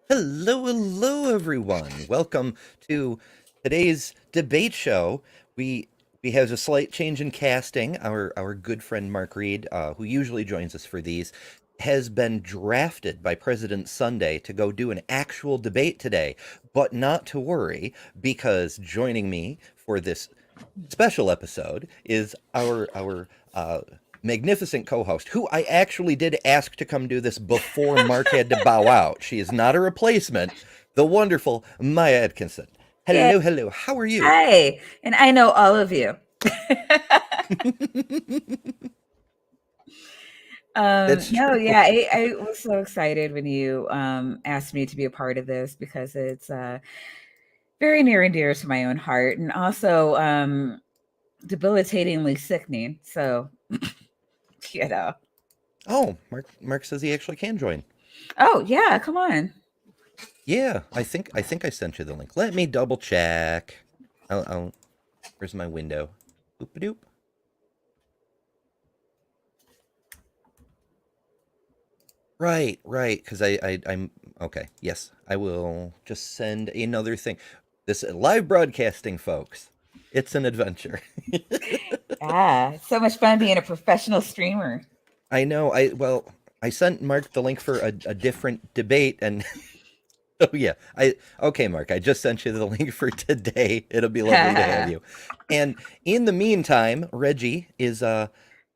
Hello, everyone. Welcome to today's debate show. We we have a slight change in casting. Our good friend Mark Reed, who usually joins us for these, has been drafted by President Sunday to go do an actual debate today. But not to worry, because joining me for this special episode is our magnificent co-host, who I actually did ask to come do this before Mark had to bow out. She is not a replacement. The wonderful Maya Adkisson. Yeah. Hello. How are you? Hi. And I know all of you. That's No, true. yeah, I was so excited when you asked me to be a part of this because it's very near and dear to my own heart and also debilitatingly sickening. So, you know. Oh, Mark says he actually can join. Oh, yeah, come on. Yeah, I think I sent you the link. Let me double check. Where's my window? Boop doop. Right. Because I'm okay. Yes, I will just send another thing. This live broadcasting, folks. It's an adventure. Yeah, so much fun being a professional streamer. I know. I sent Mark the link for a different debate, and oh yeah, I okay, Mark. I just sent you the link for today. It'll be lovely to have you. And in the meantime, Reggie is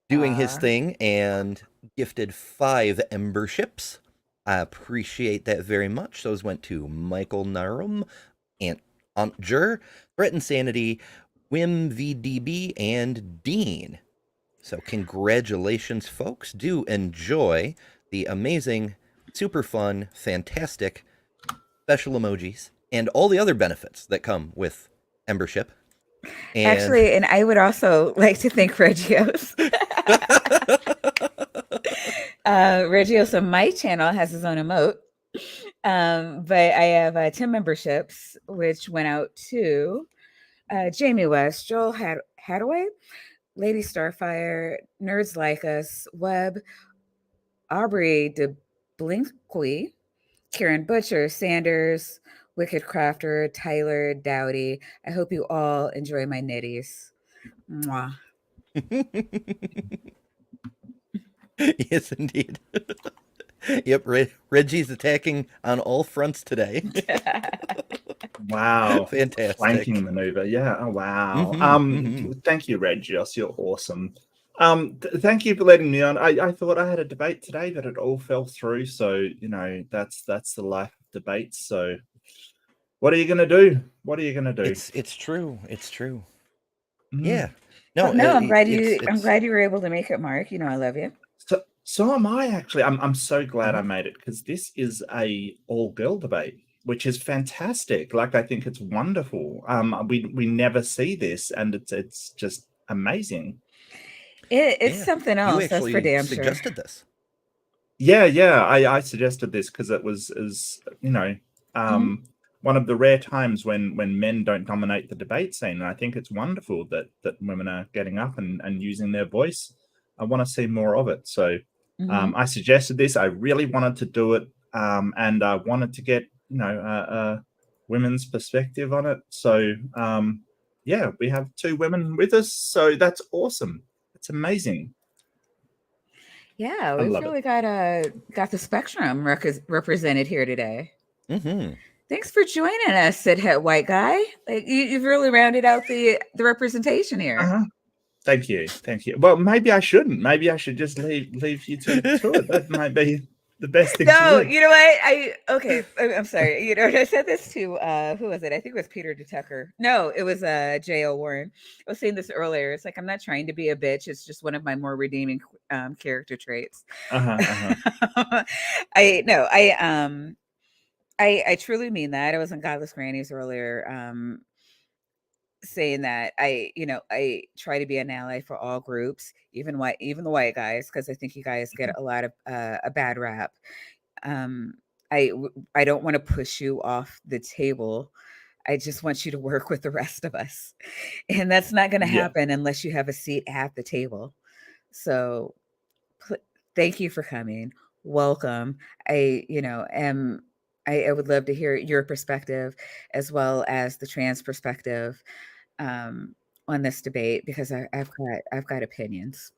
doing his Aw. thing and gifted 5 Ember ships. I appreciate that very much. Those went to Michael Narum, Aunt Jur, Brett Insanity, Wim VDB, and Dean. So congratulations, folks. Do enjoy the amazing, super fun, fantastic special emojis and all the other benefits that come with Embership. And Actually, and I would also like to thank Regios. Regios on my channel has his own emote. But I have 10 memberships, which went out to Jamie West, Joel Hadaway, Lady Starfire, Nerds Like Us, Webb, Aubrey de Blinkwy, Karen Butcher, Sanders, Wicked Crafter, Tyler, Dowdy. I hope you all enjoy my nitties. Mwah. yes, indeed. Yep, Reggie's attacking on all fronts today. Wow. Flanking Fantastic. maneuver. Yeah. Oh, wow. Mm-hmm. Thank you, Regios. You're awesome. Thank you for letting me on. I thought I had a debate today, but it all fell through. So, that's the life of debates. So what are you gonna do? What are you gonna do? It's true. It's true. Mm. Yeah. No, Well, no, I'm it's glad you were able to make it, Mark. You know I love you. So am I actually. I'm so glad mhm. I made it because this is a all girl debate, which is fantastic. Like I think it's wonderful. We never see this, and it's just amazing. It's Yeah. something You else, that's for actually damn sure. suggested this. Yeah. I suggested this because it was Mhm. um one of the rare times when men don't dominate the debate scene, and I think it's wonderful that women are getting up and using their voice. I want to see more of it. So Mhm. I suggested this. I really wanted to do it, and I wanted to get women's perspective on it. So yeah, we have 2 women with us, so that's awesome. It's amazing. Yeah, I we've love it. really got the spectrum represented here today. Mm-hmm. Thanks for joining us, Sid Het White Guy. Like you've really rounded out the representation here. Uh-huh. Thank you. Well, maybe I shouldn't. Maybe I should just leave you to it. That might be the best thing to No, do. you know what? I'm sorry. You know, I said this to who was it? I think it was Peter DeTucker. No, it was J.O. Warren. I was saying this earlier. It's like I'm not trying to be a bitch. It's just one of my more redeeming character traits. Uh-huh. Uh-huh. I no, I truly mean that. I was on Godless Grannies earlier, saying that I try to be an ally for all groups, even the white guys, because I think you guys get a lot of a bad rap. Um, I don't want to push you off the table. I just want you to work with the rest of us, and that's not going to Yeah. happen unless you have a seat at the table. So, pl- thank you for coming. Welcome. I, you know, am I would love to hear your perspective as well as the trans perspective on this debate, because I've got opinions.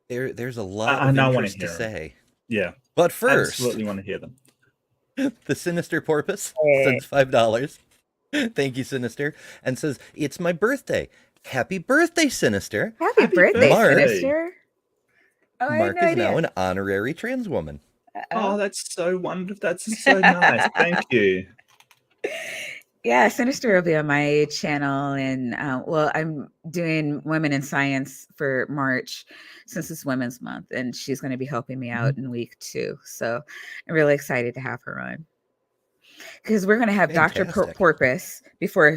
There's a lot I of now want to interest to hear them. say. Yeah, But first, absolutely want to hear them. the Sinister Porpoise Hey. sends $5. Thank you, Sinister, and says, "It's my birthday. Happy birthday, Sinister." Happy Happy birthday, Mark. Sinister. Oh, I had Mark no is idea. now an honorary trans woman. Oh, that's so wonderful. That's so nice. Thank you. Yeah, Sinister will be on my channel, and well, I'm doing Women in Science for March since it's Women's Month, and she's going to be helping me out in week 2. So I'm really excited to have her on, because we're going to have Dr. Fantastic. Porpoise before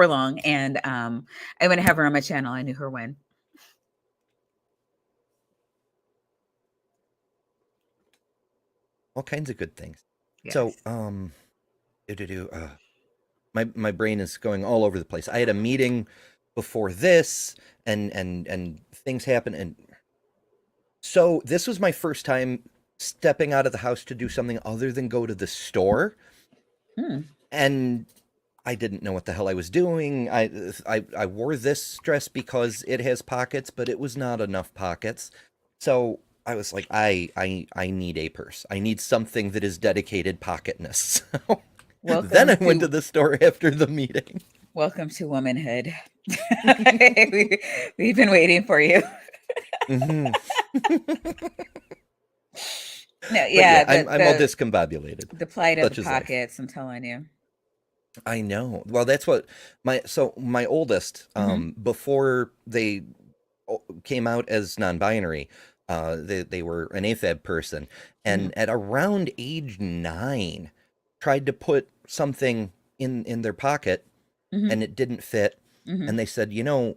long, and I'm going to have her on my channel. I knew her when. All kinds of good things. Yes. So, my brain is going all over the place. I had a meeting before this, and things happen, and so this was my first time stepping out of the house to do something other than go to the store, and I didn't know what the hell I was doing. I wore this dress because it has pockets, but it was not enough pockets, so I was like, I need a purse. I need something that is dedicated pocketness. Then I went to the store after the meeting. Welcome to womanhood. We've been waiting for you. Mm-hmm. No, yeah, I'm all discombobulated. The plight of Such the is life. pockets, I'm telling you. I know. Well, that's what my oldest, before they came out as non-binary, they were an AFAB person, and at around age 9, tried to put something in their pocket, and it didn't fit, and they said,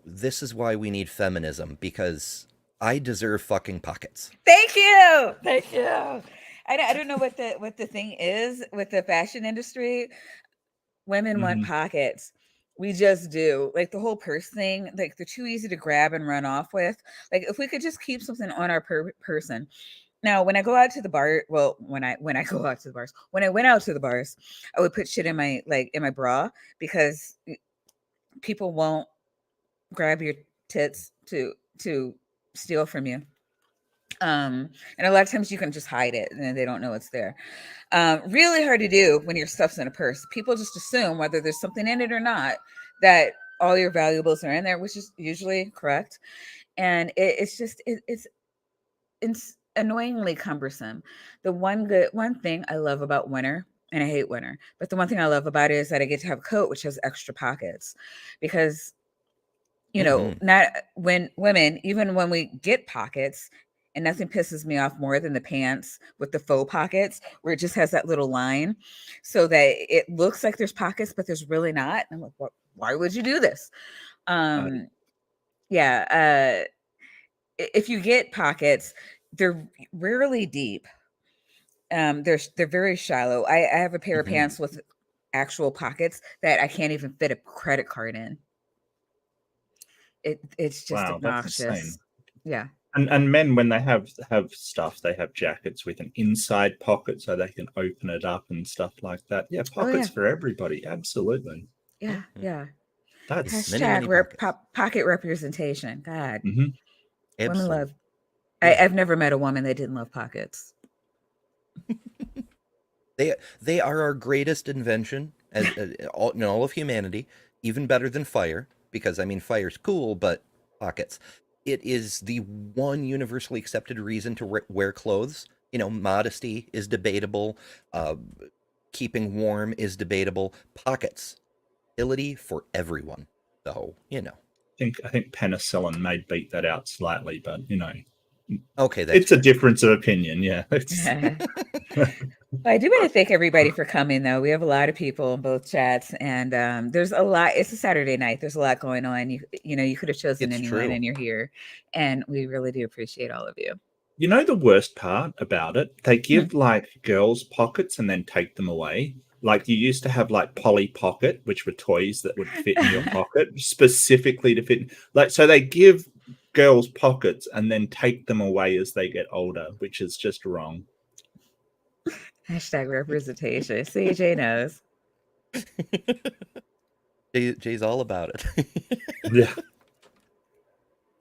this is why we need feminism, because I deserve fucking pockets. Thank you. I don't know what the thing is with the fashion industry. Women want pockets. We just do. Like the whole purse thing, like they're too easy to grab and run off with. Like if we could just keep something on our person. Now, when I go out to the bar, when I went out to the bars, I would put shit in my bra, because people won't grab your tits to steal from you. And a lot of times you can just hide it and they don't know it's there. Really hard to do when your stuff's in a purse. People just assume, whether there's something in it or not, that all your valuables are in there, which is usually correct. And it's annoyingly cumbersome. The one thing I love about winter, and I hate winter, but the one thing I love about it is that I get to have a coat which has extra pockets, because not when women, even when we get pockets, and nothing pisses me off more than the pants with the faux pockets, where it just has that little line so that it looks like there's pockets, but there's really not. And I'm like, why would you do this? If you get pockets, they're rarely deep. They're very shallow. I have a pair of pants with actual pockets that I can't even fit a credit card in. It's just obnoxious. Yeah. And men, when they have stuff, they have jackets with an inside pocket so they can open it up and stuff like that. Yeah, pockets for everybody. Absolutely. Yeah. That's hashtag pocket representation. God. Women love. I've never met a woman that didn't love pockets. They are our greatest invention in all of humanity, even better than fire, because fire's cool, but pockets. It is the one universally accepted reason to wear clothes. Modesty is debatable. Keeping warm is debatable. Pockets, utility for everyone. So, I think penicillin may beat that out slightly, but okay, it's a difference of opinion. Yeah. I do want to thank everybody for coming, though. We have a lot of people in both chats, and there's a lot. It's a Saturday night. There's a lot going on. You could have chosen anyone, and you're here, and we really do appreciate all of you. The worst part about it, they give girls pockets and then take them away. Like you used to have Polly Pocket, which were toys that would fit in your pocket specifically to fit. So they give girls pockets and then take them away as they get older, which is just wrong. Hashtag representation. CJ knows. Jay's all about it. Yeah.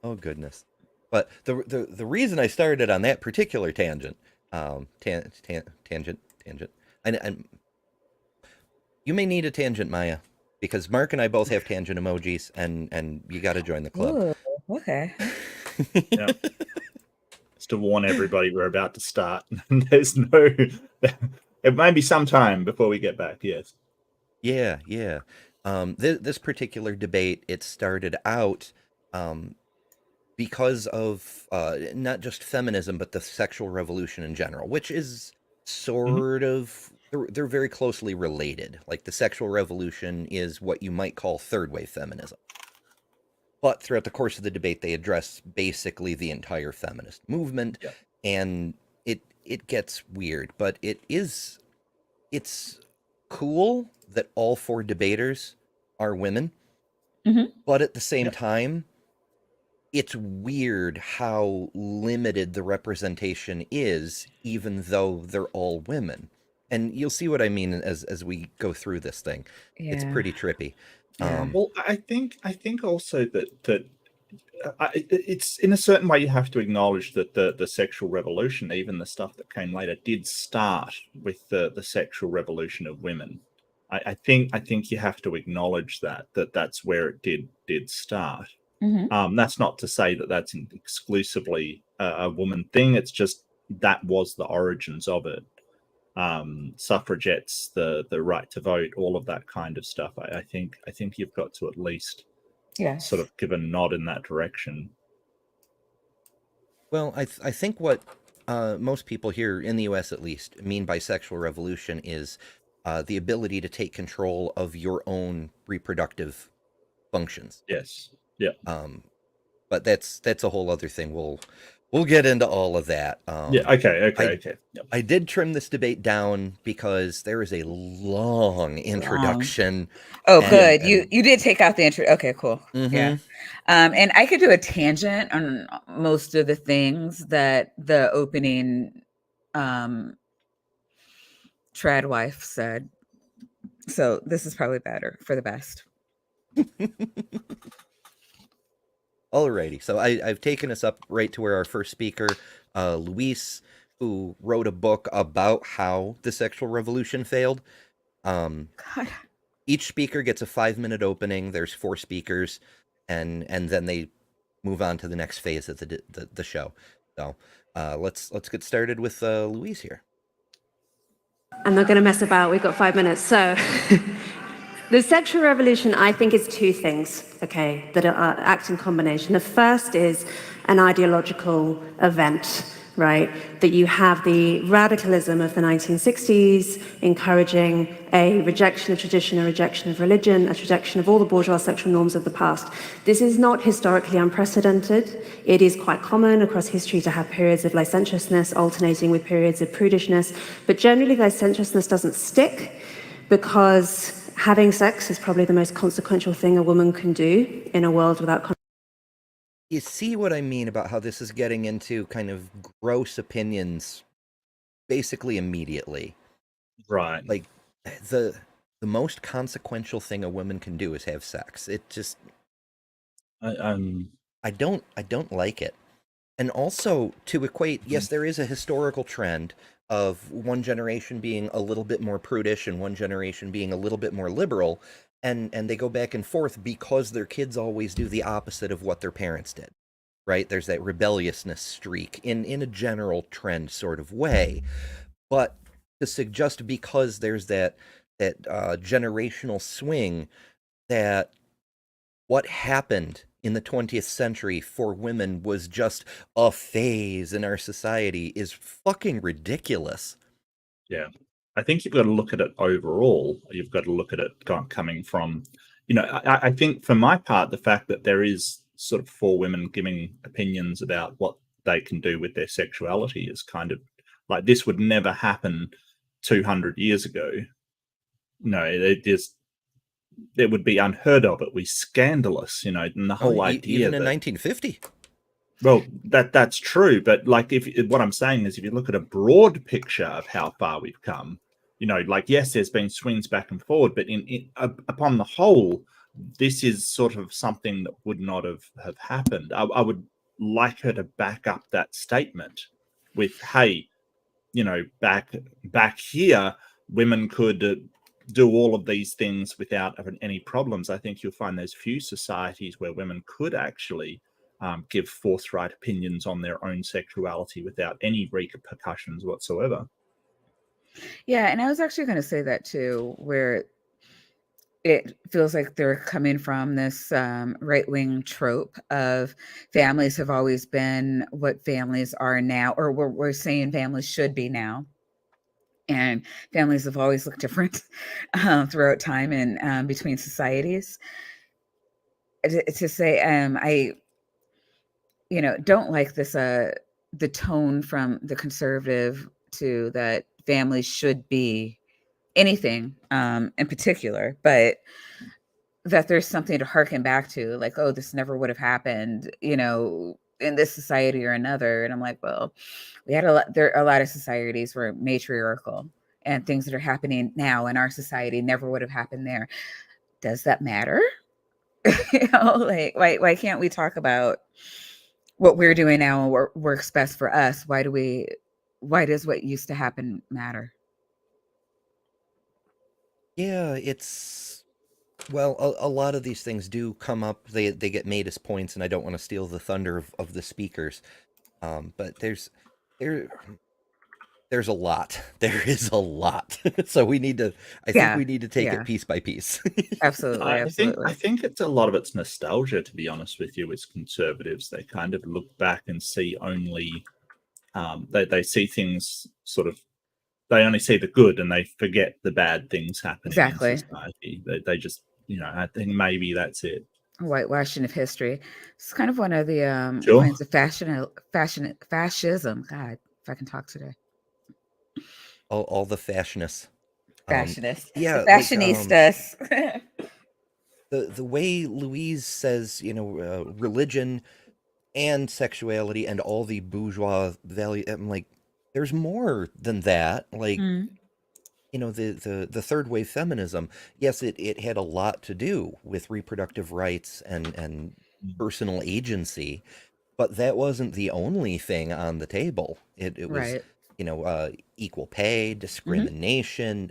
Oh goodness. But the reason I started on that particular tangent, tangent, and you may need a tangent, Maya, because Mark and I both have tangent emojis, and you got to join the club. Ooh, okay. Yeah. Just to warn everybody, we're about to start. There's no. It may be some time before we get back. Yes. Yeah, yeah. This particular debate, it started out because of not just feminism, but the sexual revolution in general, which is sort of, they're very closely related. Like the sexual revolution is what you might call third wave feminism. But throughout the course of the debate, they address basically the entire feminist movement, Yeah. and it gets weird, but it's cool that all four debaters are women, but at the same time, it's weird how limited the representation is, even though they're all women. And you'll see what I mean as we go through this thing. It's Yeah. pretty trippy. Yeah. Well, I think also that it's in a certain way you have to acknowledge that the sexual revolution, even the stuff that came later, did start with the sexual revolution of women. I think you have to acknowledge that's where it did start. That's not to say that that's exclusively a woman thing. It's just that was the origins of it. Suffragettes, the right to vote, all of that kind of stuff. I think you've got to at least sort of give a nod in that direction. Well, I think what most people here in the U.S. at least mean by sexual revolution is the ability to take control of your own reproductive functions. Yes. Yeah. But that's a whole other thing. We'll get into all of that. Yeah. Okay. Yep. I did trim this debate down because there is a long introduction. Oh, good. You did take out the intro. Okay, cool. Yeah. And I could do a tangent on most of the things that the opening trad wife said. So this is probably better for the best. Alrighty, so I've taken us up right to where our first speaker, Louise, who wrote a book about how the sexual revolution failed. God. Each speaker gets a 5-minute opening. There's 4 speakers, and then they move on to the next phase of the show. So let's get started with Louise here. I'm not going to mess about. We've got 5 minutes. So the sexual revolution, I think, is 2 things, okay, that are act in combination. The first is an ideological event, right? That you have the radicalism of the 1960s encouraging a rejection of tradition, a rejection of religion, a rejection of all the bourgeois sexual norms of the past. This is not historically unprecedented. It is quite common across history to have periods of licentiousness alternating with periods of prudishness, but generally licentiousness doesn't stick because having sex is probably the most consequential thing a woman can do in a world without. You see what I mean about how this is getting into kind of gross opinions basically immediately. Right. Like the most consequential thing a woman can do is have sex. It just I don't like it. And also to equate, yes, there is a historical trend of one generation being a little bit more prudish and one generation being a little bit more liberal, and they go back and forth because their kids always do the opposite of what their parents did. Right? There's that rebelliousness streak in a general trend sort of way. But to suggest because there's that generational swing, that what happened in the 20th century for women was just a phase in our society is fucking ridiculous. Yeah. I think you've got to look at it overall. You've got to look at it coming from, I think for my part, the fact that there is sort of 4 women giving opinions about what they can do with their sexuality is kind of like, this would never happen 200 years ago. No, it would be unheard of. It would be scandalous, and the whole idea even in 1950. Well, that's true, but like what I'm saying is, if you look at a broad picture of how far we've come, like yes, there's been swings back and forward, but upon the whole, this is sort of something that would not have happened. I would like her to back up that statement with, hey, back here, women could do all of these things without any problems. I think you'll find there's few societies where women could actually give forthright opinions on their own sexuality without any repercussions whatsoever. Yeah, and I was actually going to say that too, where it feels like they're coming from this right-wing trope of families have always been what families are now, or we're saying families should be now. And families have always looked different throughout time and between societies. To say, I, don't like this, the tone from the conservative to that families should be anything in particular, but that there's something to harken back to, like, oh, this never would have happened, in this society or another. And I'm like, well, there are a lot of societies where matriarchal, and things that are happening now in our society never would have happened there. Does that matter? Like, why can't we talk about what we're doing now and what works best for us? Why does what used to happen matter? Yeah, well, a lot of these things do come up. They get made as points, and I don't want to steal the thunder of the speakers. But there's a lot. There is a lot. So I think we need to take it piece by piece. Absolutely. I think it's a lot of it's nostalgia, to be honest with you, as conservatives. They kind of look back and see only, they see things sort of, they only see the good and they forget the bad things happening in society. They just, I think maybe that's it. Whitewashing of history. It's kind of one of the Sure. kinds of fascism. God, if I can talk today. All the fashionists. Fashionists. Yeah, The fashionistas. The way Louise says, religion and sexuality and all the bourgeois value, I'm like, there's more than that. Like, the third wave feminism, yes, it had a lot to do with reproductive rights and personal agency, but that wasn't the only thing on the table. It was, right. Equal pay, discrimination,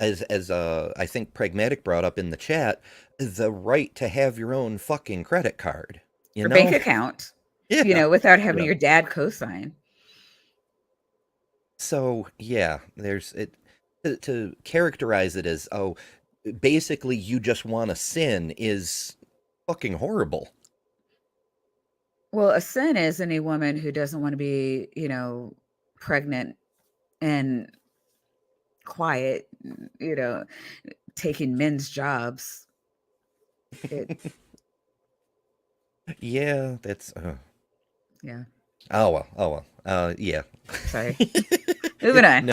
as I think Pragmatic brought up in the chat, the right to have your own fucking credit card, Or bank account. Yeah. Without having your dad co-sign. So yeah, there's it to characterize it as, oh, basically you just want to sin is fucking horrible. Well, a sin is any woman who doesn't want to be, pregnant and quiet, taking men's jobs. Yeah, that's yeah. Oh well. Yeah. Sorry. Moving on.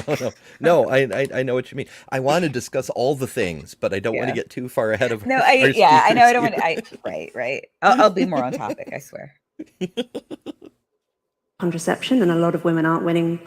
No. I know what you mean. I want to discuss all the things, but I don't want to get too far ahead of. No, I know. I don't want to. Right. I'll be more on topic. I swear. Contraception, and a lot of women aren't willing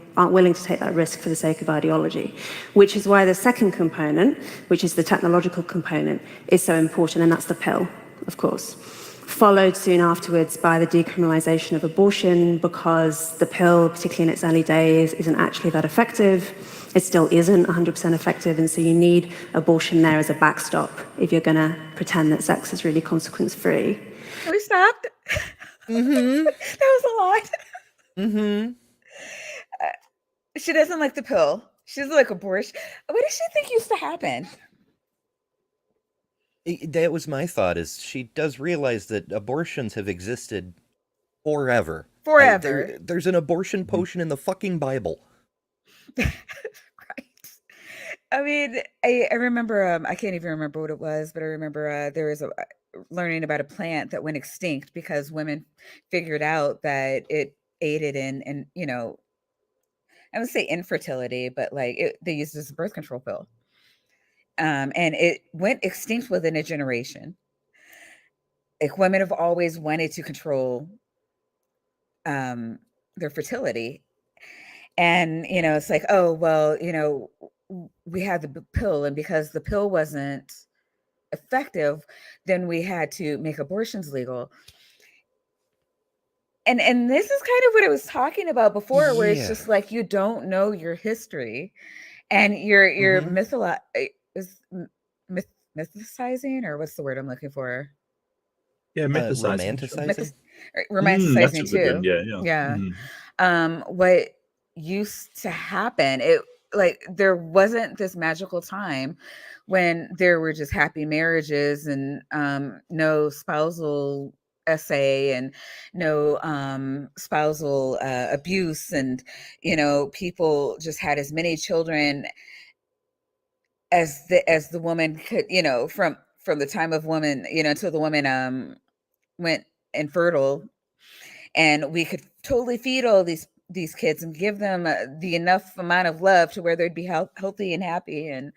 to take that risk for the sake of ideology, which is why the second component, which is the technological component, is so important, and that's the pill, of course. Followed soon afterwards by the decriminalization of abortion, because the pill, particularly in its early days, isn't actually that effective. It still isn't 100% effective, and so you need abortion there as a backstop if you're going to pretend that sex is really consequence-free. Can we stop? That was a lot. She doesn't like the pill. She doesn't like abortion. What does she think used to happen? That was my thought, is she does realize that abortions have existed forever. There's an abortion potion in the fucking Bible. Right. I mean, I remember, I can't even remember what it was, but I remember there was learning about a plant that went extinct because women figured out that it aided in I would say infertility, but like they used it as a birth control pill. And it went extinct within a generation. Like, women have always wanted to control their fertility. And, it's like, oh, well, we had the pill, and because the pill wasn't effective, then we had to make abortions legal. And this is kind of what I was talking about before, where it's just like, you don't know your history, and you're mythicizing, or what's the word I'm looking for? Yeah, mythicizing. Romanticizing? Romanticizing That's a too. good one, yeah. What used to happen, there wasn't this magical time when there were just happy marriages and no spousal essay and no spousal abuse, and people just had as many children as the woman could, from the time of woman, until the woman went infertile, and we could totally feed all these kids and give them the enough amount of love to where they'd be healthy and happy. And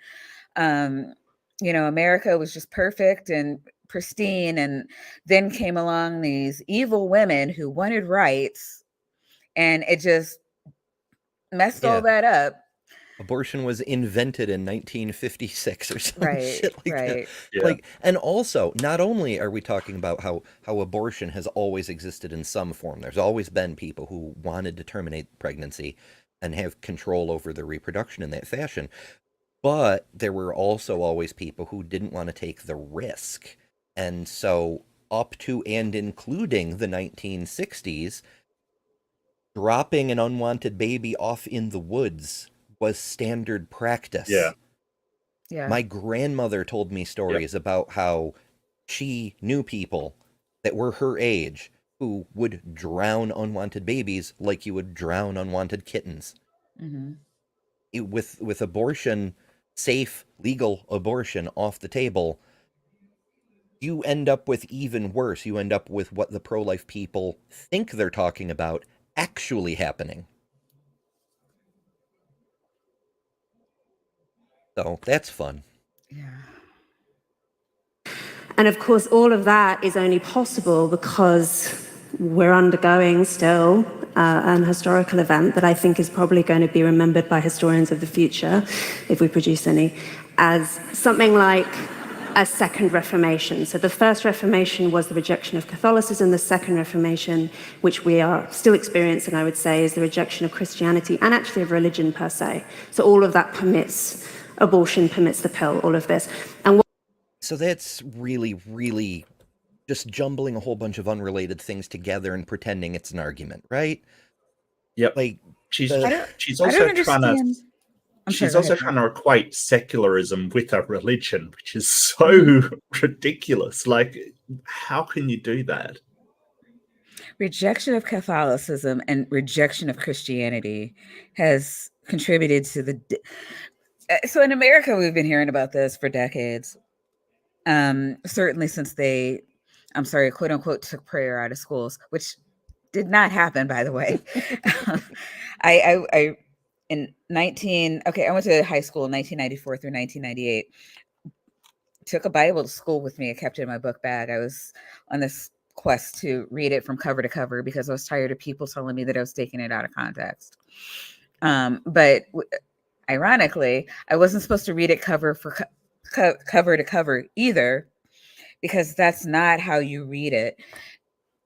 America was just perfect and pristine. And then came along these evil women who wanted rights, and it just messed all that up. Abortion was invented in 1956 or some shit like that. Yeah. And also, not only are we talking about how abortion has always existed in some form, there's always been people who wanted to terminate pregnancy and have control over their reproduction in that fashion, but there were also always people who didn't want to take the risk. And so, up to and including the 1960s, dropping an unwanted baby off in the woods was standard practice. Yeah. My grandmother told me stories about how she knew people that were her age who would drown unwanted babies like you would drown unwanted kittens. With abortion, safe, legal abortion off the table, you end up with even worse. You end up with what the pro-life people think they're talking about actually happening. So that's fun. Yeah. And of course, all of that is only possible because we're undergoing still an historical event that I think is probably going to be remembered by historians of the future, if we produce any, as something like a second Reformation. So the first Reformation was the rejection of Catholicism. The second Reformation, which we are still experiencing, I would say, is the rejection of Christianity and actually of religion per se. So all of that permits abortion, permits the pill, all of this. And so that's really, really just jumbling a whole bunch of unrelated things together and pretending it's an argument, right? Yep. Like she's also trying to equate secularism with a religion, which is so ridiculous. Like, how can you do that? Rejection of Catholicism and rejection of Christianity has contributed to the. So in America, we've been hearing about this for decades. Certainly since they, quote unquote, took prayer out of schools, which did not happen, by the way. I went to high school in 1994 through 1998. Took a Bible to school with me. I kept it in my book bag. I was on this quest to read it from cover to cover because I was tired of people telling me that I was taking it out of context. But ironically, I wasn't supposed to read it cover to cover either, because that's not how you read it.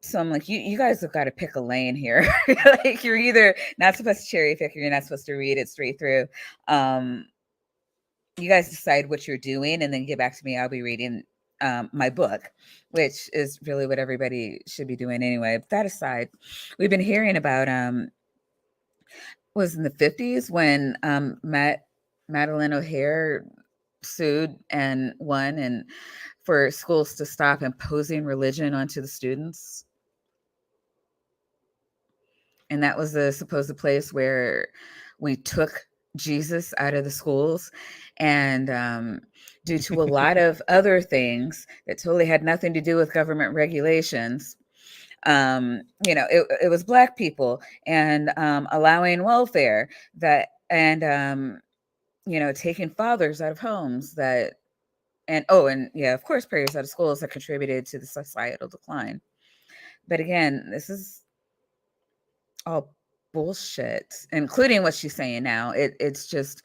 So I'm like, you guys have got to pick a lane here. Like, you're either not supposed to cherry pick or you're not supposed to read it straight through. You guys decide what you're doing and then get back to me. I'll be reading my book, which is really what everybody should be doing anyway. But that aside, we've been hearing about was in the 50s when Madeleine O'Hare sued and won, and for schools to stop imposing religion onto the students. And that was the supposed place where we took Jesus out of the schools. And due to a lot of other things that totally had nothing to do with government regulations, it was Black people and allowing welfare taking fathers out of homes of course, prayers out of schools that contributed to the societal decline. But again, this is all bullshit, including what she's saying now. It's just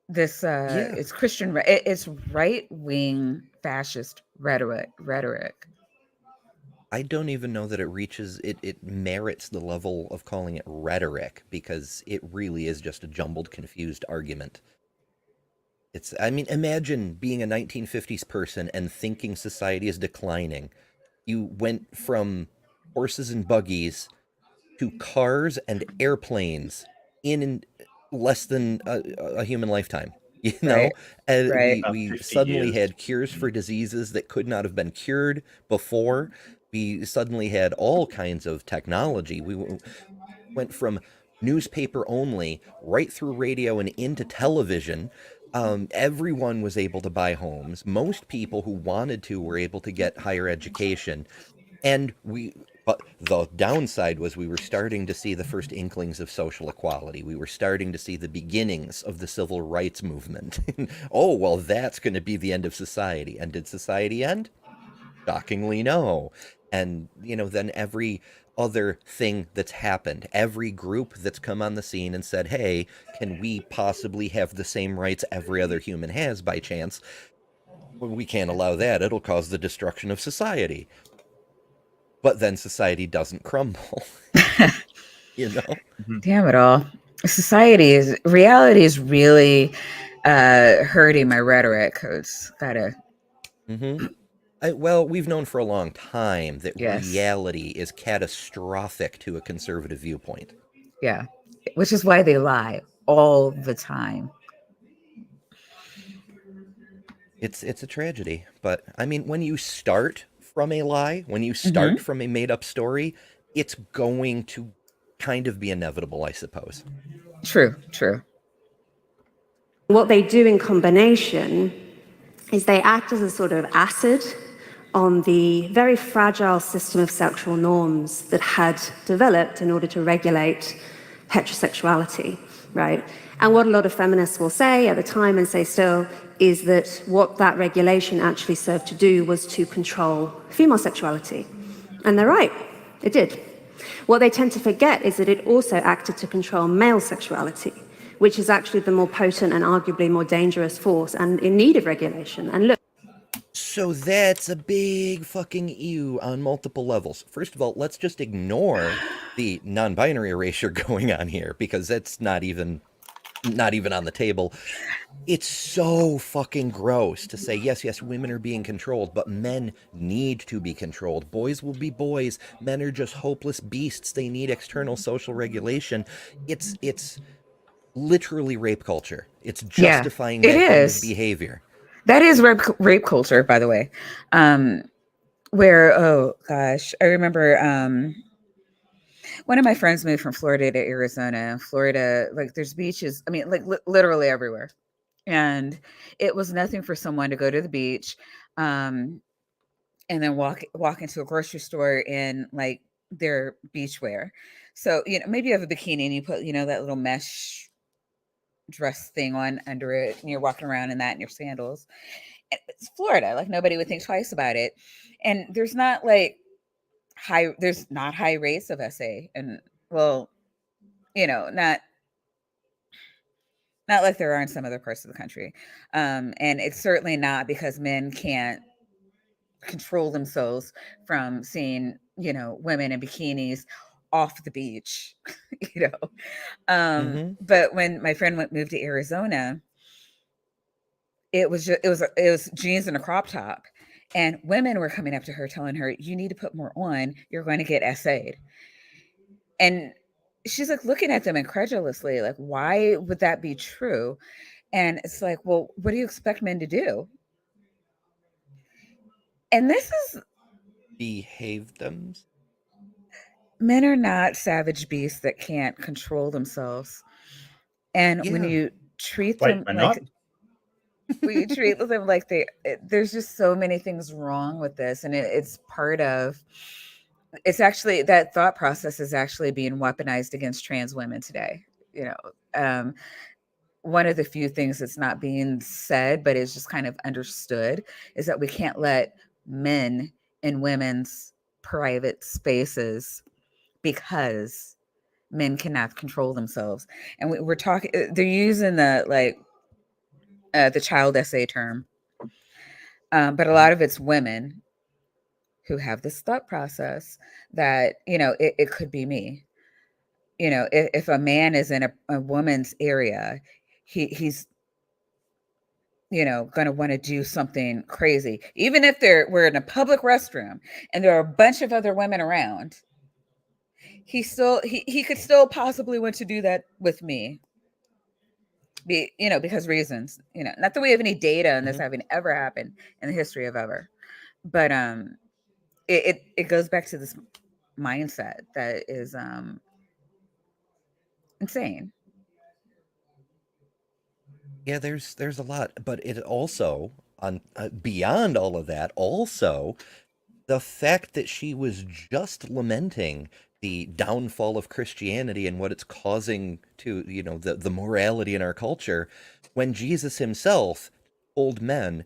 this Yeah. it's Christian it's right-wing fascist rhetoric. I don't even know that it merits the level of calling it rhetoric, because it really is just a jumbled, confused argument. I mean, imagine being a 1950s person and thinking society is declining. You went from horses and buggies to cars and airplanes in less than a human lifetime. You know, Right. Right. About we 50 suddenly years. had cures for diseases that could not have been cured before. We suddenly had all kinds of technology. We went from newspaper only right through radio and into television. Everyone was able to buy homes. Most people who wanted to were able to get higher education. And but the downside was we were starting to see the first inklings of social equality. We were starting to see the beginnings of the civil rights movement. Oh, well, that's going to be the end of society. And did society end? Shockingly, no. And, then every other thing that's happened, every group that's come on the scene and said, hey, can we possibly have the same rights every other human has by chance? Well, we can't allow that. It'll cause the destruction of society. But then society doesn't crumble, you know? Damn it all. Reality is really hurting my rhetoric. It's gotta, Mm-hmm. Well, we've known for a long time that yes. reality is catastrophic to a conservative viewpoint. Yeah. Which is why they lie all the time. It's a tragedy. But I mean, when you start from a lie, when you start from a made up story, it's going to kind of be inevitable, I suppose. True. What they do in combination is they act as a sort of acid on the very fragile system of sexual norms that had developed in order to regulate heterosexuality, right? And what a lot of feminists will say at the time, and say still, is that what that regulation actually served to do was to control female sexuality. And they're right, it did. What they tend to forget is that it also acted to control male sexuality, which is actually the more potent and arguably more dangerous force and in need of regulation. And look, So that's a big fucking ew on multiple levels. First of all, let's just ignore the non-binary erasure going on here, because that's not even on the table. It's so fucking gross to say, yes, women are being controlled, but men need to be controlled. Boys will be boys. Men are just hopeless beasts. They need external social regulation. It's literally rape culture. It's Yeah, justifying it that kind of is. behavior. That is rape culture, by the way. Where, oh gosh, I remember one of my friends moved from Florida to Arizona. Florida, like there's beaches, I mean, like literally everywhere. And it was nothing for someone to go to the beach and then walk into a grocery store in like their beach wear. So, maybe you have a bikini and you put, that little mesh dress thing on under it and you're walking around in that and your sandals. And it's Florida, like nobody would think twice about it. And there's not high rates of SA, and well, not like there are in some other parts of the country. And it's certainly not because men can't control themselves from seeing, women in bikinis off the beach, you know. Mm-hmm. But when my friend moved to Arizona, it was jeans and a crop top. And women were coming up to her telling her, you need to put more on, you're going to get SA'd. And she's like looking at them incredulously, like, why would that be true? And it's like, well, what do you expect men to do? And this is, Behave them. men are not savage beasts that can't control themselves. And when Yeah. you treat Wait, them we're not? when you treat them like there's just so many things wrong with this. And it's actually, that thought process is actually being weaponized against trans women today. One of the few things that's not being said, but is just kind of understood, is that we can't let men in women's private spaces because men cannot control themselves. And we're talking, they're using the child essay term. But a lot of it's women who have this thought process that, it could be me. If a man is in a woman's area, he's going to want to do something crazy. Even if we're in a public restroom and there are a bunch of other women around, he could still possibly want to do that with me. Because reasons, not that we have any data on this having ever happened in the history of ever, but it goes back to this mindset that is insane. Yeah, there's a lot, but it also on beyond all of that, also the fact that she was just lamenting the downfall of Christianity and what it's causing to, the morality in our culture, when Jesus himself told men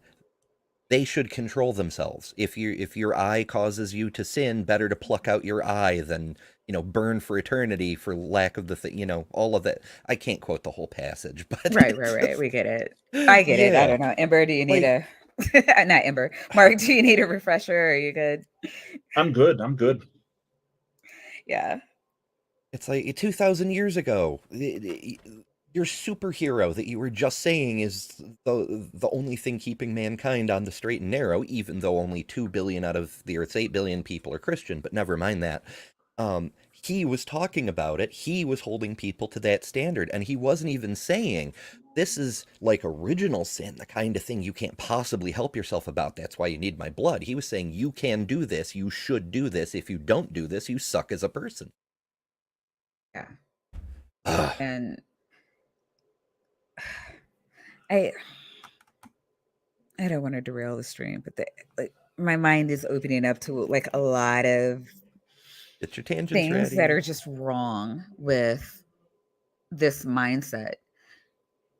they should control themselves. If your eye causes you to sin, better to pluck out your eye than, burn for eternity for lack of the thing, all of that. I can't quote the whole passage, but Right. We get it. I get it. I don't know. Ember, do you need not Ember. Mark, do you need a refresher? Or are you good? I'm good. Yeah. It's like 2,000 years ago. Your superhero that you were just saying is the only thing keeping mankind on the straight and narrow, even though only 2 billion out of the Earth's 8 billion people are Christian, but never mind that. He was talking about it. He was holding people to that standard, and he wasn't even saying, this is like original sin, the kind of thing you can't possibly help yourself about. That's why you need my blood. He was saying, you can do this. You should do this. If you don't do this, you suck as a person. Yeah. And I don't want to derail the stream, but my mind is opening up to like a lot of Get your tangents things ready. that are just wrong with this mindset.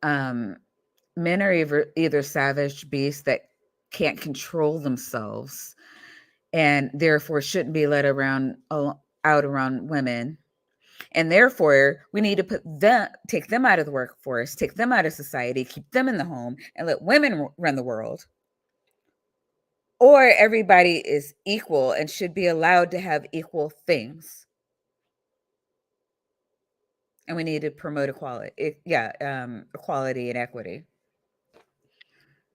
Men are either savage beasts that can't control themselves and therefore shouldn't be let out around women. And therefore, we need to take them out of the workforce, take them out of society, keep them in the home, and let women run the world. Or everybody is equal and should be allowed to have equal things. And we need to promote equality and equity.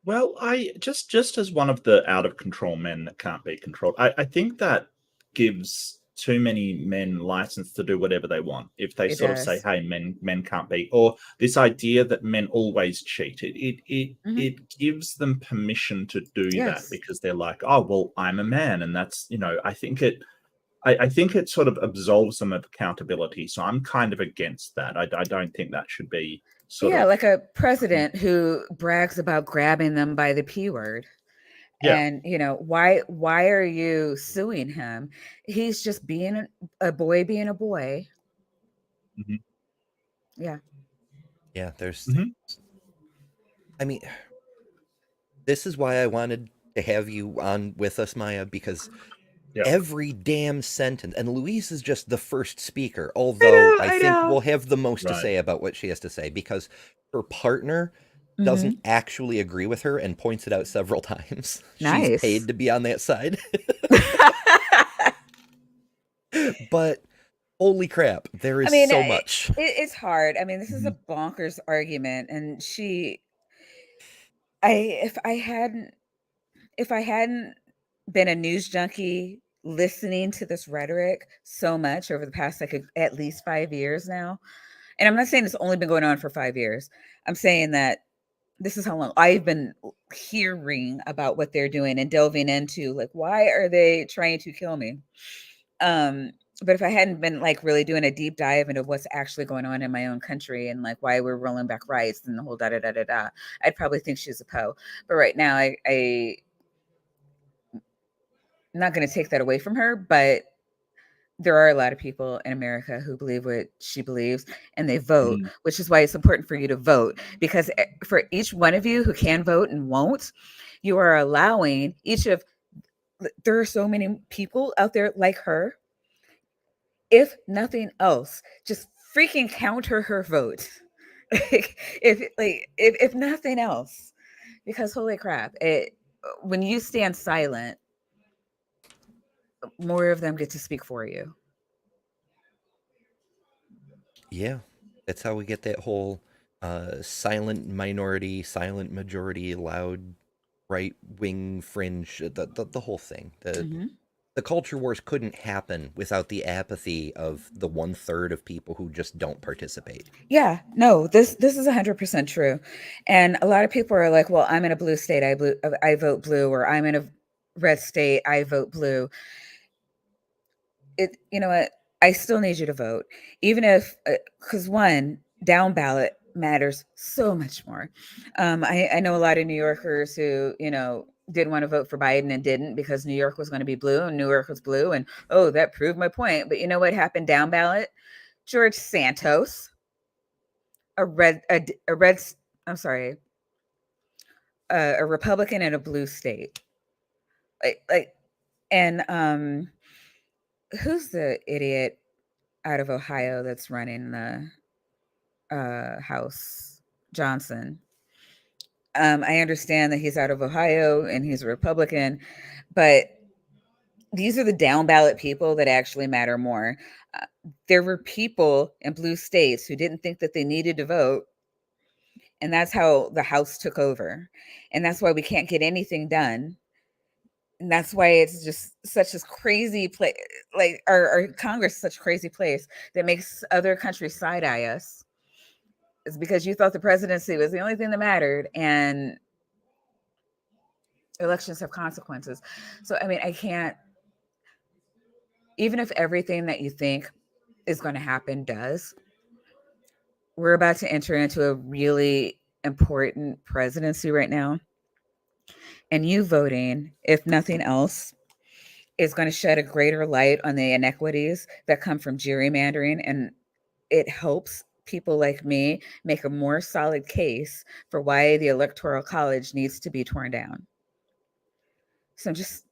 Well, I just as one of the out of control men that can't be controlled, I think that gives too many men license to do whatever they want. If they sort of say, "Hey, men can't be," or this idea that men always cheat, it gives them permission to do that because they're like, "Oh, well, I'm a man," and that's I think it sort of absolves them of accountability. So I'm kind of against that. I don't think that should be. Like a president who brags about grabbing them by the P word. Yeah. And, why are you suing him? He's just being a boy being a boy. Mm-hmm. Yeah. Yeah, there's I mean, this is why I wanted to have you on with us, Maya, because every damn sentence, and Louise is just the first speaker, although I think we'll have the most to say about what she has to say, because her partner doesn't actually agree with her and points it out several times. Nice. She's paid to be on that side. But holy crap, there is so much. It's hard. I mean, this is a bonkers argument, and if I hadn't been a news junkie listening to this rhetoric so much over the past at least 5 years now, and I'm not saying it's only been going on for 5 years. I'm saying that this is how long I've been hearing about what they're doing and delving into, like, why are they trying to kill me? But if I hadn't been really doing a deep dive into what's actually going on in my own country and why we're rolling back rights and the whole da-da-da-da-da, I'd probably think she's a Poe. But right now, I'm not going to take that away from her, but there are a lot of people in America who believe what she believes and they vote, which is why it's important for you to vote, because for each one of you who can vote and won't, you are allowing there are so many people out there like her. if nothing else, just freaking counter her vote. If nothing else, because holy crap, when you stand silent, more of them get to speak for you. Yeah, that's how we get that whole silent minority, silent majority, loud right wing fringe, the whole thing. The culture wars couldn't happen without the apathy of the 1/3 of people who just don't participate. Yeah, no, this is 100% true. And a lot of people are like, well, I'm in a blue state, I vote blue, or I'm in a red state, I vote blue. You know what? I still need you to vote, even if, because one, down ballot matters so much more. I know a lot of New Yorkers who, did want to vote for Biden and didn't because New York was going to be blue and New York was blue. And oh, that proved my point. But you know what happened down ballot? George Santos, a Republican in a blue state. And who's the idiot out of Ohio that's running the House? Johnson. I understand that he's out of Ohio and he's a Republican, but these are the down ballot people that actually matter more. There were people in blue states who didn't think that they needed to vote, and that's how the House took over. And that's why we can't get anything done. And that's why it's just such a crazy place, like our Congress is such a crazy place that makes other countries side eye us. It's because you thought the presidency was the only thing that mattered, and elections have consequences. So, I mean, I can't, even if everything that you think is going to happen does, we're about to enter into a really important presidency right now. And you voting, if nothing else, is going to shed a greater light on the inequities that come from gerrymandering. And it helps people like me make a more solid case for why the Electoral College needs to be torn down. So I'm just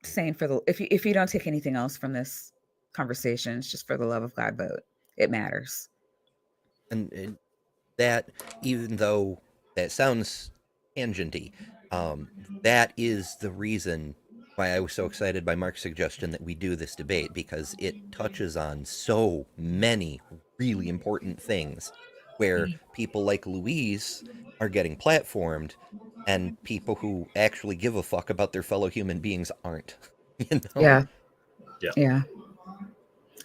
saying, if you don't take anything else from this conversation, it's just for the love of God, vote. It matters. And that, even though that sounds tangenty, that is the reason why I was so excited by Mark's suggestion that we do this debate, because it touches on so many really important things where people like Louise are getting platformed and people who actually give a fuck about their fellow human beings aren't. Yeah.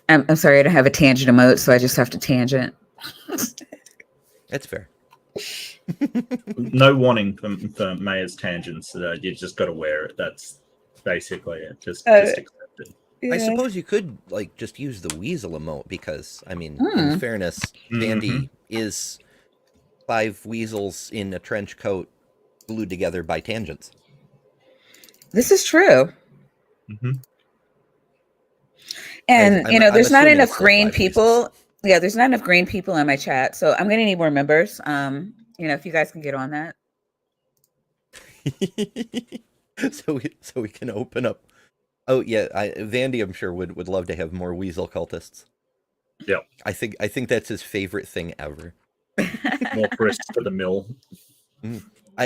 I'm sorry, I don't have a tangent emote, so I just have to tangent. That's fair. No warning for Maya's tangents. You just got to wear it. That's basically it. Just accept it. Yeah. I suppose you could just use the weasel emote because, I mean, in fairness, Vandy is 5 weasels in a trench coat glued together by tangents. This is true. And there's not enough green people. Yeah, there's not enough green people in my chat, so I'm gonna need more members. If you guys can get on that. so we can open up. Oh yeah, Vandy, I'm sure would love to have more weasel cultists. Yeah, I think that's his favorite thing ever. More grist for the mill.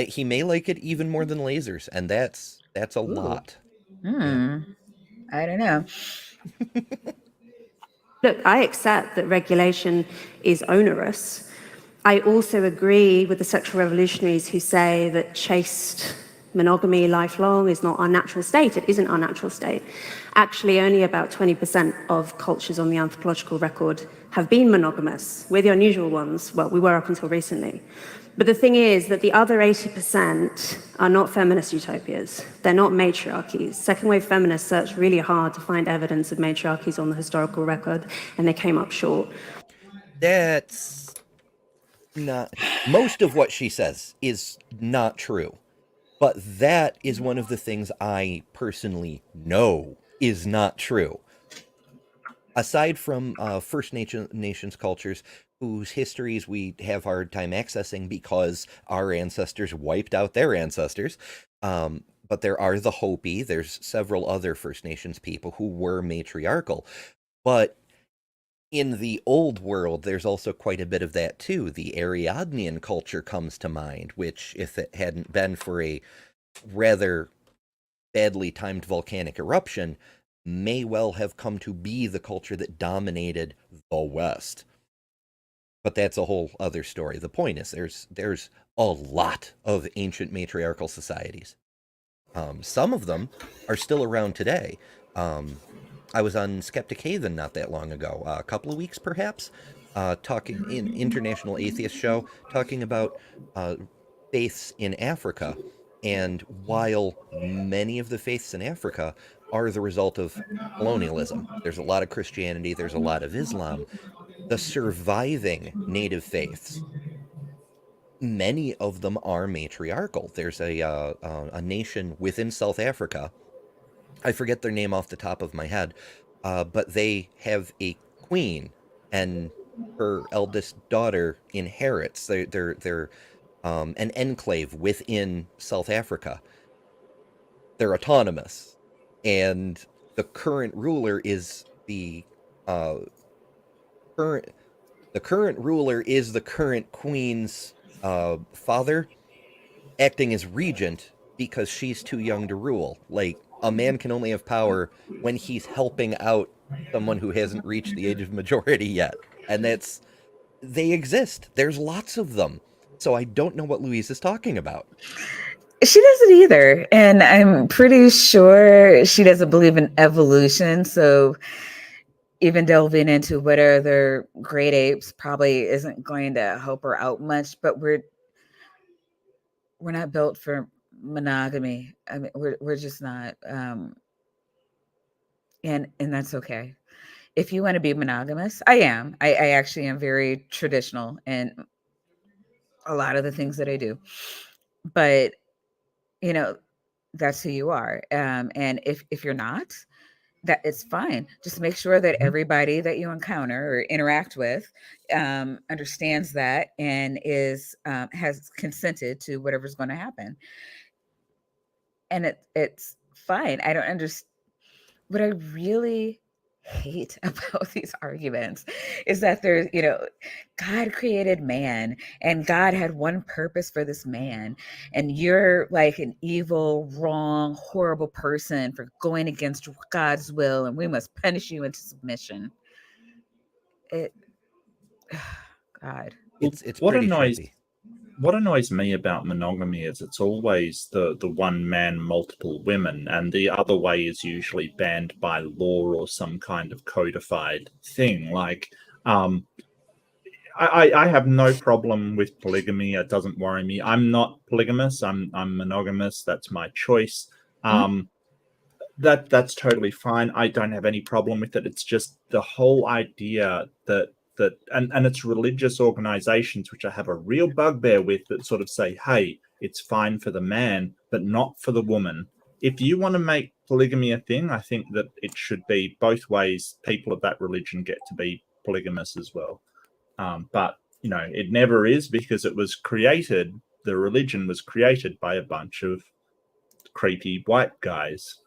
He may like it even more than lasers, and that's a lot. Yeah. I don't know. Look, I accept that regulation is onerous. I also agree with the sexual revolutionaries who say that chaste monogamy lifelong is not our natural state. It isn't our natural state. Actually, only about 20% of cultures on the anthropological record have been monogamous. We're the unusual ones. Well, we were up until recently. But the thing is that the other 80% are not feminist utopias. They're not matriarchies. Second-wave feminists searched really hard to find evidence of matriarchies on the historical record, and they came up short. That's not... Most of what she says is not true. But that is one of the things I personally know is not true. Aside from First Nations cultures, whose histories we have a hard time accessing because our ancestors wiped out their ancestors. But there are the Hopi, there's several other First Nations people who were matriarchal. But in the old world, there's also quite a bit of that too. The Ariadnean culture comes to mind, which, if it hadn't been for a rather badly timed volcanic eruption, may well have come to be the culture that dominated the West. But that's a whole other story. The point is, there's a lot of ancient matriarchal societies. Some of them are still around today. I was on Skeptic Haven not that long ago, a couple of weeks perhaps, talking in International Atheist Show, talking about faiths in Africa. And while many of the faiths in Africa are the result of colonialism, there's a lot of Christianity, there's a lot of Islam, the surviving native faiths, many of them are matriarchal. There's a nation within South Africa. I forget their name off the top of my head, but they have a queen, and her eldest daughter inherits. They're an enclave within South Africa. They're autonomous, and the current ruler is current the current ruler is the current queen's father, acting as regent because she's too young to rule. Like, a man can only have power when he's helping out someone who hasn't reached the age of majority yet. And they exist. There's lots of them. So I don't know what Louise is talking about. She doesn't either. And I'm pretty sure she doesn't believe in evolution. So even delving into what are their great apes probably isn't going to help her out much. But we're not built for monogamy. I mean, we're just not. And that's okay. If you want to be monogamous, I am. I actually am very traditional in a lot of the things that I do. But that's who you are. And if you're not, that it's fine. Just make sure that everybody that you encounter or interact with understands that and is has consented to whatever's going to happen. And it's fine. I don't understand. What I really hate about these arguments is that there's, God created man and God had one purpose for this man, and you're like an evil, wrong, horrible person for going against God's will, and we must punish you into submission. God. It's pretty trippy. What annoys me about monogamy is it's always the one man, multiple women, and the other way is usually banned by law or some kind of codified thing. Like, I have no problem with polygamy. It doesn't worry me. I'm not polygamous. I'm monogamous. That's my choice. That's totally fine. I don't have any problem with it. It's just the whole idea that and it's religious organizations which I have a real bugbear with, that sort of say, hey, it's fine for the man but not for the woman. If you want to make polygamy a thing, I think that it should be both ways. People of that religion get to be polygamous as well. But it never is, because the religion was created by a bunch of creepy white guys.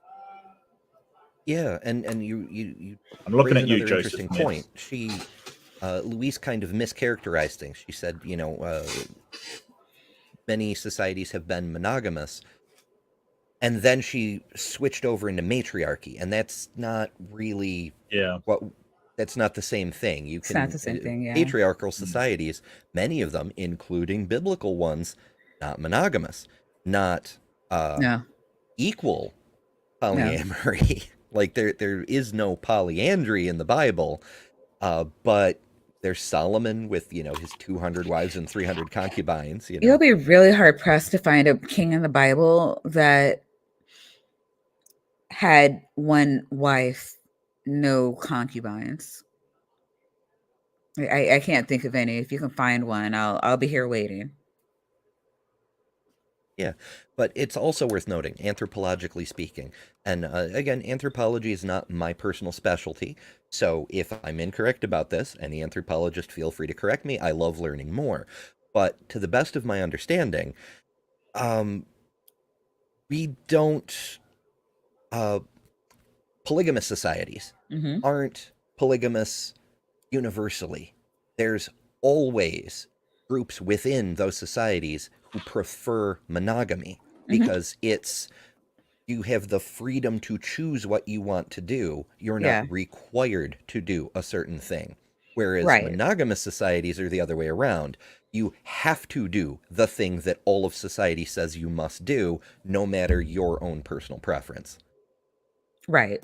Yeah, and you I'm looking at you, another Joseph interesting Smith. point. Louise kind of mischaracterized things. She said, many societies have been monogamous, and then she switched over into matriarchy, and that's not really that's not the same thing. It's not the same thing, yeah. Patriarchal societies, many of them, including biblical ones, not monogamous, not equal polyamory. No. Like, there is no polyandry in the Bible, but there's Solomon with, his 200 wives and 300 concubines. You'll be really hard pressed to find a king in the Bible that had one wife, no concubines. I can't think of any. If you can find one, I'll be here waiting. Yeah, but it's also worth noting, anthropologically speaking, and again, anthropology is not my personal specialty, so if I'm incorrect about this, any anthropologist, feel free to correct me. I love learning more. But to the best of my understanding, we don't... polygamous societies aren't polygamous universally. There's always groups within those societies who prefer monogamy because you have the freedom to choose what you want to do. You're not required to do a certain thing. Whereas monogamous societies are the other way around. You have to do the thing that all of society says you must do, no matter your own personal preference. Right.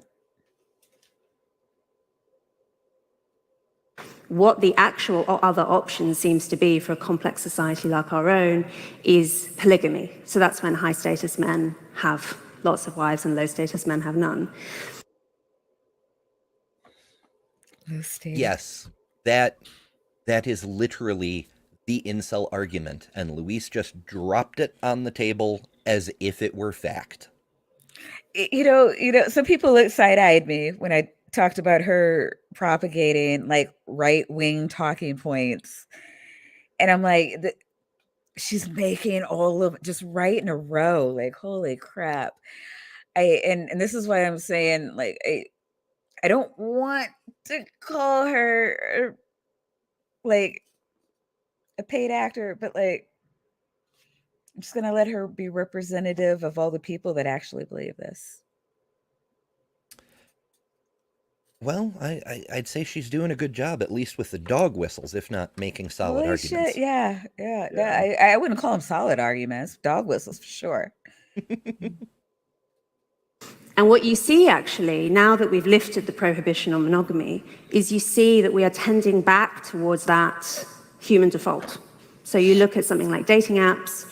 What the actual other option seems to be for a complex society like our own is polygamy. So that's when high status men have lots of wives and low status men have none. Yes, that is literally the incel argument, and Louise just dropped it on the table as if it were fact. You know, some people side-eyed me when I talked about her propagating like right-wing talking points. And I'm like, she's making all of just right in a row. Like, holy crap. And this is why I'm saying, like, I don't want to call her like a paid actor, but like I'm just gonna let her be representative of all the people that actually believe this. Well, I'd say she's doing a good job, at least with the dog whistles, if not making solid Holy arguments. shit, yeah. I wouldn't call them solid arguments. Dog whistles for sure. And what you see, actually, now that we've lifted the prohibition on monogamy, is you see that we are tending back towards that human default. So you look at something like dating apps,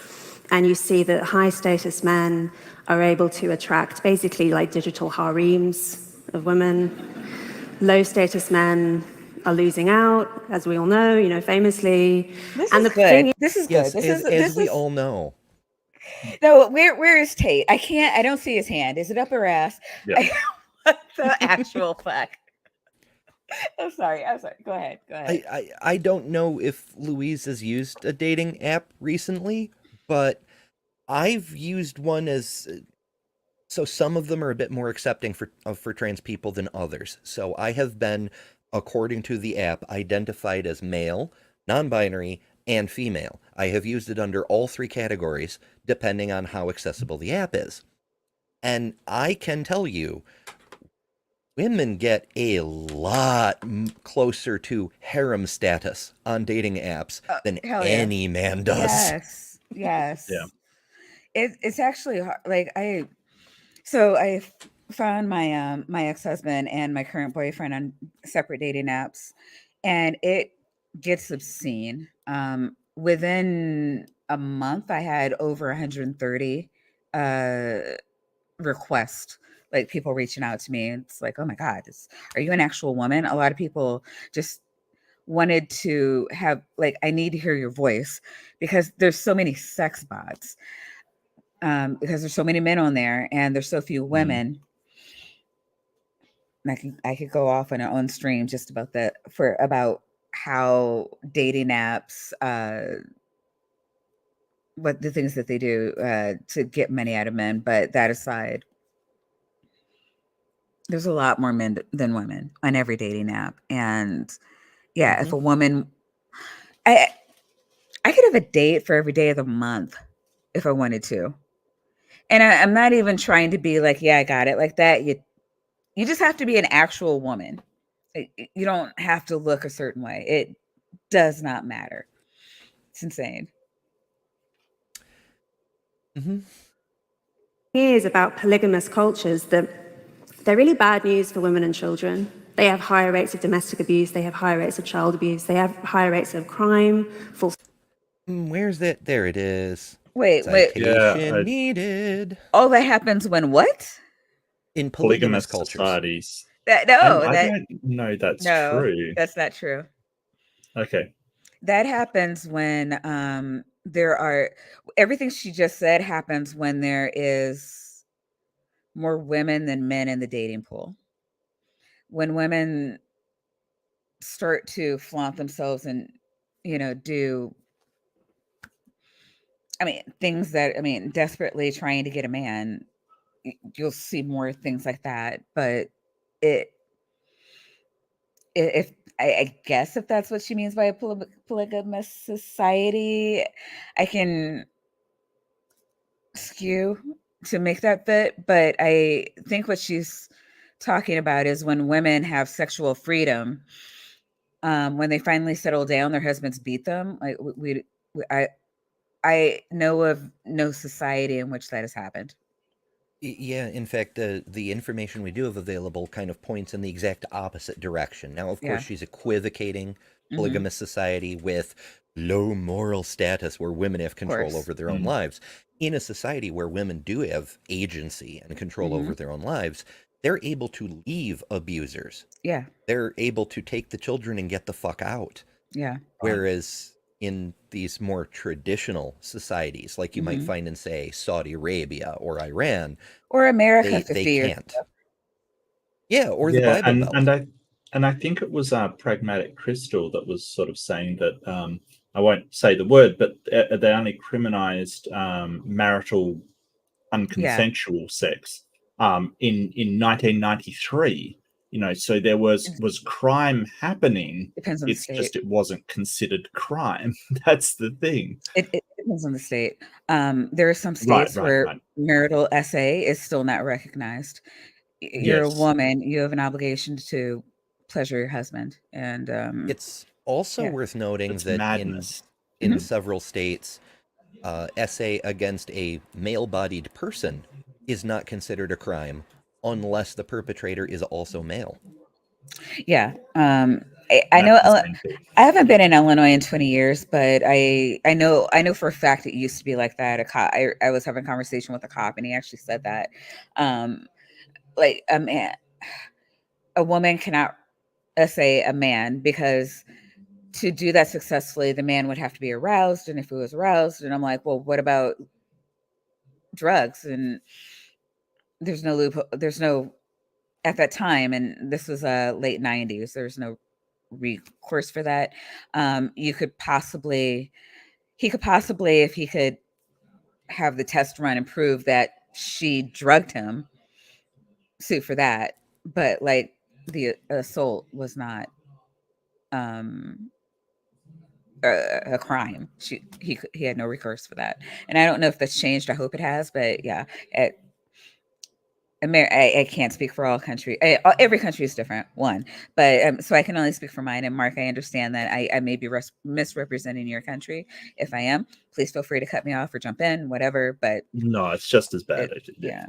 and you see that high-status men are able to attract basically like digital harems of women. Low-status men are losing out, as we all know, famously. This and is good. This is Yes, good. as we all know. No, where is Tate? I don't see his hand. Is it up her ass? Yeah. What the actual fuck? I'm sorry. Go ahead. I don't know if Louise has used a dating app recently, but I've used one so some of them are a bit more accepting for trans people than others. So I have been, according to the app, identified as male, non-binary, and female. I have used it under all three categories, depending on how accessible the app is. And I can tell you, women get a lot closer to harem status on dating apps than any man does. Yes. Yeah. It's actually hard. Like I found my my ex-husband and my current boyfriend on separate dating apps, and it gets obscene. Within a month, I had over 130 requests, like people reaching out to me. It's like, oh my God, are you an actual woman? A lot of people just wanted to have, like, I need to hear your voice because there's so many sex bots. Because there's so many men on there and there's so few women. I could go off on our own stream just about that about how dating apps, what the things that they do to get money out of men. But that aside, there's a lot more men than women on every dating app. And yeah, if a woman, I could have a date for every day of the month if I wanted to. And I'm not even trying to be like, yeah, I got it like that. You just have to be an actual woman. You don't have to look a certain way. It does not matter. It's insane. Is about polygamous cultures that they're really bad news for women and children. They have higher rates of domestic abuse. They have higher rates of child abuse. They have higher rates of crime. Where's that? There it is. Wait. Citation needed. Oh, that happens when what? In polygamous cultures. Societies. I don't know that's true. That's not true. Okay. That happens when everything she just said happens when there is more women than men in the dating pool. When women start to flaunt themselves and, do, things that, desperately trying to get a man, you'll see more things like that. But if I guess if that's what she means by a polygamous society, I can skew to make that fit. But I think what she's talking about is when women have sexual freedom, when they finally settle down, their husbands beat them. Like I know of no society in which that has happened. Yeah, in fact, the information we do have available kind of points in the exact opposite direction. Now, of course, Yeah. she's equivocating Mhm. polygamous society with low moral status where women have control course. over their own lives. In a society where women do have agency and control over their own lives, they're able to leave abusers. Yeah. They're able to take the children and get the fuck out. Yeah. Whereas in these more traditional societies, like you might Mhm. find in, say, Saudi Arabia or Iran, Or America they 50 years can't. ago. Yeah, or the Yeah, Bible Belt. and I think it was Pragmatic Crystal that was sort of saying that I won't say the word, but they only criminalized marital unconsensual sex in 1993. You know, so there was crime happening. Depends on the It's state. just it wasn't considered crime. That's the thing. It depends on the state. There are some Right, states right, where right. marital SA is still not recognized. You're a Yes, woman, you have an obligation to pleasure your husband, and It's also yeah. worth noting it's that madness. in Mhm. several states, essay against a male-bodied person is not considered a crime unless the perpetrator is also male. Yeah. I know That's insane too. I haven't been in Illinois in 20 years, but I know for a fact it used to be like that. I was having a conversation with a cop, and he actually said that, like a woman cannot essay a man, because to do that successfully, the man would have to be aroused, and if he was aroused, and I'm like, well, what about drugs? And there's no loophole. There's no at that time, and this was late 90s. There's no recourse for that. You could possibly He could possibly, if he could have the test run and prove that she drugged him, sue for that. But like the assault was not um a crime. He had no recourse for that. And I don't know if that's changed. I hope it has, but yeah, at I can't speak for all country. Every country is different. One, but so I can only speak for mine. And Mark, I understand that I may be misrepresenting your country. If I am, please feel free to cut me off or jump in, whatever. But No, it's just as bad. yeah.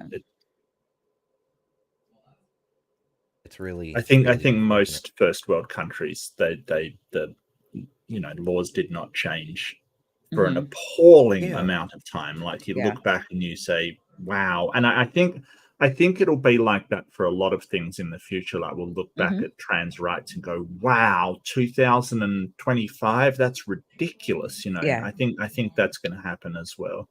It's really, I think really unfortunate. most first world countries the laws did not change for an appalling amount of time. Like you look back and you say, wow. And I think it'll be like that for a lot of things in the future. Like we'll look back at trans rights and go, wow, 2025, that's ridiculous. You know, Yeah. I think that's going to happen as well.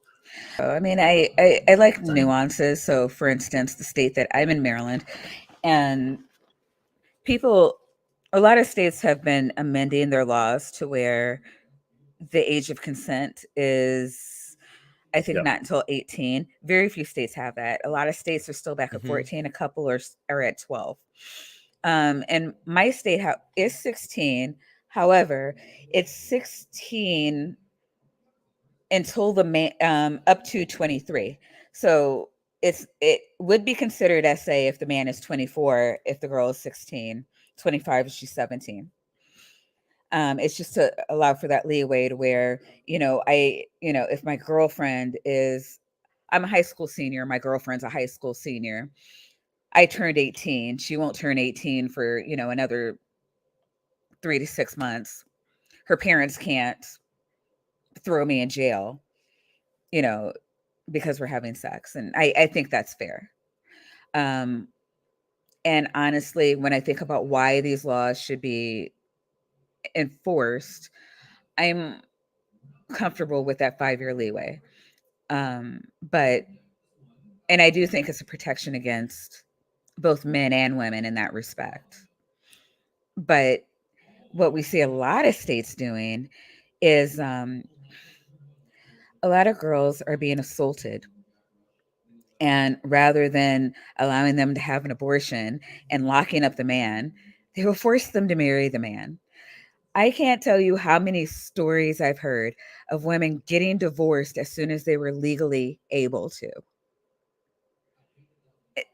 I mean, I like nuances. So, for instance, the state that I'm in, Maryland, and a lot of states have been amending their laws to where the age of consent is, I think, not until 18. Very few states have that. A lot of states are still back at 14. A couple are at 12. And my state is 16. However, it's 16 until the man up to 23. So it would be considered SA if the man is 24, if the girl is 16, 25 if she's 17. It's just to allow for that leeway to where, if my girlfriend I'm a high school senior, my girlfriend's a high school senior. I turned 18. She won't turn 18 for, another 3 to 6 months. Her parents can't throw me in jail, because we're having sex. And I think that's fair. And honestly, when I think about why these laws should be enforced, I'm comfortable with that 5-year leeway. But and I do think it's a protection against both men and women in that respect. But what we see a lot of states doing is a lot of girls are being assaulted. And rather than allowing them to have an abortion and locking up the man, they will force them to marry the man. I can't tell you how many stories I've heard of women getting divorced as soon as they were legally able to.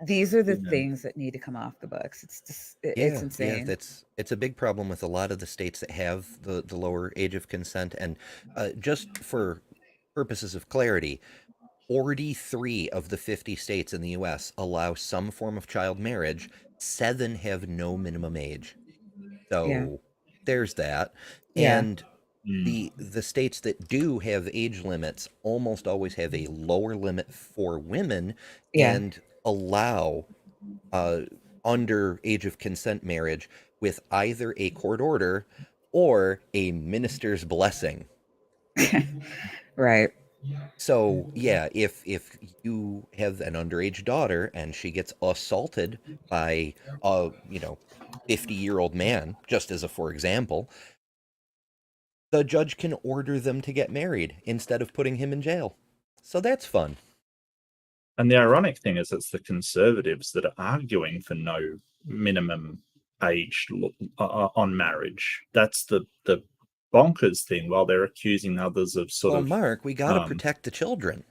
These are the Yeah. things that need to come off the books. It's just, it's Yeah, insane. it's a big problem with a lot of the states that have the lower age of consent. And just for purposes of clarity, 43 of the 50 states in the U.S. allow some form of child marriage. 7 have no minimum age. Yeah. So there's that. Yeah. And the states that do have age limits almost always have a lower limit for women Yeah. and allow under age of consent marriage with either a court order or a minister's blessing. Right. So yeah, if you have an underage daughter and she gets assaulted by a 50-year-old man, just as a for example, the judge can order them to get married instead of putting him in jail. So that's fun. And the ironic thing is, it's the conservatives that are arguing for no minimum age on marriage. That's the bonkers thing, while they're accusing others of Well, Mark, we got to protect the children.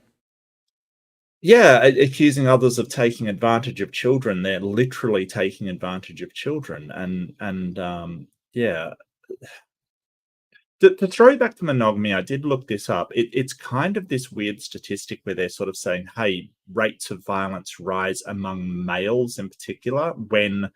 Yeah, accusing others of taking advantage of children. They're literally taking advantage of children, and yeah. To throw back to monogamy, I did look this up. It's kind of this weird statistic where they're sort of saying, hey, rates of violence rise among males in particular when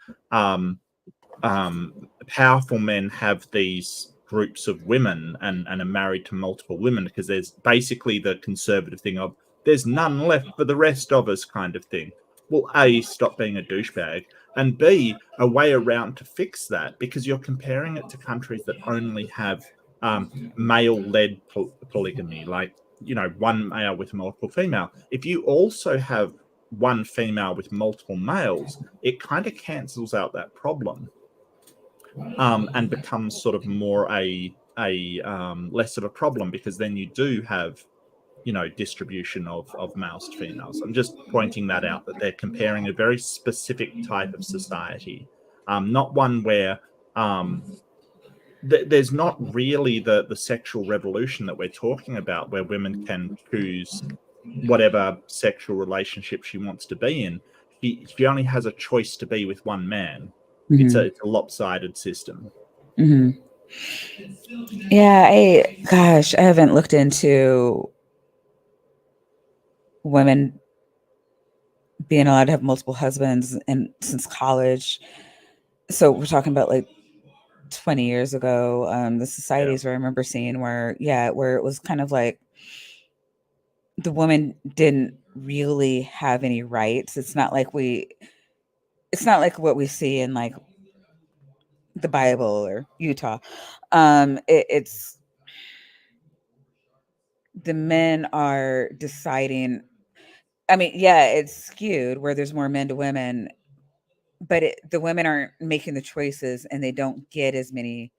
powerful men have these groups of women and are married to multiple women, because there's basically the conservative thing of there's none left for the rest of us kind of thing. Well, A, stop being a douchebag, and B, a way around to fix that, because you're comparing it to countries that only have male-led polygamy, like, one male with multiple female. If you also have one female with multiple males, it kind of cancels out that problem, and becomes sort of more a less of a problem, because then you do have distribution of males to females. I'm just pointing that out, that they're comparing a very specific type of society, not one where there's not really the sexual revolution that we're talking about, where women can choose whatever sexual relationship she wants to be in. She only has a choice to be with one man. Mm-hmm. It's a lopsided system. Mm-hmm. Yeah, I haven't looked into women being allowed to have multiple husbands and since college. So we're talking about like 20 years ago. The societies where I remember seeing where it was kind of like the woman didn't really have any rights. It's not like what we see in like the Bible or Utah. It's the men are deciding. I mean, yeah, it's skewed where there's more men to women, but the women aren't making the choices and they don't get as many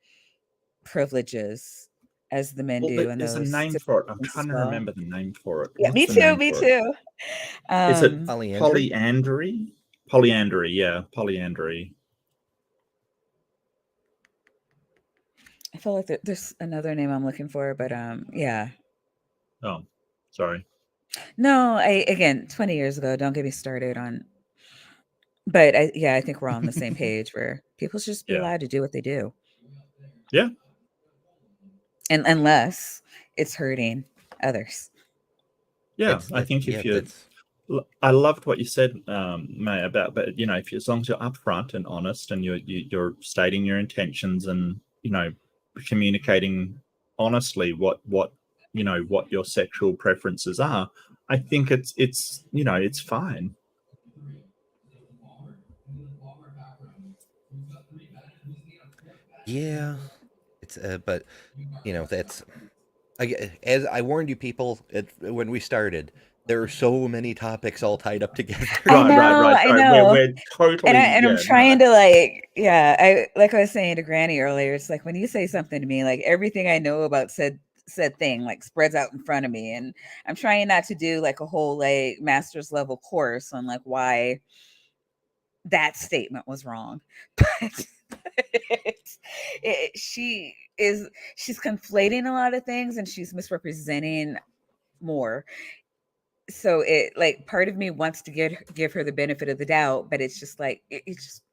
privileges as the men do. And There's a name for it. I'm trying to remember the name for it. Yeah, What's me the too. name Me for too. Is it Polyandry? polyandry? Polyandry, yeah, polyandry. I feel like there's another name I'm looking for, but yeah. Oh, sorry. No, again, 20 years ago. Don't get me started on. But I think we're all on the same page where people should just be allowed to do what they do. Yeah. And unless it's hurting others. Yeah, I think if you, I loved what you said, May, about, but if as long as you're upfront and honest, and you're stating your intentions, and communicating honestly what your sexual preferences are, I think it's fine. Yeah, it's but that's as I warned you people when we started. There are so many topics all tied up together. I know. We're totally, and I'm trying to I was saying to Granny earlier, it's like when you say something to me, like everything I know about said thing like spreads out in front of me, and I'm trying not to do like a whole like master's level course on like why that statement was wrong. But She's conflating a lot of things and she's misrepresenting more. So it like part of me wants to give her the benefit of the doubt, but it's just like it's just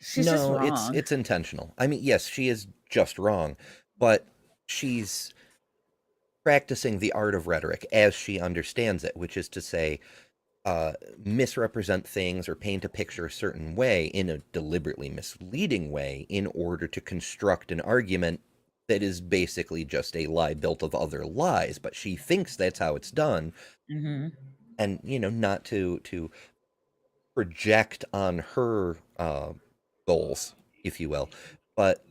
she's just No, wrong. it's intentional. I mean, yes, she is just wrong, but she's practicing the art of rhetoric as she understands it, which is to say, misrepresent things or paint a picture a certain way in a deliberately misleading way in order to construct an argument that is basically just a lie built of other lies. But she thinks that's how it's done, Mm-hmm. and not to project on her goals, if you will. But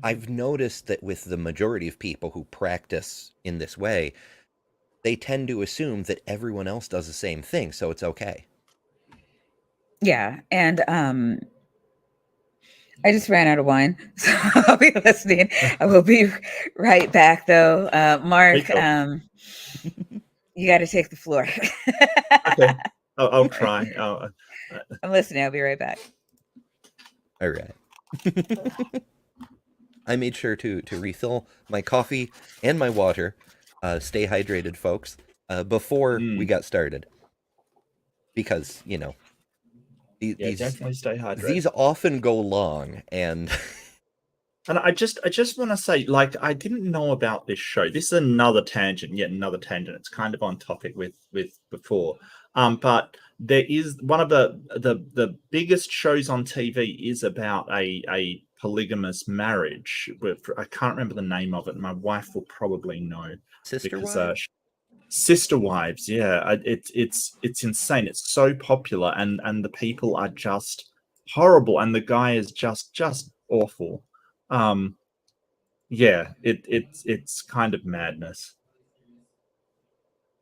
I've noticed that with the majority of people who practice in this way, they tend to assume that everyone else does the same thing, so it's okay. Yeah, and I just ran out of wine, so I'll be listening. I will be right back, though. Mark, you got to take the floor. Okay, I'll try. I'm listening. I'll be right back. All right. I made sure to refill my coffee and my water. Stay hydrated, folks, before we got started. Because, these definitely stay hydrated. These often go long, and and I just want to say, like, I didn't know about this show. This is another tangent, yet another tangent. It's kind of on topic with before. But there is one of the biggest shows on TV is about a polygamous marriage. I can't remember the name of it. My wife will probably know. Sister because Wives? Sister Wives, yeah. It's insane. It's so popular, and the people are just horrible, and the guy is just awful. Yeah, it's kind of madness.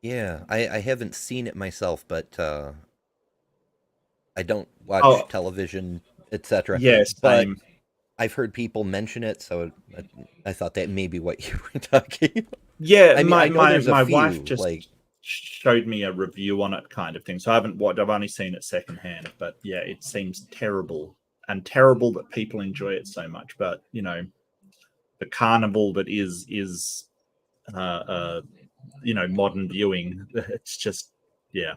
Yeah, I haven't seen it myself, but I don't watch television, etc. Yes, but same. I've heard people mention it, so I thought that may be what you were talking about. Yeah, I mean, I know there's my a few, wife just like, showed me a review on it, kind of thing. So I haven't watched. I've only seen it secondhand, but yeah, it seems terrible, and terrible that people enjoy it so much. But the carnival that is modern viewing. It's just yeah.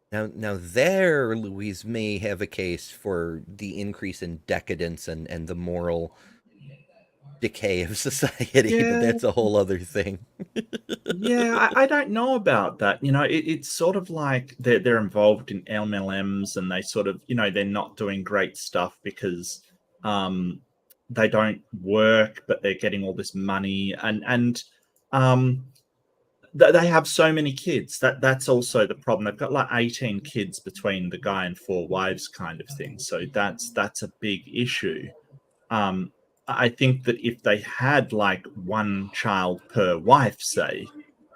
Now there, Louise may have a case for the increase in decadence and the moral decay of society, but that's a whole other thing. Yeah, I don't know about that. It's sort of like they're involved in MLMs, and they sort of, they're not doing great stuff because they don't work, but they're getting all this money, and they have so many kids. That's also the problem. They've got like 18 kids between the guy and 4 wives, kind of thing. So that's a big issue. I think that if they had like 1 child per wife, say,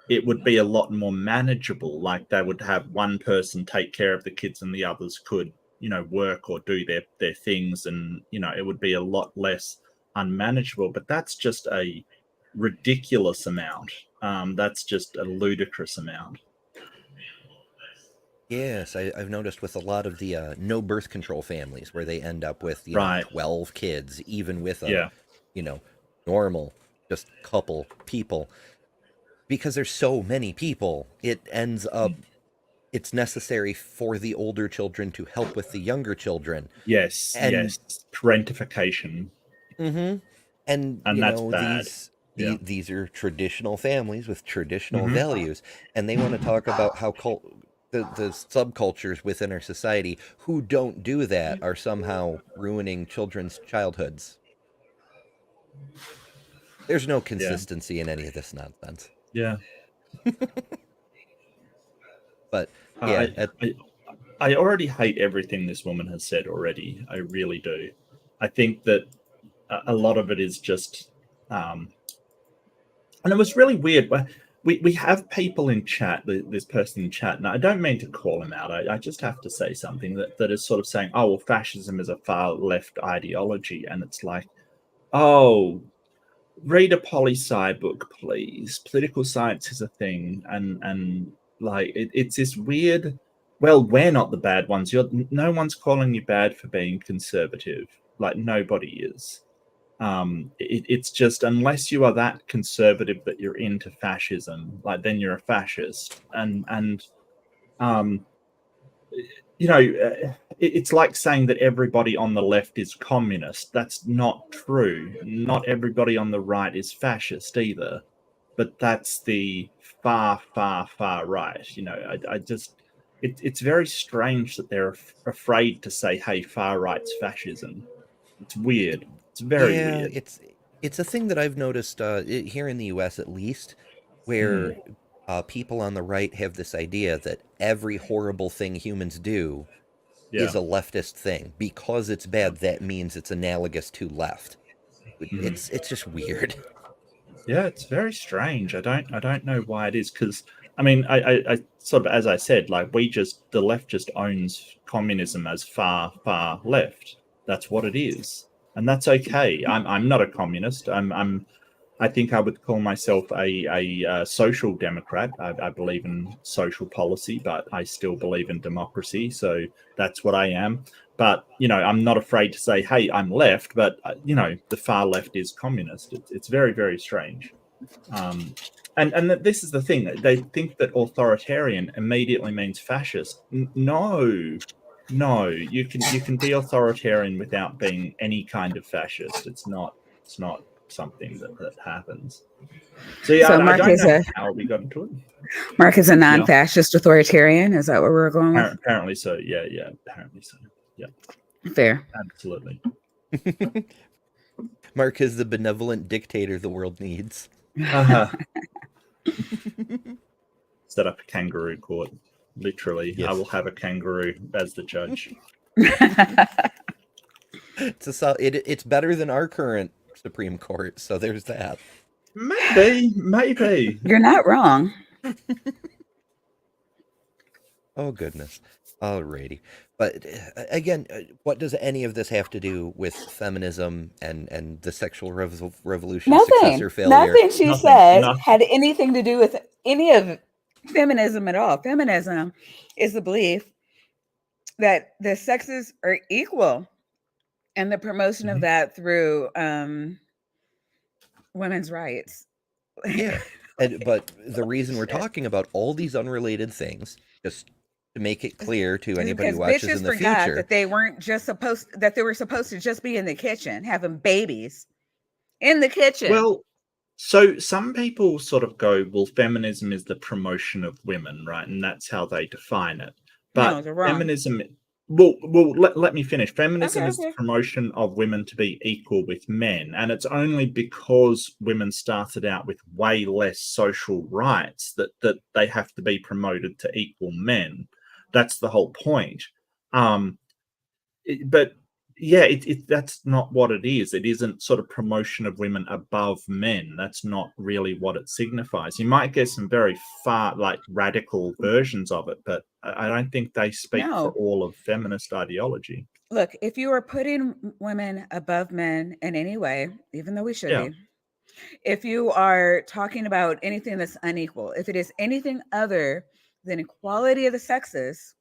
it would be a lot more manageable. Like they would have one person take care of the kids and the others could, work or do their things, and it would be a lot less unmanageable. But that's just a ridiculous amount. That's just a ludicrous amount. Yes, I've noticed with a lot of the no birth control families where they end up with 12 kids, even with a normal just couple people, because there's so many people. It ends up it's necessary for the older children to help with the younger children. Yes, parentification. Mm-hmm. And that's bad. These are traditional families with traditional values, and they want to talk about how the subcultures within our society who don't do that are somehow ruining children's childhoods. There's no consistency in any of this nonsense. Yeah. But yeah, I already hate everything this woman has said already. I really do. I think that a lot of it is just and it was really weird. We have people in chat, this person in chat, and I don't mean to call him out. I just have to say something that is sort of saying, oh, well, fascism is a far left ideology. And it's like, oh, read a poli-sci book, please. Political science is a thing. And like, it's this weird well, we're not the bad ones. No one's calling you bad for being conservative. Like, nobody is. It's just, unless you are that conservative that you're into fascism, like, then you're a fascist. And you know, it's like saying that everybody on the left is communist. That's not true. Not everybody on the right is fascist either. But that's the far, far, far right. You know, I just, it's very strange that they're afraid to say, "Hey, far right's fascism." It's weird. It's very Yeah, weird. it's a thing that I've noticed here in the U.S. at least, Mm, where people on the right have this idea that every horrible thing humans do yeah. is a leftist thing. Because it's bad, that means it's analogous to left. Mhm. It's just weird. Yeah, it's very strange. I don't know why it is, because I mean, I sort of, as I said, like, the left just owns communism as far, far left. That's what it is, and that's okay. I'm not a communist. I think I would call myself a social democrat. I believe in social policy, but I still believe in democracy. So that's what I am. But, you know, I'm not afraid to say, "Hey, I'm left," but, you know, the far left is communist. It's very, very strange. Um, and this is the thing. They think that authoritarian immediately means fascist. No, no. You can be authoritarian without being any kind of fascist. It's not something that happens. So yeah, So I don't know how we got into it. Mark is a Yeah, non-fascist authoritarian. Is that what we're going with? apparently so. Yeah, apparently so. Yeah, Fair. absolutely. Mark is the benevolent dictator the world needs. Uh-huh. Set up a kangaroo court. Literally, I Yes. will have a kangaroo as the judge. It's better than our current Supreme Court, so there's that. Maybe. You're not wrong. Oh goodness. Alrighty. But again, what does any of this have to do with feminism and the sexual revolution success Nothing. or failure? Nothing she Nothing. said Nothing. had anything to do with any of feminism at all. Feminism is the belief that the sexes are equal and the promotion of Mhm. that through women's rights. Yeah. But the reason we're talking about all these unrelated things, just to make it clear to Is anybody because who watches bitches in the forgot future, that they weren't just that they were supposed to just be in the kitchen having babies in the kitchen. Well, so some people sort of go, well, feminism is the promotion of women, right? And that's how they define it. No, But they're wrong. feminism, well, let me finish. Feminism Okay, is the okay. promotion of women to be equal with men. And it's only because women started out with way less social rights that they have to be promoted to equal men. That's the whole point. Um, but yeah, that's not what it is. It isn't sort of promotion of women above men. That's not really what it signifies. You might get some very far, like, radical versions of it, but I don't think they speak for No. all of feminist ideology. Look, if you are putting women above men in any way, even though we should Yeah. be, if you are talking about anything that's unequal, if it is anything other than equality of the sexes,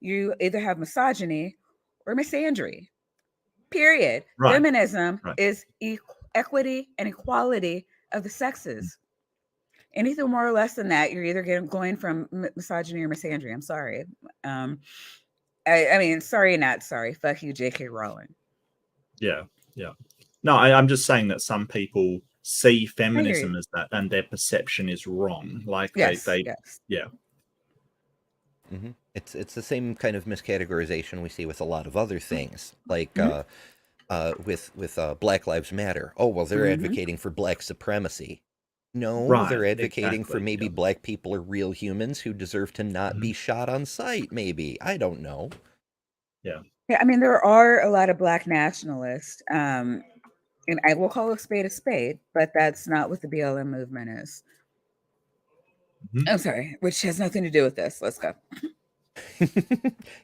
you either have misogyny or misandry. Period. Right. Feminism Right. is equity and equality of the sexes. Anything more or less than that, you're either going from misogyny or misandry. I'm sorry. I mean, sorry, not sorry. Fuck you, J.K. Rowling. Yeah. No, I'm just saying that some people see feminism you. as that, and their perception is wrong. Like, Yes. yeah. Mm-hmm. It's the same kind of miscategorization we see with a lot of other things, like with Black Lives Matter. Oh well, they're advocating for black supremacy. No, Right, they're advocating for exactly, maybe yeah. black people are real humans who deserve to not be shot on sight. Maybe, I don't know. Yeah. Yeah, I mean, there are a lot of black nationalists, and I will call a spade, but that's not what the BLM movement is. Mhm. I'm sorry, which has nothing to do with this. Let's go.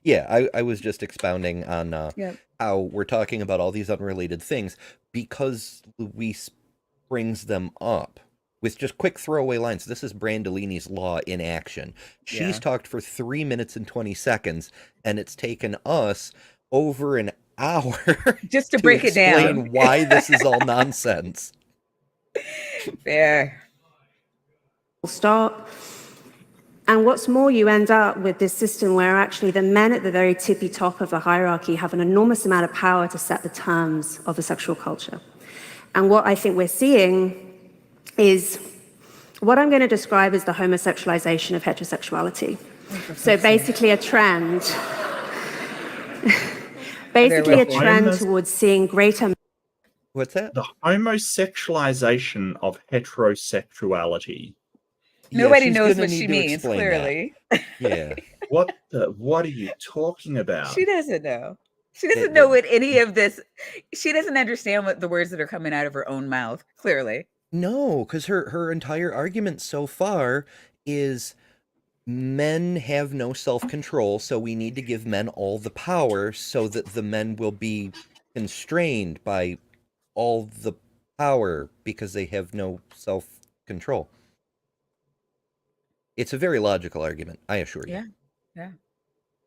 Yeah, I was just expounding on Yep. how we're talking about all these unrelated things because Louise brings them up. with just quick throwaway lines. This is Brandolini's Law in action. She's Yeah. talked for 3 minutes and 20 seconds, and it's taken us over an hour Just to to break it explain down. why this is all nonsense. Fair. Start. And what's more, you end up with this system where actually the men at the very tippy top of the hierarchy have an enormous amount of power to set the terms of the sexual culture. And what I think we're seeing is what I'm going to describe as the homosexualization of heterosexuality. So basically a trend, towards seeing greater. What's that? The homosexualization of heterosexuality. Nobody she's knows gonna what need she to means, explain clearly. that. Yeah. What are you talking about? She doesn't know. She doesn't know what any of this. She doesn't understand what the words that are coming out of her own mouth, clearly. No, because her entire argument so far is men have no self-control, so we need to give men all the power so that the men will be constrained by all the power because they have no self-control. It's a very logical argument, I assure you. Yeah.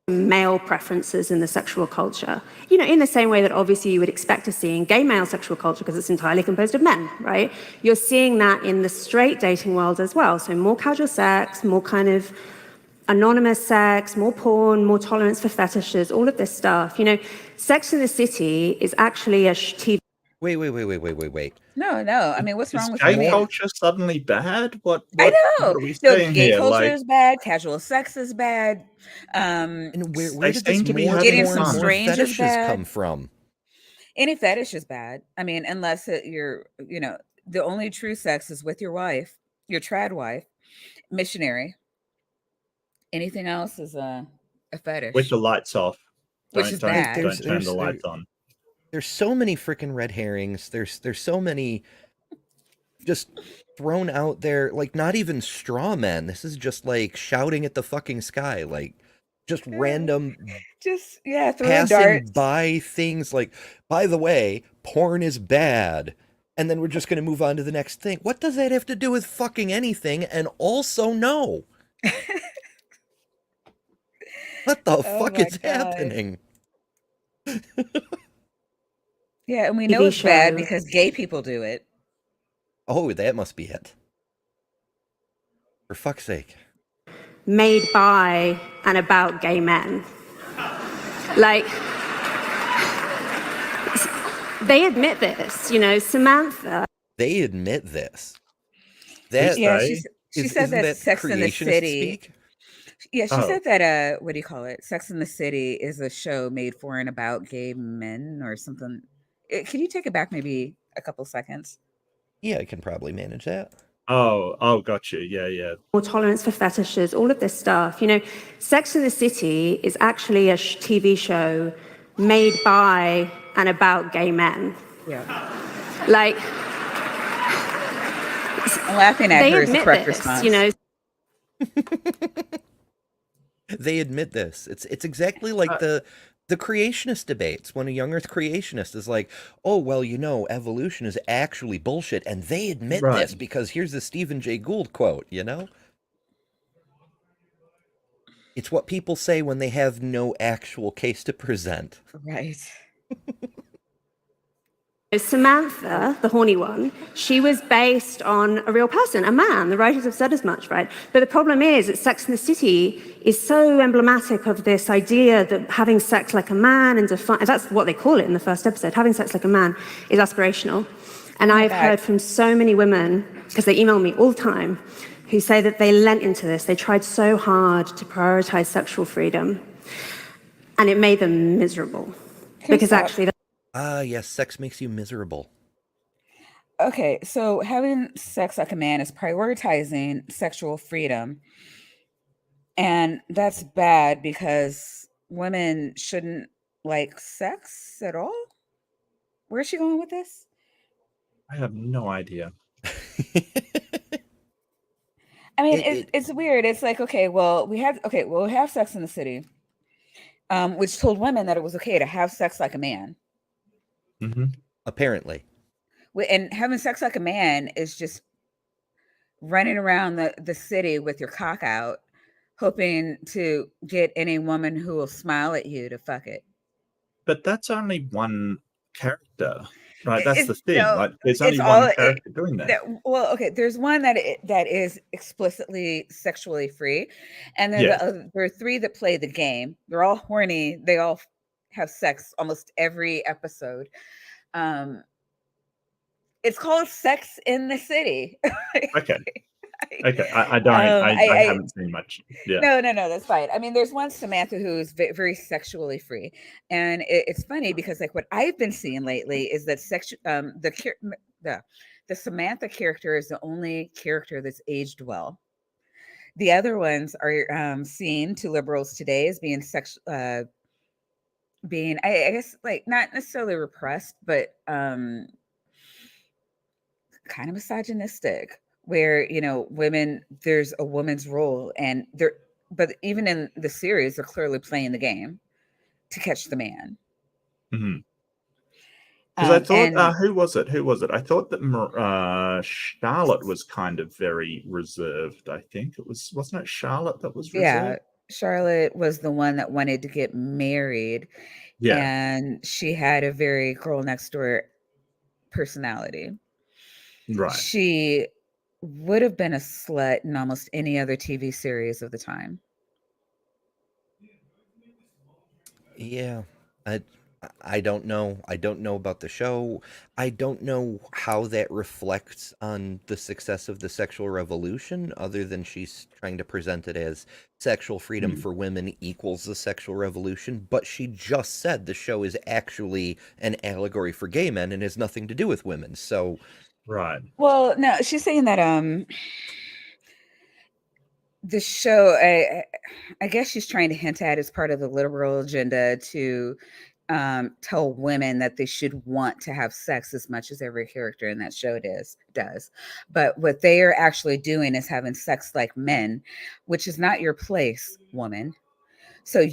Male preferences in the sexual culture, you know, in the same way that obviously you would expect to see in gay male sexual culture because it's entirely composed of men, right? You're seeing that in the straight dating world as well. So more casual sex, more kind of anonymous sex, more porn, more tolerance for fetishes, all of this stuff. You know, Sex in the City is actually a TV. Wait. No. I mean, what's wrong with gay women? culture suddenly bad? What I know. What are we No, saying gay here? culture Like, is bad. Casual sex is bad. And where They did this seem to be more having Getting porn, some fun. more strange is fetishes bad. come from? Any fetish is bad. I mean, unless you're, you know, the only true sex is with your wife, your trad wife, missionary. Anything else is a fetish, with the lights off. which is bad. Don't turn the lights on. There's so many freaking red herrings. There's so many just thrown out there, like not even straw men. This is just like shouting at the fucking sky, like just random Just throwing passing darts. by things like, by the way, porn is bad. And then we're just going to move on to the next thing. What does that have to do with fucking anything? And also, no. What the fuck my is God. happening? Yeah, and we know TV it's bad show. because gay people do it. Oh, that must be it. For fuck's sake. Made by and about gay men. Like, they admit this, you know, Samantha. They admit this. That Yeah, say? she said isn't that Sex in the creationist City. speak? Yeah, she Oh. said that what do you call it? Sex in the City is a show made for and about gay men or something. Can you take it back maybe a couple seconds? Yeah, I can probably manage that. Oh, gotcha. Yeah. More tolerance for fetishes, all of this stuff. You know, Sex in the City is actually a TV show made by and about gay men. Yeah. Like, I'm laughing at they her as the admit correct this, response. you know. They admit this. It's exactly like the creationist debates when a young earth creationist is like, oh, well, you know, evolution is actually bullshit. And they admit Right. this because here's the Stephen Jay Gould quote, you know? It's what people say when they have no actual case to present. Right. Samantha, the horny one, she was based on a real person, a man. The writers have said as much, right? But the problem is that Sex in the City is so emblematic of this idea that having sex like a man and that's what they call it in the first episode, having sex like a man is aspirational. And I've heard from so many women, because they email me all the time, who say that they lent into this. They tried so hard to prioritize sexual freedom, and it made them miserable. Because actually, Ah, yes, sex makes you miserable. Okay, so having sex like a man is prioritizing sexual freedom. And that's bad because women shouldn't like sex at all. Where's she going with this? I have no idea. I mean, it's weird. It's like, okay, well, we have Sex in the City, which told women that it was okay to have sex like a man. Mm-hmm. Apparently. And having sex like a man is just running around the city with your cock out, hoping to get any woman who will smile at you to fuck it. But that's only one character, right? That's the It's thing. no, Like, there's it's only all one character doing that. well, okay. There's one that is explicitly sexually free, and then Yeah. there are three that play the game. They're all horny. They all have sex almost every episode. It's called Sex in the City. Okay. Okay. I I haven't seen much. Yeah. no, that's fine. I mean, there's one Samantha who's very sexually free, and it's funny because like what I've been seeing lately is that the Samantha character is the only character that's aged well. The other ones are seen to liberals today as being being I guess like not necessarily repressed, but kind of misogynistic, where women, there's a woman's role, and they're but even in the series they're clearly playing the game to catch the man. Because I thought, And who was it? I thought that Charlotte was kind of very reserved. I think wasn't it Charlotte that was yeah, reserved? Charlotte was the one that wanted to get married, Yeah. and she had a very girl next door personality. Right. She would have been a slut in almost any other TV series of the time. Yeah, I don't know. I don't know about the show. I don't know how that reflects on the success of the sexual revolution, other than she's trying to present it as sexual freedom for women equals the sexual revolution. But she just said the show is actually an allegory for gay men and has nothing to do with women. So, Right. Well, no, she's saying that the show, I guess she's trying to hint at as part of the liberal agenda to tell women that they should want to have sex as much as every character in that show does. But what they are actually doing is having sex like men, which is not your place, woman. So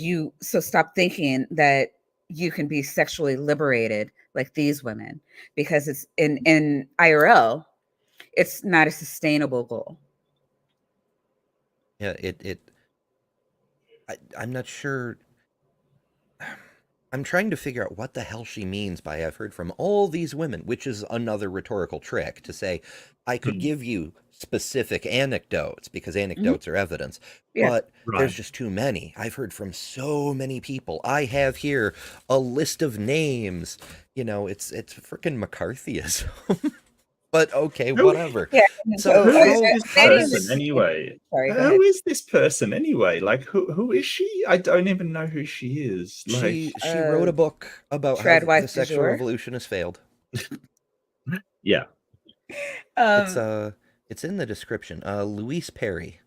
stop thinking that you can be sexually liberated like these women, because it's in IRL, it's not a sustainable goal. yeah, I'm not sure. I'm trying to figure out what the hell she means by I've heard from all these women, which is another rhetorical trick to say, I could give you specific anecdotes because anecdotes are evidence, Yeah. but Right. there's just too many. I've heard from so many people. I have here a list of names. It's freaking McCarthyism. But okay, whatever. Yeah. So Who is how- this how does- person anyway? Sorry, go ahead. Who is this person anyway? Like, who is she? I don't even know who she is. Like, she wrote a book about how Trad wife the du sexual jour. revolution has failed. yeah. It's in the description. Louise Perry.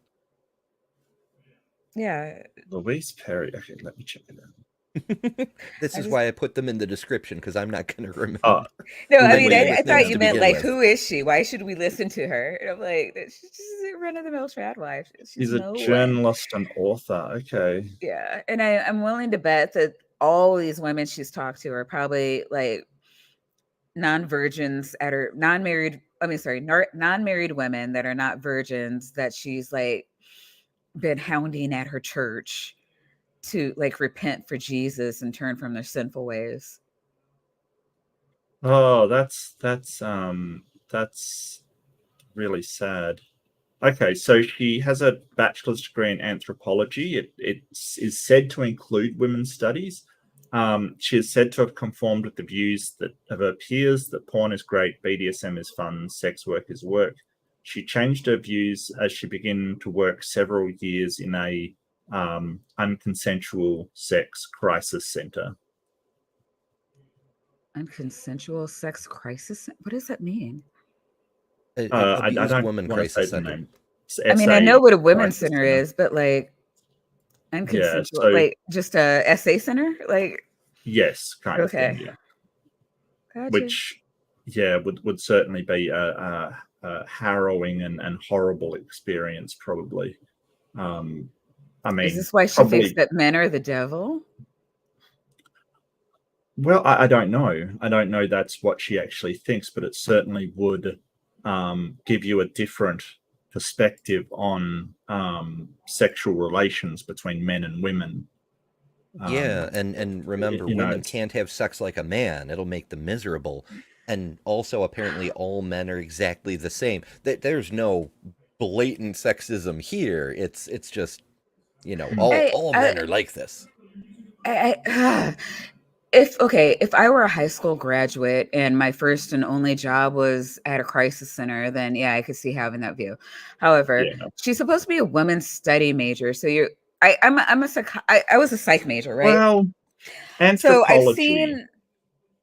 Yeah. Louise Perry. Okay, let me check it out. This is why I put them in the description, because I'm not going to remember. Oh, No, I Who mean, the I names thought you to meant begin like, with. who is she? Why should we listen to her? And I'm like, she's just a run-of-the-mill trad wife. she's a no way. journalist and author. Okay. Yeah, and I'm willing to bet that all these women she's talked to are probably like non-virgins non-married women that are not virgins, that she's like been hounding at her church to like repent for Jesus and turn from their sinful ways. Oh, that's really sad. Okay, so she has a bachelor's degree in anthropology. It is said to include women's studies. She is said to have conformed with the views of her peers that porn is great, BDSM is fun, sex work is work. She changed her views as she began to work several years in a unconsensual sex crisis center. Unconsensual sex crisis? What does that mean? I Abused don't Woman want to say Crisis the Center. name. I mean, I know what a women's Crisis center is, but like unconsensual, so- like just a SA center, like Yes, kind of Okay. thing. Yeah. gotcha. Which, yeah, would certainly be a harrowing and horrible experience, probably. I mean, Is this why she probably- thinks that men are the devil? Well, I don't know. I don't know that's what she actually thinks, but it certainly would give you a different perspective on sexual relations between men and women. Yeah, and remember, you know, women it's- can't have sex like a man. It'll make them miserable. And also, apparently, all men are exactly the same. There's no blatant sexism here. It's just, you know, all men are like this. If I were a high school graduate and my first and only job was at a crisis center, then yeah, I could see having that view. However, Yeah. she's supposed to be a women's study major, so I was a psych major, right? Well, So I've anthropology. seen.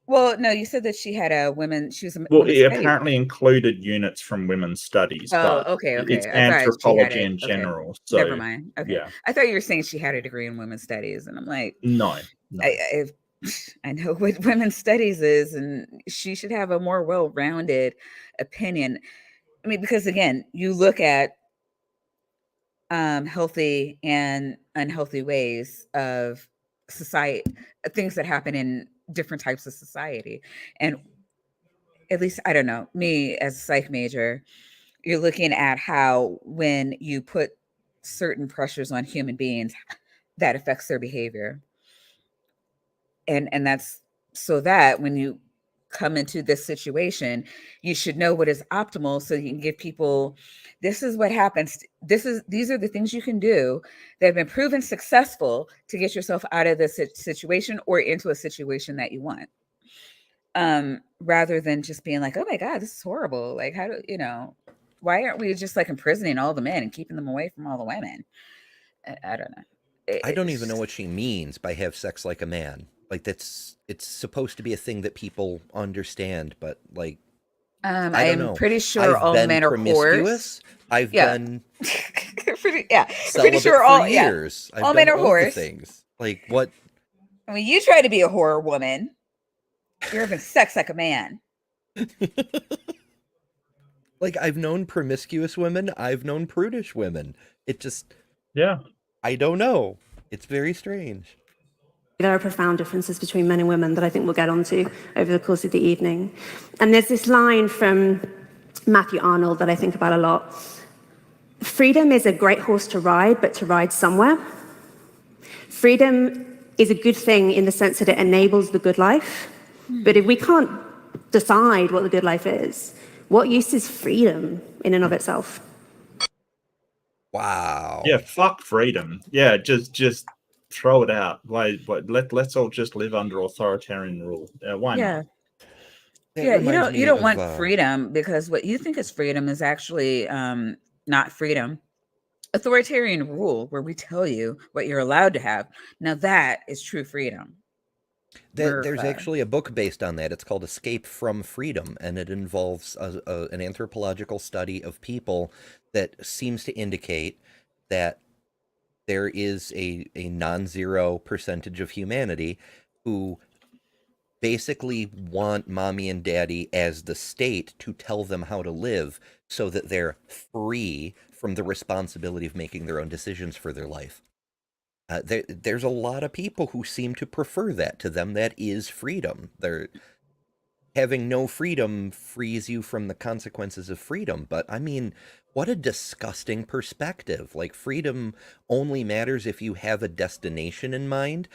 Well, no, you said that she had a women. She was a Well, women's it study. apparently included units from women's studies, Oh, but okay. it's I thought she had anthropology it. in Okay. general. So Never mind. Okay. yeah, I thought you were saying she had a degree in women's studies, and I'm like, no. I know what women's studies is, and she should have a more well-rounded opinion. I mean, because again, you look at healthy and unhealthy ways of society, things that happen in different types of society, and at least I don't know, me as a psych major, you're looking at how when you put certain pressures on human beings, that affects their behavior. And that's so that when you come into this situation, you should know what is optimal so you can give people, this is what happens. These are the things you can do that have been proven successful to get yourself out of this situation or into a situation that you want. Rather than just being like, oh my God, this is horrible. Like, how do you know, why aren't we just like imprisoning all the men and keeping them away from all the women? I don't know. I don't even know what she means by have sex like a man. Like it's supposed to be a thing that people understand, but like I don't I'm know. pretty sure I've all been men are promiscuous. whores. I've Yeah. been pretty celibate sure for all years. I've all done men are all the whores. things. Like what? I mean, you try to be a horror woman. You're having sex like a man. Like I've known promiscuous women. I've known prudish women. It just Yeah. I don't know. It's very strange. There are profound differences between men and women that I think we'll get onto over the course of the evening. And there's this line from Matthew Arnold that I think about a lot. Freedom is a great horse to ride, but to ride somewhere. Freedom is a good thing in the sense that it enables the good life. But if we can't decide what the good life is, what use is freedom in and of itself? Wow. Yeah, fuck freedom. Yeah, just throw it out. Like, let's all just live under authoritarian rule. Why not? That Yeah, reminds you me don't of, want freedom because what you think is freedom is actually not freedom. Authoritarian rule where we tell you what you're allowed to have. Now that is true freedom. There's actually a book based on that. It's called Escape from Freedom, and it involves an anthropological study of people that seems to indicate that there is a non-zero percentage of humanity who basically want mommy and daddy as the state to tell them how to live so that they're free from the responsibility of making their own decisions for their life. There's a lot of people who seem to prefer that. To them, that is freedom. Having no freedom frees you from the consequences of freedom. But I mean, what a disgusting perspective. Like, freedom only matters if you have a destination in mind.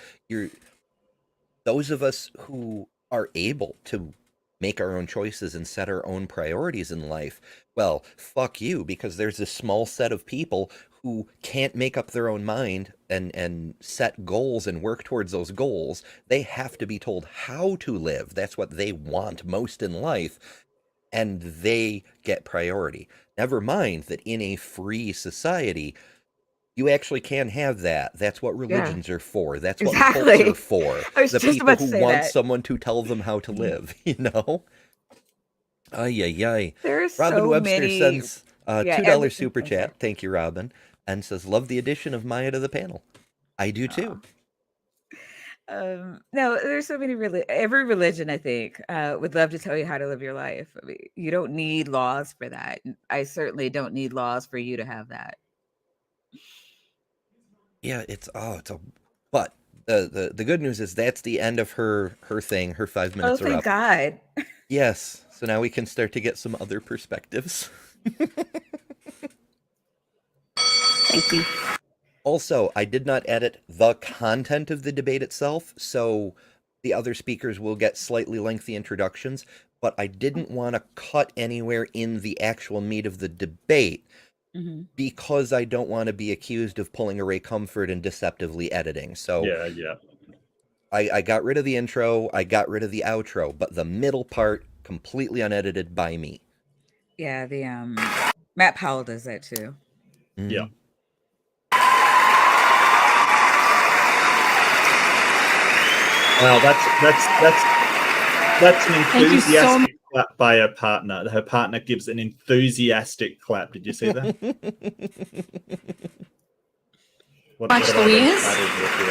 Those of us who are able to make our own choices and set our own priorities in life, well, fuck you, because there's this small set of people who can't make up their own mind and set goals and work towards those goals. They have to be told how to live. That's what they want most in life, and they get priority. Never mind that in a free society, you actually can have that. That's what religions are for. That's what cults are for. I was The just people about to who say want that. someone to tell them how to live, you know? Ay, ay, ay. There's Robin so Webster many. sends a Yeah, $2 super okay. chat. Thank you, Robin. And says, love the addition of Maya to the panel. I do too. No, there's so many every religion, I think, would love to tell you how to live your life. I mean, you don't need laws for that. I certainly don't need laws for you to have that. Yeah, but the good news is that's the end of her thing. Her 5 Oh, minutes are thank up. God. Yes. So now we can start to get some other perspectives. Thank you. Also, I did not edit the content of the debate itself, so the other speakers will get slightly lengthy introductions, but I didn't want to cut anywhere in the actual meat of the debate because I don't want to be accused of pulling a Ray Comfort and deceptively editing. So Yeah. I got rid of the intro, I got rid of the outro, but the middle part completely unedited by me. Yeah, the Matt Powell does that too. Yeah. Wow, that's an Thank you so enthusiastic clap by her partner. Her partner gives an enthusiastic clap. Did you see that? much, Louise.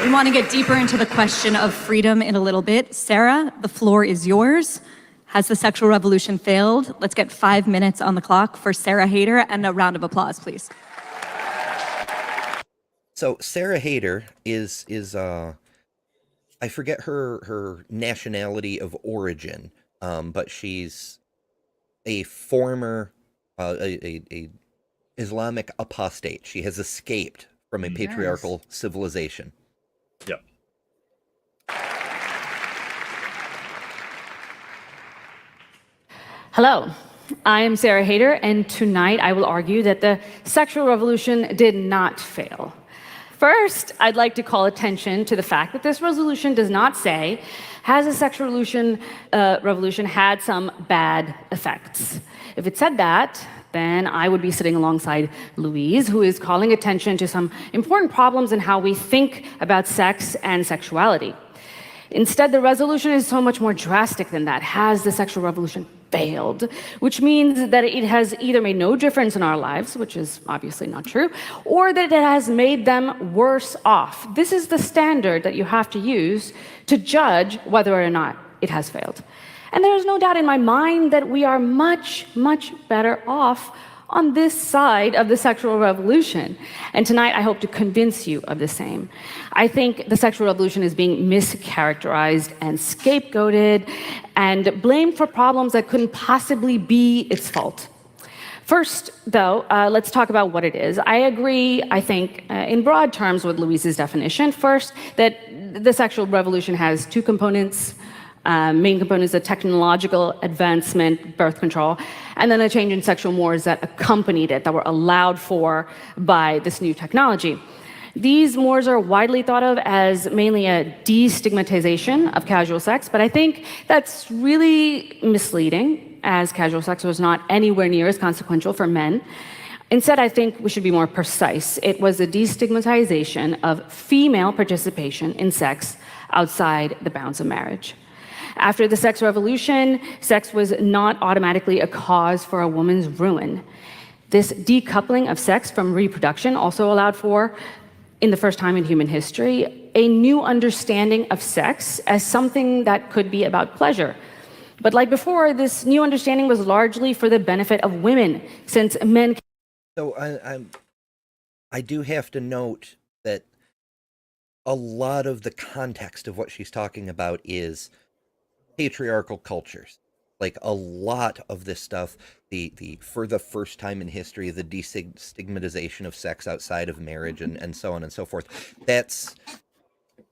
We want to get deeper into the question of freedom in a little bit. Sarah, the floor is yours. Has the sexual revolution failed? Let's get 5 minutes on the clock for Sarah Haider, and a round of applause, please. So Sarah Haider is I forget her nationality of origin, but she's a former a Islamic apostate. She has escaped from a patriarchal civilization. Yep. Hello, I am Sarah Haider, and tonight I will argue that the sexual revolution did not fail. First, I'd like to call attention to the fact that this resolution does not say, has the sexual revolution had some bad effects? If it said that, then I would be sitting alongside Louise, who is calling attention to some important problems in how we think about sex and sexuality. Instead, the resolution is so much more drastic than that. Has the sexual revolution failed? Which means that it has either made no difference in our lives, which is obviously not true, or that it has made them worse off. This is the standard that you have to use to judge whether or not it has failed. And there is no doubt in my mind that we are much, much better off on this side of the sexual revolution. And tonight, I hope to convince you of the same. I think the sexual revolution is being mischaracterized and scapegoated and blamed for problems that couldn't possibly be its fault. First, though, let's talk about what it is. I agree, I think, in broad terms with Louise's definition. First, that the sexual revolution has two components. Main components of technological advancement, birth control, and then a change in sexual mores that accompanied it, that were allowed for by this new technology. These mores are widely thought of as mainly a destigmatization of casual sex, but I think that's really misleading, as casual sex was not anywhere near as consequential for men. Instead, I think we should be more precise. It was a destigmatization of female participation in sex outside the bounds of marriage. After the sex revolution, sex was not automatically a cause for a woman's ruin. This decoupling of sex from reproduction also allowed for, in the first time in human history, a new understanding of sex as something that could be about pleasure. But like before, this new understanding was largely for the benefit of women, since men... So I do have to note that a lot of the context of what she's talking about is patriarchal cultures. Like a lot of this stuff, the for the first time in history, the destigmatization of sex outside of marriage and so on and so forth, that's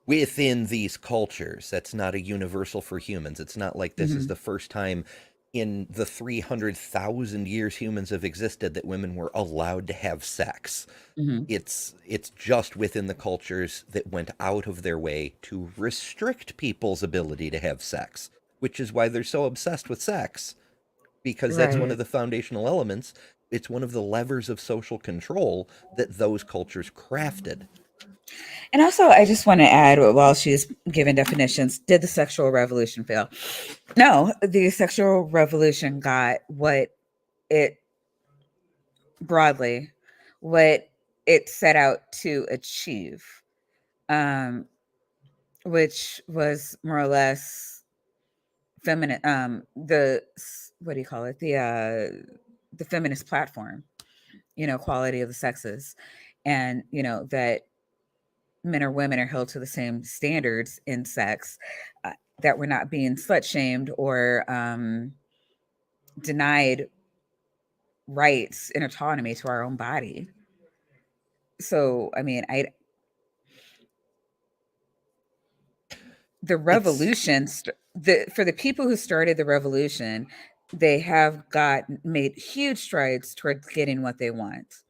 within these cultures. That's not a universal for humans. It's not like this is the first time in the 300,000 years humans have existed that women were allowed to have sex. It's just within the cultures that went out of their way to restrict people's ability to have sex, which is why they're so obsessed with sex, because that's one of the foundational elements. It's one of the levers of social control that those cultures crafted. And also, I just want to add, while she's given definitions, did the sexual revolution fail? No, the sexual revolution got what it broadly, what it set out to achieve, which was more or less feminine. What do you call it? The feminist platform, equality of the sexes, and that men or women are held to the same standards in sex, that we're not being slut shamed or denied rights and autonomy to our own body. So, I mean, the It's revolution, for the people who started the revolution, they have made huge strides towards getting what they want.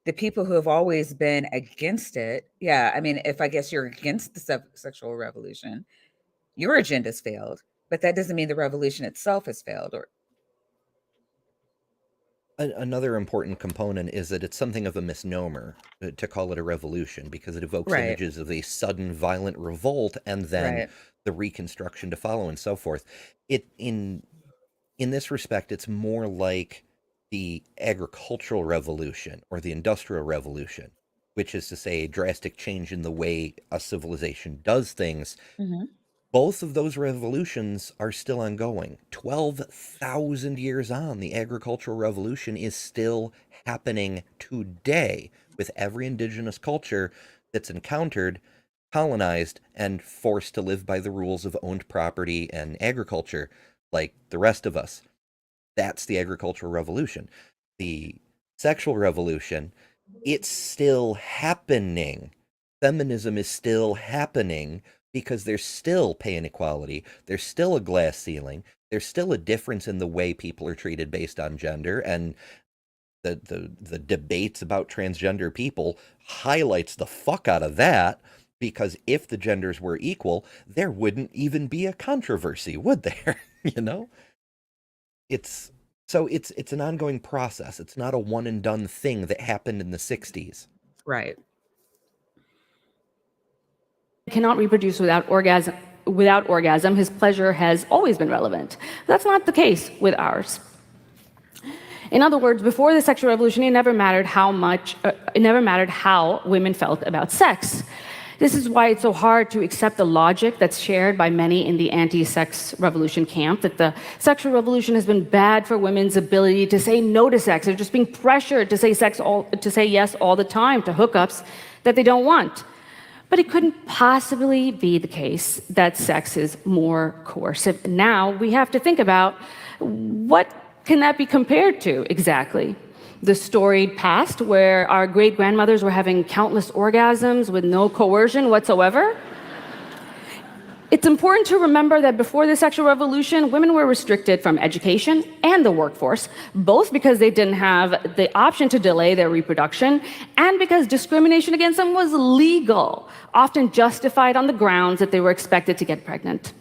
The people who have always been against it, yeah, I mean, if I guess you're against the sexual revolution, your agenda's failed, but that doesn't mean the revolution itself has failed. Or another important component is that it's something of a misnomer to call it a revolution, because it evokes right, images of a sudden violent revolt and then right, the reconstruction to follow and so forth. It in this respect, it's more like the agricultural revolution or the industrial revolution, which is to say a drastic change in the way a civilization does things. hmm Both of those revolutions are still ongoing. 12,000 years on, the agricultural revolution is still happening today with every indigenous culture that's encountered, colonized, and forced to live by the rules of owned property and agriculture like the rest of us. That's the agricultural revolution. The sexual revolution, it's still happening. Feminism is still happening because there's still pay inequality. There's still a glass ceiling. There's still a difference in the way people are treated based on gender. And the debates about transgender people highlights the fuck out of that, because if the genders were equal, there wouldn't even be a controversy, would there? You know? It's it's an ongoing process. It's not a one and done thing that happened in the 60s. right. Cannot reproduce without orgasm, his pleasure has always been relevant. That's not the case with ours. In other words, before the sexual revolution, it never mattered how women felt about sex. This is why it's so hard to accept the logic that's shared by many in the anti-sex revolution camp, that the sexual revolution has been bad for women's ability to say no to sex. They're just being pressured to say yes all the time to hookups that they don't want. But it couldn't possibly be the case that sex is more coercive. Now we have to think about, what can that be compared to exactly? The storied past, where our great-grandmothers were having countless orgasms with no coercion whatsoever? It's important to remember that before the sexual revolution, women were restricted from education and the workforce, both because they didn't have the option to delay their reproduction and because discrimination against them was legal, often justified on the grounds that they were expected to get pregnant.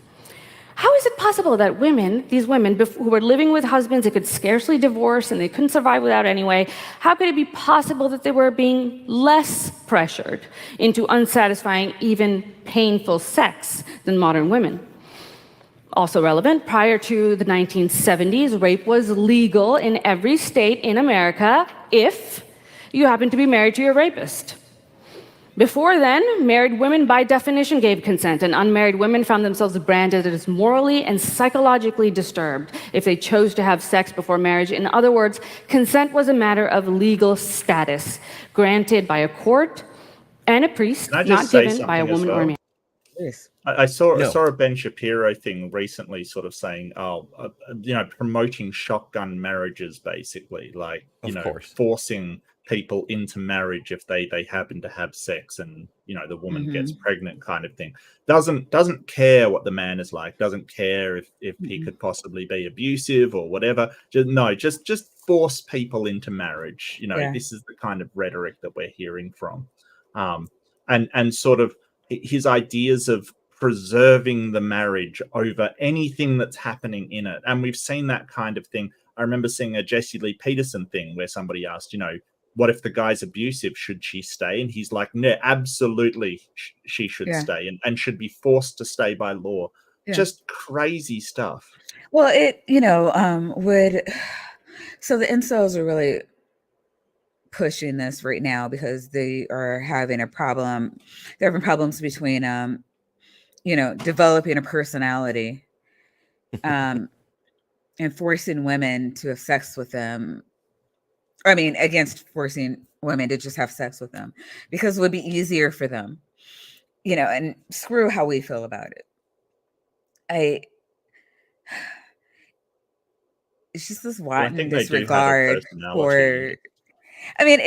How is it possible that these women who were living with husbands they could scarcely divorce and they couldn't survive without anyway, how could it be possible that they were being less pressured into unsatisfying, even painful sex than modern women? Also relevant, prior to the 1970s, rape was legal in every state in America if you happened to be married to your rapist. Before then, married women by definition gave consent, and unmarried women found themselves branded as morally and psychologically disturbed if they chose to have sex before marriage. In other words, consent was a matter of legal status, granted by a court and a priest, not given by a woman or a man. Yes. I saw No. a Ben Shapiro thing recently, sort of saying, promoting shotgun marriages, basically, like Of course. forcing people into marriage if they happen to have sex and the woman gets pregnant, kind of thing. Doesn't care what the man is like, doesn't care if he could possibly be abusive or whatever. Just force people into marriage. This is the kind of rhetoric that we're hearing from, and sort of his ideas of preserving the marriage over anything that's happening in it. And we've seen that kind of thing. I remember seeing a Jesse Lee Peterson thing where somebody asked, what if the guy's abusive? Should she stay? And he's like, no, absolutely she should stay and should be forced to stay by law. Yeah. Just crazy stuff. Well, so the incels are really pushing this right now because they are having a problem. They're having problems between, developing a personality, and forcing women to have sex with them. I mean, against forcing women to just have sex with them because it would be easier for them, and screw how we feel about it. It's just this wanton disregard for, I mean,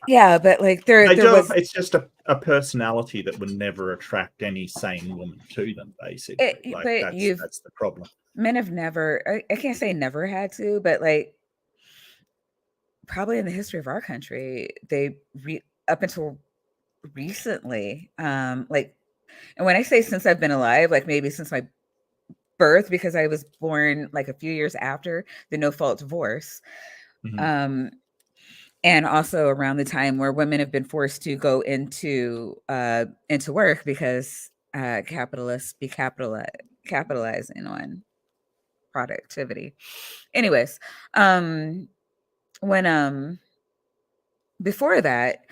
yeah, but like there They do was it's just a personality that would never attract any sane woman to them, basically. Like but that's the problem. men have never, I can't say never had to, but like probably in the history of our country, up until recently, like, and when I say since I've been alive, like maybe since my birth, because I was born like a few years after the no fault divorce. Mhm. And also around the time where women have been forced to go into work because capitalists be capitalizing on productivity. Anyways, when before that,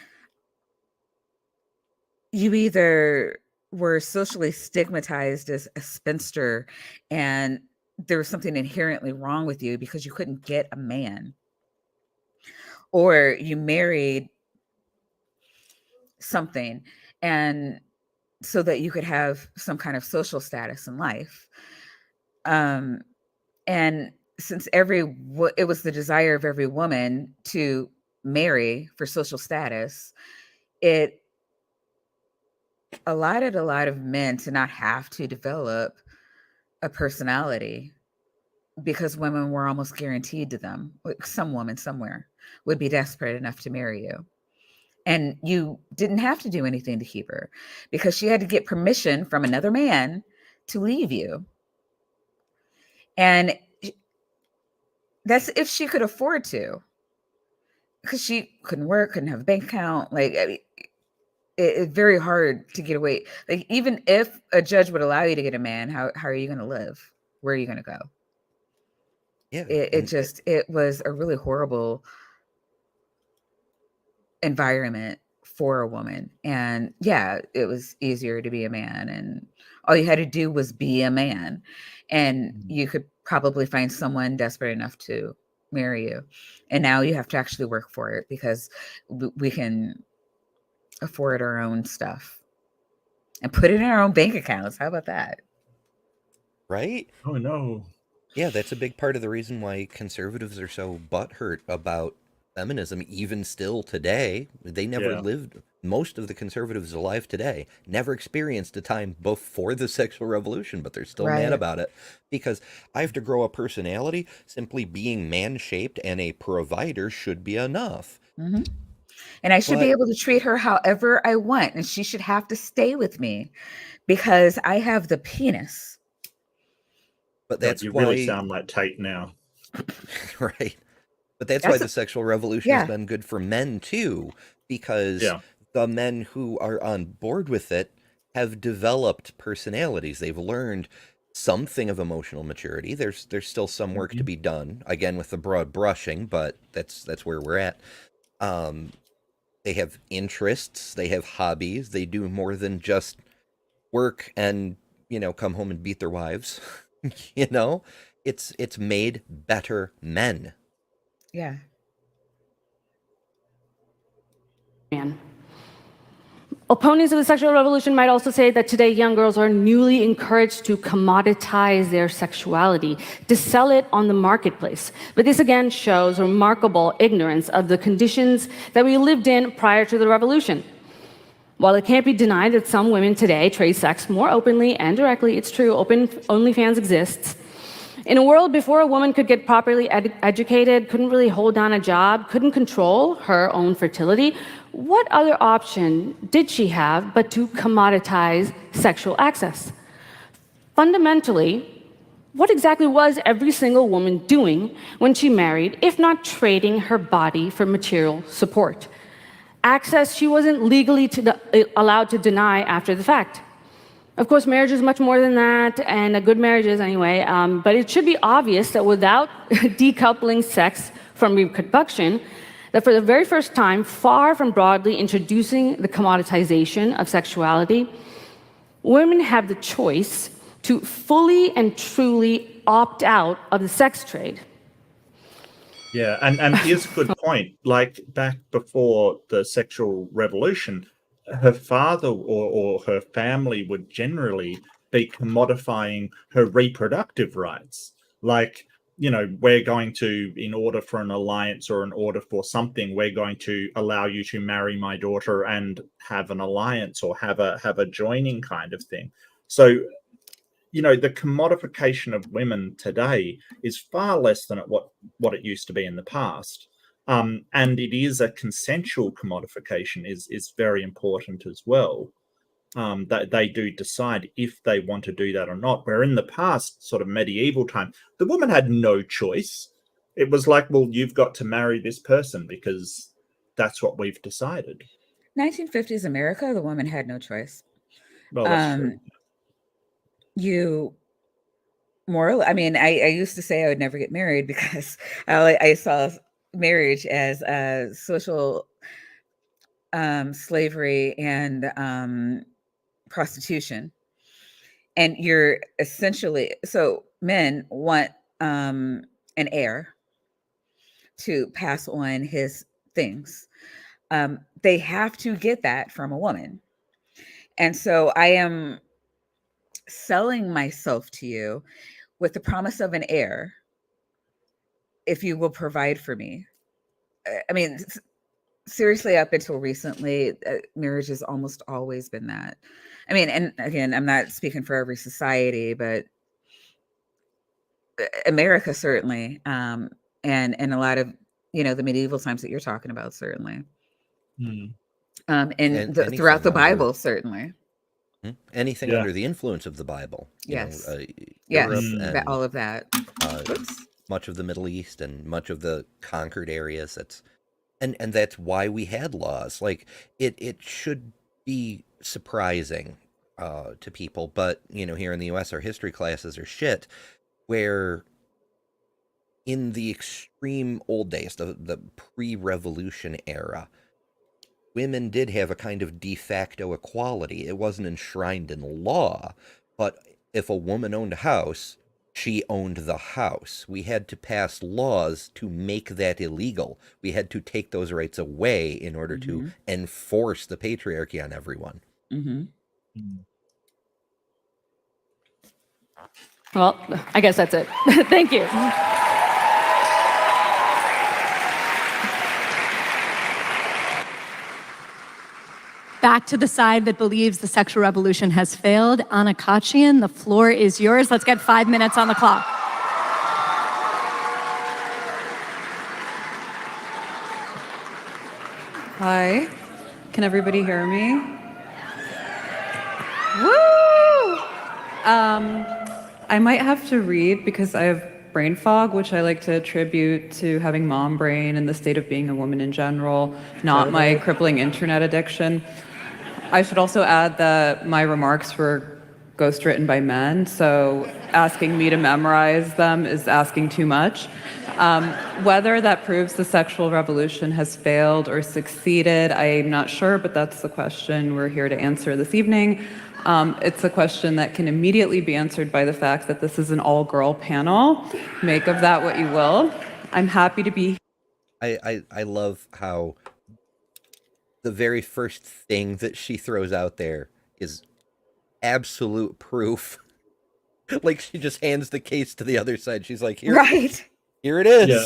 you either were socially stigmatized as a spinster and there was something inherently wrong with you because you couldn't get a man, or you married something and so that you could have some kind of social status in life. And since it was the desire of every woman to marry for social status, it allotted a lot of men to not have to develop a personality because women were almost guaranteed to them. Like some woman somewhere would be desperate enough to marry you. And you didn't have to do anything to keep her because she had to get permission from another man to leave you. And that's if she could afford to, because she couldn't work, couldn't have a bank account. Like, I mean, it's very hard to get away. Like, even if a judge would allow you to get a man, how are you going to live? Where are you going to go? Yeah. It was a really horrible environment for a woman. And yeah, it was easier to be a man, and all you had to do was be a man, and you could probably find someone desperate enough to marry you. And now you have to actually work for it because we can afford our own stuff and put it in our own bank accounts. How about that? Right? Oh no. Yeah, that's a big part of the reason why conservatives are so butthurt about feminism, even still today. They never Yeah. lived, most of the conservatives alive today never experienced a time before the sexual revolution, but they're still mad Right. about it because I have to grow a personality. Simply being man shaped and a provider should be enough. Mhm. And I should be But able to treat her however I want, and she should have to stay with me because I have the penis. but God, that's you really why sound like Tate now. right. But that's why That's the sexual revolution has yeah. been good for men too, because Yeah. the men who are on board with it have developed personalities. They've learned something of emotional maturity. There's still some work to Mhm. be done, again with the broad brushing, but that's where we're at. Um, they have interests, they have hobbies, they do more than just work and, come home and beat their wives. you know? It's made better men. Yeah. Man. Opponents of the sexual revolution might also say that today young girls are newly encouraged to commoditize their sexuality, to sell it on the marketplace. But this again shows remarkable ignorance of the conditions that we lived in prior to the revolution. While it can't be denied that some women today trade sex more openly and directly, it's true, open OnlyFans exists. In a world before a woman could get properly educated, couldn't really hold down a job, couldn't control her own fertility, what other option did she have but to commoditize sexual access? Fundamentally, what exactly was every single woman doing when she married, if not trading her body for material support? Access she wasn't legally allowed to deny after the fact. Of course, marriage is much more than that, and a good marriage is anyway, but it should be obvious that without decoupling sex from reproduction, that for the very first time, far from broadly introducing the commoditization of sexuality, women have the choice to fully and truly opt out of the sex trade. Yeah, and here's a good point. Like back before the sexual revolution, her father or her family would generally be commodifying her reproductive rights. Like we're going to, in order for an alliance or in order for something, we're going to allow you to marry my daughter and have an alliance or have a joining kind of thing. So, the commodification of women today is far less than what it used to be in the past. And it is a consensual commodification is very important as well. That they do decide if they want to do that or not. Where in the past, sort of medieval time, the woman had no choice. It was like, well, you've got to marry this person because that's what we've decided. 1950s America, the woman had no choice. Well, that's true. You I used to say I would never get married because I saw marriage as social slavery and prostitution. And you're essentially, so men want an heir to pass on his things. They have to get that from a woman. And so I am selling myself to you with the promise of an heir if you will provide for me. I mean, seriously, up until recently, marriage has almost always been that. I mean, and again, I'm not speaking for every society, but America certainly, and a lot of the medieval times that you're talking about certainly, and throughout the Bible certainly. Anything under the influence of the Bible, yes, Europe and all of that, much of the Middle East and much of the conquered areas. And that's why we had laws. Like it should be surprising to people, but here in the U.S. our history classes are shit. Where in the extreme old days, the pre-revolution era, women did have a kind of de facto equality. It wasn't enshrined in law, but if a woman owned a house, she owned the house. We had to pass laws to make that illegal. We had to take those rights away in order to enforce the patriarchy on everyone. Well, I guess that's it. Thank you. Back to the side that believes the sexual revolution has failed. Anna Khachiyan, the floor is yours. Let's get 5 minutes on the clock. Hi, can everybody hear me? Woo! I might have to read because I have brain fog, which I like to attribute to having mom brain and the state of being a woman in general, not my crippling internet addiction. I should also add that my remarks were ghostwritten by men, so asking me to memorize them is asking too much. Whether that proves the sexual revolution has failed or succeeded, I'm not sure, but that's the question we're here to answer this evening. It's a question that can immediately be answered by the fact that this is an all-girl panel. Make of that what you will. I'm happy to be. I love how the very first thing that she throws out there is absolute proof. Like she just hands the case to the other side. She's like, here it is. Yeah.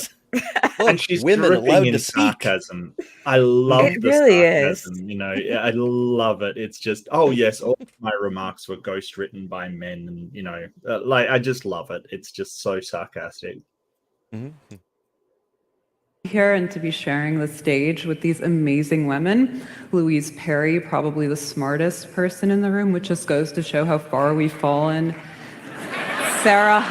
Look, and she's women allowed in to speak. sarcasm. I love It the really sarcasm. I love it. It's just, oh yes, all my remarks were ghostwritten by men, and I just love it. It's just so sarcastic. Here and to be sharing the stage with these amazing women. Louise Perry, probably the smartest person in the room, which just goes to show how far we've fallen. Sarah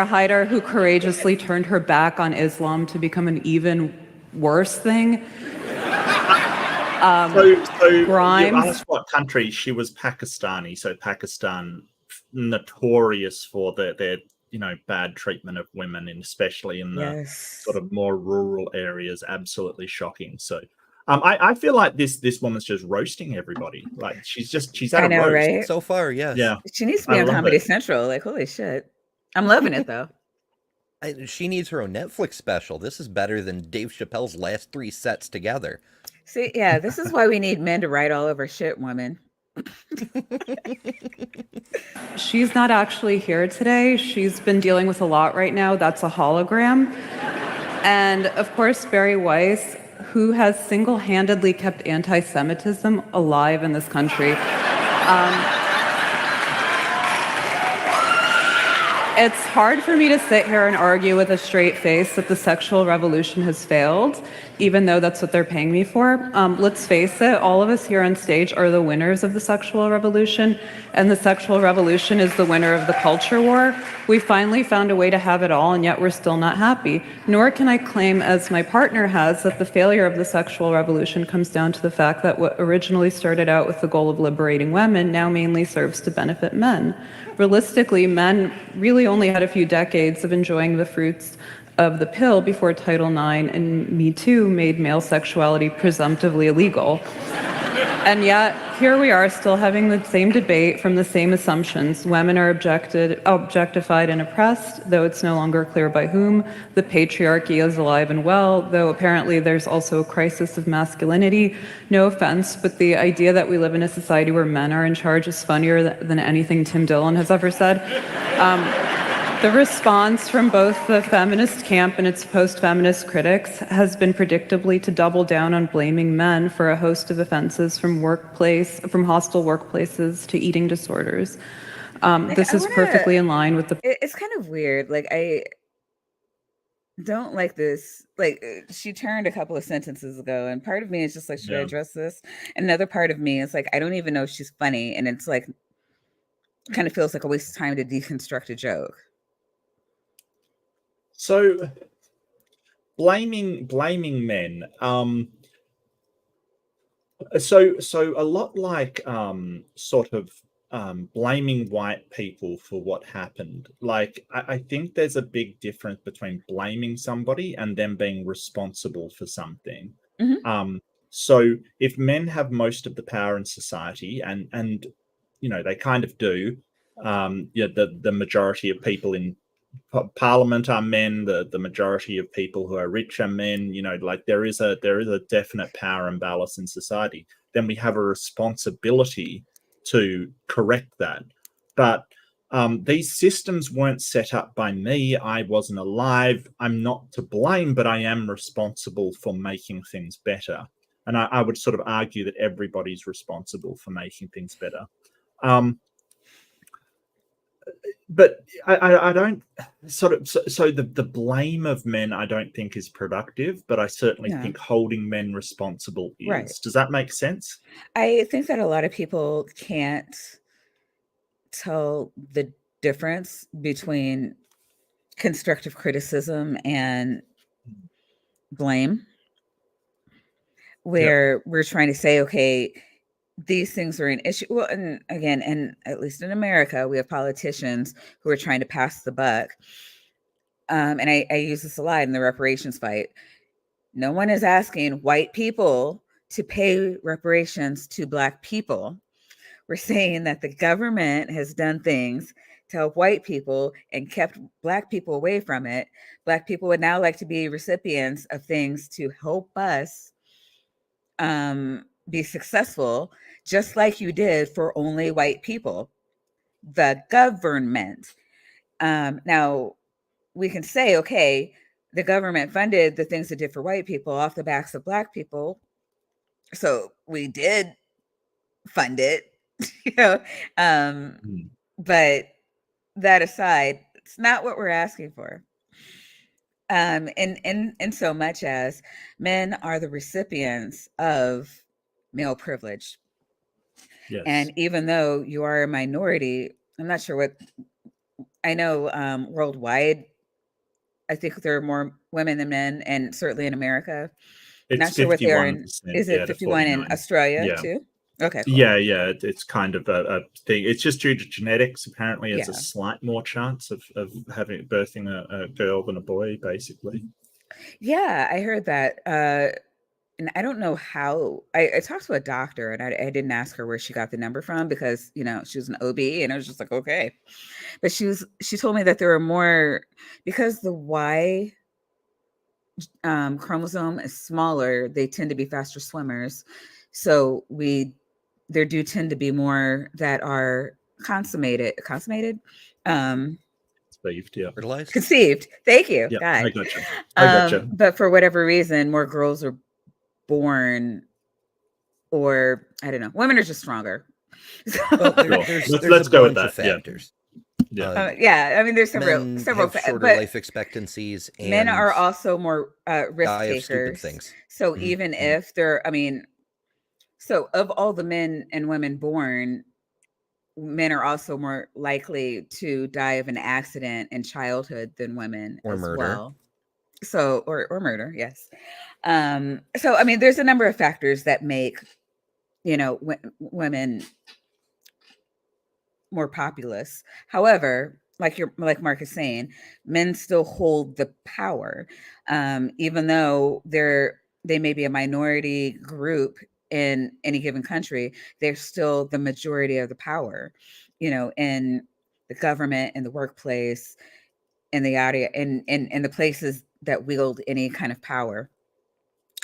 Haider, who courageously turned her back on Islam to become an even worse thing. So Grimes. You asked what country. She was Pakistani, so Pakistan notorious for their bad treatment of women, and especially in the sort of more rural areas. Absolutely shocking. So I feel like this woman's just roasting everybody. Like she's at a roast. Right? So far, yes. Yeah. She needs to be on Comedy Central. Like, holy shit. I'm loving it though. She needs her own Netflix special. This is better than Dave Chappelle's last 3 sets together. See, yeah, this is why we need men to write all over shit women. She's not actually here today. She's been dealing with a lot right now. That's a hologram. And of course, Barry Weiss, who has single-handedly kept anti-Semitism alive in this country. It's hard for me to sit here and argue with a straight face that the sexual revolution has failed, even though that's what they're paying me for. Let's face it, all of us here on stage are the winners of the sexual revolution, and the sexual revolution is the winner of the culture war. We finally found a way to have it all, and yet we're still not happy. Nor can I claim, as my partner has, that the failure of the sexual revolution comes down to the fact that what originally started out with the goal of liberating women now mainly serves to benefit men. Realistically, men really only had a few decades of enjoying the fruits of the pill before Title IX and Me Too made male sexuality presumptively illegal. And yet, here we are still having the same debate from the same assumptions. Women are objectified and oppressed, though it's no longer clear by whom. The patriarchy is alive and well, though apparently there's also a crisis of masculinity. No offense, but the idea that we live in a society where men are in charge is funnier than anything Tim Dillon has ever said. The response from both the feminist camp and its post-feminist critics has been predictably to double down on blaming men for a host of offenses from hostile workplaces to eating disorders. This is perfectly in line with the... It's kind of weird. Like, I don't like this. Like, she turned a couple of sentences ago, and part of me is just like, should I address this? And another part of me is like, I don't even know if she's funny, and it's like, kind of feels like a waste of time to deconstruct a joke. So, blaming men. So a lot like sort of blaming white people for what happened. Like, I think there's a big difference between blaming somebody and them being responsible for something. Mm-hmm. So if men have most of the power in society, and you know they kind of do, the majority of people in Parliament are men, the majority of people who are rich are men, you know, like there is a definite power imbalance in society, then we have a responsibility to correct that. But these systems weren't set up by me. I wasn't alive. I'm not to blame, but I am responsible for making things better. And I would sort of argue that everybody's responsible for making things better. But I don't sort of so the blame of men I don't think is productive, but I certainly think holding men responsible is. Right. Does that make sense? I think that a lot of people can't tell the difference between constructive criticism and blame, where we're trying to say, okay, these things are an issue. Well, and again, and at least in America, we have politicians who are trying to pass the buck. And I use this a lot in the reparations fight. No one is asking white people to pay reparations to Black people. We're saying that the government has done things to help white people and kept Black people away from it. Black people would now like to be recipients of things to help us be successful, just like you did for only white people, the government. Now, we can say, okay, the government funded the things it did for white people off the backs of Black people. So we did fund it, you know. But that aside, it's not what we're asking for. In so much as men are the recipients of male privilege. Yes. And even though you are a minority, I'm not sure what, I know worldwide, I think there are more women than men, and certainly in America. It's not sure what they are in. Is it 51 in Australia too? Okay. Cool. Yeah. It's kind of a thing. It's just due to genetics. Apparently, it's a slight more chance of birthing a girl than a boy, basically. Yeah, I heard that. And I don't know how. I talked to a doctor, and I didn't ask her where she got the number from because, you know, she was an OB, and I was just like, okay. But she told me that there are more, because the Y chromosome is smaller, they tend to be faster swimmers. So we there do tend to be more that are consummated, Yeah. Fertilized? conceived. Thank you, Yeah, God. I gotcha. I gotcha. But for whatever reason, more girls are born, or I don't know, women are just stronger. Well, Sure. there's Let's a go with bunch of that. Yeah. factors. Yeah. Yeah, I mean, there's Men several, have shorter but life expectancies men and are also more risk die of stupid takers. things. So Mhm, even mhm. if they're, I mean, so of all the men and women born, men are also more likely to die of an accident in childhood than women Or as murder. well. So, or murder, yes. So I mean, there's a number of factors that make, women more populous. However, like Mark is saying, men still hold the power, even though they may be a minority group in any given country. They're still the majority of the power, in the government, in the workplace, in the audio, in the places that wield any kind of power.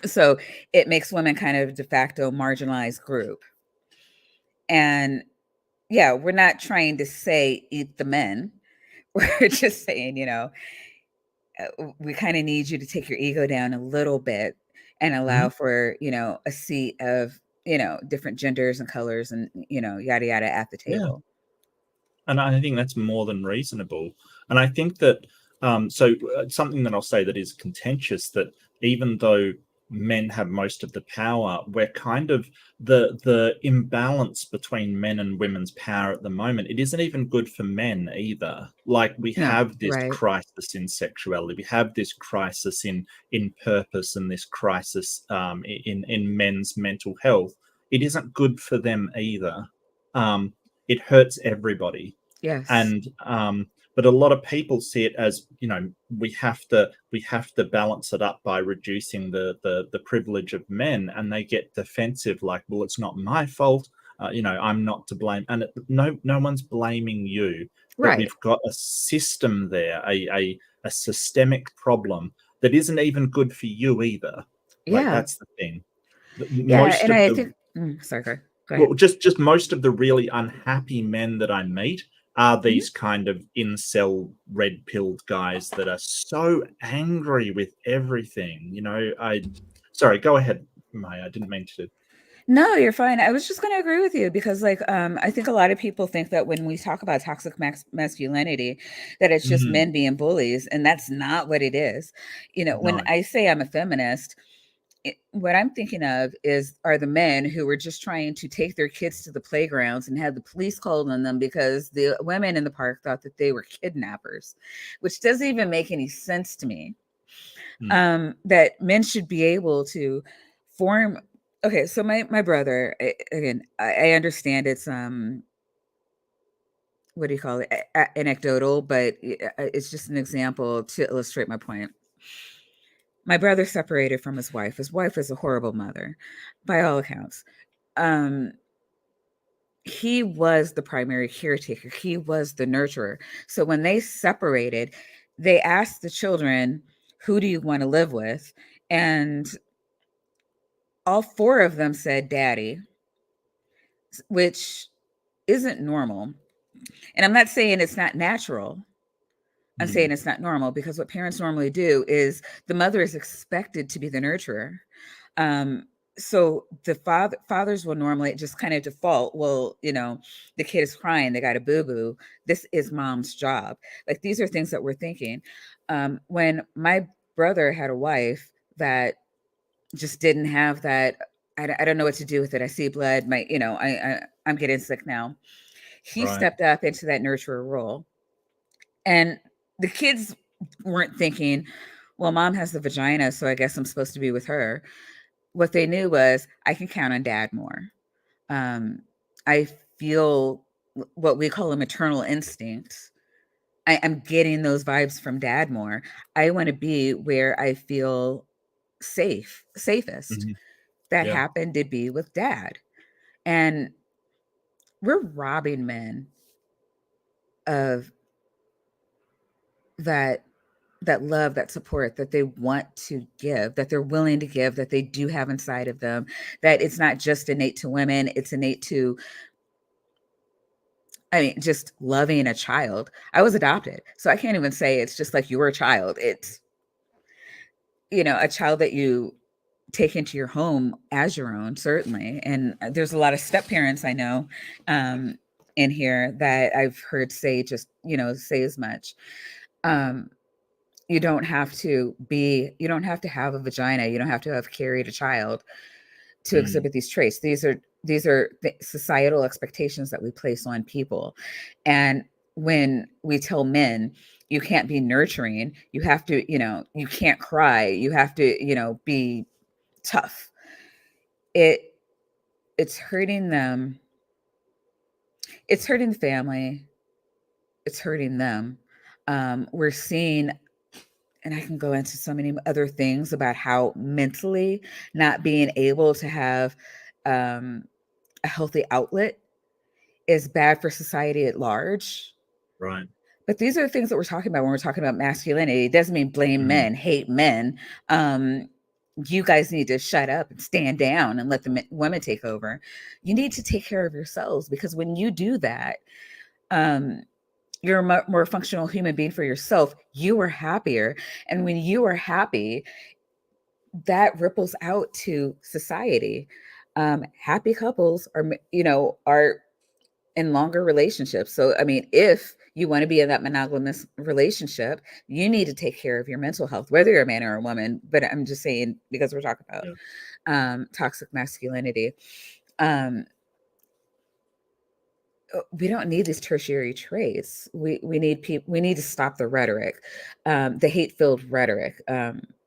So it makes women kind of de facto marginalized group. And yeah, we're not trying to say eat the men. We're just saying, we kind of need you to take your ego down a little bit and allow for, a seat of, different genders and colors and, yada, yada at the Yeah. table. And I think that's more than reasonable. And I think that something that I'll say that is contentious, that even though men have most of the power, we're kind of the imbalance between men and women's power at the moment. It isn't even good for men either. Like we No, have this right. crisis in sexuality, we have this crisis in purpose, and this crisis in men's mental health. It isn't good for them either. It hurts everybody. Yes. And but a lot of people see it as, we have to balance it up by reducing the privilege of men, and they get defensive, like, well, it's not my fault, I'm not to blame. And no one's blaming you, but Right. we've got a system there, a systemic problem that isn't even good for you either. Like, Yeah. that's the thing. Yeah. And I think, sorry, go ahead. Well, just most of the really unhappy men that I meet are these kind of incel red-pilled guys that are so angry with everything. Sorry, go ahead, Maya. I didn't mean to. No, you're fine. I was just going to agree with you because, I think a lot of people think that when we talk about toxic masculinity, that it's just men being bullies, and that's not what it is. When No. I say I'm a feminist, what I'm thinking of are the men who were just trying to take their kids to the playgrounds and had the police called on them because the women in the park thought that they were kidnappers, which doesn't even make any sense to me. That men should be able to form. Okay, so my brother, again, I understand it's what do you call it, anecdotal, but it's just an example to illustrate my point. My brother separated from his wife. His wife is a horrible mother, by all accounts. He was the primary caretaker. He was the nurturer. So when they separated, they asked the children, "Who do you want to live with?" And all four of them said daddy, which isn't normal. And I'm not saying it's not natural. I'm saying it's not normal, because what parents normally do is the mother is expected to be the nurturer. So the fathers will normally just kind of default, well, the kid is crying, they got a boo-boo. This is mom's job. Like, these are things that we're thinking. When my brother had a wife that just didn't have that, I don't know what to do with it. I see blood. I'm getting sick now. He stepped up into that nurturer role. And the kids weren't thinking, well, mom has the vagina, so I guess I'm supposed to be with her. What they knew was, I can count on dad more. I feel what we call a maternal instinct. I'm getting those vibes from dad more. I want to be where I feel safest. That happened to be with dad. And we're robbing men of that that love, that support that they want to give, that they're willing to give, that they do have inside of them, that it's not just innate to women, it's innate to, I mean, just loving a child. I was adopted, so I can't even say it's just like you were a child. It's, a child that you take into your home as your own, certainly. And there's a lot of step parents I know in here that I've heard say say as much. You don't have to have a vagina. You don't have to have carried a child to exhibit these traits. These are societal expectations that we place on people. And when we tell men, you can't be nurturing, you have to, you can't cry, you have to, be tough. It's hurting them. It's hurting the family. It's hurting them. We're seeing, and I can go into so many other things about how mentally not being able to have a healthy outlet is bad for society at large. Right. But these are the things that we're talking about when we're talking about masculinity. It doesn't mean blame men, hate men. You guys need to shut up and stand down and let the women take over. You need to take care of yourselves, because when you do that, you're a more functional human being for yourself. You are happier. And when you are happy, that ripples out to society. Happy couples are in longer relationships. So, I mean, if you want to be in that monogamous relationship, you need to take care of your mental health, whether you're a man or a woman. But I'm just saying, because we're talking about toxic masculinity. We don't need these tertiary traits. We need people. We need to stop the rhetoric, the hate-filled rhetoric.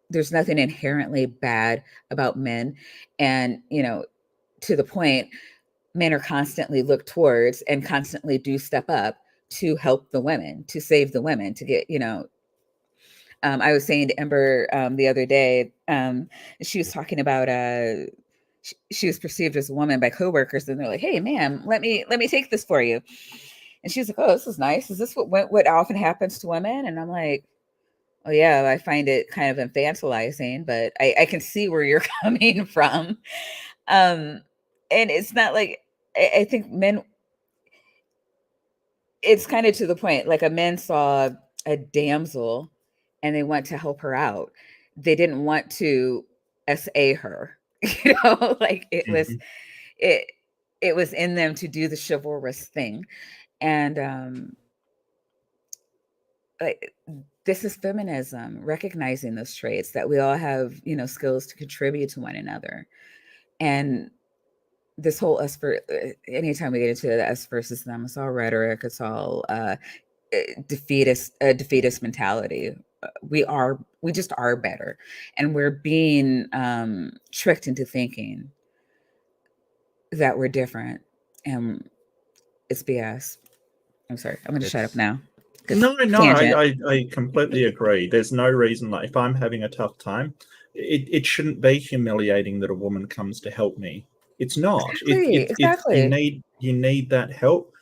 There's nothing inherently bad about men, and to the point, men are constantly looked towards and constantly do step up to help the women, to save the women, to get I was saying to Ember the other day, she was talking about she was perceived as a woman by coworkers, and they're like, "Hey, ma'am, let me take this for you." And she's like, "Oh, this is nice. Is this what often happens to women?" And I'm like, "Oh yeah, I find it kind of infantilizing, but I can see where you're coming from." And it's not like I think men. It's kind of to the point. Like, a man saw a damsel, and they want to help her out. They didn't want to SA her. Like it was it was in them to do the chivalrous thing. And like, this is feminism, recognizing those traits, that we all have skills to contribute to one another. And this whole anytime we get into the us versus them, it's all rhetoric, it's all defeatist mentality. We just are better, and we're being tricked into thinking that we're different, and it's BS. I'm sorry, I'm going to shut up now. No, I completely agree. There's no reason, like, if I'm having a tough time, it shouldn't be humiliating that a woman comes to help me. It's not. Exactly. You need that help.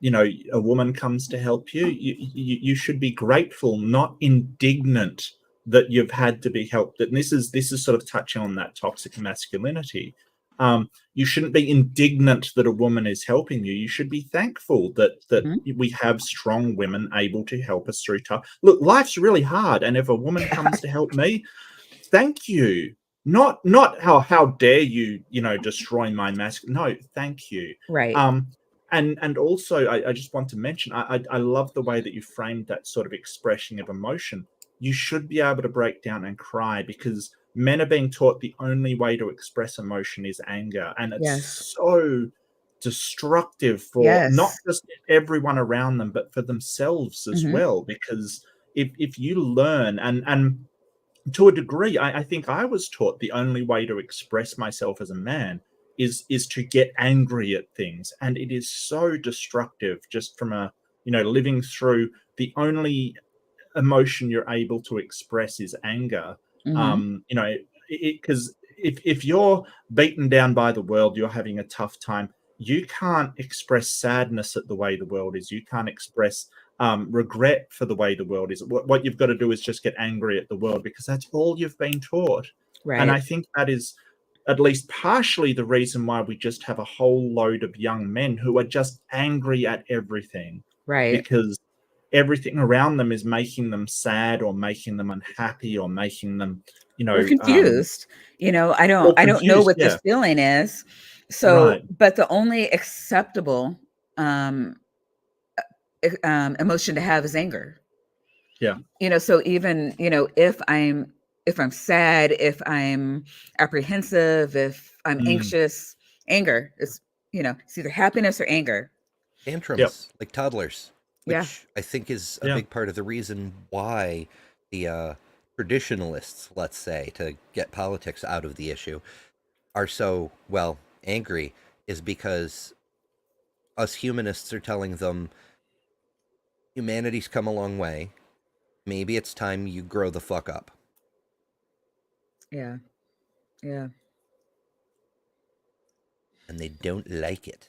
A woman comes to help you. You should be grateful, not indignant that you've had to be helped. And this is sort of touching on that toxic masculinity. You shouldn't be indignant that a woman is helping you. You should be thankful that we have strong women able to help us through tough. Look, life's really hard, and if a woman comes to help me, thank you. Not how dare you destroy my mask. No, thank you. Right. And also I just want to mention, I love the way that you framed that sort of expression of emotion. You should be able to break down and cry, because men are being taught the only way to express emotion is anger, and it's so destructive for not just everyone around them, but for themselves as well. Because if you learn, and to a degree, I think I was taught the only way to express myself as a man is to get angry at things, and it is so destructive. Just from living through, the only emotion you're able to express is anger. Because if you're beaten down by the world, you're having a tough time, you can't express sadness at the way the world is. You can't express regret for the way the world is. What you've got to do is just get angry at the world, because that's all you've been taught. Right. And I think that is at least partially the reason why we just have a whole load of young men who are just angry at everything. Right. Because everything around them is making them sad, or making them unhappy, or making them, We're confused. I don't know what this feeling is. So, Right. but the only acceptable emotion to have is anger. Yeah. So even, if I'm sad, if I'm apprehensive, if I'm anxious, anger is, it's either happiness or anger. Tantrums, like toddlers, which Yeah. I think is a big part of the reason why the traditionalists, let's say, to get politics out of the issue, are so, angry, is because us humanists are telling them humanity's come a long way. Maybe it's time you grow the fuck up. Yeah. Yeah. And they don't like it.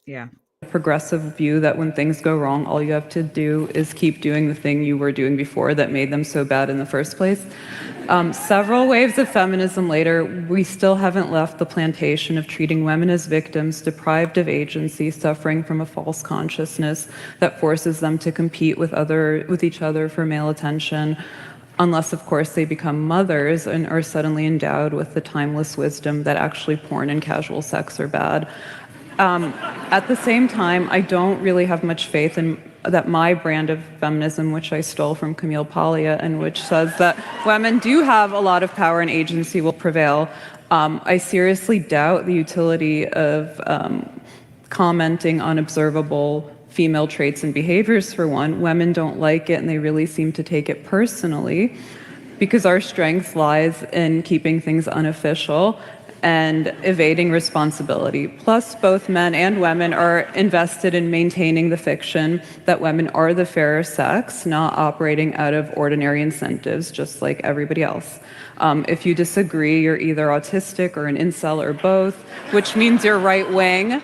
Yeah. Progressive view that when things go wrong, all you have to do is keep doing the thing you were doing before that made them so bad in the first place. Several waves of feminism later, we still haven't left the plantation of treating women as victims, deprived of agency, suffering from a false consciousness that forces them to compete with each other for male attention, unless, of course, they become mothers and are suddenly endowed with the timeless wisdom that actually porn and casual sex are bad. At the same time, I don't really have much faith in that my brand of feminism, which I stole from Camille Paglia, and which says that women do have a lot of power and agency, will prevail. I seriously doubt the utility of commenting on observable female traits and behaviors, for one. Women don't like it, and they really seem to take it personally, because our strength lies in keeping things unofficial and evading responsibility. Plus, both men and women are invested in maintaining the fiction that women are the fairer sex, not operating out of ordinary incentives, just like everybody else. If you disagree, you're either autistic or an incel or both, which means you're right wing,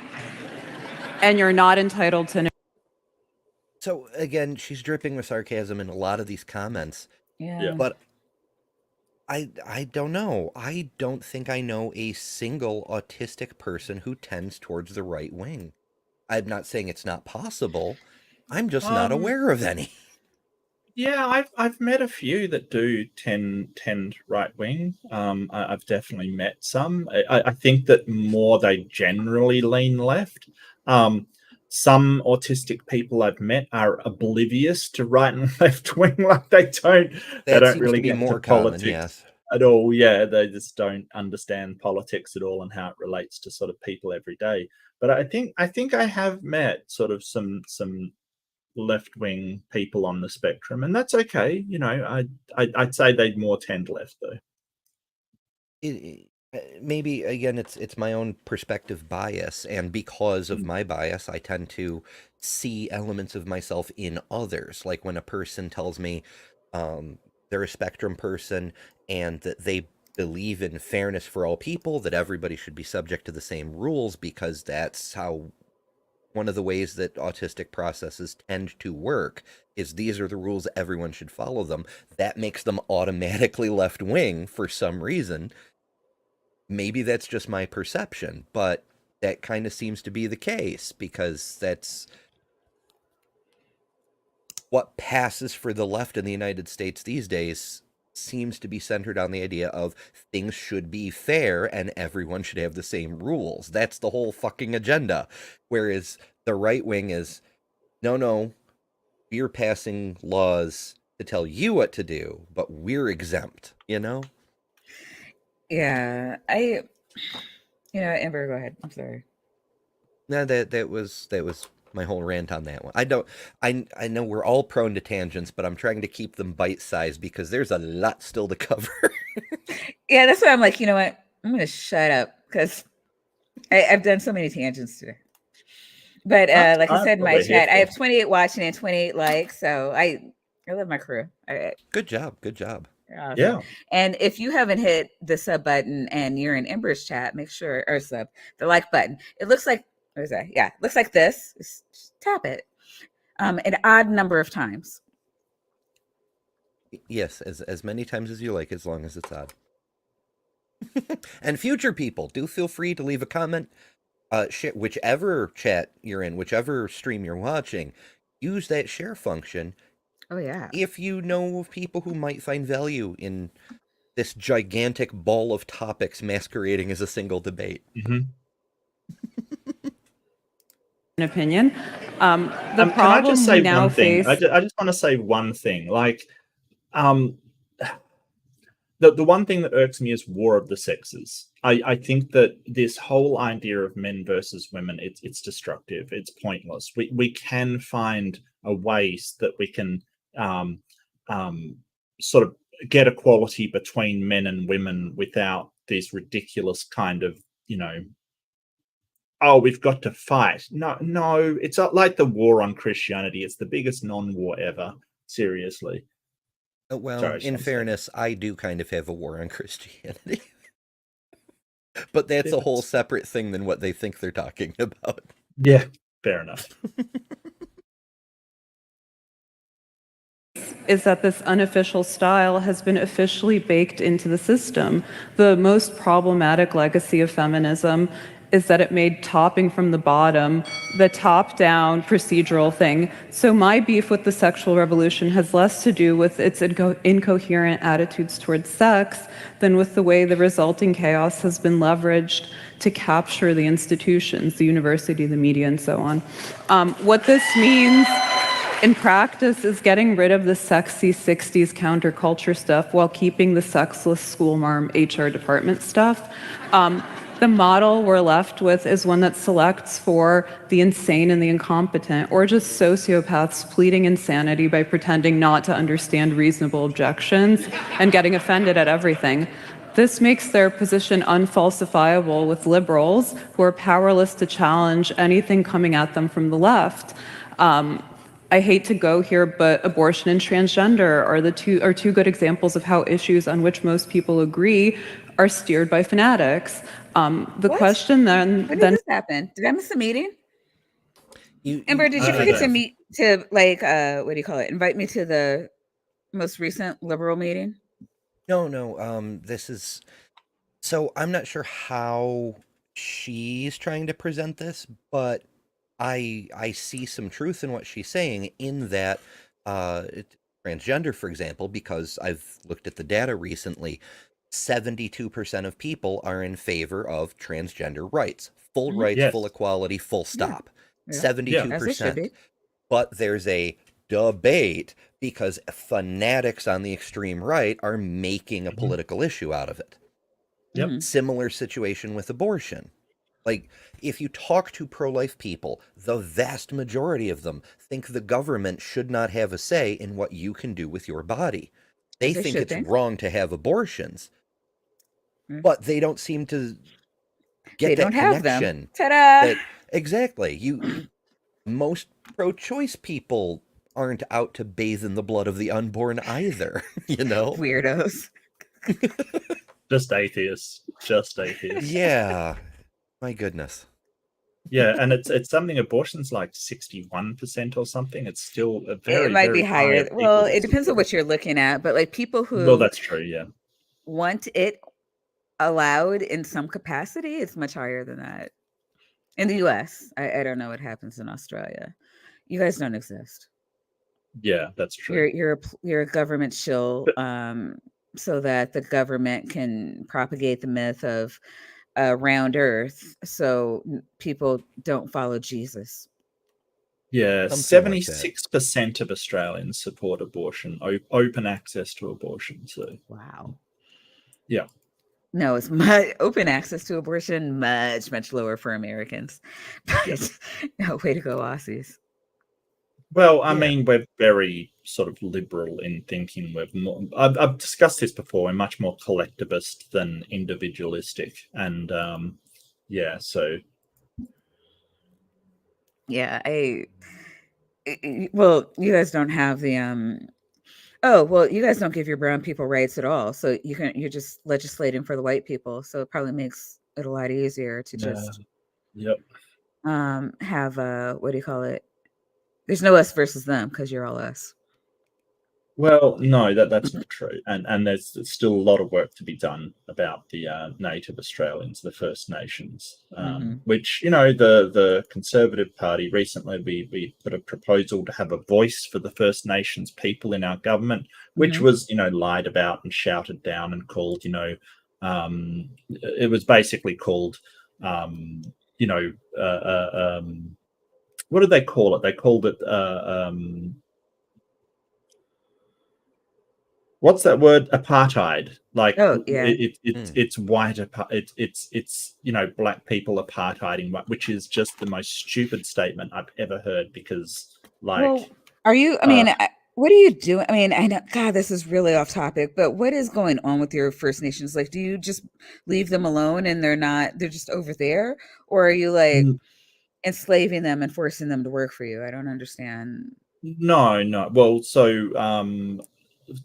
and you're not entitled to know. So again, she's dripping with sarcasm in a lot of these comments. Yeah. But I don't know. I don't think I know a single autistic person who tends towards the right wing. I'm not saying it's not possible. I'm just not aware of any. Yeah, I've met a few that do tend right wing. I've definitely met some. I think that more they generally lean left. Some autistic people I've met are oblivious to right and left wing, like they don't really get into politics at all. Yeah, they just don't understand politics at all and how it relates to sort of people every day. But I think I have met sort of some left-wing people on the spectrum, and that's okay. I'd say they more tend left, though. Maybe again, it's my own perspective bias, and because of my bias, I tend to see elements of myself in others. Like when a person tells me they're a spectrum person and that they believe in fairness for all people, that everybody should be subject to the same rules because that's how one of the ways that autistic processes tend to work is these are the rules, everyone should follow them. That makes them automatically left-wing for some reason. Maybe that's just my perception, but that kind of seems to be the case because that's what passes for the left in the United States these days. Seems to be centered on the idea of things should be fair and everyone should have the same rules. That's the whole fucking agenda. Whereas the right wing is, no, we're passing laws to tell you what to do, but we're exempt, Yeah. Ember, go ahead. I'm sorry. No, that was my whole rant on that one. I know we're all prone to tangents, but I'm trying to keep them bite-sized because there's a lot still to cover. Yeah, that's why I'm like, you know what? I'm going to shut up because I've done so many tangents today. But like I said in my chat, I have 28 watching and 28 likes. So I love my crew. Good job. Awesome. Yeah. And if you haven't hit the sub button and you're in Ember's chat, make sure, or the like button. It looks like, what is that? Yeah, it looks like this. Just tap it. an odd number of times. Yes, as many times as you like, as long as it's odd. And future people, do feel free to leave a comment. Whichever chat you're in, whichever stream you're watching, use that share function. Oh yeah. If you know of people who might find value in this gigantic ball of topics masquerading as a single debate. Mm-hmm. An opinion. The Can I problem just say we now one thing? face. I just want to say one thing. Like, the one thing that irks me is war of the sexes. I think that this whole idea of men versus women, it's destructive. It's pointless. We can find a ways that we can sort of get equality between men and women without these ridiculous kind of, oh, we've got to fight. No, it's not like the war on Christianity. It's the biggest non-war ever. Seriously. Well, Sorry, in fairness, I do kind of have a war on Christianity. But that's a whole separate thing than what they think they're talking about. Yeah, fair enough. Is that this unofficial style has been officially baked into the system. The most problematic legacy of feminism is that it made topping from the bottom the top-down procedural thing. So my beef with the sexual revolution has less to do with its incoherent attitudes towards sex than with the way the resulting chaos has been leveraged to capture the institutions, the university, the media, and so on. What this means in practice is getting rid of the sexy 60s counterculture stuff while keeping the sexless schoolmarm HR department stuff. The model we're left with is one that selects for the insane and the incompetent, or just sociopaths pleading insanity by pretending not to understand reasonable objections and getting offended at everything. This makes their position unfalsifiable with liberals who are powerless to challenge anything coming at them from the left. I hate to go here, but abortion and transgender are two good examples of how issues on which most people agree are steered by fanatics. The question then... When did this happen? Did I miss a meeting? Ember, did you forget to meet, to like, what do you call it? Invite me to the most recent liberal meeting? No, this is... So I'm not sure how she's trying to present this, but I see some truth in what she's saying in that transgender, for example, because I've looked at the data recently, 72% of people are in favor of transgender rights. Full rights, Yes. full equality, full stop. Yeah. 72%. As it should be. But there's a debate because fanatics on the extreme right are making a political issue out of it. Yep. Similar situation with abortion. Like, if you talk to pro-life people, the vast majority of them think the government should not have a say in what you can do with your body. They think it's wrong to have abortions, but they don't seem to get that connection. Ta-da! Exactly. Most pro-choice people aren't out to bathe in the blood of the unborn either, Weirdos. Just atheists. Yeah. My goodness. Yeah, and it's something, abortion's like 61% or something. It's still a very, it might very be higher. high. Well, it depends on what you're looking at, but like people who Well, that's true, yeah. want it allowed in some capacity, it's much higher than that. In the US, I don't know what happens in Australia. You guys don't exist. Yeah, that's true. You're a government shill, so that the government can propagate the myth of round earth, so people don't follow Jesus. Yeah, Something 76% of Australians support abortion, open access to abortion. So wow. Yeah. No, it's open access to abortion, much lower for Americans. But no, way to go, Aussies. Well, I mean, we're very sort of liberal in thinking. I've discussed this before. We're much more collectivist than individualistic, and so. Yeah, well, you guys don't have the you guys don't give your brown people rights at all. So you're just legislating for the white people. So it probably makes it a lot easier to just have what do you call it? There's no us versus them because you're all us. Well, no, that's not true, and there's still a lot of work to be done about the Native Australians, the First Nations, which the Conservative Party recently we put a proposal to have a voice for the First Nations people in our government, which was lied about and shouted down and called it was basically called what did they call it? They called it what's that word? Apartheid. Like, oh yeah, it's white. It's black people apartheiding, which is just the most stupid statement I've ever heard. Because are you? I mean, what are you doing? I mean, I know, God, this is really off topic, but what is going on with your First Nations? Like, do you just leave them alone and they're just over there, or are you like enslaving them and forcing them to work for you? I don't understand. No. Well, so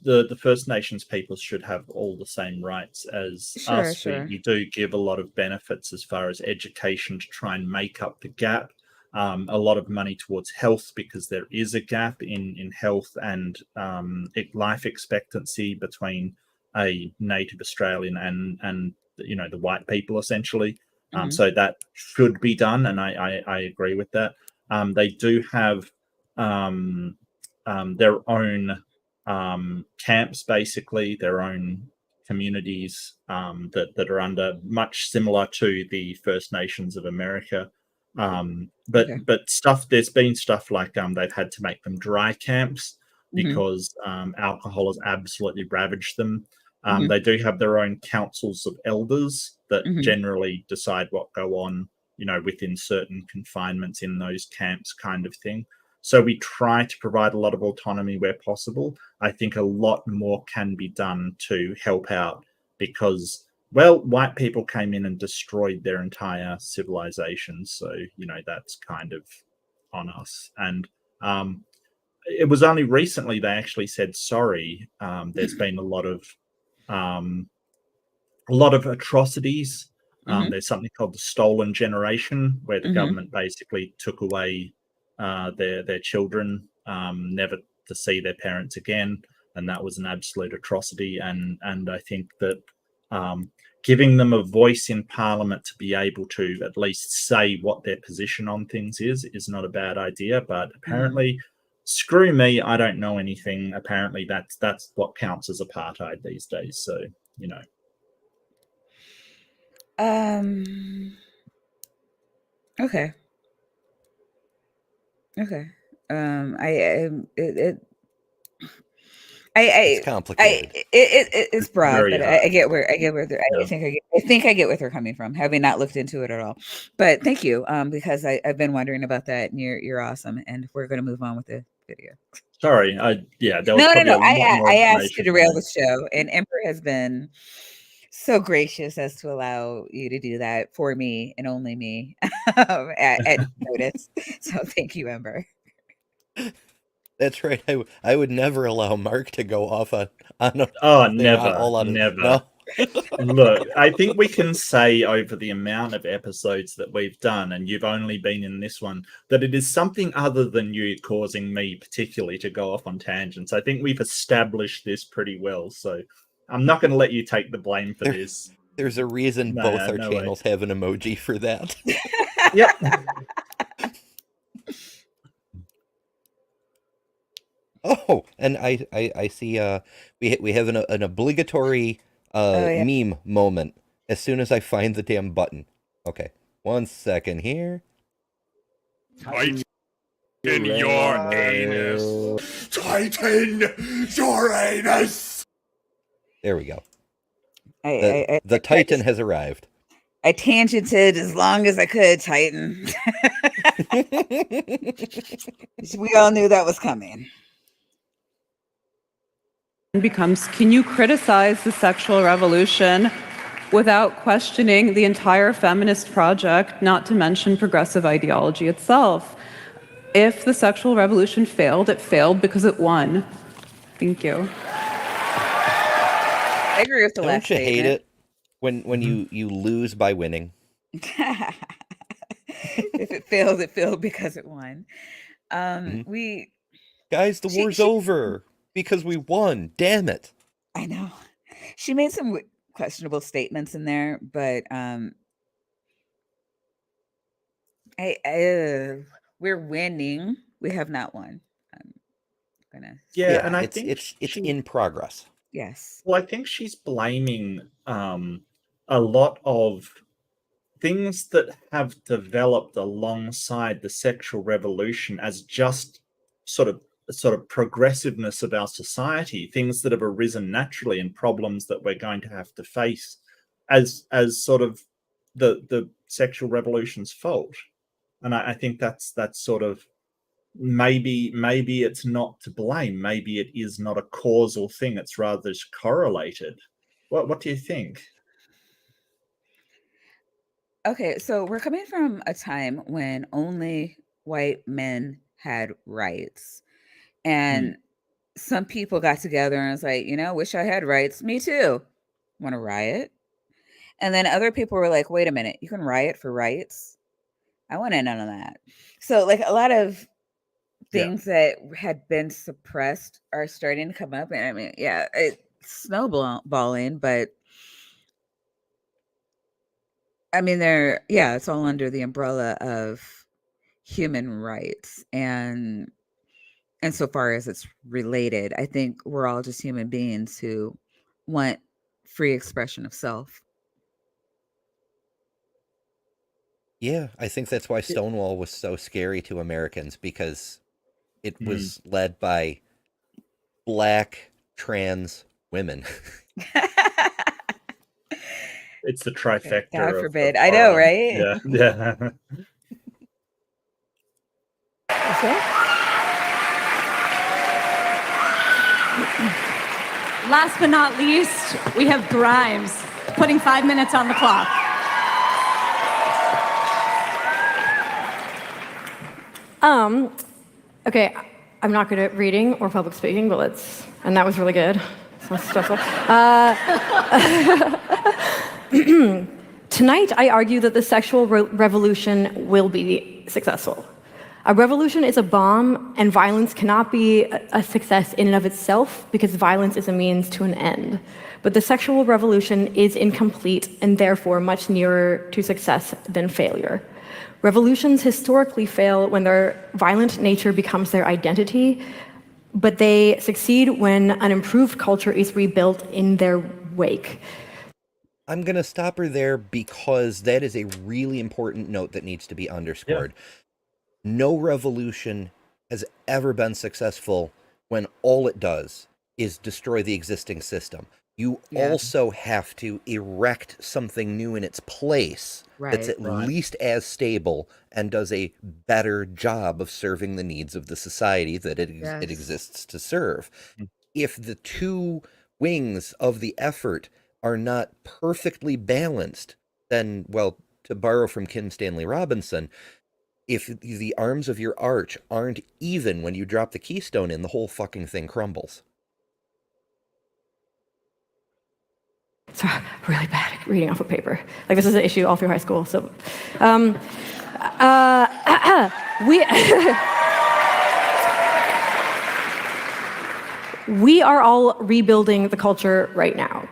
the First Nations peoples should have all the same rights as us. Sure. We do give a lot of benefits as far as education to try and make up the gap. A lot of money towards health, because there is a gap in health and life expectancy between a Native Australian and the white people, essentially. So that should be done, and I agree with that. They do have their own camps, basically their own communities that are under much similar to the First Nations of America. But there's been stuff like they've had to make them dry camps because alcohol has absolutely ravaged them. They do have their own councils of elders that generally decide what go on, within certain confinements in those camps, kind of thing. So we try to provide a lot of autonomy where possible. I think a lot more can be done to help out because, well, white people came in and destroyed their entire civilization. So, that's kind of on us. And it was only recently they actually said sorry. There's been a lot of atrocities. There's something called the stolen generation, where the government basically took away their children, never to see their parents again, and that was an absolute atrocity. And I think that giving them a voice in Parliament to be able to at least say what their position on things is not a bad idea. But apparently, screw me, I don't know anything. Apparently, that's what counts as apartheid these days. So Okay. It's complicated. It's broad, Very but hard. I get where I think I get where they're coming from, having not looked into it at all. But thank you, because I've been wondering about that, and you're awesome. And we're going to move on with the video. Sorry, there was No. probably a lot more I asked you information to rail there. the show, and Ember has been so gracious as to allow you to do that for me and only me at notice. So thank you, Ember. That's right. I would never allow Mark to go off on a Never. No. Look, I think we can say over the amount of episodes that we've done, and you've only been in this one, that it is something other than you causing me particularly to go off on tangents. I think we've established this pretty well, so I'm not going to let you take the blame for this. There's a reason both our channels have an emoji for that. Yep. Oh, and I see we have an obligatory meme moment as soon as I find the damn button. Okay, 1 second here. Tighten your anus. Tighten your anus. There we go. The Titan has arrived. I tangented as long as I could, Titan. We all knew that was coming. Becomes, can you criticize the sexual revolution without questioning the entire feminist project, not to mention progressive ideology itself? If the sexual revolution failed, it failed because it won. Thank you. I agree with the last statement. Don't you hate it when you lose by winning? If it failed, it failed because it won. We Guys, the war's over because we won. Damn it. I know. She made some questionable statements in there, but we're winning. We have not won. I'm gonna Yeah, and I it's think it's in progress. yes. Well, I think she's blaming a lot of things that have developed alongside the sexual revolution as just sort of progressiveness of our society, things that have arisen naturally and problems that we're going to have to face as sort of the sexual revolution's fault. And I think that's sort of maybe it's not to blame. Maybe it is not a causal thing. It's rather just correlated. What do you think? Okay, so we're coming from a time when only white men had rights. And some people got together and was like, wish I had rights. Me too. Want to riot? And then other people were like, wait a minute, you can riot for rights? I want none of that. So like a lot of things that had been suppressed are starting to come up. And I mean, yeah, it's snowballing, but I mean, it's all under the umbrella of human rights. And so far as it's related, I think we're all just human beings who want free expression of self. Yeah, I think that's why Stonewall was so scary to Americans, because it was led by Black trans women. It's the trifecta. God forbid. I know, right? Yeah, yeah. Okay. Last but not least, we have Grimes putting 5 minutes on the clock. Okay, I'm not good at reading or public speaking, but and that was really good. So stressful. Tonight, I argue that the sexual revolution will be successful. A revolution is a bomb, and violence cannot be a success in and of itself because violence is a means to an end. But the sexual revolution is incomplete and therefore much nearer to success than failure. Revolutions historically fail when their violent nature becomes their identity, but they succeed when an improved culture is rebuilt in their wake. I'm going to stop her there because that is a really important note that needs to be underscored. Yeah. No revolution has ever been successful when all it does is destroy the existing system. You also have to erect something new in its place that's at least as stable and does a better job of serving the needs of the society that it exists to serve. If the two wings of the effort are not perfectly balanced, then, well, to borrow from Kim Stanley Robinson, if the arms of your arch aren't even when you drop the keystone in, the whole fucking thing crumbles. So really bad at reading off of paper. Like, this is an issue all through high school. So, we are all rebuilding the culture right now.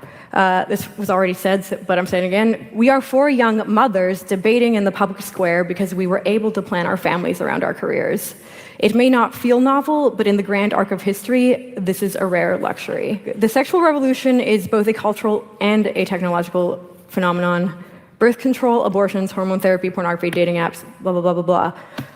This was already said, but I'm saying it again. We are 4 young mothers debating in the public square because we were able to plan our families around our careers. It may not feel novel, but in the grand arc of history, this is a rare luxury. The sexual revolution is both a cultural and a technological phenomenon. Birth control, abortions, hormone therapy, pornography, dating apps, blah, blah, blah, blah,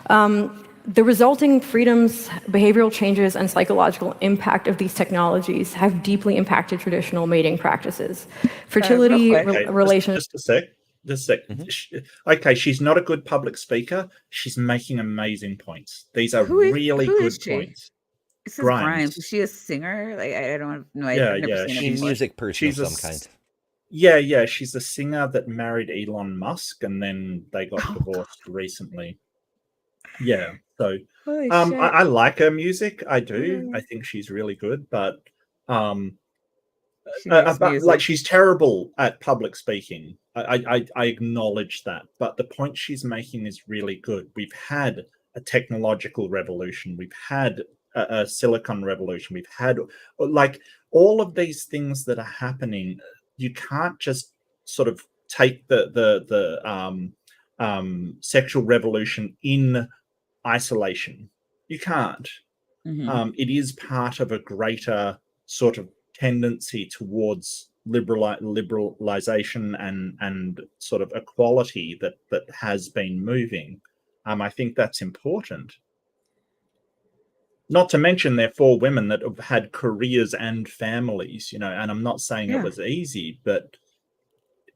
blah. The resulting freedoms, behavioral changes, and psychological impact of these technologies have deeply impacted traditional mating practices. Fertility, relations. Just a sec. Okay, she's not a good public speaker. She's making amazing points. These are really good points. This is Grimes. Is she a singer? Like, I don't know. I've never seen she's a music person of some kind. Yeah. She's a singer that married Elon Musk, and then they got divorced recently. Yeah. So I like her music. I do. I think she's really good, but she's terrible at public speaking. I acknowledge that, but the point she's making is really good. We've had a technological revolution. We've had a silicon revolution. We've had like all of these things that are happening. You can't just sort of take the sexual revolution in isolation. You can't. It is part of a greater sort of tendency towards liberalization and sort of equality that has been moving. I think that's important. Not to mention they're 4 women that have had careers and families, you know, and I'm not saying it was easy, but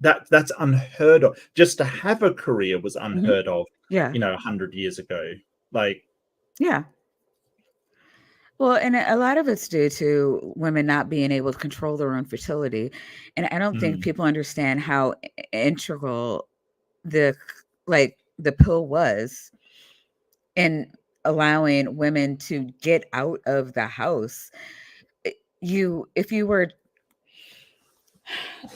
that's unheard of. Just to have a career was unheard of, Yeah. you know, 100 years ago. Like, Yeah. Well, and a lot of it's due to women not being able to control their own fertility. And I don't think people understand how integral the pill was in allowing women to get out of the house. If you were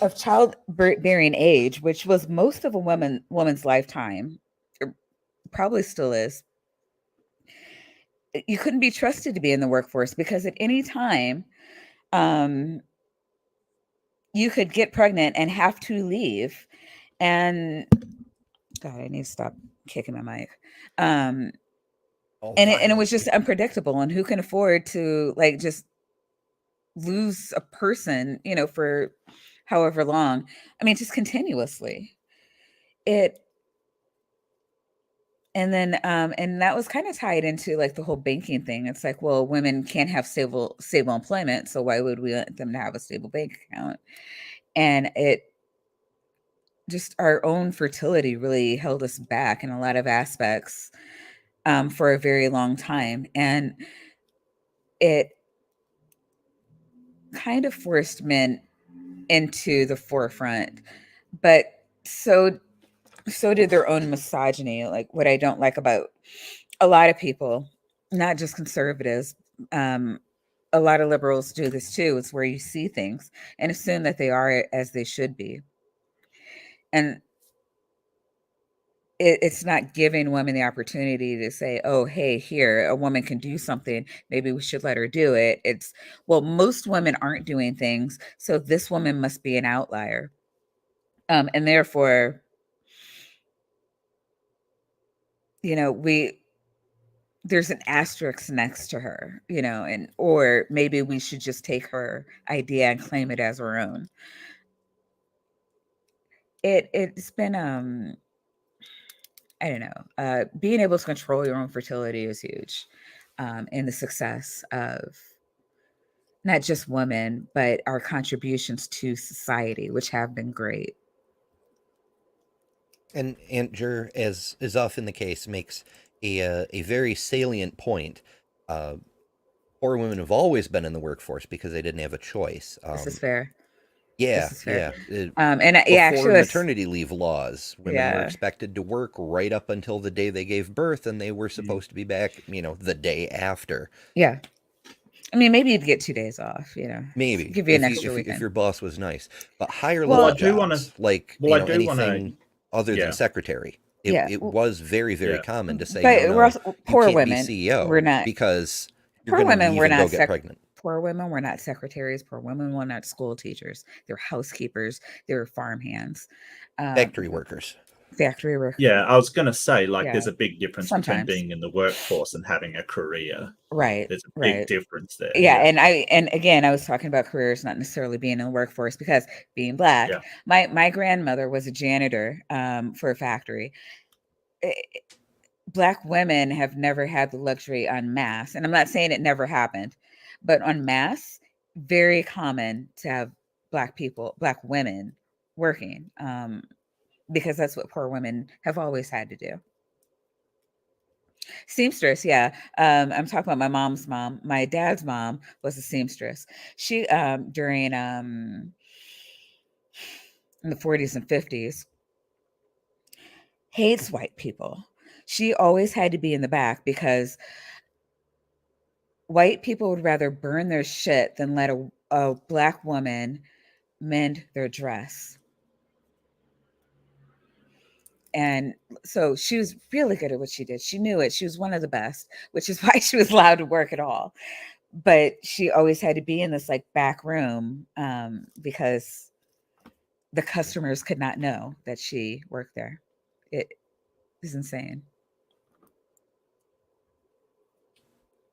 of childbearing age, which was most of a woman's lifetime, or probably still is, you couldn't be trusted to be in the workforce because at any time, you could get pregnant and have to leave. And God, I need to stop kicking my mic. And it was just unpredictable. And who can afford to like just lose a person, you know, for however long? I mean, just continuously. And then and that was kind of tied into like the whole banking thing. It's like, well, women can't have stable employment, so why would we want them to have a stable bank account? And it just our own fertility really held us back in a lot of aspects for a very long time. And it kind of forced men into the forefront, but so did their own misogyny. Like what I don't like about a lot of people, not just conservatives, a lot of liberals do this too. It's where you see things and assume that they are as they should be. And it's not giving women the opportunity to say, oh, hey, here, a woman can do something. Maybe we should let her do it. It's, well, most women aren't doing things, so this woman must be an outlier. And therefore, you know, there's an asterisk next to her, you know, and or maybe we should just take her idea and claim it as our own. It's been I don't know, being able to control your own fertility is huge in the success of not just women, but our contributions to society, which have been great. And Aunt Jer, as is often the case, makes a very salient point. Poor women have always been in the workforce because they didn't have a choice. This is fair. Yeah, This is fair. yeah. And yeah, Before actually, maternity leave laws, women were Yeah. expected to work right up until the day they gave birth, and they were supposed to be back, you know, the day after. yeah. I mean, maybe you'd get 2 days off, you know. Maybe Give you an if extra if weekend. your boss was nice, but higher Well, level I do wanna- jobs, like well, I you know, do wanna- anything other yeah. than secretary, it, Yeah. it was very Yeah. common to say, But no, we're also, you poor can't women. be CEO We're not because you're poor going to women. leave We're and go not get pregnant. poor women were not secretaries. Poor women were not school teachers. They're housekeepers. They're farm hands. Factory workers. Factory workers. Yeah, I was going to say, like, Yeah. there's a big difference between Sometimes. being in the workforce and having a career. Right. There's a big Right. difference there. Yeah, and again, I was talking about careers, not necessarily being in the workforce, because being Black, Yeah. my grandmother was a janitor for a factory. Black women have never had the luxury en masse, and I'm not saying it never happened, but en masse, very common to have Black women working, because that's what poor women have always had to do. Seamstress, yeah. I'm talking about my mom's mom. My dad's mom was a seamstress. She during in the 40s and 50s hates white people. She always had to be in the back because white people would rather burn their shit than let a Black woman mend their dress. And so she was really good at what she did. She knew it. She was one of the best, which is why she was allowed to work at all. But she always had to be in this like back room because the customers could not know that she worked there. It is insane.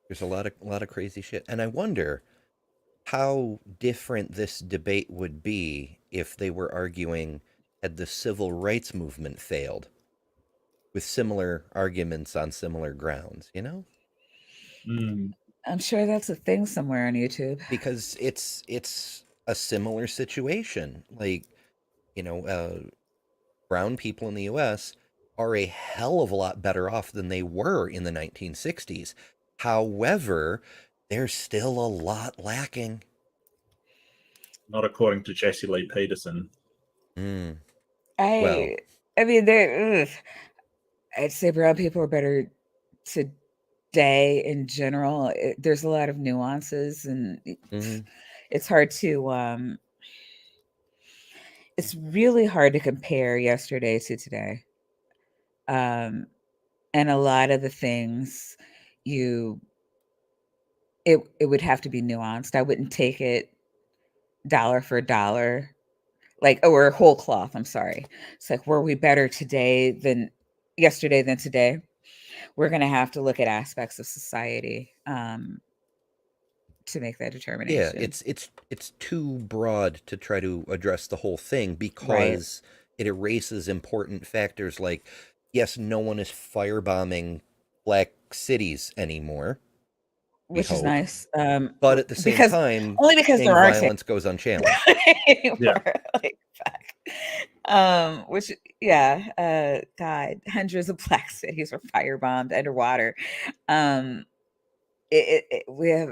There's a lot of crazy shit, and I wonder how different this debate would be if they were arguing had the civil rights movement failed with similar arguments on similar grounds, you know? I'm sure that's a thing somewhere on YouTube. Because it's a similar situation. Like, you know, brown people in the US are a hell of a lot better off than they were in the 1960s. However, there's still a lot lacking. Not according to Jesse Lee Peterson. Well, I mean, I'd say brown people are better today in general. There's a lot of nuances, and it's hard to. It's really hard to compare yesterday to today. And a lot of the things it would have to be nuanced. I wouldn't take it dollar for dollar, like, or whole cloth. I'm sorry. It's like, were we better yesterday than today? We're going to have to look at aspects of society to make that determination. yeah, it's too broad to try to address the whole thing because it erases important factors like, yes, no one is firebombing black cities anymore, which is nice. but at the same time, only because gang there are violence goes unchallenged. Which, God, hundreds of black cities were firebombed underwater. We have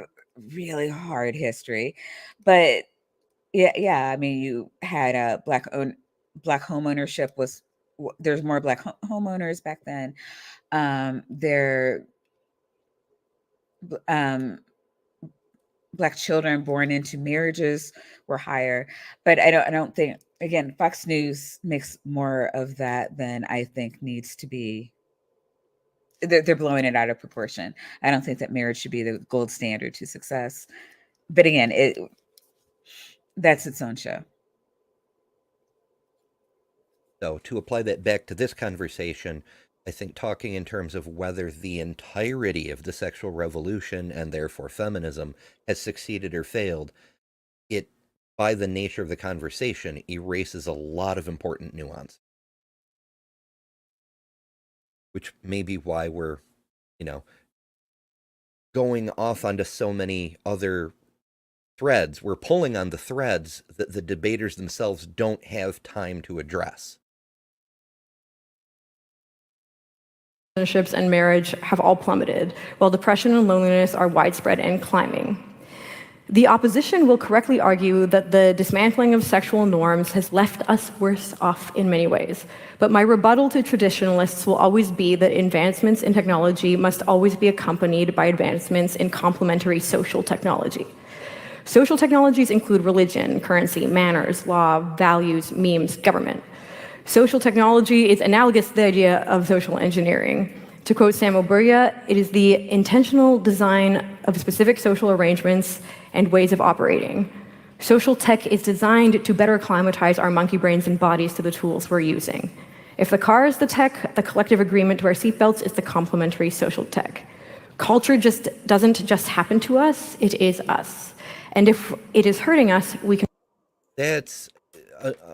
really hard history, but I mean, you had black home ownership there's more black homeowners back then. Black children born into marriages were higher, but I don't think, again, Fox News makes more of that than I think needs to be. They're blowing it out of proportion. I don't think that marriage should be the gold standard to success. But again, that's its own show. So to apply that back to this conversation, I think talking in terms of whether the entirety of the sexual revolution and therefore feminism has succeeded or failed, it, by the nature of the conversation, erases a lot of important nuance. Which may be why we're, going off onto so many other threads. We're pulling on the threads that the debaters themselves don't have time to address. Relationships and marriage have all plummeted, while depression and loneliness are widespread and climbing. The opposition will correctly argue that the dismantling of sexual norms has left us worse off in many ways. But my rebuttal to traditionalists will always be that advancements in technology must always be accompanied by advancements in complementary social technology. Social technologies include religion, currency, manners, law, values, memes, government. Social technology is analogous to the idea of social engineering. To quote Sam Oburya, it is the intentional design of specific social arrangements and ways of operating. Social tech is designed to better acclimatize our monkey brains and bodies to the tools we're using. If the car is the tech, the collective agreement to our seatbelts is the complementary social tech. Culture doesn't just happen to us, it is us. And if it is hurting us, we can... That's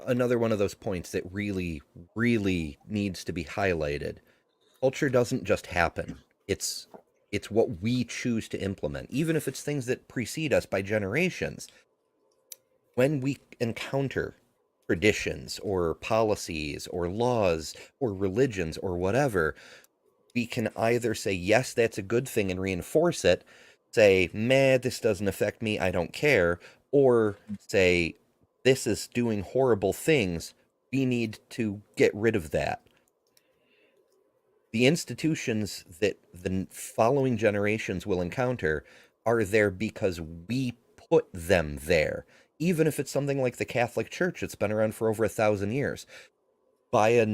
another one of those points that really, really needs to be highlighted. Culture doesn't just happen. It's what we choose to implement, even if it's things that precede us by generations. When we encounter traditions or policies or laws or religions or whatever, we can either say, yes, that's a good thing and reinforce it, say, meh, this doesn't affect me, I don't care, or say, this is doing horrible things, we need to get rid of that. The institutions that the following generations will encounter are there because we put them there, even if it's something like the Catholic Church that's been around for over 1,000 years. by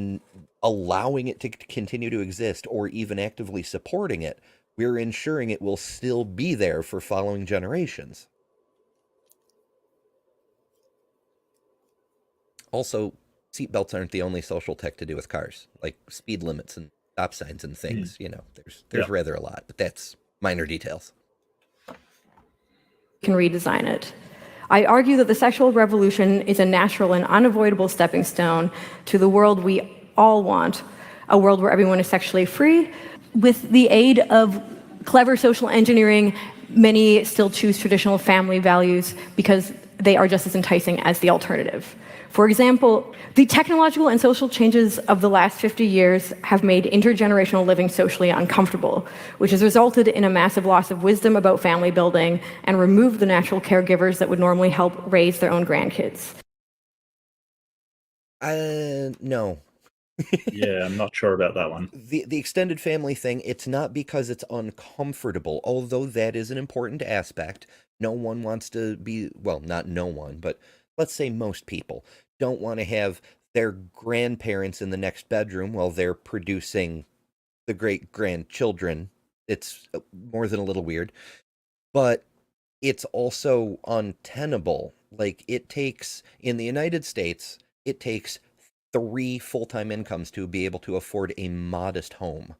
allowing it to continue to exist or even actively supporting it, we're ensuring it will still be there for following generations. Also, seatbelts aren't the only social tech to do with cars, like speed limits and stop signs and things. You know, there's rather a lot, but that's minor details. Can redesign it. I argue that the sexual revolution is a natural and unavoidable stepping stone to the world we all want, a world where everyone is sexually free. With the aid of clever social engineering, many still choose traditional family values because they are just as enticing as the alternative. For example, the technological and social changes of the last 50 years have made intergenerational living socially uncomfortable, which has resulted in a massive loss of wisdom about family building and removed the natural caregivers that would normally help raise their own grandkids. No. Yeah, I'm not sure about that one. The extended family thing, it's not because it's uncomfortable, although that is an important aspect. No one wants to be, well, not no one, but let's say most people don't want to have their grandparents in the next bedroom while they're producing the great-grandchildren. It's more than a little weird, but it's also untenable. Like, it takes, in the United States, it takes 3 full-time incomes to be able to afford a modest home.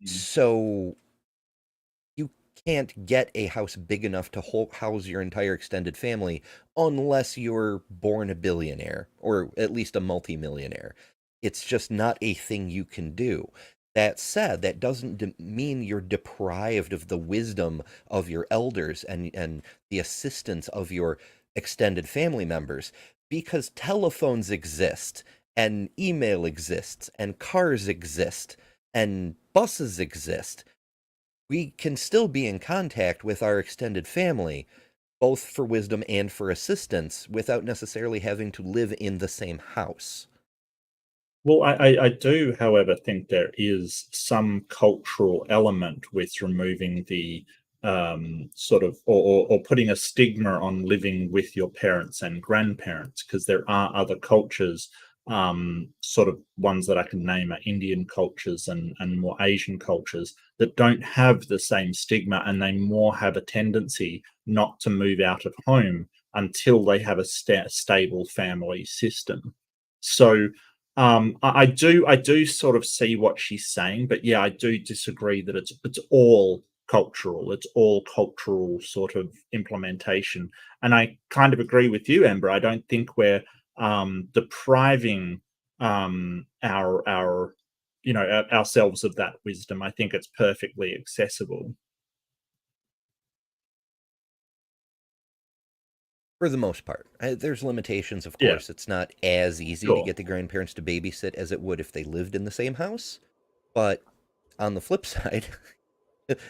So you can't get a house big enough to house your entire extended family unless you're born a billionaire or at least a multimillionaire. It's just not a thing you can do. That said, that doesn't mean you're deprived of the wisdom of your elders and the assistance of your extended family members, because telephones exist and email exists and cars exist and buses exist. We can still be in contact with our extended family, both for wisdom and for assistance, without necessarily having to live in the same house. Well, I do, however, think there is some cultural element with removing the sort of, or putting a stigma on living with your parents and grandparents, because there are other cultures, sort of ones that I can name are Indian cultures and more Asian cultures that don't have the same stigma, and they more have a tendency not to move out of home until they have a stable family system. So I do sort of see what she's saying, but yeah, I do disagree that it's all cultural. It's all cultural sort of implementation, and I kind of agree with you, Ember. I don't think we're depriving our ourselves of that wisdom. I think it's perfectly accessible. For the most part. There's limitations, of Yeah. course. It's not as easy to get the grandparents to babysit as it would if they lived in the same house. But on the flip side,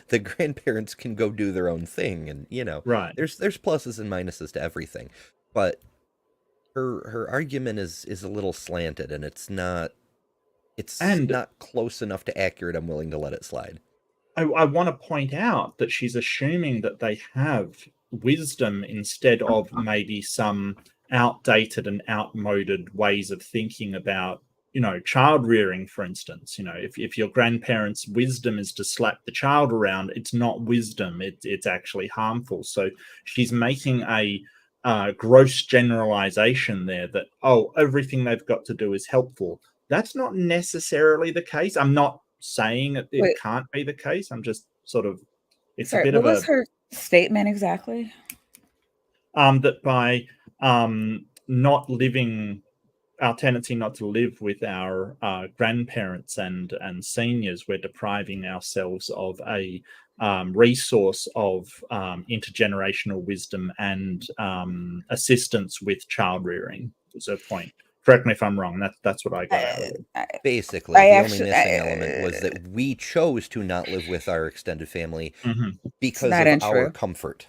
the grandparents can go do their own thing, and Right. there's pluses and minuses to everything. But her argument is a little slanted, and it's not close enough to accurate. I'm willing to let it slide. I want to point out that she's assuming that they have wisdom instead of maybe some outdated and outmoded ways of thinking about, child rearing, for instance. If your grandparents' wisdom is to slap the child around, it's not wisdom, it's actually harmful. So she's making a gross generalization there that, everything they've got to do is helpful. That's not necessarily the case. I'm not saying it can't be the case. I'm just sort of, it's Sorry, a bit what of was her statement exactly? that by not living, our tendency not to live with our grandparents and seniors, we're depriving ourselves of a resource of intergenerational wisdom and assistance with child rearing. Is her point? Correct me if I'm wrong. That's what I got out of it. Basically, the only missing element was that we chose to not live with our extended family because of our comfort.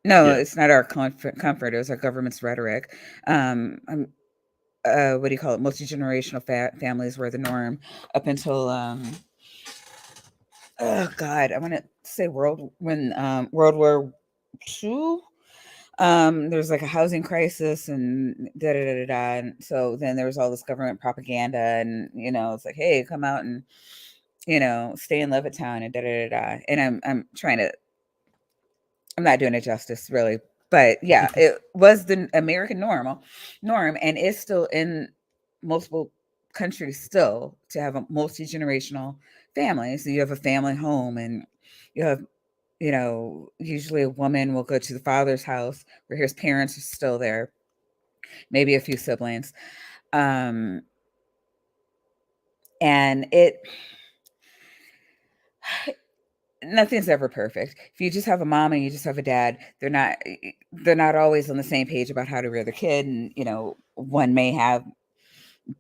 No, it's not our comfort. It was our government's rhetoric. What do you call it? Multi-generational families were the norm up until oh God, I want to say World War II. there's like a housing crisis and da da da da da. And so then there was all this government propaganda, and it's like, hey, come out and stay in Levittown and da da da da. And I'm trying to, I'm not doing it justice really, but yeah, it was the American norm, and is still in multiple countries still to have a multi-generational family. So you have a family home, and you have usually a woman will go to the father's house where his parents are still there, maybe a few siblings. And nothing's ever perfect. If you just have a mom and you just have a dad, they're not always on the same page about how to rear their kid. And, one may have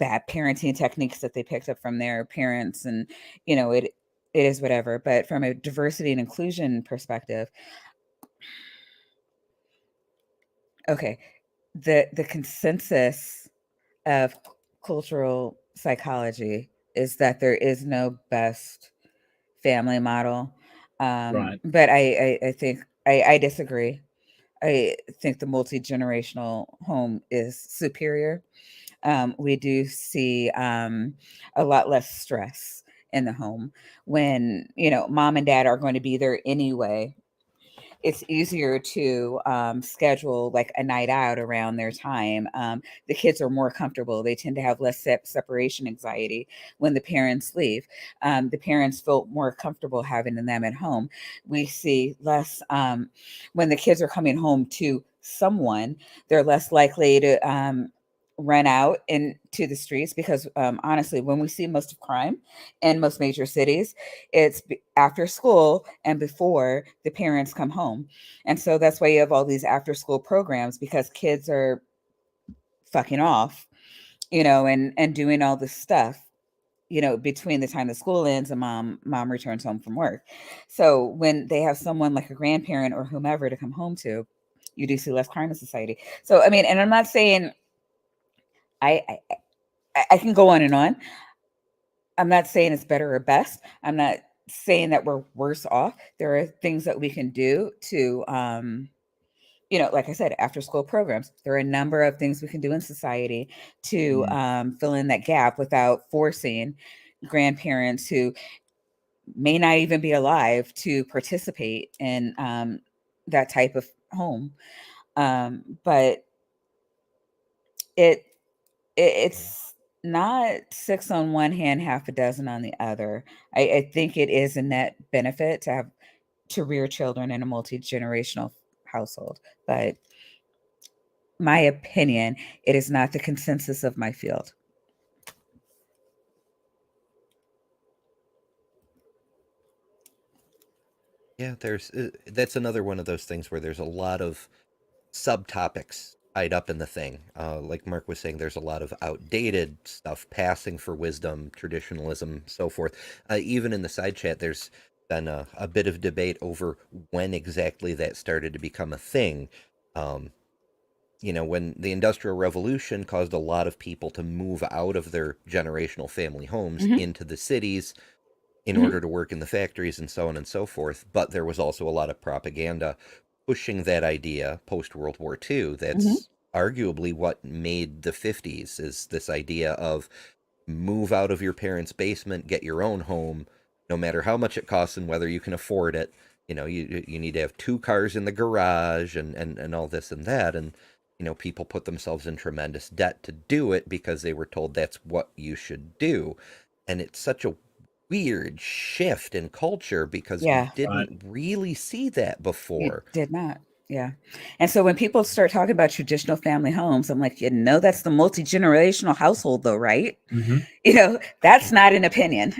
bad parenting techniques that they picked up from their parents, and, it is whatever. But from a diversity and inclusion perspective, okay, the consensus of cultural psychology is that there is no best family model. Right. But I think I disagree. I think the multi-generational home is superior. We do see a lot less stress in the home when mom and dad are going to be there anyway. It's easier to schedule like a night out around their time. The kids are more comfortable. They tend to have less separation anxiety when the parents leave. The parents feel more comfortable having them at home. We see less when the kids are coming home to someone, they're less likely to run out into the streets, because honestly, when we see most of crime in most major cities, it's after school and before the parents come home. And so that's why you have all these after school programs, because kids are fucking off, and doing all this stuff, between the time the school ends and mom returns home from work. So when they have someone like a grandparent or whomever to come home to, you do see less crime in society. So I mean, and I'm not saying I can go on and on. I'm not saying it's better or best. I'm not saying that we're worse off. There are things that we can do to, like I said, after school programs. There are a number of things we can do in society to fill in that gap without forcing grandparents who may not even be alive to participate in that type of home. But it's not six on one hand, half a dozen on the other. I think it is a net benefit to rear children in a multi-generational household. But my opinion, it is not the consensus of my field. Yeah, that's another one of those things where there's a lot of subtopics tied up in the thing. Like Mark was saying, there's a lot of outdated stuff, passing for wisdom, traditionalism, so forth. Even in the side chat, there's been a bit of debate over when exactly that started to become a thing. When the Industrial Revolution caused a lot of people to move out of their generational family homes into the cities in order to work in the factories and so on and so forth. But there was also a lot of propaganda pushing that idea post World War II. That's arguably what made the 50s, is this idea of move out of your parents' basement, get your own home, no matter how much it costs and whether you can afford it. You need to have 2 cars in the garage and all this and that. And, people put themselves in tremendous debt to do it because they were told that's what you should do. And it's such a weird shift in culture because you didn't really see that before. You did not. Yeah. And so when people start talking about traditional family homes, I'm like, that's the multi-generational household though, right? That's not an opinion.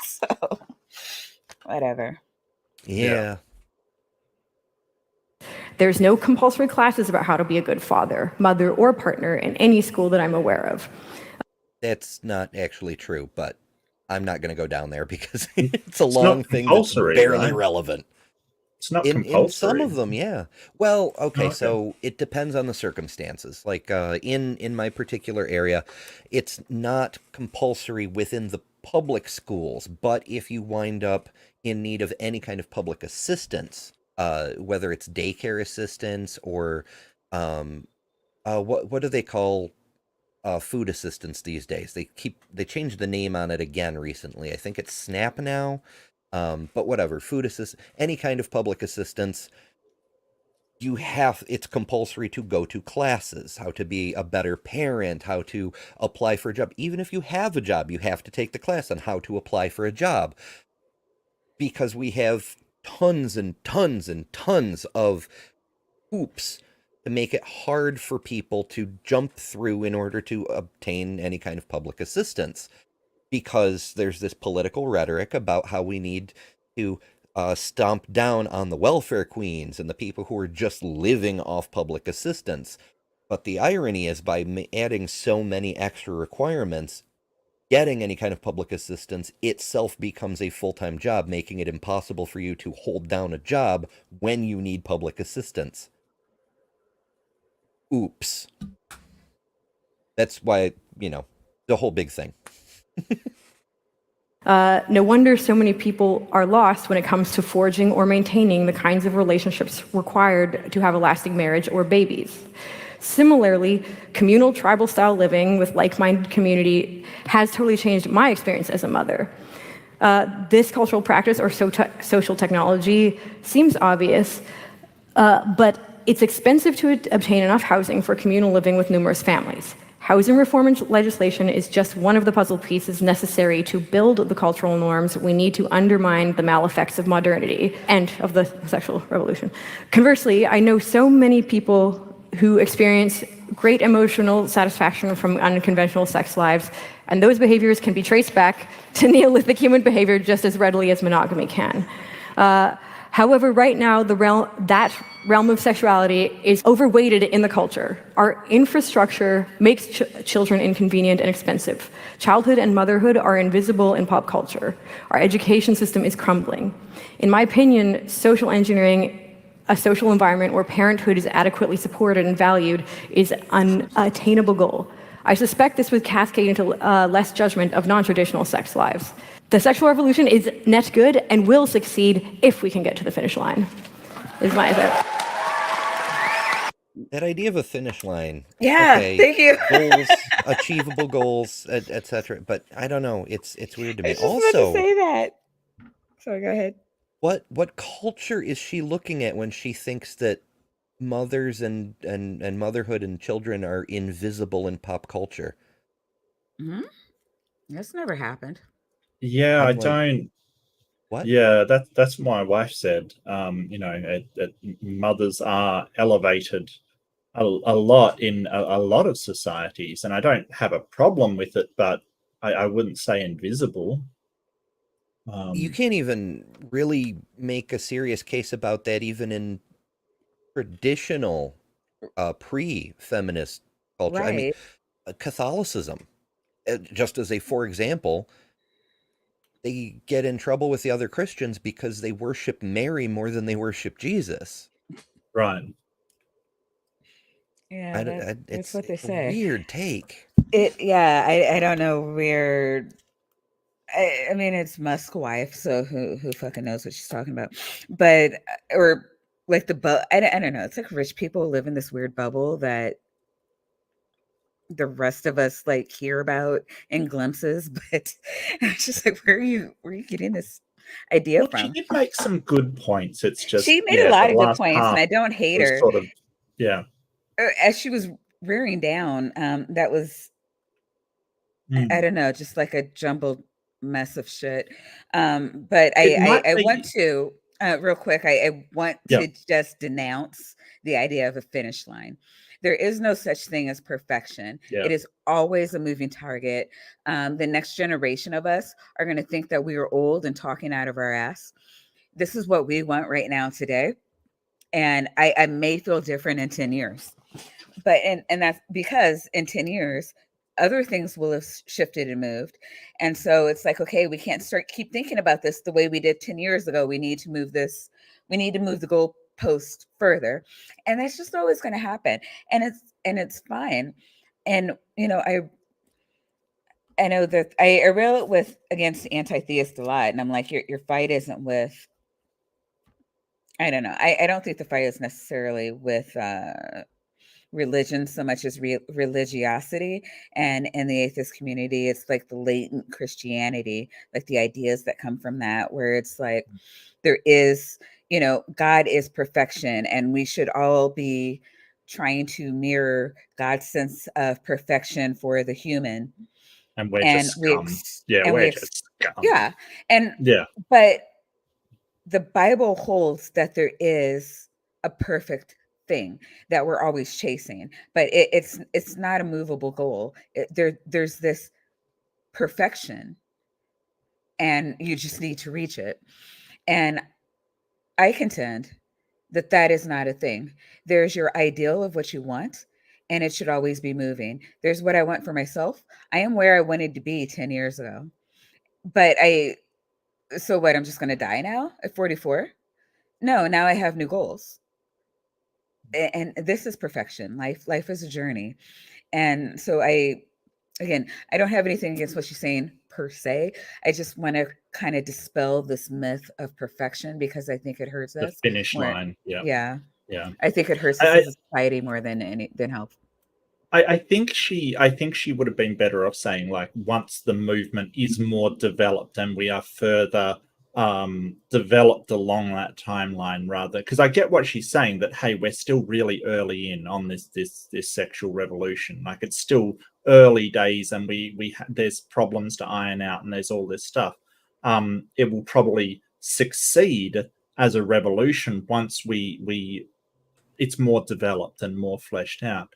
So whatever. Yeah. There's no compulsory classes about how to be a good father, mother, or partner in any school that I'm aware of. That's not actually true, but I'm not going to go down there because it's a long thing that's barely relevant. It's not compulsory. In some of them, yeah. Well, okay, so it depends on the circumstances. Like in my particular area, it's not compulsory within the public schools, but if you wind up in need of any kind of public assistance, whether it's daycare assistants or what do they call food assistance these days? They changed the name on it again recently. I think it's SNAP now. But whatever, food assist, any kind of public assistance, it's compulsory to go to classes, how to be a better parent, how to apply for a job. Even if you have a job, you have to take the class on how to apply for a job, because we have tons and tons and tons of hoops to make it hard for people to jump through in order to obtain any kind of public assistance, because there's this political rhetoric about how we need to stomp down on the welfare queens and the people who are just living off public assistance. But the irony is, by adding so many extra requirements, getting any kind of public assistance itself becomes a full-time job, making it impossible for you to hold down a job when you need public assistance. Oops. That's why, the whole big thing. No wonder so many people are lost when it comes to forging or maintaining the kinds of relationships required to have a lasting marriage or babies. Similarly, communal tribal style living with like-minded community has totally changed my experience as a mother. This cultural practice or social technology seems obvious, but it's expensive to obtain enough housing for communal living with numerous families. Housing reform and legislation is just one of the puzzle pieces necessary to build the cultural norms we need to undermine the maleffects of modernity and of the sexual revolution. Conversely, I know so many people who experience great emotional satisfaction from unconventional sex lives, and those behaviors can be traced back to Neolithic human behavior just as readily as monogamy can. However, right now, that realm of sexuality is overweighted in the culture. Our infrastructure makes children inconvenient and expensive. Childhood and motherhood are invisible in pop culture. Our education system is crumbling. In my opinion, social engineering a social environment where parenthood is adequately supported and valued is an unattainable goal. I suspect this would cascade into less judgment of non-traditional sex lives. The sexual revolution is net good and will succeed if we can get to the finish line, is my vote. That idea of a finish line. Yeah, okay, thank you. Goals, achievable goals, etc. But I don't know. It's weird to me. I was just about to say that. Sorry, go ahead. What culture is she looking at when she thinks that mothers and motherhood and children are invisible in pop culture? Mm-hmm. That's never happened. Yeah, I like, don't. What? Yeah, that's what my wife said. That mothers are elevated a lot in a lot of societies, and I don't have a problem with it, but I wouldn't say invisible. You can't even really make a serious case about that, even in traditional pre-feminist culture. Right. I mean, Catholicism, just as a for example, they get in trouble with the other Christians because they worship Mary more than they worship Jesus. Right. Yeah, that's what they it's say. A weird take. I don't know where. I mean, it's Musk's wife, so who fucking knows what she's talking about? But or like I don't know. It's like rich people live in this weird bubble that the rest of us like hear about in glimpses. But it's just like, where are you getting this idea from? She did make some good points. It's just she made a lot of good points, and I don't hate her. Sort of, yeah. As she was rearing down, that was I don't know, just like a jumbled mess of shit. But I want to real quick. I want to just denounce the idea of a finish line. There is no such thing as perfection. Yeah. It is always a moving target. The next generation of us are going to think that we are old and talking out of our ass. This is what we want right now today. And I may feel different in 10 years. But and that's because in 10 years, other things will have shifted and moved. And so it's like, okay, we can't keep thinking about this the way we did 10 years ago. We need to move this. We need to move the goalpost further. And that's just always going to happen. And it's fine. And, I know that I rail it with against anti-theist a lot. And I'm like, your fight isn't with I don't know. I don't think the fight is necessarily with religion so much as religiosity, and in the atheist community it's like the latent Christianity, like the ideas that come from that, where it's like there is, God is perfection, and we should all be trying to mirror God's sense of perfection for the human. And we're And just scum. Yeah, and we're we just scum. yeah, and Yeah. but the Bible holds that there is a perfect thing that we're always chasing, but it's not a movable goal. There's this perfection, and you just need to reach it. And I contend that that is not a thing. There's your ideal of what you want, and it should always be moving. There's what I want for myself. I am where I wanted to be 10 years ago, but so what? I'm just going to die now at 44? No, now I have new goals. And this is perfection. Life is a journey. And so again, I don't have anything against what she's saying per se. I just want to kind of dispel this myth of perfection, because I think it hurts The us finish more. line. Yeah. Yeah. Yeah. I think it hurts us as a society more than help. I think she would have been better off saying, like, once the movement is more developed and we are further developed along that timeline, rather, because I get what she's saying, that hey, we're still really early in on this sexual revolution. Like, it's still early days, and there's problems to iron out, and there's all this stuff. It will probably succeed as a revolution once it's more developed and more fleshed out.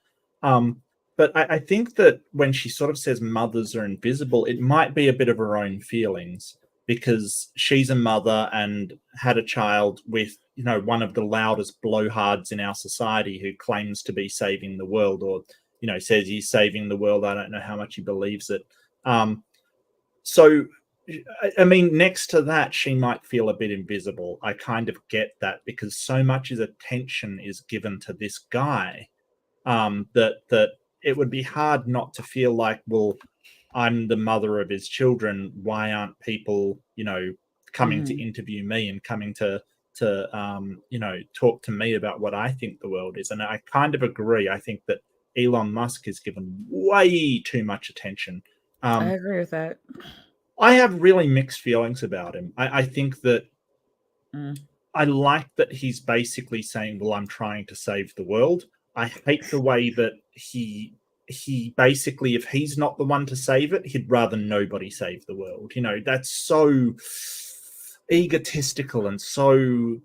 But I think that when she sort of says mothers are invisible, it might be a bit of her own feelings, because she's a mother and had a child with, one of the loudest blowhards in our society, who claims to be saving the world, or, says he's saving the world. I don't know how much he believes it. So, I mean, next to that, she might feel a bit invisible. I kind of get that, because so much as attention is given to this guy, that it would be hard not to feel like, well, I'm the mother of his children. Why aren't people, coming to interview me and coming to talk to me about what I think the world is? And I kind of agree. I think that Elon Musk is given way too much attention. I agree with that. I have really mixed feelings about him. I think that I like that he's basically saying, well, I'm trying to save the world. I hate the way that he basically, if he's not the one to save it, he'd rather nobody save the world. That's so egotistical and so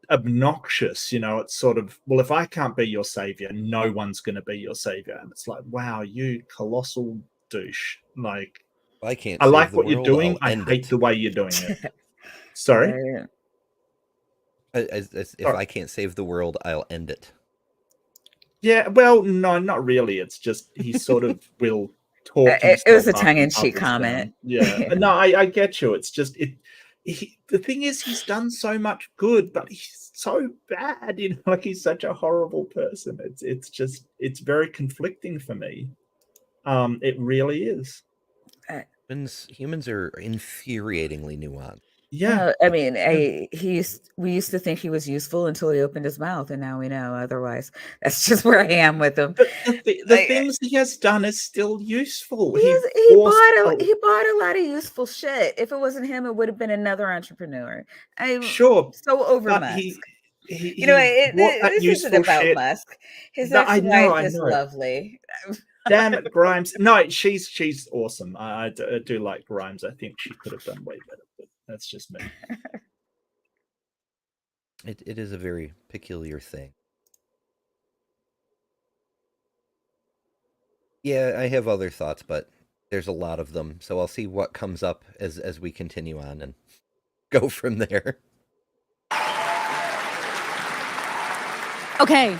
obnoxious. It's sort of, well, if I can't be your savior, no one's going to be your savior. And it's like, wow, you colossal douche. Like, I like what you're doing. I hate the way you're doing it. Sorry? If I can't save the world, I'll end it. Yeah, well, no, not really. It's just he sort of will talk. It was a tongue-in-cheek comment. Yeah. No, I get you. It's just the thing is, he's done so much good, but he's so bad. Like, he's such a horrible person. It's very conflicting for me. It really is. Humans are infuriatingly nuanced. Yeah, I mean, we used to think he was useful until he opened his mouth, and now we know otherwise. That's just where I am with him. But the things he has done is still useful. He bought a lot of useful shit. If it wasn't him, it would have been another entrepreneur. I'm sure so over but Musk. This isn't about Musk. His ex-wife is lovely. Damn it, Grimes. No, she's awesome. I do like Grimes. I think she could have done way better, but that's just me. It is a very peculiar thing. Yeah, I have other thoughts, but there's a lot of them, so I'll see what comes up as we continue on and go from there. Okay.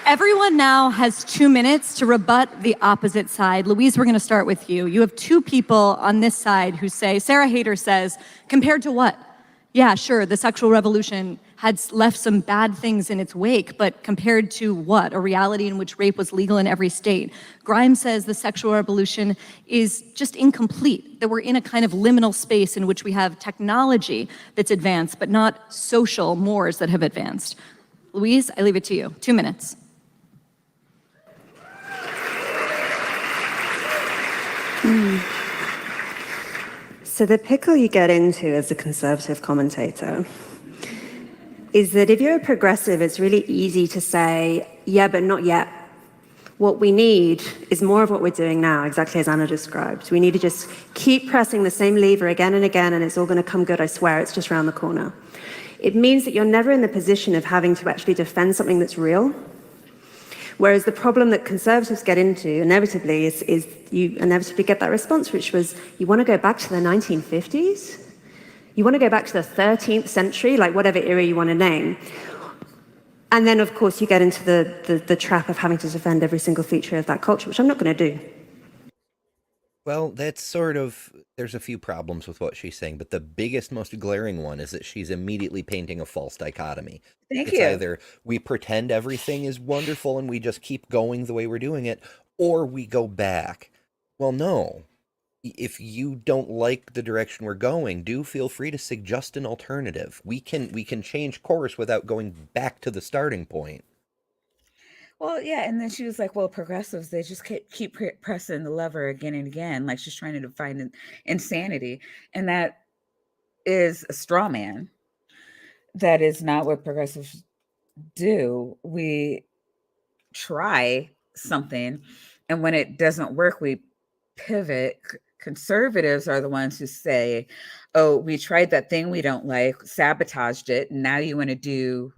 Everyone now has 2 minutes to rebut the opposite side. Louise, we're going to start with you. You have two people on this side who say, Sarah Haider says, compared to what? Yeah, sure, the sexual revolution had left some bad things in its wake, but compared to what? A reality in which rape was legal in every state. Grimes says the sexual revolution is just incomplete, that we're in a kind of liminal space in which we have technology that's advanced, but not social mores that have advanced. Louise, I leave it to you. 2 minutes. So the pickle you get into as a conservative commentator is that if you're a progressive, it's really easy to say, yeah, but not yet. What we need is more of what we're doing now, exactly as Anna described. We need to just keep pressing the same lever again and again, and it's all going to come good, I swear, it's just around the corner. It means that you're never in the position of having to actually defend something that's real. Whereas the problem that conservatives get into inevitably is you inevitably get that response, which was, you want to go back to the 1950s? You want to go back to the 13th century, like whatever era you want to name. And then, of course, you get into the trap of having to defend every single feature of that culture, which I'm not going to do. Well, that's sort of, there's a few problems with what she's saying, but the biggest, most glaring one is that she's immediately painting a false dichotomy. Thank It's you. either we pretend everything is wonderful and we just keep going the way we're doing it, or we go back. Well, no. If you don't like the direction we're going, do feel free to suggest an alternative. We can change course without going back to the starting point. Well, yeah, and then she was like, well, progressives, they just keep pressing the lever again and again, like she's trying to define insanity. And that is a straw man. That is not what progressives do. We try something, and when it doesn't work, we pivot. Conservatives are the ones who say, oh, we tried that thing we don't like, sabotaged it, and now you want to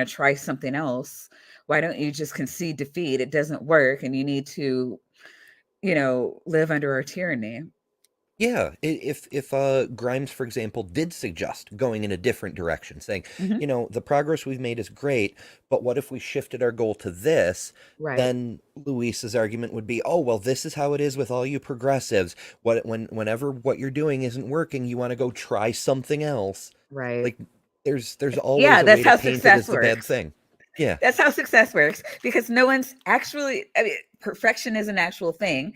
try something else. Why don't you just concede defeat? It doesn't work, and you need to, live under our tyranny. Yeah, if Grimes, for example, did suggest going in a different direction, saying, Mhm. the progress we've made is great, but what if we shifted our goal to this? Right. Then Luis's argument would be, oh, well, this is how it is with all you progressives. Whenever what you're doing isn't working, you want to go try something else. Right. Like, there's always Yeah, a that's way to how paint it success as the bad works. thing. Yeah. That's how success works, because no one's actually, perfection is an actual thing.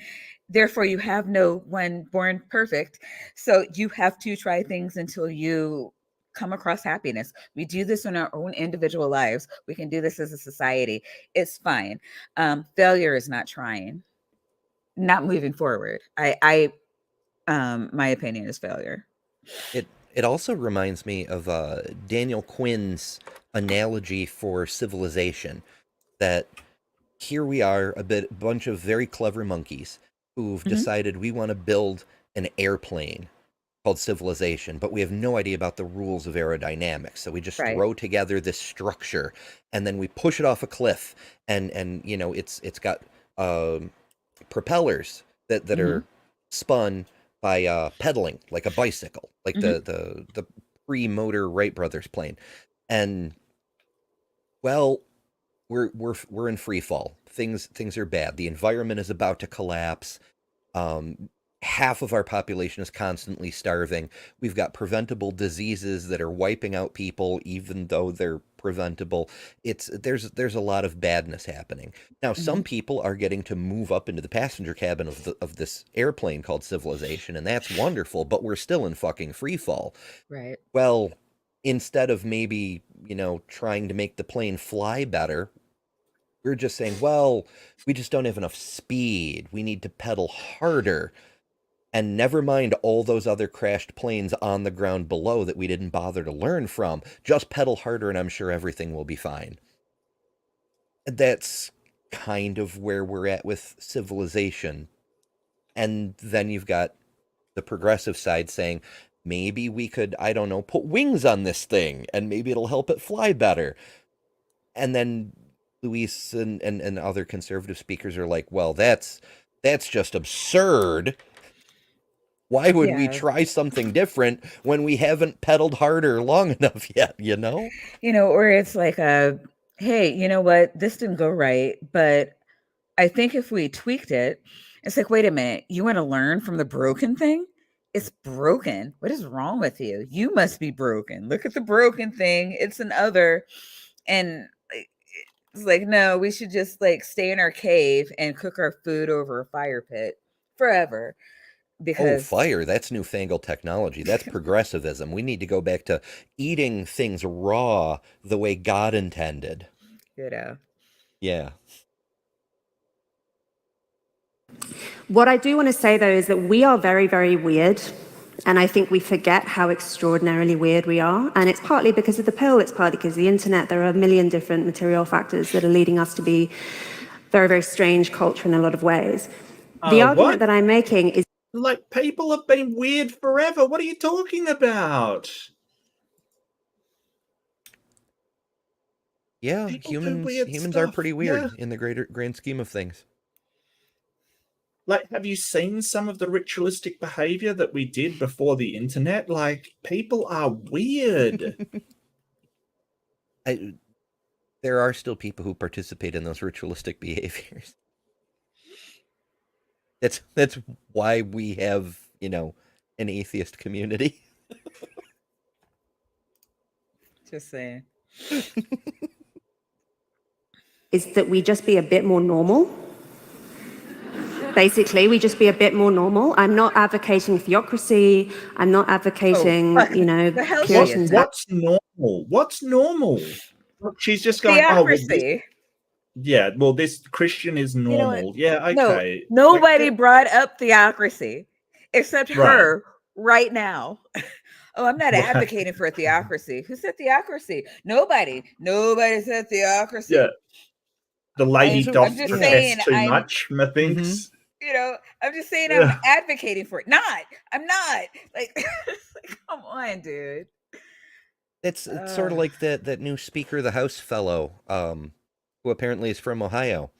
Therefore, you have no one born perfect. So you have to try things until you come across happiness. We do this in our own individual lives. We can do this as a society. It's fine. Failure is not trying, not moving forward. My opinion is failure. It also reminds me of Daniel Quinn's analogy for civilization, that here we are, a bunch of very clever monkeys who've decided we want to build an airplane called civilization, but we have no idea about the rules of aerodynamics. So we just throw together this structure, and then we push it off a cliff, and it's got propellers that are spun by pedaling like a bicycle, like the pre-motor Wright brothers plane. And well, we're in free fall. Things are bad. The environment is about to collapse. Half of our population is constantly starving. We've got preventable diseases that are wiping out people, even though they're preventable. There's a lot of badness happening. Now, some people are getting to move up into the passenger cabin of this airplane called civilization, and that's wonderful, but we're still in fucking free fall. Right. Well, instead of maybe, trying to make the plane fly better, we're just saying, well, we just don't have enough speed. We need to pedal harder. And never mind all those other crashed planes on the ground below that we didn't bother to learn from. Just pedal harder and I'm sure everything will be fine. That's kind of where we're at with civilization. And then you've got the progressive side saying, maybe we could, I don't know, put wings on this thing and maybe it'll help it fly better. And then Louise and other conservative speakers are like, well, that's just absurd. Why would we try something different when we haven't pedaled harder long enough yet, Or it's like, hey, you know what? This didn't go right, but I think if we tweaked it, it's like, wait a minute, you want to learn from the broken thing? it's broken. What is wrong with you? You must be broken. Look at the broken thing. It's an other. And it's like, no, we should just like stay in our cave and cook our food over a fire pit forever. Oh, Because fire, that's newfangled technology. That's progressivism. We need to go back to eating things raw the way God intended. Yeah. What I do want to say, though, is that we are very, very weird. And I think we forget how extraordinarily weird we are. And it's partly because of the pill, it's partly because of the internet. There are a million different material factors that are leading us to be very, very strange culture in a lot of ways. The argument that I'm making is... Like, people have been weird forever. What are you talking about? Yeah, humans are pretty weird in the grand scheme of things. Like, have you seen some of the ritualistic behavior that we did before the internet? Like, people are weird. There are still people who participate in those ritualistic behaviors. That's why we have, an atheist community. just saying. is that we just be a bit more normal. Basically, we just be a bit more normal. I'm not advocating theocracy. I'm not advocating, Puritan. What's normal? What's normal? She's just going, theocracy. This Christian is normal. Okay. No, nobody brought up theocracy except her right now. Oh, I'm not advocating for a theocracy. Who said theocracy? Nobody. Nobody said theocracy. Yeah. The lady doth protest too much, methinks. I'm just saying I'm advocating for it. I'm not. Like, come on, dude. It's sort of like that new Speaker of the House fellow, who apparently is from Ohio,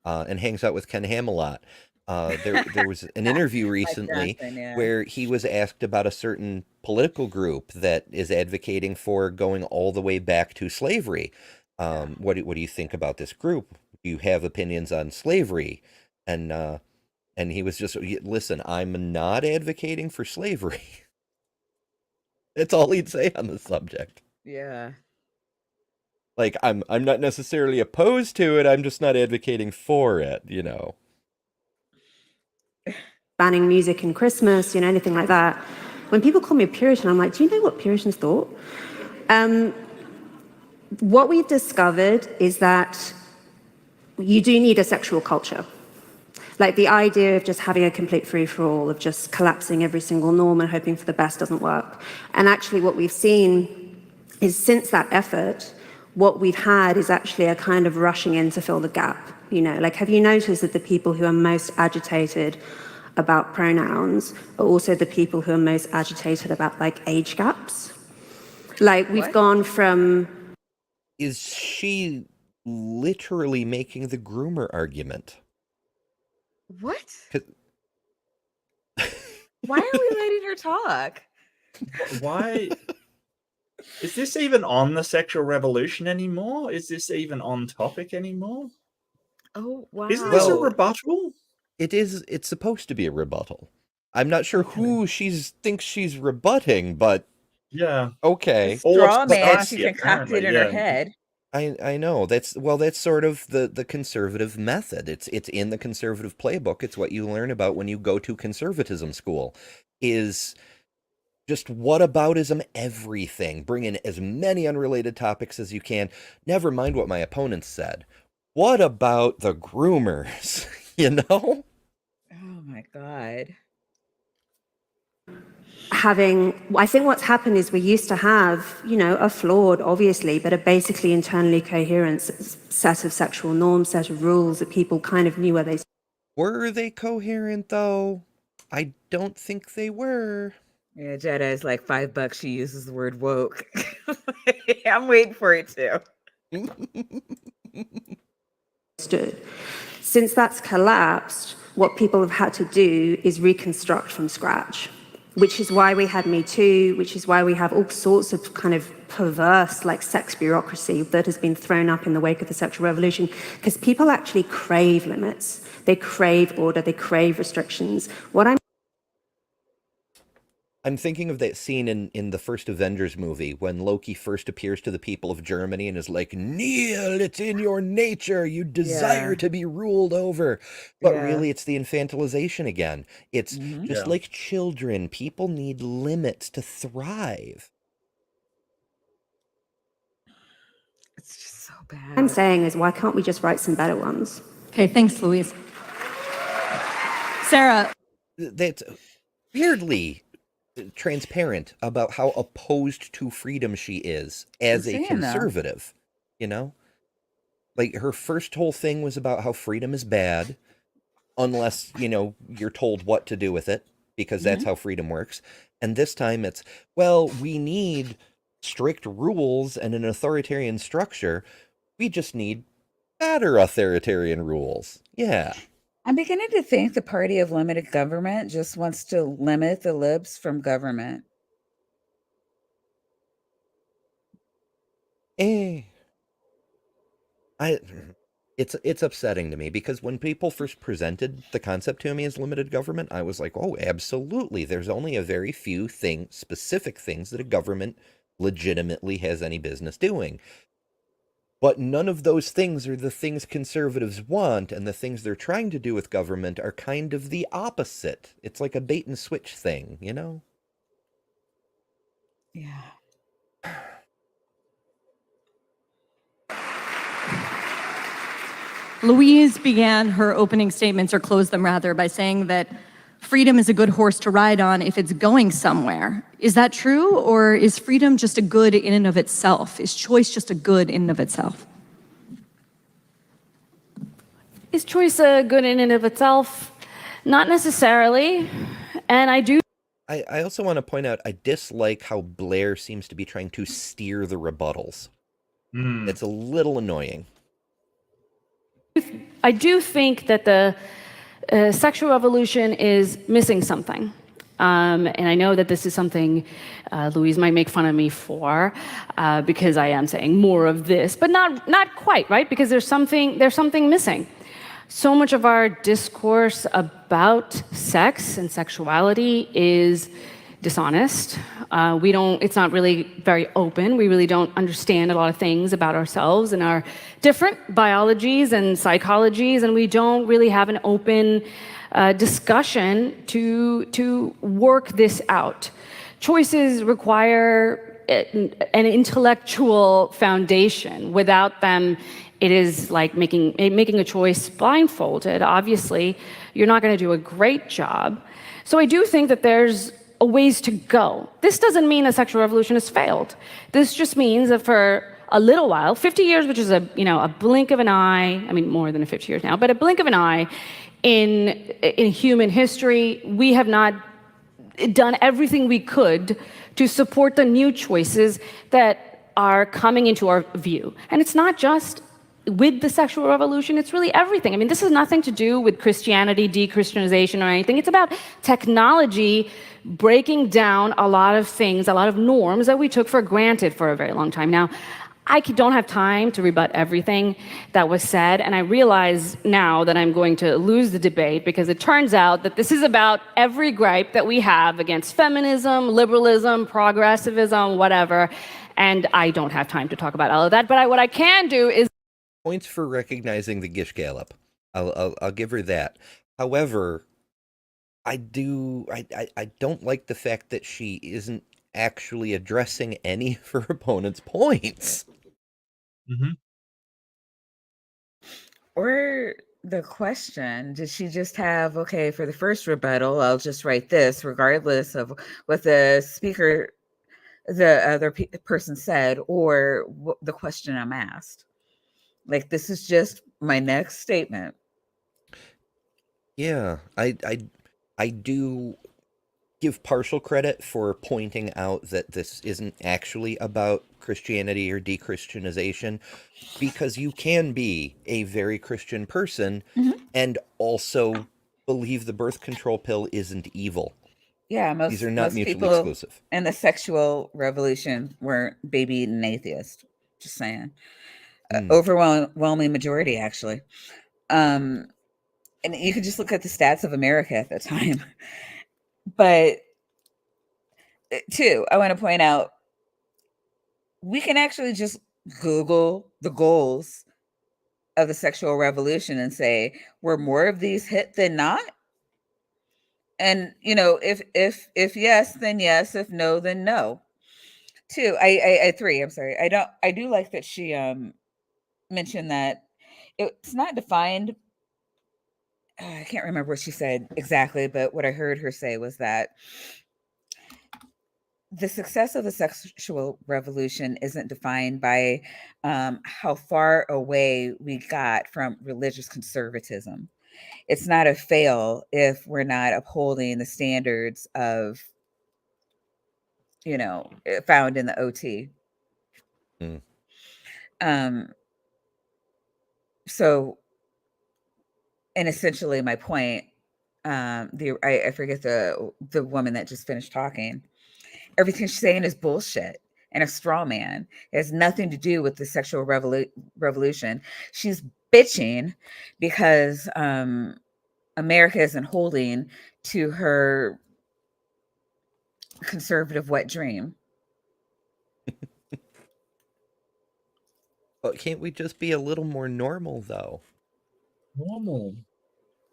and hangs out with Ken Ham a lot. There was an interview recently where he was asked about a certain political group that is advocating for going all the way back to slavery. What do you think about this group? Do you have opinions on slavery? And he was just, listen, I'm not advocating for slavery. That's all he'd say on the subject. Yeah. Like, I'm not necessarily opposed to it. I'm just not advocating for it, Banning music in Christmas, anything like that. When people call me a Puritan, I'm like, do you know what Puritans thought? What we've discovered is that you do need a sexual culture. Like, the idea of just having a complete free-for-all, of just collapsing every single norm and hoping for the best doesn't work. And actually what we've seen is, since that effort, what we've had is actually a kind of rushing in to fill the gap. Like, have you noticed that the people who are most agitated about pronouns are also the people who are most agitated about, like, age gaps? Like, we've gone from... Is she literally making the groomer argument? What? Why are we letting her talk? Why? Is this even on the sexual revolution anymore? Is this even on topic anymore? Oh, wow. Isn't this a rebuttal? It is. It's supposed to be a rebuttal. I'm not sure who thinks she's rebutting, but okay. Straw man she concocted in her head. I know. That's sort of the conservative method. It's in the conservative playbook. It's what you learn about when you go to conservatism school, is just whataboutism everything. Bring in as many unrelated topics as you can. Never mind what my opponents said. What about the groomers? Oh my God. I think what's happened is we used to have, a flawed, obviously, but a basically internally coherent set of sexual norms, set of rules that people kind of knew where they... Were they coherent, though? I don't think they were. Yeah, Jedi is like $5. She uses the word woke. I'm waiting for it too. Since that's collapsed, what people have had to do is reconstruct from scratch. Which is why we had Me Too, which is why we have all sorts of kind of perverse, like, sex bureaucracy that has been thrown up in the wake of the sexual revolution, because people actually crave limits. They crave order, they crave restrictions. I'm thinking of that scene in the first Avengers movie when Loki first appears to the people of Germany and is like, kneel, it's in your nature. You desire Yeah. to be ruled over. But Yeah. really, it's the infantilization again. It's Mhm. just Yeah. like children. People need limits to thrive. It's just so What I'm bad. saying is, why can't we just write some better ones? Okay, thanks, Louise. Sarah, That's weirdly transparent about how opposed to freedom she is as a saying, though. conservative, you know? Like, her first whole thing was about how freedom is bad, unless, you know, you're told what to do with it, because that's how freedom works. And this time it's, well, we need strict rules and an authoritarian structure. We just need better authoritarian rules. Yeah. I'm beginning to think the party of limited government just wants to limit the libs from government. It's upsetting to me because when people first presented the concept to me as limited government, I was like, oh, absolutely. There's only a very few specific things that a government legitimately has any business doing. But none of those things are the things conservatives want, and the things they're trying to do with government are kind of the opposite. It's like a bait and switch thing, you know? Yeah. Louise began her opening statements, or closed them rather, by saying that freedom is a good horse to ride on if it's going somewhere. Is that true, or is freedom just a good in and of itself? Is choice just a good in and of itself? Is choice a good in and of itself? Not necessarily. And I also want to point out, I dislike how Blair seems to be trying to steer the rebuttals. It's a little annoying. I do think that the sexual revolution is missing something. And I know that this is something Louise might make fun of me for, because I am saying more of this, but not quite, right? Because there's something missing. So much of our discourse about sex and sexuality is dishonest. It's not really very open. We really don't understand a lot of things about ourselves and our different biologies and psychologies, and we don't really have an open discussion to work this out. Choices require an intellectual foundation. Without them, it is like making a choice blindfolded. Obviously, you're not going to do a great job. So I do think that there's a ways to go. This doesn't mean the sexual revolution has failed. This just means that for a little while, 50 years, which is a blink of an eye, I mean more than 50 years now, but a blink of an eye in human history, we have not done everything we could to support the new choices that are coming into our view. And it's not just with the sexual revolution, it's really everything. I mean, this has nothing to do with Christianity, de-Christianization, or anything. It's about technology breaking down a lot of things, a lot of norms that we took for granted for a very long time. Now, I don't have time to rebut everything that was said, and I realize now that I'm going to lose the debate because it turns out that this is about every gripe that we have against feminism, liberalism, progressivism, whatever, and I don't have time to talk about all of that. But what I can do is Points for recognizing the Gish Gallop. I'll give her that. However, I don't like the fact that she isn't actually addressing any of her opponent's points. Or the question, did she just have, okay, for the first rebuttal, I'll just write this regardless of what the other person said, or the question I'm asked. Like, this is just my next statement. Yeah, I do give partial credit for pointing out that this isn't actually about Christianity or de-Christianization, because you can be a very Christian person and also believe the birth control pill isn't evil. Yeah, These are not most mutually people exclusive. in the sexual revolution weren't baby-eating atheists. Just saying. Overwhelming majority, actually. And you could just look at the stats of America at the time. But too, I want to point out we can actually just Google the goals of the sexual revolution and say, were more of these hit than not? And if yes, then yes. If no, then no. Two, I three. I'm sorry. I do like that she mentioned that it's not defined. I can't remember what she said exactly, but what I heard her say was that the success of the sexual revolution isn't defined by how far away we got from religious conservatism. It's not a fail if we're not upholding the standards of, found in the OT. Mm. So, and essentially my point, I forget the woman that just finished talking. Everything she's saying is bullshit and a straw man. It has nothing to do with the sexual revolution. She's bitching because America isn't holding to her conservative wet dream. But can't we just be a little more normal, though? Normal.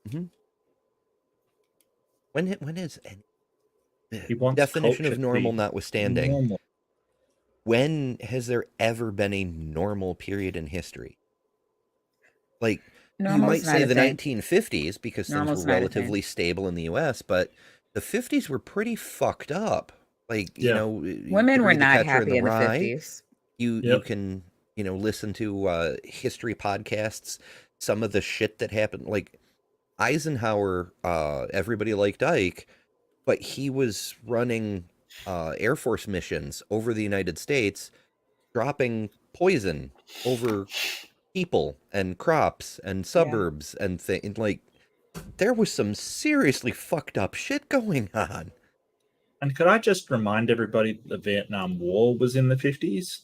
Mm-hmm. When is He wants definition culture of to normal be notwithstanding? normal. When has there ever been a normal period in history? Like, you Normal's might not say a the thing. 1950s because things Normal's were not a thing. relatively stable in the U.S., but the 50s were pretty fucked up. Like, Yeah. you Women could were read The not Catcher happy in the Rye. 50s. You Yep. can, listen to history podcasts, some of the shit that happened. Like, Eisenhower, everybody liked Ike, but he was running Air Force missions over the United States, dropping poison over people and crops and suburbs and things. Like, there was some seriously fucked up shit going on. And could I just remind everybody that the Vietnam War was in the 50s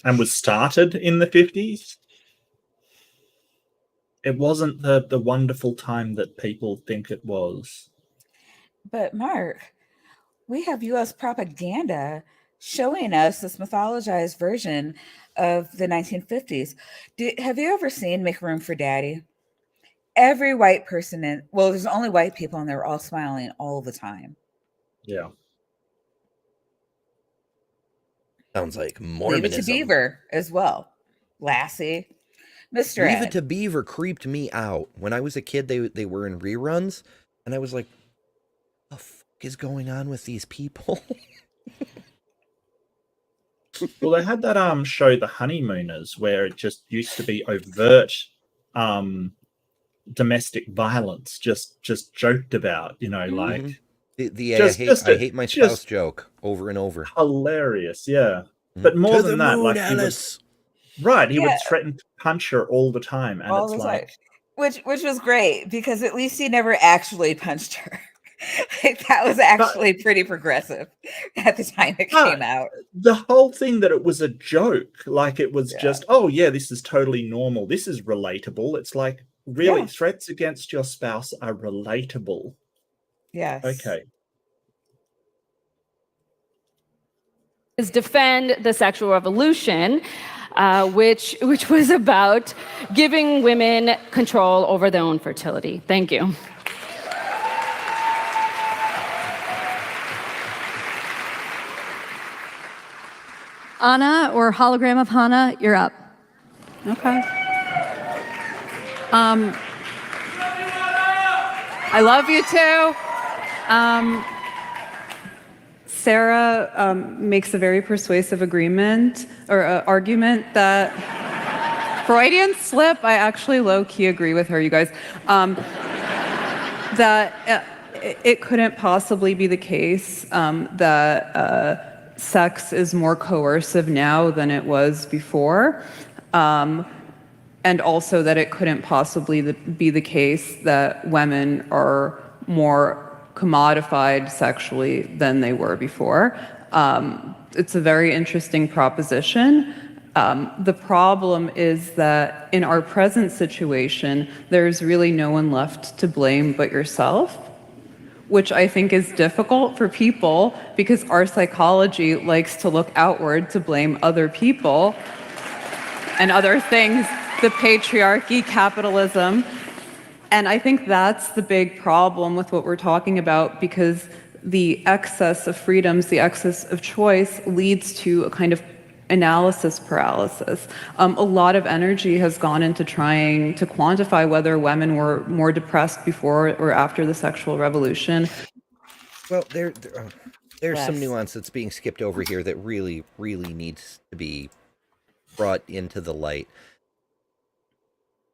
and was started in the 50s? It wasn't the wonderful time that people think it was. But Mark, we have US propaganda showing us this mythologized version of the 1950s. Have you ever seen Make Room for Daddy? Every white person there's only white people and they're all smiling all the time. Yeah. Sounds like Leave Mormonism. It to Beaver as well. Lassie. Mr. Leave Ed. It to Beaver creeped me out. When I was a kid, they were in reruns, and I was like, what the fuck is going on with these people? Well, they had that show The Honeymooners where it just used to be overt domestic violence, just joked about, like I hate my spouse joke over and over. Hilarious, yeah. But more than that, like Alice. He would threaten to punch her all the time, and all it's the like, time. Which was great because at least he never actually punched her. Like, that was actually pretty progressive at the time it came out. The whole thing that it was a joke, like it was just, oh yeah, this is totally normal. This is relatable. It's like, really, threats against your spouse are relatable. Yes. Okay. Is defend the sexual revolution, which was about giving women control over their own fertility. Thank you. Anna, or hologram of Hannah, you're up. Okay. I love you too. Sarah makes a very persuasive argument that Freudian slip. I actually low-key agree with her, you guys. That it couldn't possibly be the case that sex is more coercive now than it was before. And also that it couldn't possibly be the case that women are more commodified sexually than they were before. It's a very interesting proposition. The problem is that in our present situation, there's really no one left to blame but yourself. which I think is difficult for people because our psychology likes to look outward to blame other people and other things, the patriarchy, capitalism. And I think that's the big problem with what we're talking about, because the excess of freedoms, the excess of choice leads to a kind of analysis paralysis. A lot of energy has gone into trying to quantify whether women were more depressed before or after the sexual revolution. Well, there's some nuance that's being skipped over here that really, really needs to be brought into the light.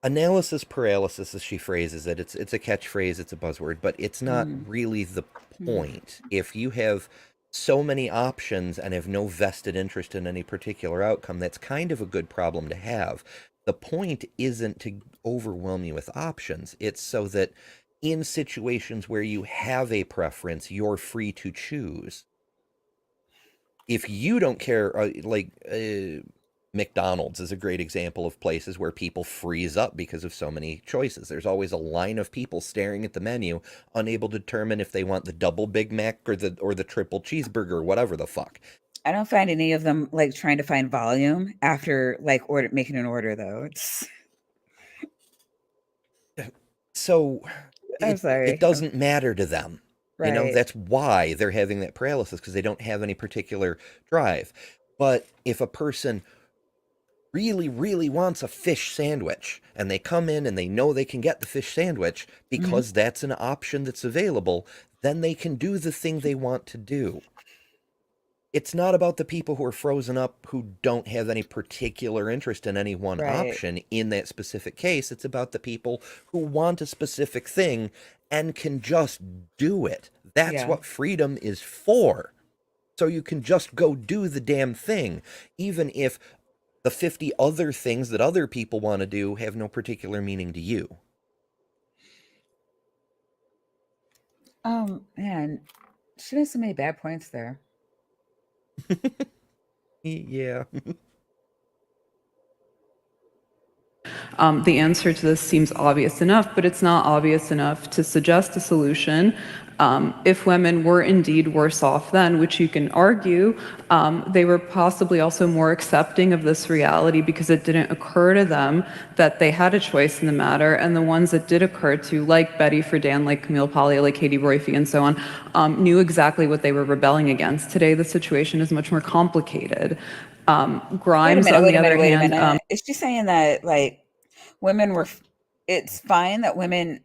Analysis paralysis, as she phrases it, it's a catchphrase, it's a buzzword, but it's not really the point. If you have so many options and have no vested interest in any particular outcome, that's kind of a good problem to have. The point isn't to overwhelm you with options. It's so that in situations where you have a preference, you're free to choose. If you don't care, McDonald's is a great example of places where people freeze up because of so many choices. There's always a line of people staring at the menu, unable to determine if they want the double Big Mac or the triple cheeseburger, whatever the fuck. I don't find any of them like trying to find volume after like making an order though. It's so I'm sorry. It doesn't matter to them. Right. You know, that's why they're having that paralysis, because they don't have any particular drive. But if a person really, really wants a fish sandwich, and they come in and they know they can get the fish sandwich because that's an option that's available, then they can do the thing they want to do. It's not about the people who are frozen up who don't have any particular interest in any one option in that specific case. It's about the people who want a specific thing and can just do it. That's what freedom is for. So you can just go do the damn thing, even if the 50 other things that other people want to do have no particular meaning to you. Man, she made so many bad points there. Yeah. The answer to this seems obvious enough, but it's not obvious enough to suggest a solution. If women were indeed worse off then, which you can argue, they were possibly also more accepting of this reality because it didn't occur to them that they had a choice in the matter, and the ones that did occur to, like Betty Friedan, like Camille Paglia, like Katie Roiphe, and so on, knew exactly what they were rebelling against. Today, the situation is much more complicated. Grimes, on the other hand... Is she saying that, like, women were... It's fine that women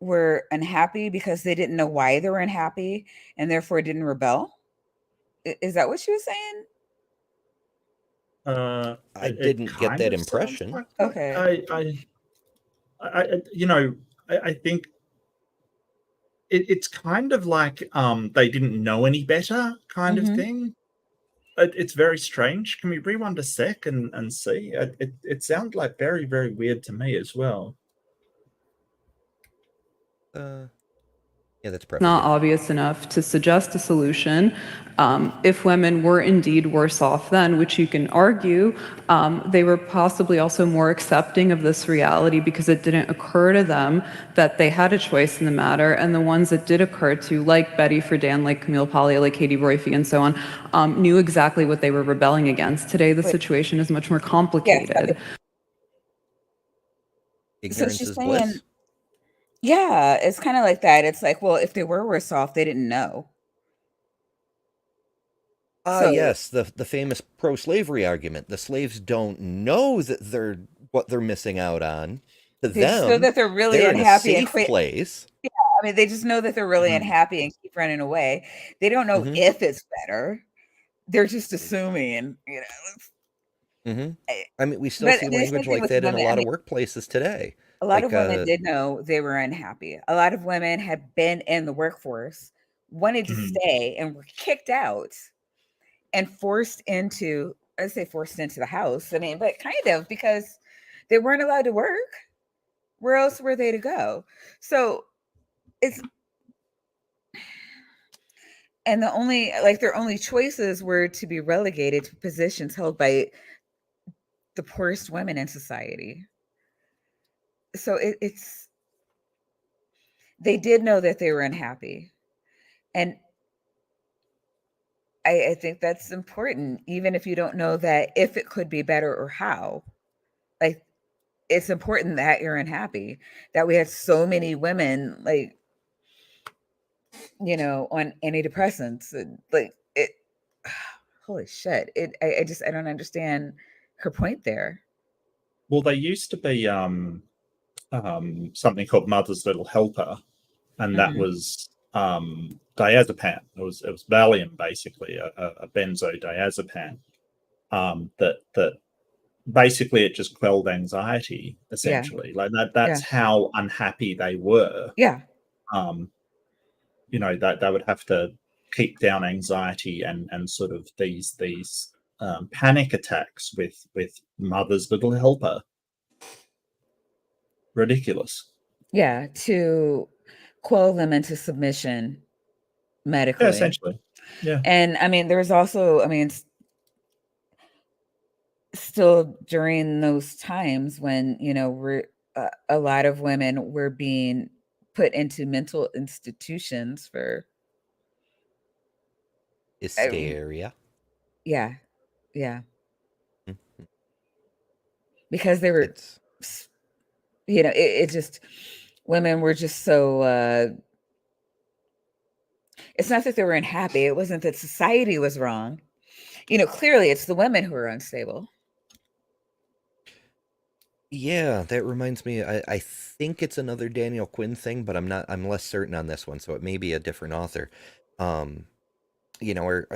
were unhappy because they didn't know why they were unhappy and therefore didn't rebel? Is that what she was saying? I didn't get that impression. Like okay. I think it's kind of like they didn't know any better kind of thing. It's very strange. Can we rewind a sec and see? It sounds like very, very weird to me as well. Yeah, that's probably not obvious enough to suggest a solution. If women were indeed worse off then, which you can argue, they were possibly also more accepting of this reality because it didn't occur to them that they had a choice in the matter, and the ones that did occur to, like Betty Friedan, like Camille Paglia, like Katie Roiphe, and so on, knew exactly what they were rebelling against. Today, the situation is much more complicated. Ignorance is bliss. Yeah, it's kind of like that. It's like, well, if they were worse off, they didn't know. Yes, the famous pro-slavery argument. The slaves don't know that what they're missing out on. To They just know them, that they're really they're unhappy in a safe place. Yeah, I mean, they just know that they're really unhappy and keep running away. They don't know if it's better. They're just assuming, you know. I mean, we still see language like that in a lot of workplaces today. A lot of women did know they were unhappy. A lot of women had been in the workforce, wanted to stay, and were kicked out and forced into, I say forced into the house. I mean, but kind of, because they weren't allowed to work. Where else were they to go? So it's, and their only choices were to be relegated to positions held by the poorest women in society. So it's, they did know that they were unhappy. And I think that's important, even if you don't know that if it could be better or how. Like, it's important that you're unhappy. That we had so many women, like, on antidepressants, and like it. Holy shit! I don't understand her point there. Well, they used to be something called Mother's Little Helper, and that Mhm. was diazepam. It was Valium, basically a benzodiazepam. That basically it just quelled anxiety, Yeah, essentially. Like that's yeah, how unhappy they were. yeah, Um, that they would have to keep down anxiety and sort of these panic attacks with Mother's Little Helper. Ridiculous. yeah. To quell them into submission Yeah, medically. essentially. Yeah. And I mean, there's also, I mean, still during those times when, a lot of women were being put into mental institutions for, Hysteria. yeah, yeah, Mhm. because they were, It's it just, women were just so, it's not that they were unhappy. It wasn't that society was wrong. Clearly it's the women who are unstable. yeah, that reminds me. I think it's another Daniel Quinn thing, but I'm less certain on this one, so it may be a different author. Um, or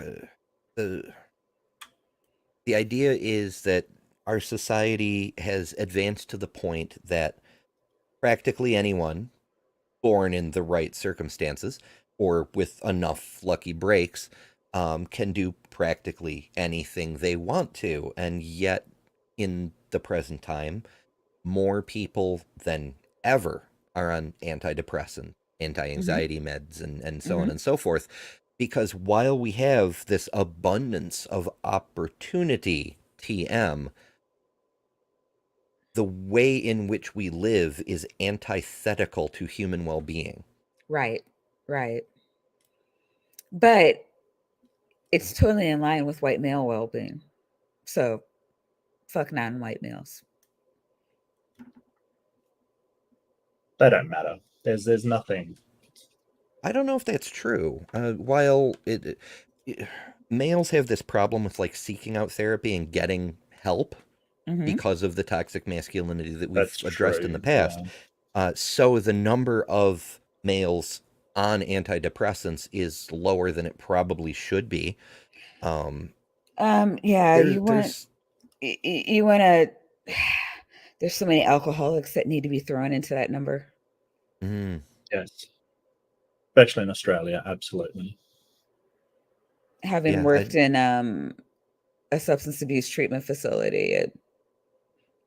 the idea is that our society has advanced to the point that practically anyone born in the right circumstances or with enough lucky breaks can do practically anything they want to. And yet, in the present time, more people than ever are on antidepressant, Hmm. anti-anxiety meds, and so on Hmm. and so forth. Because while we have this abundance of opportunity, TM, the way in which we live is antithetical to human well-being. Right, right. But it's totally in line with white male well-being. So fuck non-white males. They don't matter. There's nothing. I don't know if that's true. While males have this problem with like seeking out therapy and getting help Hmm. because of the toxic masculinity that we've That's addressed in the true. past. Yeah. So the number of males on antidepressants is lower than it probably should be. Um, Yeah, there's you want to. There's so many alcoholics that need to be thrown into that number. mm, Yes. Especially in Australia, absolutely. Having yeah, worked in a substance abuse treatment facility,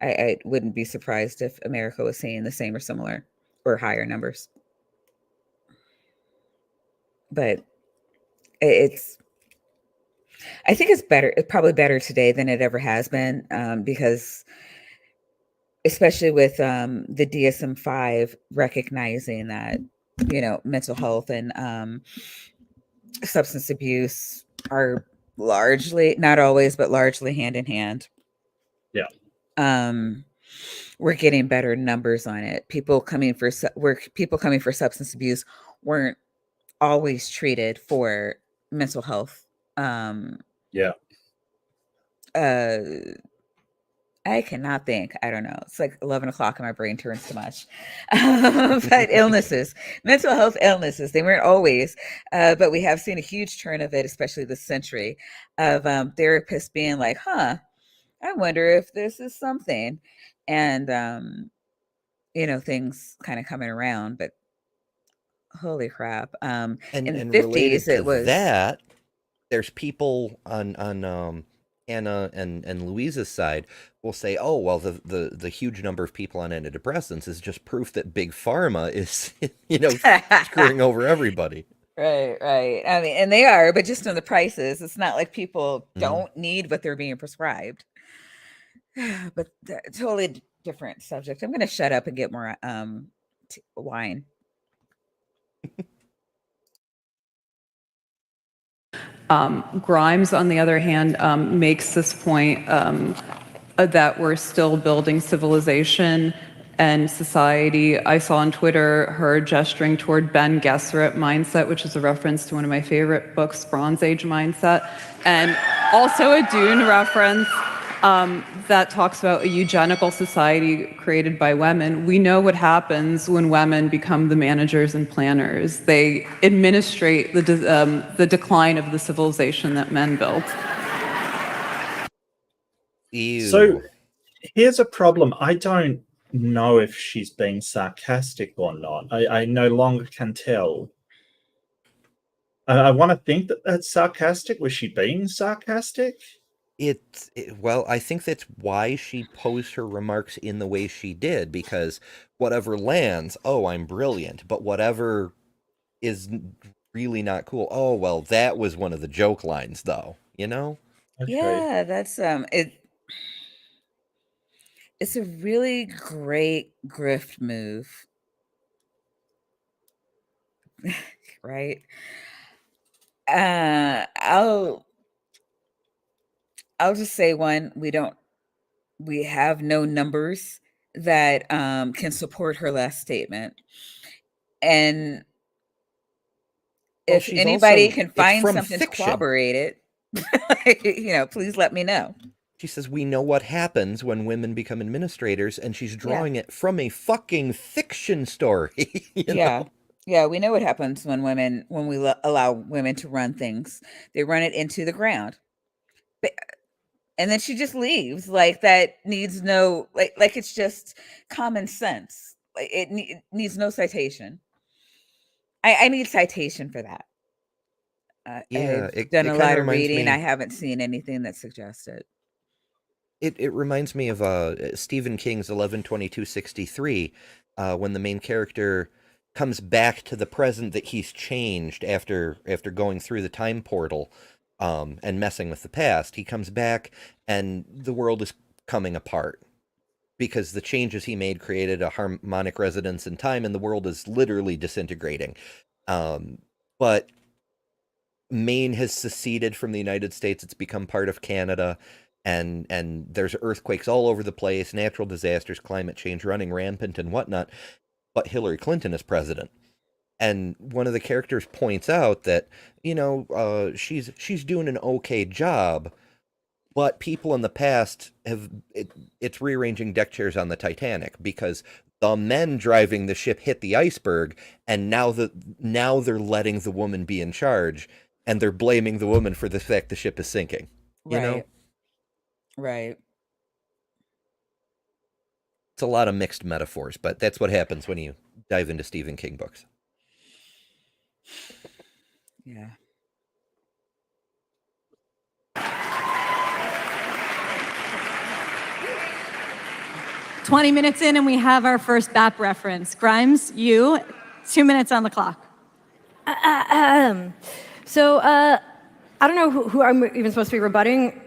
I wouldn't be surprised if America was seeing the same or similar or higher numbers. But it's, I think it's better. It's probably better today than it ever has been, because especially with the DSM-5 recognizing that mental health and substance abuse are largely, not always, but largely hand in hand. Yeah. We're getting better numbers on it. People coming for substance abuse weren't always treated for mental health. Yeah. Uh, I cannot think. I don't know. It's like 11 o'clock and my brain turns too much. But illnesses, mental health illnesses, they weren't always, but we have seen a huge turn of it, especially this century, of therapists being like, huh, I wonder if this is something. And, things kind of coming around, but holy crap. In the and 50s, related to it was, that, there's people on Anna and Louise's side will say, "Oh, well, the huge number of people on antidepressants is just proof that big pharma is, screwing over everybody." right, right. I mean, and they are, but just on the prices. It's not like people Mhm. don't need what they're being prescribed. But totally different subject. I'm going to shut up and get more wine. Grimes, on the other hand, makes this point that we're still building civilization and society. I saw on Twitter her gesturing toward Ben Gesserit mindset, which is a reference to one of my favorite books, Bronze Age Mindset, and also a Dune reference that talks about a eugenical society created by women. We know what happens when women become the managers and planners. They administrate the decline of the civilization that men built. Ew. So here's a problem. I don't know if she's being sarcastic or not. I no longer can tell. I want to think that that's sarcastic. Was she being sarcastic? Well, I think that's why she posed her remarks in the way she did, because whatever lands, oh, I'm brilliant, but whatever is really not cool, oh, well, that was one of the joke lines, though, you know? Okay. Yeah, that's it's a really great grift move. Right? I'll just say one, we have no numbers that can support her last statement. And Well, if she's anybody also- can it's find from something to fiction. corroborate it, please let me know. She says, we know what happens when women become administrators, and she's drawing it from a fucking fiction story. you know? Yeah, we know what happens when we allow women to run things. They run it into the ground. And then she just leaves. Like, that needs no, like it's just common sense. Like, it needs no citation. I need citation for that. Yeah, I've it done a kinda lot of reminds reading. me- I haven't seen anything that suggests it. It reminds me of Stephen King's 11/22/63, when the main character comes back to the present that he's changed after going through the time portal and messing with the past. He comes back and the world is coming apart because the changes he made created a harmonic resonance in time, and the world is literally disintegrating. But Maine has seceded from the United States. It's become part of Canada. And there's earthquakes all over the place, natural disasters, climate change running rampant and whatnot. But Hillary Clinton is president. And one of the characters points out that, she's doing an okay job, but people in the past it's rearranging deck chairs on the Titanic, because the men driving the ship hit the iceberg, and now they're letting the woman be in charge, and they're blaming the woman for the fact the ship is sinking. You know? Right. It's a lot of mixed metaphors, but that's what happens when you dive into Stephen King books. Yeah. "20 minutes in and we have our first BAP reference. Grimes, you, 2 minutes on the clock. So I don't know who I'm even supposed to be rebutting,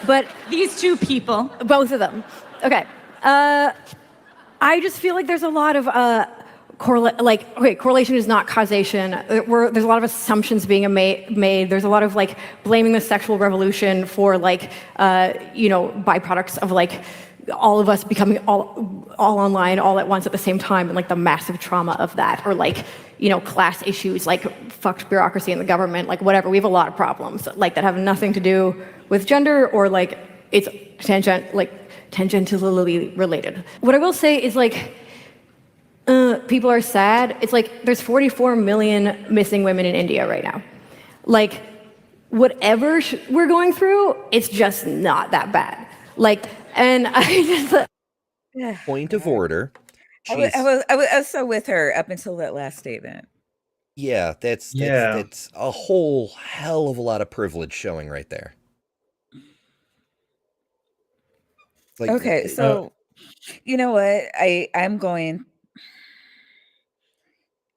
but These two people. both of them. Okay. I just feel like there's a lot of correlation is not causation. There's a lot of assumptions being made. There's a lot of blaming the sexual revolution for byproducts of all of us becoming all online all at once at the same time, and the massive trauma of that, or class issues fucked bureaucracy in the government, whatever. We have a lot of problems that have nothing to do with gender, or it's tangentially related. What I will say is people are sad. It's there's 44 million missing women in India right now. Whatever we're going through, it's just not that bad. And I just Point of order. I was so with her up until that last statement. Yeah, that's a whole hell of a lot of privilege showing right there. Okay, so you know what? I'm going.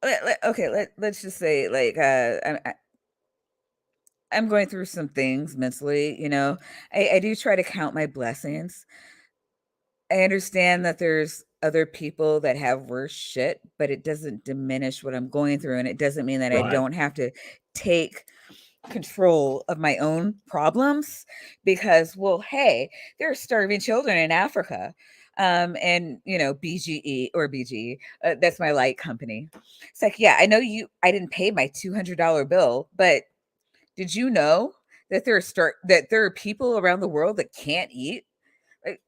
Let's just say I'm going through some things mentally. I do try to count my blessings. I understand that there's other people that have worse shit, but it doesn't diminish what I'm going through, and it doesn't mean that I Right. don't have to take control of my own problems because, well, hey, there are starving children in Africa. And BGE, that's my light company. It's like, yeah, I know I didn't pay my $200 bill, but did you know that there are people around the world that can't eat? Like,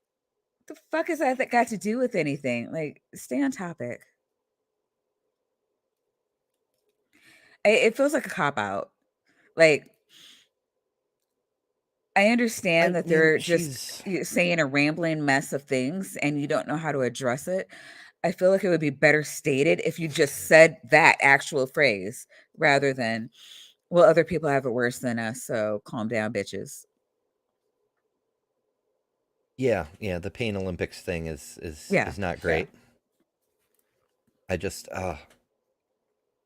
the fuck is that got to do with anything? Like, stay on topic. It feels like a cop out. Like, I understand that they're just saying a rambling mess of things and you don't know how to address it. I feel like it would be better stated if you just said that actual phrase rather than, well, other people have it worse than us, so calm down, bitches. Yeah, the Pain Olympics thing is not great. Yeah. I just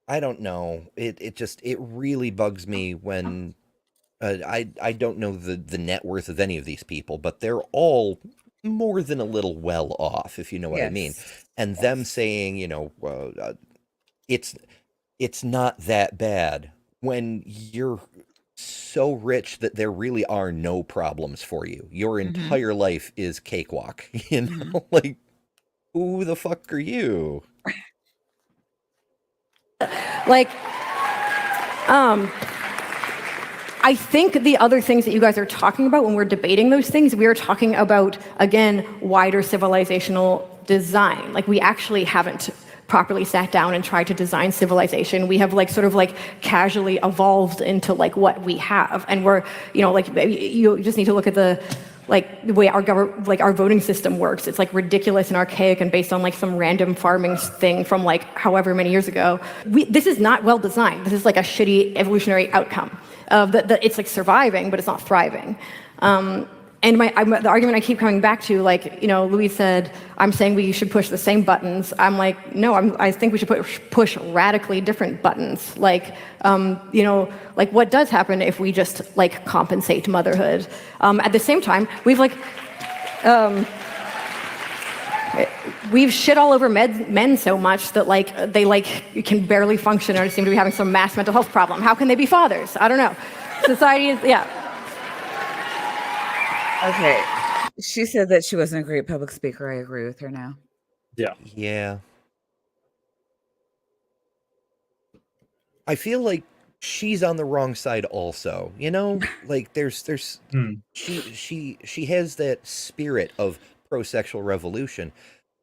I don't know. It really bugs me when I don't know the net worth of any of these people, but they're all more than a little well off, if you know what I mean. And them saying, it's not that bad when you're so rich that there really are no problems for you. Your entire life is cakewalk. Like, who the fuck are you? Like, I think the other things that you guys are talking about when we're debating those things, we are talking about, again, wider civilizational design. Like, we actually haven't properly sat down and tried to design civilization. We have sort of casually evolved into what we have. And we're, you just need to look at the way our voting system works. It's ridiculous and archaic and based on some random farming thing from however many years ago. This is not well designed. This is a shitty evolutionary outcome. It's surviving, but it's not thriving. And the argument I keep coming back to, Louise said, I'm saying we should push the same buttons. I'm like, no, I think we should push radically different buttons. What does happen if we just compensate motherhood? At the same time, we've shit all over men so much that they can barely function or seem to be having some mass mental health problem. How can they be fathers? I don't know. Society is, yeah. Okay. She said that she wasn't a great public speaker. I agree with her now. Yeah. I feel like she's on the wrong side also. There's she has that spirit of pro-sexual revolution,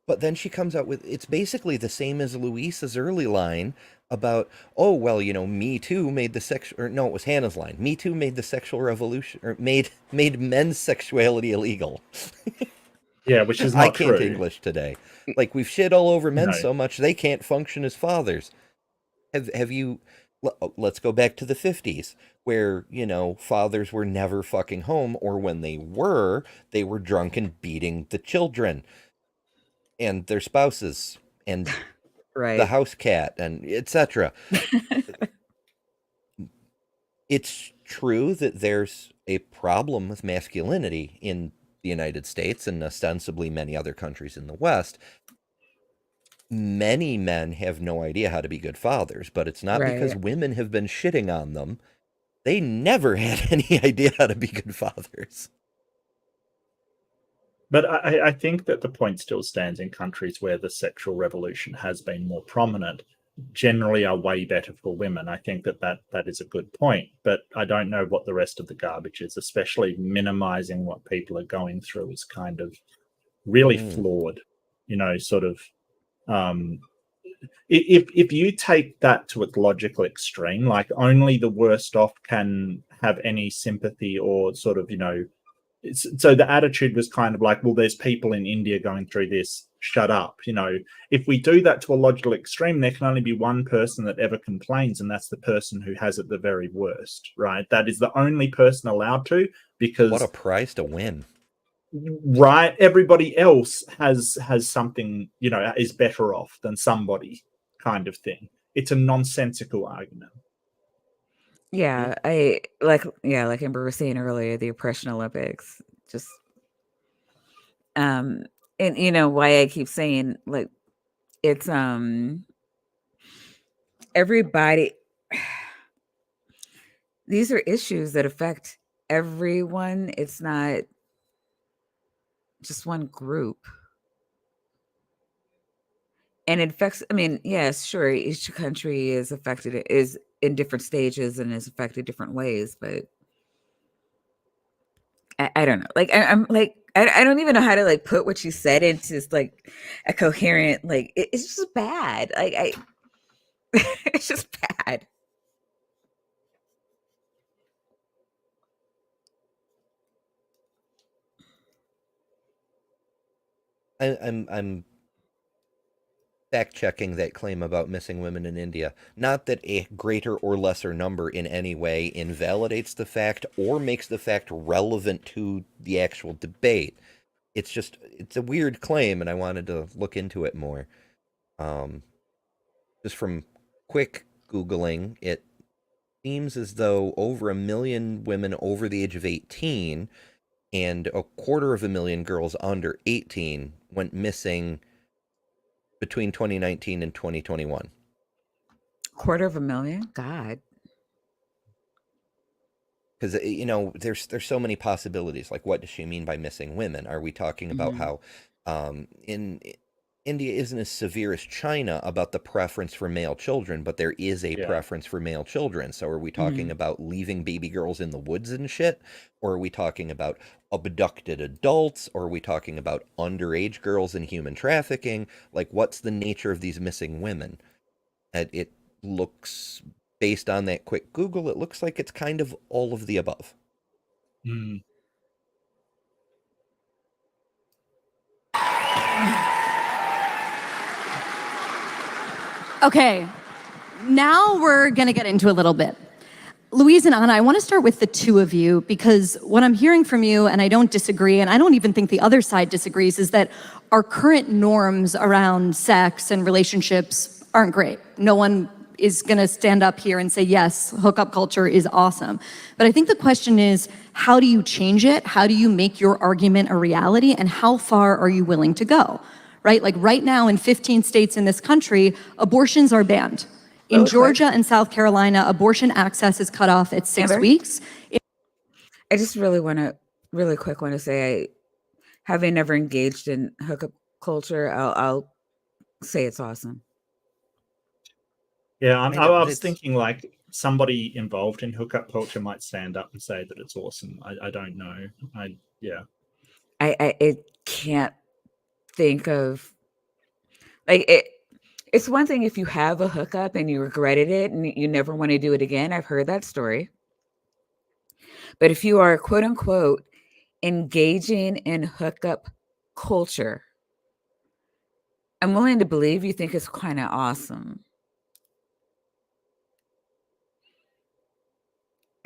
but then she comes out with, it's basically the same as Louise's early line about, oh, well, Me Too made the sexual, or no, it was Hannah's line. Me Too made the sexual revolution, or made men's sexuality illegal. Yeah, which is not I can't true. English today. We've shit all over men so much they can't function as fathers. Have you? Let's go back to the 50s, where fathers were never fucking home, or when they were drunk and beating the children and their spouses and the house cat and etc. It's true that there's a problem with masculinity in the United States and ostensibly many other countries in the West. Many men have no idea how to be good fathers, but it's not because women have been shitting on them. They never had any idea how to be good fathers. But I think that the point still stands in countries where the sexual revolution has been more prominent, generally are way better for women. I think that is a good point, but I don't know what the rest of the garbage is, especially minimizing what people are going through is kind of really flawed, sort of. If you take that to its logical extreme, only the worst off can have any sympathy or sort of, so the attitude was kind of well, there's people in India going through this, shut up. If we do that to a logical extreme, there can only be one person that ever complains, and that's the person who has it the very worst, right? That is the only person allowed to, because what a prize to win. Right, everybody else has something, is better off than somebody, kind of thing. It's a nonsensical argument. Yeah, like Ember was saying earlier, the oppression Olympics. Just and why I keep saying it's everybody these are issues that affect everyone. It's not just one group. And it affects, I mean, yes, sure, each country is affected, is in different stages and is affected different ways, but I don't know. Like I'm like I don't even know how to like put what you said into like a coherent like it's just bad. Like I it's just bad. I'm fact checking that claim about missing women in India. Not that a greater or lesser number in any way invalidates the fact or makes the fact relevant to the actual debate. It's just it's a weird claim, and I wanted to look into it more. Just from quick Googling, it seems as though over 1 million women over the age of 18 and 250,000 girls under 18 went missing between 2019 and 2021. 250,000? God. Because there's so many possibilities. Like, what does she mean by missing women? Are we talking about how in India isn't as severe as China about the preference for male children, but there is a preference for male children. So are we talking about leaving baby girls in the woods and shit? Or are we talking about abducted adults? Or are we talking about underage girls and human trafficking? Like, what's the nature of these missing women? It looks, based on that quick Google, it looks like it's kind of all of the above. Okay, now we're going to get into a little bit. Louise and Anna, I want to start with the two of you because what I'm hearing from you, and I don't disagree, and I don't even think the other side disagrees, is that our current norms around sex and relationships aren't great. No one is going to stand up here and say, yes, hookup culture is awesome. But I think the question is, how do you change it? How do you make your argument a reality? And how far are you willing to go? Right? Like right now in 15 states in this country, abortions are banned. In Georgia and South Carolina, abortion access is cut off at 6 weeks. I just really quick want to say, having never engaged in hookup culture, I'll say it's awesome. Yeah, I was thinking like somebody involved in hookup culture might stand up and say that it's awesome. I don't know. I can't think of like it. It's one thing if you have a hookup and you regretted it and you never want to do it again. I've heard that story. But if you are quote unquote engaging in hookup culture, I'm willing to believe you think it's kind of awesome.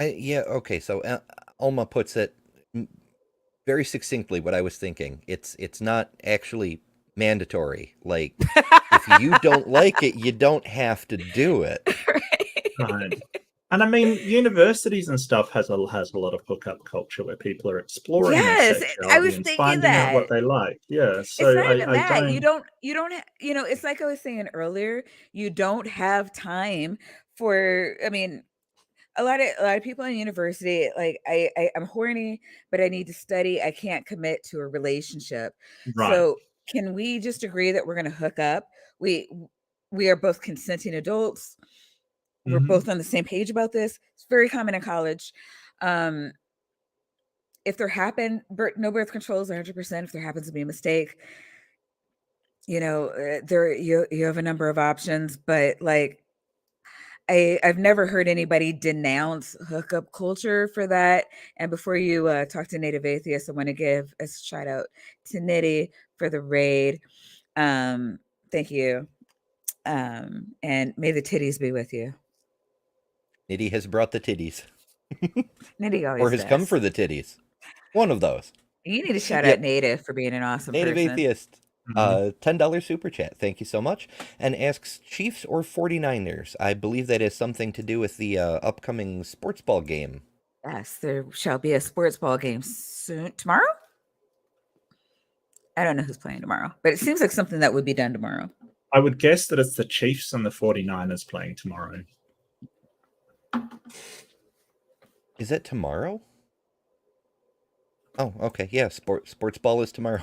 Okay. So Alma puts it very succinctly what I was thinking. It's not actually mandatory. Like, if you don't like it, you don't have to do it. Right. And I mean, universities and stuff has a lot of hookup culture where people are exploring their sexuality and finding out what they like. Yeah. So it's not even that. You don't, it's like I was saying earlier, you don't have time for, I mean, a lot of people in university, like I'm horny, but I need to study. I can't commit to a relationship. Right. So can we just agree that we're going to hook up? We are both consenting adults. We're both on the same page about this. It's very common in college. If there happen, no birth control is 100%. If there happens to be a mistake, there you have a number of options, but like I've never heard anybody denounce hookup culture for that. And before you talk to Native Atheists, I want to give a shout out to Nitty for the raid. Thank you. And may the titties be with you. Nitty has brought the titties. Nitty always or has come for the titties. One of those. You need to shout out Native for being an awesome Native person. Atheist. $10 super chat. Thank you so much. And asks Chiefs or 49ers. I believe that has something to do with the upcoming sports ball game. Yes, there shall be a sports ball game soon. Tomorrow? I don't know who's playing tomorrow, but it seems like something that would be done tomorrow. I would guess that it's the Chiefs and the 49ers playing tomorrow. Is that tomorrow? Oh, okay. Yeah, sports ball is tomorrow.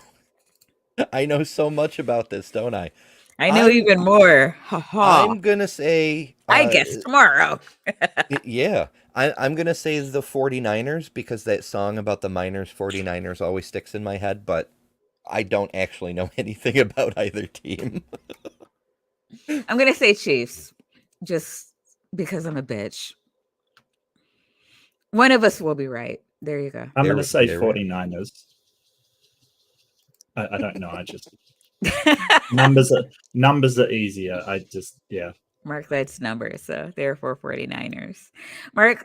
I know so much about this, don't I? I know even more. Ha ha. I'm gonna say I guess tomorrow. yeah. I'm gonna say the 49ers because that song about the Miners 49ers always sticks in my head, but I don't actually know anything about either team. I'm gonna say Chiefs, just because I'm a bitch. One of us will be right. There you go. I'm going to say there 49ers. I don't know. I just numbers are easier. Yeah. Mark likes numbers, so therefore 49ers.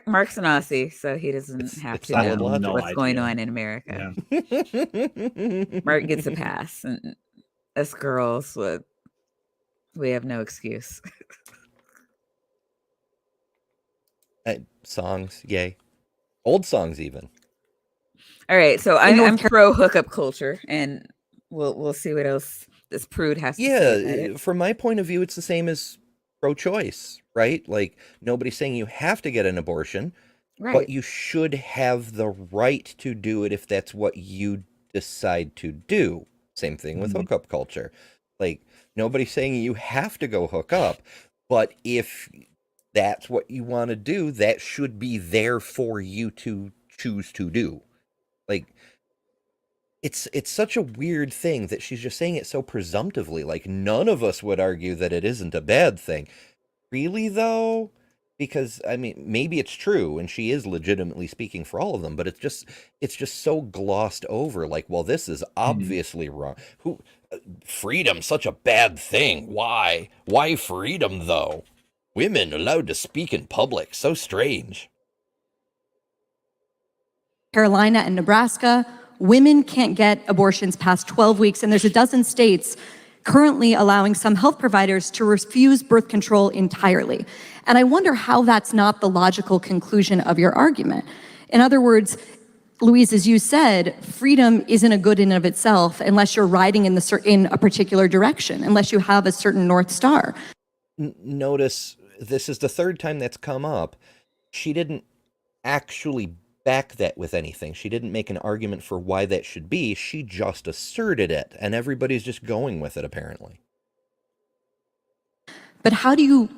Mark's an Aussie, so he doesn't have it's to solid know logic. what's going on in America. Yeah. Mark gets a pass, and us girls, we have no excuse. Songs, yay. Old songs even. All right, so I'm pro hookup culture, and we'll see what else this prude has to say about it. From my point of view, it's the same as pro-choice, right? Like, nobody's saying you have to get an abortion, Right. but you should have the right to do it if that's what you decide to do. Same thing with hookup culture. Like, nobody's saying you have to go hook up, but if that's what you want to do, that should be there for you to choose to do. Like, it's such a weird thing that she's just saying it so presumptively. Like, none of us would argue that it isn't a bad thing. Really, though? Because, I mean, maybe it's true, and she is legitimately speaking for all of them, but it's just so glossed over. Like, well, this is obviously wrong. Freedom, such a bad thing. Why? Why freedom, though? Women allowed to speak in public. So strange. Carolina and Nebraska, women can't get abortions past 12 weeks, and there's a dozen states currently allowing some health providers to refuse birth control entirely. And I wonder how that's not the logical conclusion of your argument. In other words, Louise, as you said, freedom isn't a good in and of itself unless you're riding in a particular direction, unless you have a certain North Star. Notice, this is the third time that's come up. She didn't actually back that with anything. She didn't make an argument for why that should be. She just asserted it, and everybody's just going with it, apparently. But how do you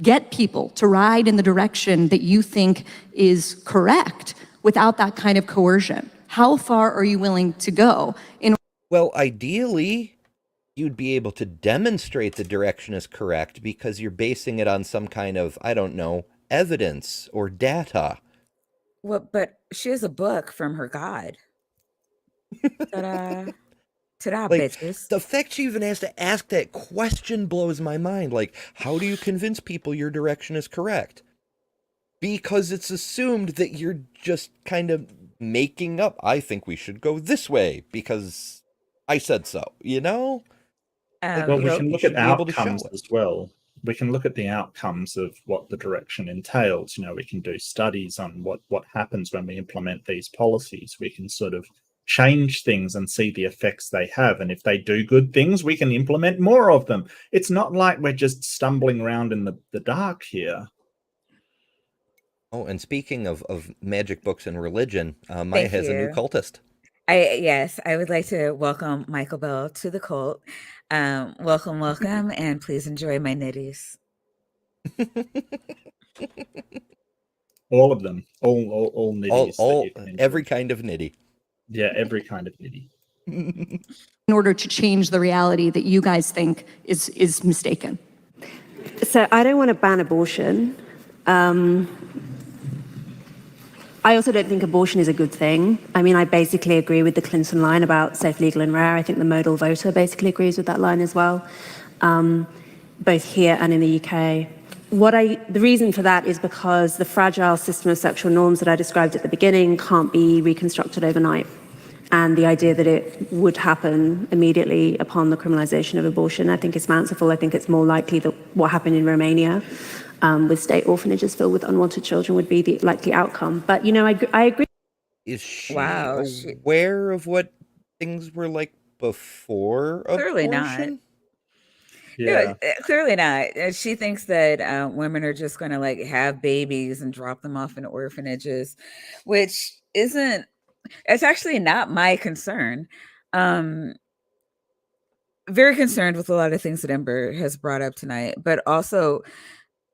get people to ride in the direction that you think is correct without that kind of coercion? How far are you willing to go? Well, ideally, you'd be able to demonstrate the direction is correct because you're basing it on some kind of, I don't know, evidence or data. Well, but she has a book from her God. Ta-da. Ta-da, Like, bitches. the fact she even has to ask that question blows my mind. Like, how do you convince people your direction is correct? Because it's assumed that you're just kind of making up, I think we should go this way because I said so, you know? Well, we can look at outcomes as well. We can look at the outcomes of what the direction entails. You know, we can do studies on what happens when we implement these policies. We can sort of change things and see the effects they have. And if they do good things, we can implement more of them. It's not like we're just stumbling around in the dark here. Oh, and speaking of magic books and religion, Maya has a new cultist. Yes, I would like to welcome Michael Bell to the cult. Welcome, and please enjoy my nitties. All of them, all nitties. Every kind of nitty. Yeah, every kind of nitty. In order to change the reality that you guys think is mistaken. So I don't want to ban abortion. I also don't think abortion is a good thing. I mean, I basically agree with the Clinton line about safe, legal, and rare. I think the modal voter basically agrees with that line as well, both here and in the UK. The reason for that is because the fragile system of sexual norms that I described at the beginning can't be reconstructed overnight. And the idea that it would happen immediately upon the criminalization of abortion, I think is fanciful. I think it's more likely that what happened in Romania with state orphanages filled with unwanted children would be the likely outcome. But, you know, I agree. Is she aware of what things were like before Clearly abortion? not. Yeah. Clearly not. She thinks that women are just going to like have babies and drop them off in orphanages, which isn't. It's actually not my concern. Um, very concerned with a lot of things that Ember has brought up tonight, but also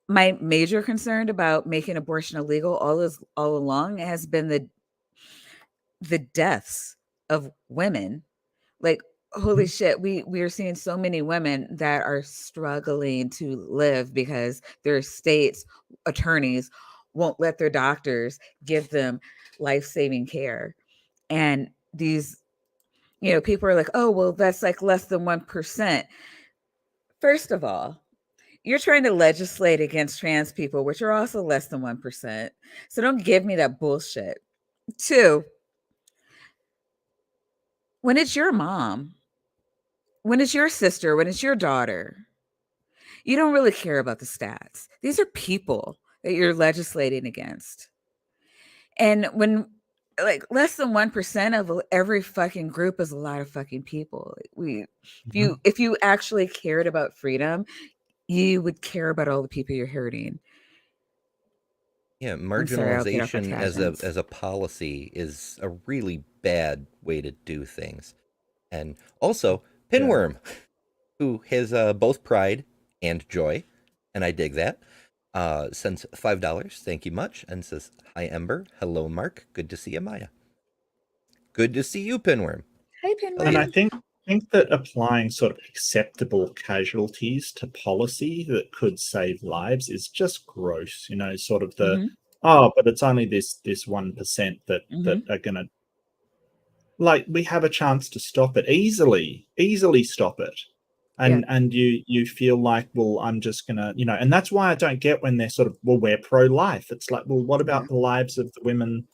my major concern about making abortion illegal all along has been the deaths of women. Like, holy shit, we are seeing so many women that are struggling to live because their state's attorneys won't let their doctors give them life-saving care. And these, people are like, oh, well, that's like less than 1%. First of all, you're trying to legislate against trans people, which are also less than 1%. So don't give me that bullshit. Two, when it's your mom, when it's your sister, when it's your daughter, you don't really care about the stats. These are people that you're legislating against. And when like less than 1% of every fucking group is a lot of fucking people. If you actually cared about freedom, you would care about all the people you're hurting. Yeah, I'm sorry, I'll get off my marginalization tangents. as a policy is a really bad way to do things. And also, Pinworm, who has both pride and joy, and I dig that, sends $5. Thank you much, and says, "Hi Ember, hello Mark, good to see you, Maya." Good to see you, Pinworm. Hey, Oh, And yeah. I think that applying sort of acceptable casualties to policy that could save lives is just gross. Sort of the but it's only this 1% that are gonna, like, we have a chance to stop it easily stop it. And you feel like, well, I'm just gonna, and that's why I don't get when they're sort of, well, we're pro-life. It's like, well, what about the lives of the women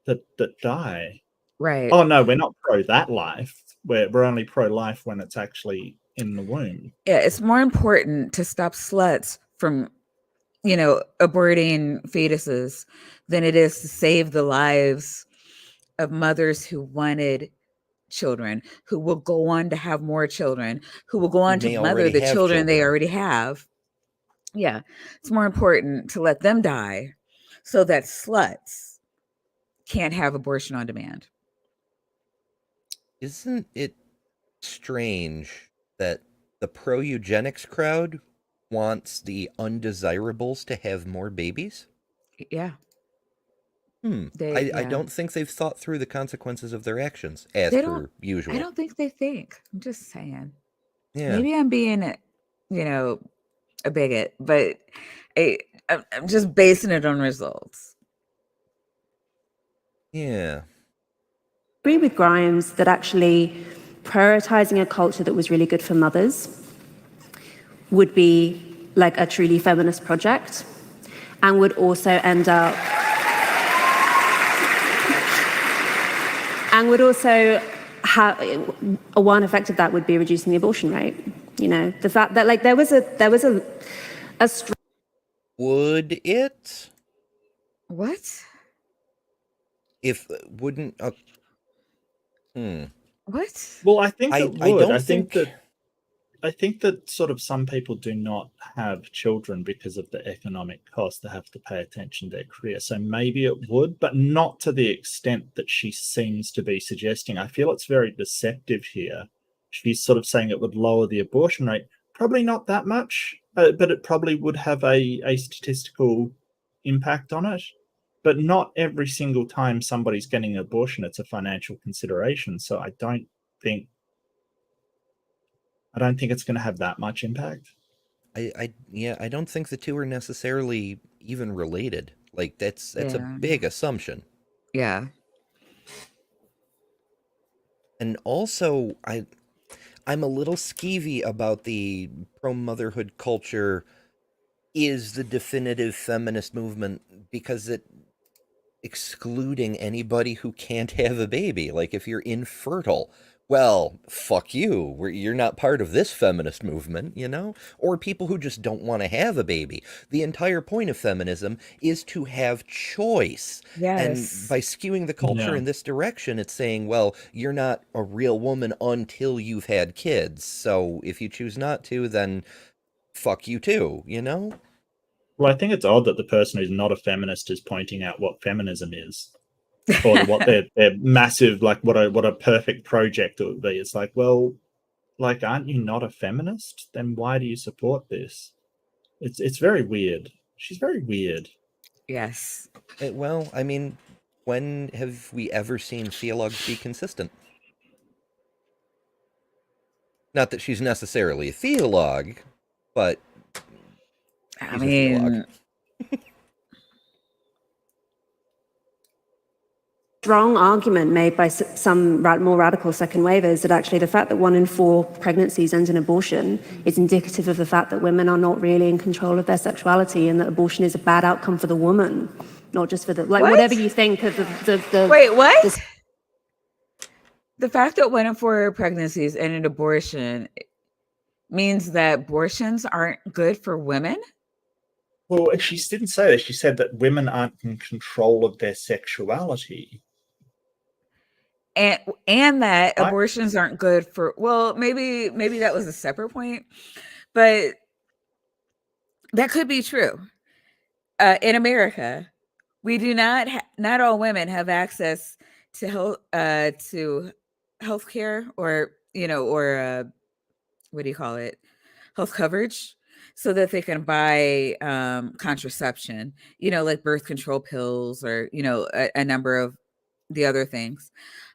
that die? Right. Oh no, we're not pro that life. We're only pro-life when it's actually in the womb. Yeah, it's more important to stop sluts from, aborting fetuses than it is to save the lives of mothers who wanted children, who will go on to have more children, who will go on to may mother already the have children they children. already have. Yeah, it's more important to let them die so that sluts can't have abortion on demand. Isn't it strange that the pro-eugenics crowd wants the undesirables to have more babies? Yeah. I don't think they've thought through the consequences of their actions, as They per don't. usual. I don't think they think. I'm just saying. Yeah. Maybe I'm being, a bigot, but I'm just basing it on results. Yeah. I agree with Grimes that actually prioritizing a culture that was really good for mothers would be like a truly feminist project and would also end up and would also have one effect of that would be reducing the abortion rate. The fact that like there was a Would it? What? If wouldn't What? Well, I think it would. don't I think that sort of some people do not have children because of the economic cost. They have to pay attention to their career. So maybe it would, but not to the extent that she seems to be suggesting. I feel it's very deceptive here. She's sort of saying it would lower the abortion rate. Probably not that much, but it probably would have a statistical impact on it. But not every single time somebody's getting an abortion, it's a financial consideration. So I don't think it's going to have that much impact. I don't think the two are necessarily even related. Like that's a big assumption. Yeah. And also I'm a little skeevy about the pro-motherhood culture is the definitive feminist movement because it excluding anybody who can't have a baby. Like if you're infertile, well, fuck you. You're not part of this feminist movement, you know? Or people who just don't want to have a baby. The entire point of feminism is to have choice. And Yes. by skewing the culture Yeah. in this direction, it's saying, well, you're not a real woman until you've had kids. So if you choose not to, then fuck you too, you know? Well, I think it's odd that the person who's not a feminist is pointing out what feminism is, or what their massive, like what a perfect project it would be. It's like, well, like, aren't you not a feminist? Then why do you support this? It's very weird. She's very weird. Yes. Well, I mean, when have we ever seen theologues be consistent? Not that she's necessarily a theologue, but I she's a theologue. mean, Strong argument made by some more radical second wavers that actually the fact that 1 in 4 pregnancies ends in abortion is indicative of the fact that women are not really in control of their sexuality, and that abortion is a bad outcome for the woman, not just for the, like, What? whatever you think of the wait, what? The fact that 1 in 4 pregnancies end in abortion means that abortions aren't good for women? Well, she didn't say that. She said that women aren't in control of their sexuality. And that abortions aren't good for, well, maybe that was a separate point, but that could be true. In America, we do not all women have access to health care, or what do you call it, health coverage, so that they can buy contraception, like birth control pills, or a number of the other things.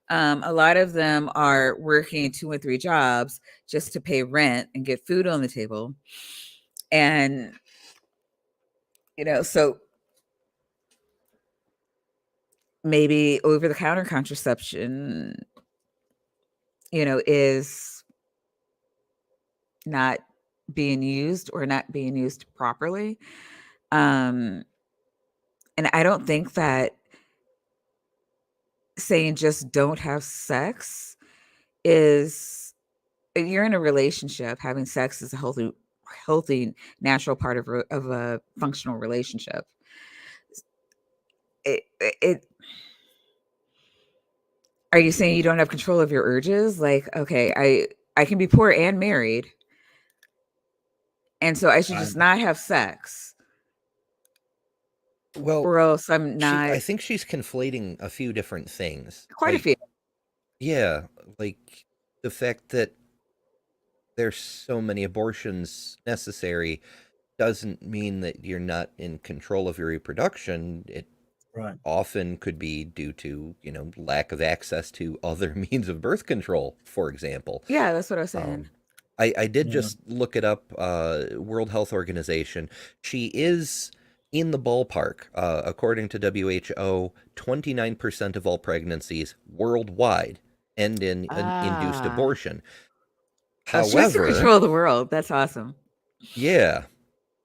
A lot of them are working 2 or 3 jobs just to pay rent and get food on the table. And, so maybe over-the-counter contraception, is not being used, or not being used properly. And I don't think that saying just don't have sex is, you're in a relationship, having sex is a healthy natural part of a functional relationship. Are you saying you don't have control of your urges? Like, okay, I can be poor and married, and so I should just not have sex. Well, or else I'm not. I think she's conflating a few different things. Quite a few. Yeah, like the fact that there's so many abortions necessary doesn't mean that you're not in control of your reproduction. It often could be due to, lack of access to other means of birth control, for example. Yeah, that's what I was saying. I did just look it up, World Health Organization. She is in the ballpark. According to WHO, 29% of all pregnancies worldwide end in an induced abortion. However, she has to control the world. That's awesome. Yeah.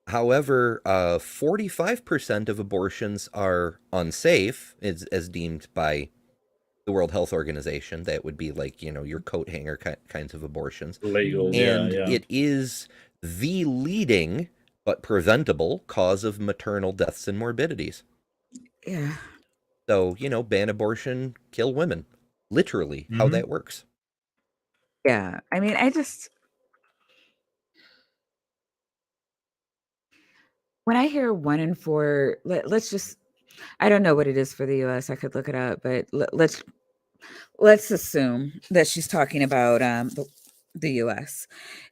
However, 45% of abortions are unsafe, as deemed by the World Health Organization. That would be like, your coat hanger kinds of abortions. Legal, and yeah. It is the leading but preventable cause of maternal deaths and morbidities. Yeah. So, ban abortion, kill women. Literally, how that works. Yeah. I mean, when I hear 1 in 4, let's just, I don't know what it is for the US. I could look it up, but let's assume that she's talking about the US,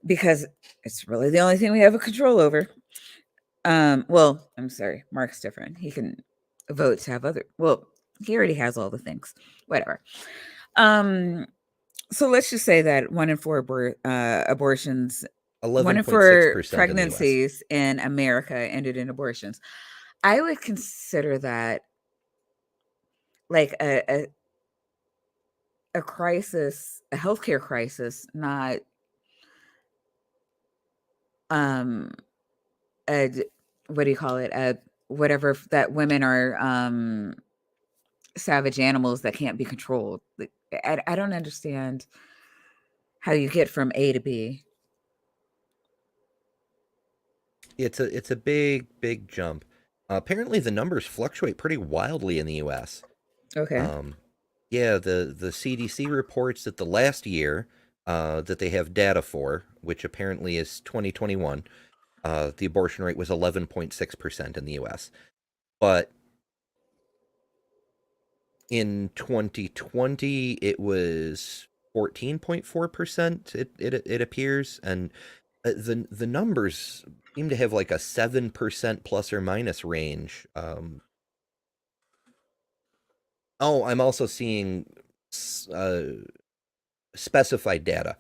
because it's really the only thing we have a control over. Well, I'm sorry, Mark's different. He can vote to have he already has all the things. Whatever. So let's just say that 1 in 4 abortions, 1 in 4 pregnancies in America ended in abortions. I would consider that like a crisis, a healthcare crisis, not what do you call it? Whatever, that women are savage animals that can't be controlled. I don't understand how you get from A to B. It's a big jump. Apparently, the numbers fluctuate pretty wildly in the U.S. Okay. Yeah, the CDC reports that the last year that they have data for, which apparently is 2021, the abortion rate was 11.6% in the U.S. But in 2020, it was 14.4%. It appears, and the numbers seem to have like a 7% plus or minus range. Oh, I'm also seeing specified data.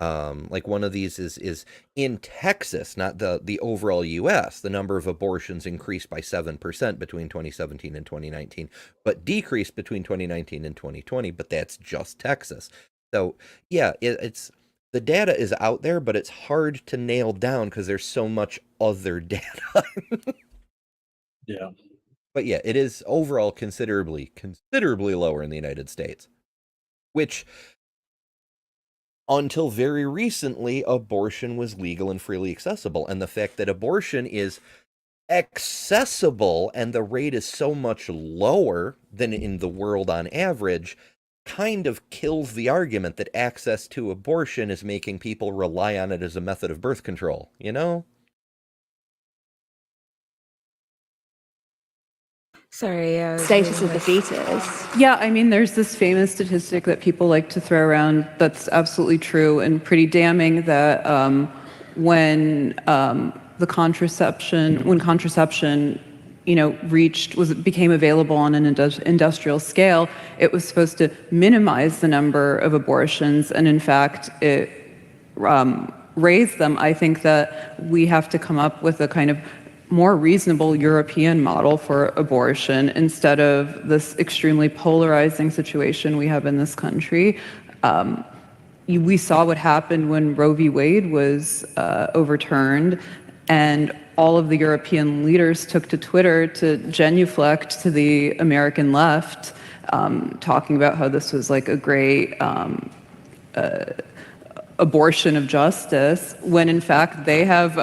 Like one of these is in Texas, not the overall U.S. The number of abortions increased by 7% between 2017 and 2019, but decreased between 2019 and 2020. But that's just Texas. So yeah, it's the data is out there, but it's hard to nail down because there's so much other data. Yeah. But yeah, it is overall considerably lower in the United States, which until very recently, abortion was legal and freely accessible. And the fact that abortion is accessible and the rate is so much lower than in the world on average kind of kills the argument that access to abortion is making people rely on it as a method of birth control, you know? Sorry, Status of the fetus. Yeah, I mean, there's this famous statistic that people like to throw around that's absolutely true and pretty damning, that when contraception, became available on an industrial scale, it was supposed to minimize the number of abortions, and in fact, it raised them. I think that we have to come up with a kind of more reasonable European model for abortion instead of this extremely polarizing situation we have in this country. We saw what happened when Roe v. Wade was overturned, and all of the European leaders took to Twitter to genuflect to the American left, talking about how this was like a great abortion of justice, when in fact they have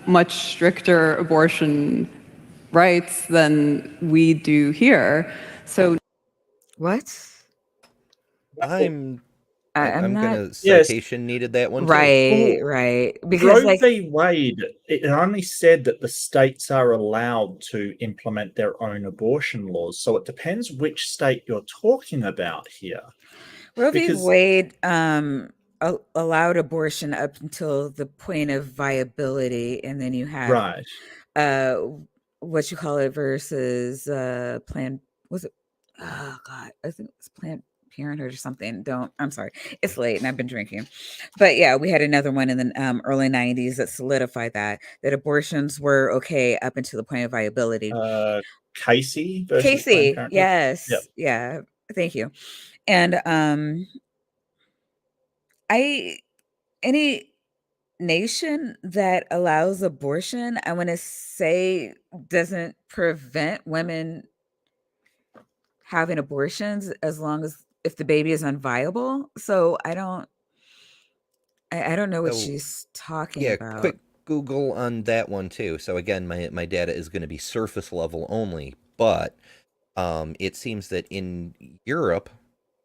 much stricter abortion rights than we do here. So what? I'm I'm not gonna citation needed that one too. right. Because Roe v. Wade, it only said that the states are allowed to implement their own abortion laws. So it depends which state you're talking about here. Roe v. Wade allowed abortion up until the point of viability, and then you had what you call it versus Planned. Was it? Oh God, I think it's Planned Parenthood or something. I'm sorry, it's late and I've been drinking. But yeah, we had another one in the early 90s that solidified that abortions were okay up until the point of viability. Casey versus Planned Parenthood. Yes, yeah. Thank you. And any nation that allows abortion, I want to say, doesn't prevent women having abortions as long as if the baby is unviable. So I don't know what she's talking about. Quick Google on that one too. So again, my data is going to be surface level only, but it seems that in Europe,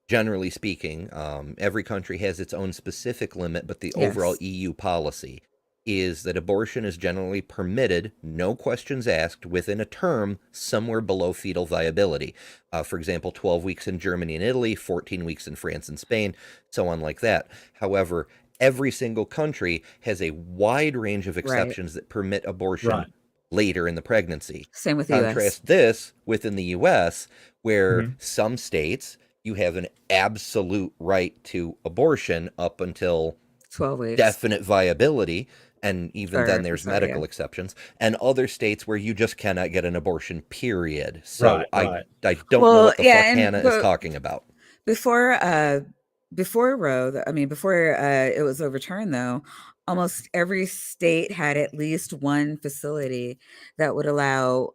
generally speaking, every country has its own specific limit, but the overall EU policy is that abortion is generally permitted, no questions asked, within a term somewhere below fetal viability. For example, 12 weeks in Germany and Italy, 14 weeks in France and Spain, so on like that. However, every single country has a wide range of exceptions that permit abortion later in the pregnancy. Same with the US. Contrast this within the US, where some states, you have an absolute right to abortion up until 12 weeks. Definite viability, and even then there's medical exceptions, and other states where you just cannot get an abortion, period. So I don't know what the fuck Hannah is talking about. Before Roe, before it was overturned, though, almost every state had at least one facility that would allow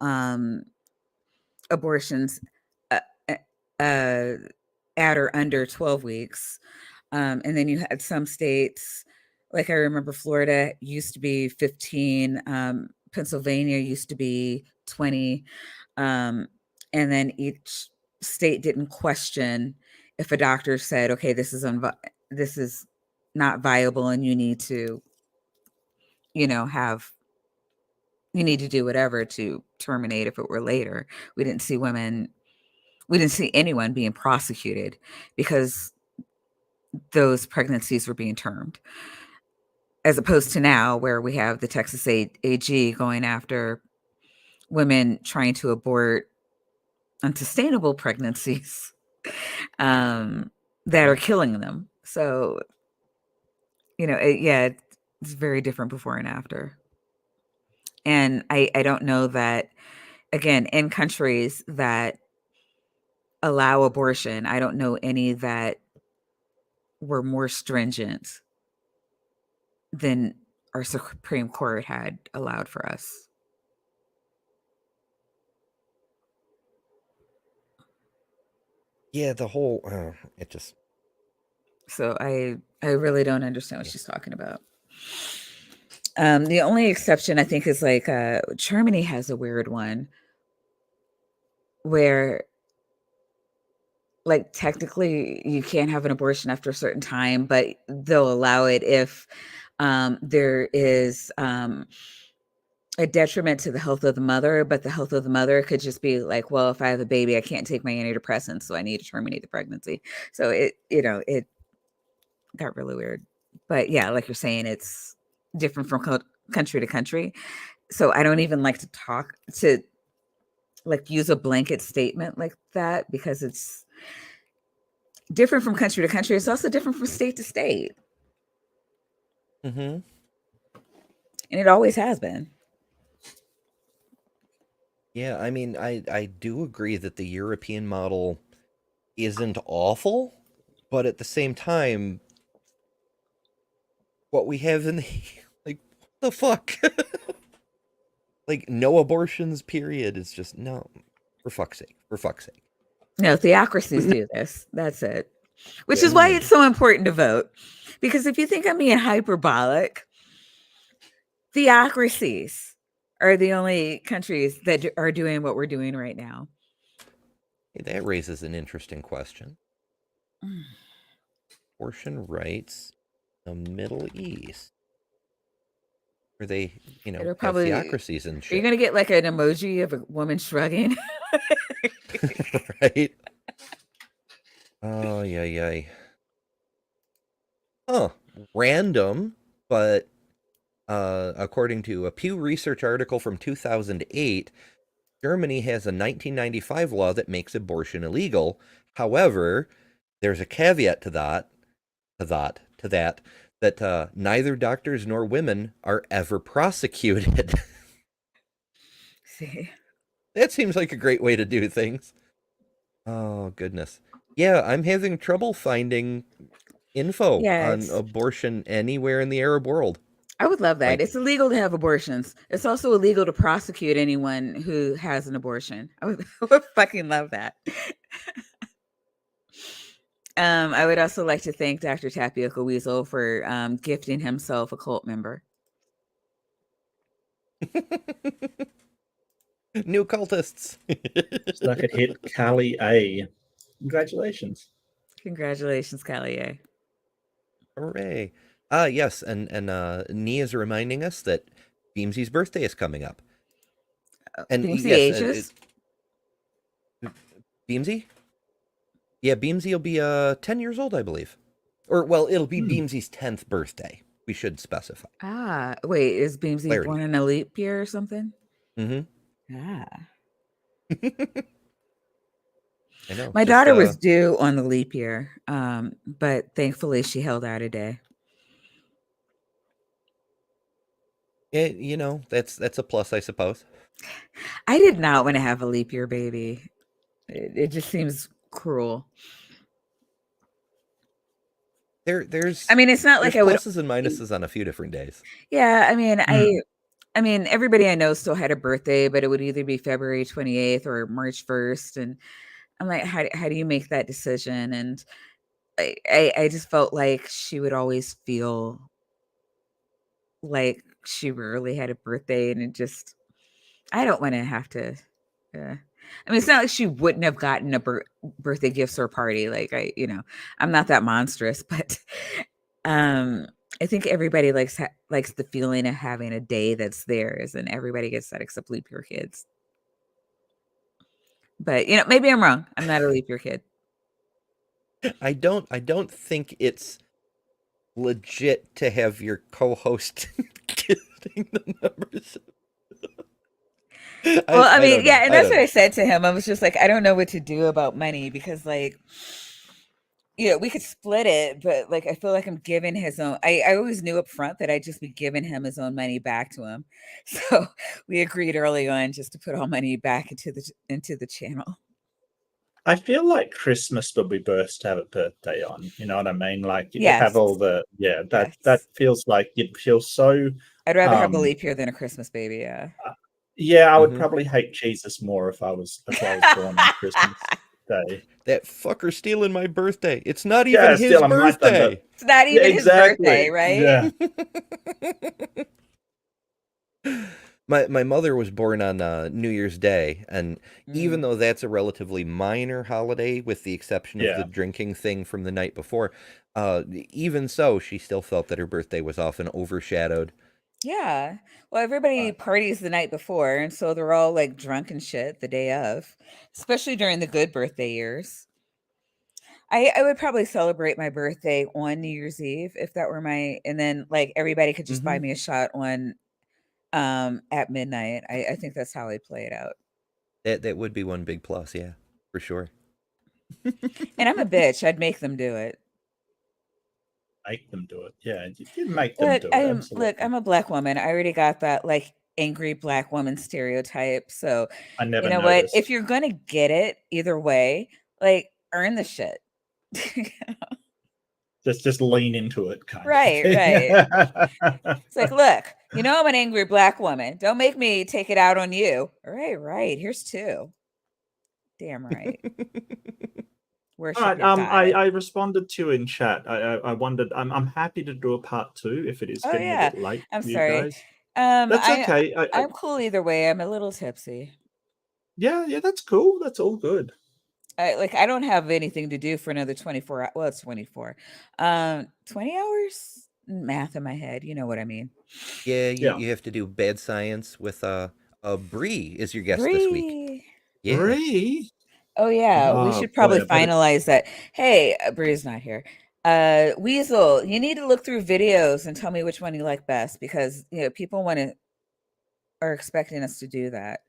abortions at or under 12 weeks. And then you had some states, like I remember Florida used to be 15, Pennsylvania used to be 20. And then each state didn't question if a doctor said, okay, this is not viable and you need to, you need to do whatever to terminate if it were later. We didn't see anyone being prosecuted because those pregnancies were being termed, as opposed to now where we have the Texas AG going after women trying to abort unsustainable pregnancies that are killing them. So, it's very different before and after. And I don't know that, again, in countries that allow abortion, I don't know any that were more stringent than our Supreme Court had allowed for us. Yeah, the whole it just. So I really don't understand what she's talking about. The only exception I think is like Germany has a weird one where, like, technically you can't have an abortion after a certain time, but they'll allow it if there is a detriment to the health of the mother, but the health of the mother could just be like, well, if I have a baby, I can't take my antidepressants, so I need to terminate the pregnancy. So it got really weird. But yeah, like you're saying, it's different from country to country. So I don't even like to use a blanket statement like that, because it's different from country to country. It's also different from state to state. Mm-hmm. And it always has been. Yeah, I mean, I do agree that the European model isn't awful, but at the same time, what we have in the what the fuck? Like, no abortions, period, is just no. For fuck's sake. No, theocracies do this. That's it. Which is why it's so important to vote. Because if you think I'm being hyperbolic, theocracies are the only countries that are doing what we're doing right now. Hey, that raises an interesting question. Abortion rights in the Middle East. Where they, It'll probably have theocracies and shit. Are you going to get like an emoji of a woman shrugging? Right? Oh, yeah. Huh. Random, but according to a Pew Research article from 2008, Germany has a 1995 law that makes abortion illegal. However, there's a caveat to that, neither doctors nor women are ever prosecuted. See, that seems like a great way to do things. Oh, goodness. Yeah, I'm having trouble finding info on abortion anywhere in the Arab world. I would love that. It's illegal to have abortions. It's also illegal to prosecute anyone who has an abortion. I would fucking love that. I would also like to thank Dr. Tapioca Weasel for gifting himself a cult member. New cultists. So I could hit Callie A. Congratulations. Congratulations, Callie A. Hooray. Yes, and Nia is reminding us that Beamsy's birthday is coming up. And Beamsy yes, ages? Beamsy? Yeah, Beamsy will be 10 years old, I believe. Or, well, it'll be Beamsy's 10th birthday. We should specify. Ah, wait, is Beamsy born in a leap year or something? Mm-hmm. I know. My daughter was due on the leap year, but thankfully she held out a day. Yeah, that's a plus, I suppose. I did not want to have a leap year baby. It just seems cruel. There's I mean, it's not like I would pluses and minuses on a few different days. Yeah, I mean, everybody I know still had a birthday, but it would either be February 28th or March 1st. And I'm like, how do you make that decision? And I just felt like she would always feel like she rarely had a birthday, and it just I don't want to have to. I mean, it's not like she wouldn't have gotten a birthday gifts or party. Like I'm not that monstrous, but I think everybody likes the feeling of having a day that's theirs, and everybody gets that except leap year kids. But maybe I'm wrong. I'm not a leap year kid. I don't think it's legit to have your co-host getting the numbers. Well, I mean, don't yeah, know. and that's what I said to him. I was just like, I don't know what to do about money because, like, we could split it, but like, I feel like I'm giving his own. I always knew up front that I'd just be giving him his own money back to him. So we agreed early on just to put all money back into the channel. I feel like Christmas would be best to have a birthday on. You know what I mean? Like you Yes. have all the that feels like you'd feel so. I'd rather have a leap year than a Christmas baby. Yeah. Yeah, I would probably hate Jesus more if I was born on Christmas Day. That fucker stealing my birthday. It's not even his birthday. It's not even his birthday, right? Yeah. My mother was born on New Year's Day, and even though that's a relatively minor holiday, with the exception of the drinking thing from the night before, even so, she still felt that her birthday was often overshadowed. Yeah. Well, everybody parties the night before, and so they're all like drunk and shit the day of, especially during the good birthday years. I would probably celebrate my birthday on New Year's Eve if that were and then like everybody could just buy me a shot on at midnight. I think that's how I'd play it out. That would be one big plus, yeah, for sure. And I'm a bitch. I'd make them do it. Make them do it. Yeah, you can make them do it. Look, I'm a Black woman. I already got that like angry Black woman stereotype. So I never you know noticed. what? If you're gonna get it either way, like earn the shit. just lean into it, kind right, of. Right. It's like, look, I'm an angry Black woman. Don't make me take it out on you. All right. Here's 2. Damn right. All right. I responded to you in chat. I wondered. I'm happy to do a part 2 if it is getting a bit late. I'm for sorry. you guys. That's okay. I'm cool either way. I'm a little tipsy. Yeah, that's cool. That's all good. I don't have anything to do for another 24 hours. Well, it's 24. 20 hours? Math in my head. You know what I mean. Yeah, you have to do bad science with Bree is your guest this week. Yeah. Bree? Oh yeah, we should probably finalize that. Hey, Bree's not here. Weasel, you need to look through videos and tell me which one you like best because people are expecting us to do that.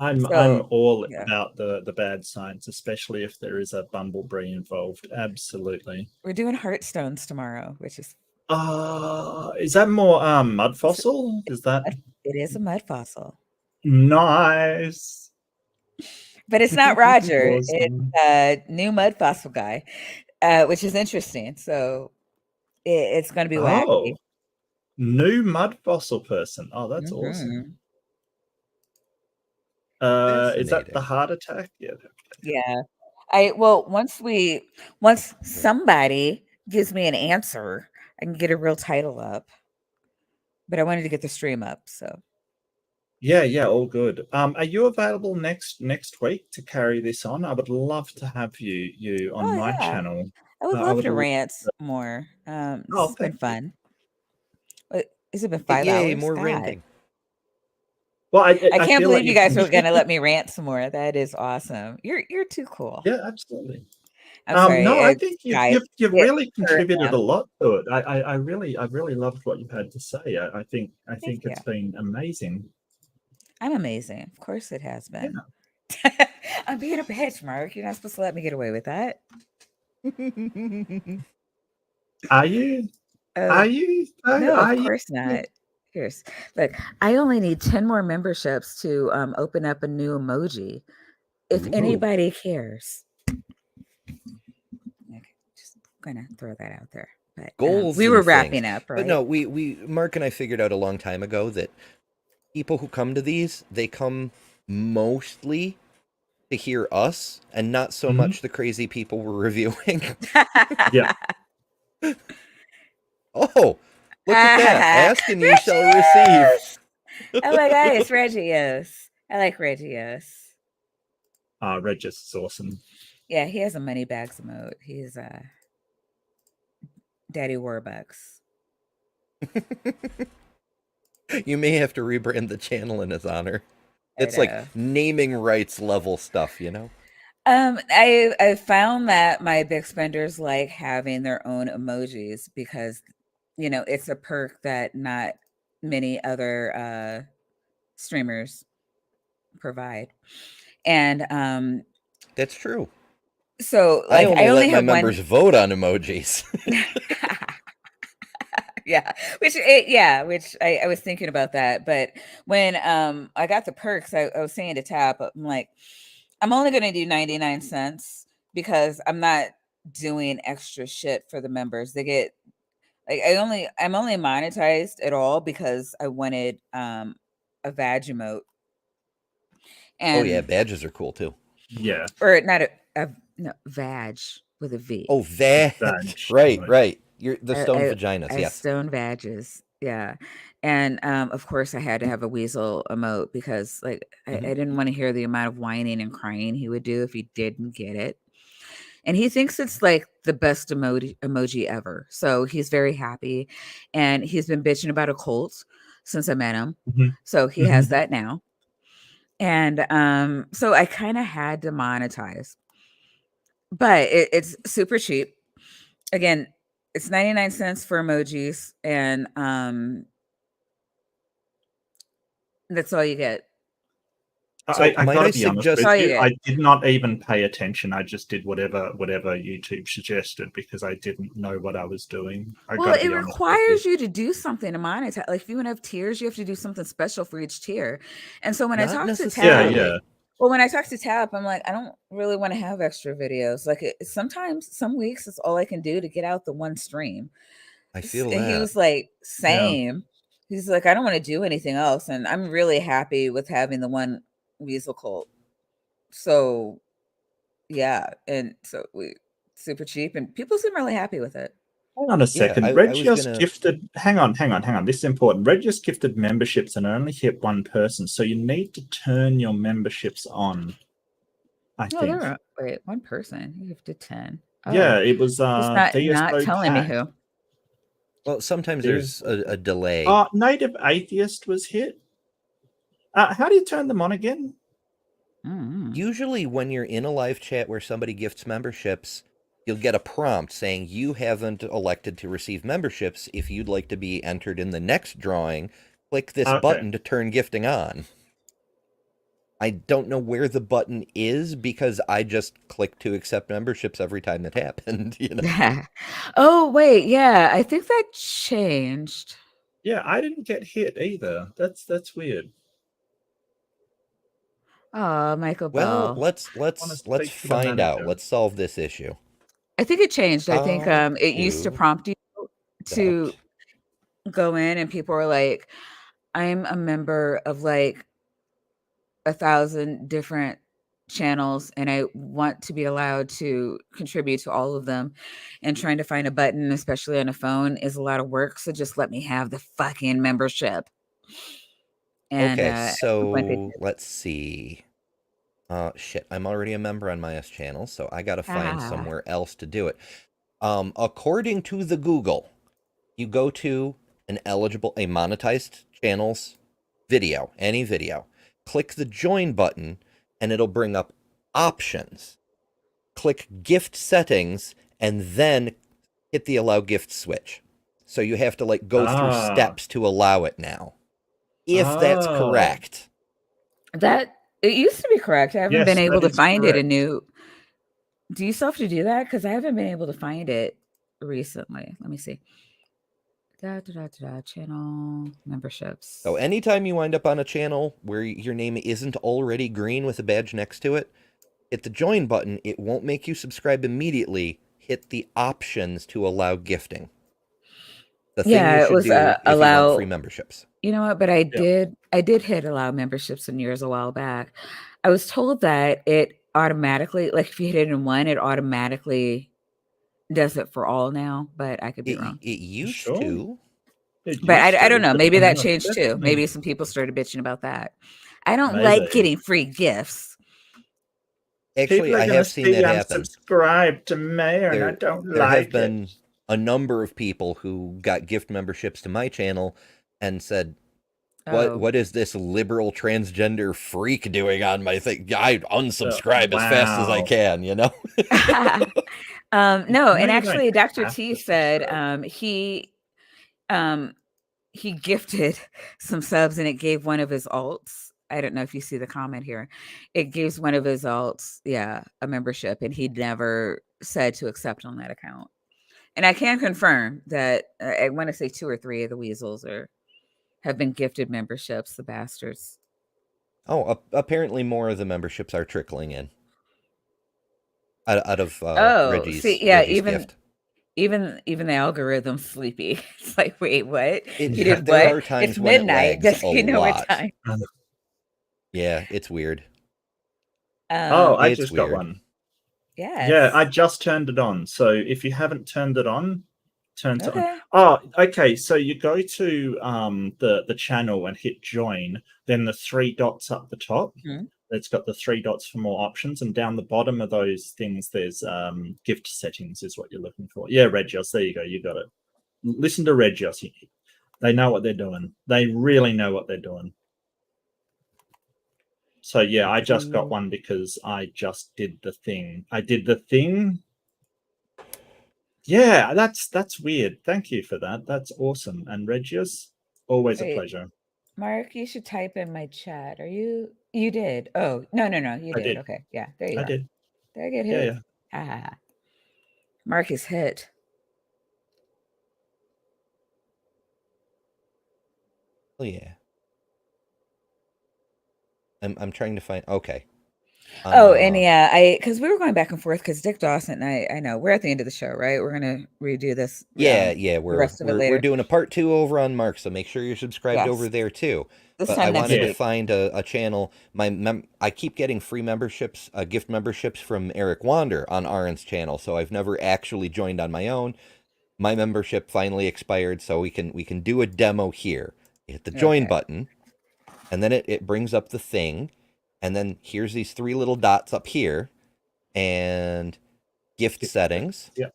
I'm all about the bad science, especially if there is a bumblebee involved. Absolutely. We're doing Heartstones tomorrow, which is that more mud fossil? Is that it is a mud fossil. Nice. But it's not Roger. Awesome. It's a new mud fossil guy, which is interesting. So it's going to be wacky. New mud fossil person. Oh, that's awesome. Is that the heart attack? Yeah. Once somebody gives me an answer, I can get a real title up. But I wanted to get the stream up, so. Yeah, all good. Are you available next week to carry this on? I would love to have you on my channel. I would love to rant more. This has been fun. Has it been 5 hours? Yay, more ranting. Well, I can't believe you guys are going to let me rant some more. That is awesome. You're too cool. Yeah, absolutely. I'm sorry. No, I think you've really contributed a lot to it. I really loved what you've had to say. I think it's been amazing. I'm amazing. Of course it has been. Yeah. I'm being a bitch, Mark. You're not supposed to let me get away with that. Are you? Are you? No, of course not. Here's look. I only need 10 more memberships to open up a new emoji. If anybody cares. Okay, just gonna throw that out there. But goals. We were wrapping up, right? But no, we Mark and I figured out a long time ago that people who come to these, they come mostly to hear us and not so much the crazy people we're reviewing. Yeah. Oh, look at that. Ask and you shall receive. Oh my god, it's Regios. I like Regios. Regis is awesome. Yeah, he has a money bags emote. He's Daddy Warbucks. You may have to rebrand the channel in his honor. It's know. like naming rights level stuff, you know? I found that my big spenders like having their own emojis because, you know, it's a perk that not many other streamers provide. And That's true. so like I only let my have members vote on emojis. Yeah, which I was thinking about that, but when I got the perks, I was saying to Tap, I'm like, I'm only going to do 99 cents because I'm not doing extra shit for the members. They get like I'm only monetized at all because I wanted a badge emote. And oh yeah, badges are cool too. Yeah. or not no, vag with a V. Oh, vag. Right. You're the stone vaginas, yes. Stone badges. Yeah. And of course I had to have a weasel emote because like I didn't want to hear the amount of whining and crying he would do if he didn't get it. And he thinks it's like the best emoji ever. So he's very happy. And he's been bitching about a cult since I met him. So he has that now. And so I kind of had to monetize. But it's super cheap. Again, it's 99 cents for emojis, and that's all you get. So I gotta be honest with you, I did not even pay attention. I just did whatever YouTube suggested because I didn't know what I was doing. Well, it requires you to do something to monetize. Like if you want to have tiers, you have to do something special for each tier. And so when I talk to Tab, well, when I talk to Tap, I'm like, I don't really want to have extra videos. Like sometimes, some weeks, it's all I can do to get out the one stream. I feel and that. he was like, same. Yeah. He's like, I don't want to do anything else. And I'm really happy with having the one weasel cult. So, yeah. And so we super cheap and people seem really happy with it. Hang on a second. Regios gifted. Hang on. This is important. Regios gifted memberships and only hit one person, so you need to turn your memberships on. I think. Wait, one person. You gifted 10. Oh. Yeah, it was. Not telling me who. Well, sometimes there's a delay. Native Atheist was hit. How do you turn them on again? Usually, when you're in a live chat where somebody gifts memberships, you'll get a prompt saying you haven't elected to receive memberships. If you'd like to be entered in the next drawing, click this button to turn gifting on. I don't know where the button is because I just clicked to accept memberships every time that happened. You know? Oh, wait. Yeah, I think that changed. Yeah, I didn't get hit either. That's weird. Oh, Michael Bell. Well, let's find out. Let's solve this issue. I think it changed. I think it used to prompt you to go in and people were like, I'm a member of like 1,000 different channels and I want to be allowed to contribute to all of them. And trying to find a button, especially on a phone, is a lot of work. So just let me have the fucking membership. And, okay, so let's see. Shit, I'm already a member on Maya's channel, so I gotta find somewhere else to do it. According to the Google, you go to a monetized channel's video, any video. Click the join button, and it'll bring up options. Click gift settings, and then hit the allow gift switch. So you have to like go through steps to allow it now. If that's correct. It used to be correct. I haven't been able to find it anew. Do you still have to do that? Because I haven't been able to find it recently. Let me see. Channel memberships. So anytime you wind up on a channel where your name isn't already green with a badge next to it, hit the join button. It won't make you subscribe immediately. Hit the options to allow gifting. The thing you should do if you want free memberships. You know what? But I did hit allow memberships in yours a while back. I was told that it automatically, like if you hit it in one, it automatically does it for all now, but I could be wrong. It used Sure. to. But I don't know. but Maybe that now changed too. definitely- Maybe some people started bitching about that. I don't Maybe. like getting free gifts. Actually, People are I gonna have seen see that I'm happen. subscribed to Maya, and I don't There have like been it. a number of people who got gift memberships to my channel and said, what is this liberal transgender freak doing on my thing? I unsubscribe as fast as I Wow. can, you know? No, No, and you actually don't Dr. have T to said subscribe. he gifted some subs and it gave one of his alts. I don't know if you see the comment here. It gives one of his alts, a membership, and he never said to accept on that account. And I can confirm that I want to say 2 or 3 of the weasels have been gifted memberships, the bastards. Oh, apparently more of the memberships are trickling in out of Reggie's gift. Even the algorithm's sleepy. It's like, wait, what? You did There what? are times It's when it midnight. lags Does a he know what lot. time? Yeah, it's weird. I It's just weird. got one. Yes. Yeah, I just turned it on. So if you haven't turned it on, turn it on. Okay. Oh, okay. So you go to the channel and hit join, then the 3 dots up the top. Mhm. It's got the 3 dots for more options, and down the bottom of those things, there's gift settings is what you're looking for. Yeah, Regios, there you go. You got it. Listen to Regios. They know what they're doing. They really know what they're doing. So yeah, I just got one because I just did the thing. I did the thing. Yeah, that's weird. Thank you for that. That's awesome. And Regius, always a Wait. pleasure. Mark, you should type in my chat. You did. Oh, no, you I did. did. Okay. Yeah, there you I are. did. Did I get Yeah, hit? yeah. Mark is hit. Oh yeah. I'm trying to find. Okay. And because we were going back and forth because Dick Dawson and I know we're at the end of the show, right? We're gonna redo this. Yeah, the we're rest of it later. we're doing a part 2 over on Mark, so make sure you're subscribed over there too. This But time I next wanted to week. find a channel. I keep getting free memberships, gift memberships from Eric Wander on Aaron's channel, so I've never actually joined on my own. My membership finally expired, so we can do a demo here. You hit the join button, and then it brings up the thing, and then here's these 3 little dots up here, and gift settings. Yep.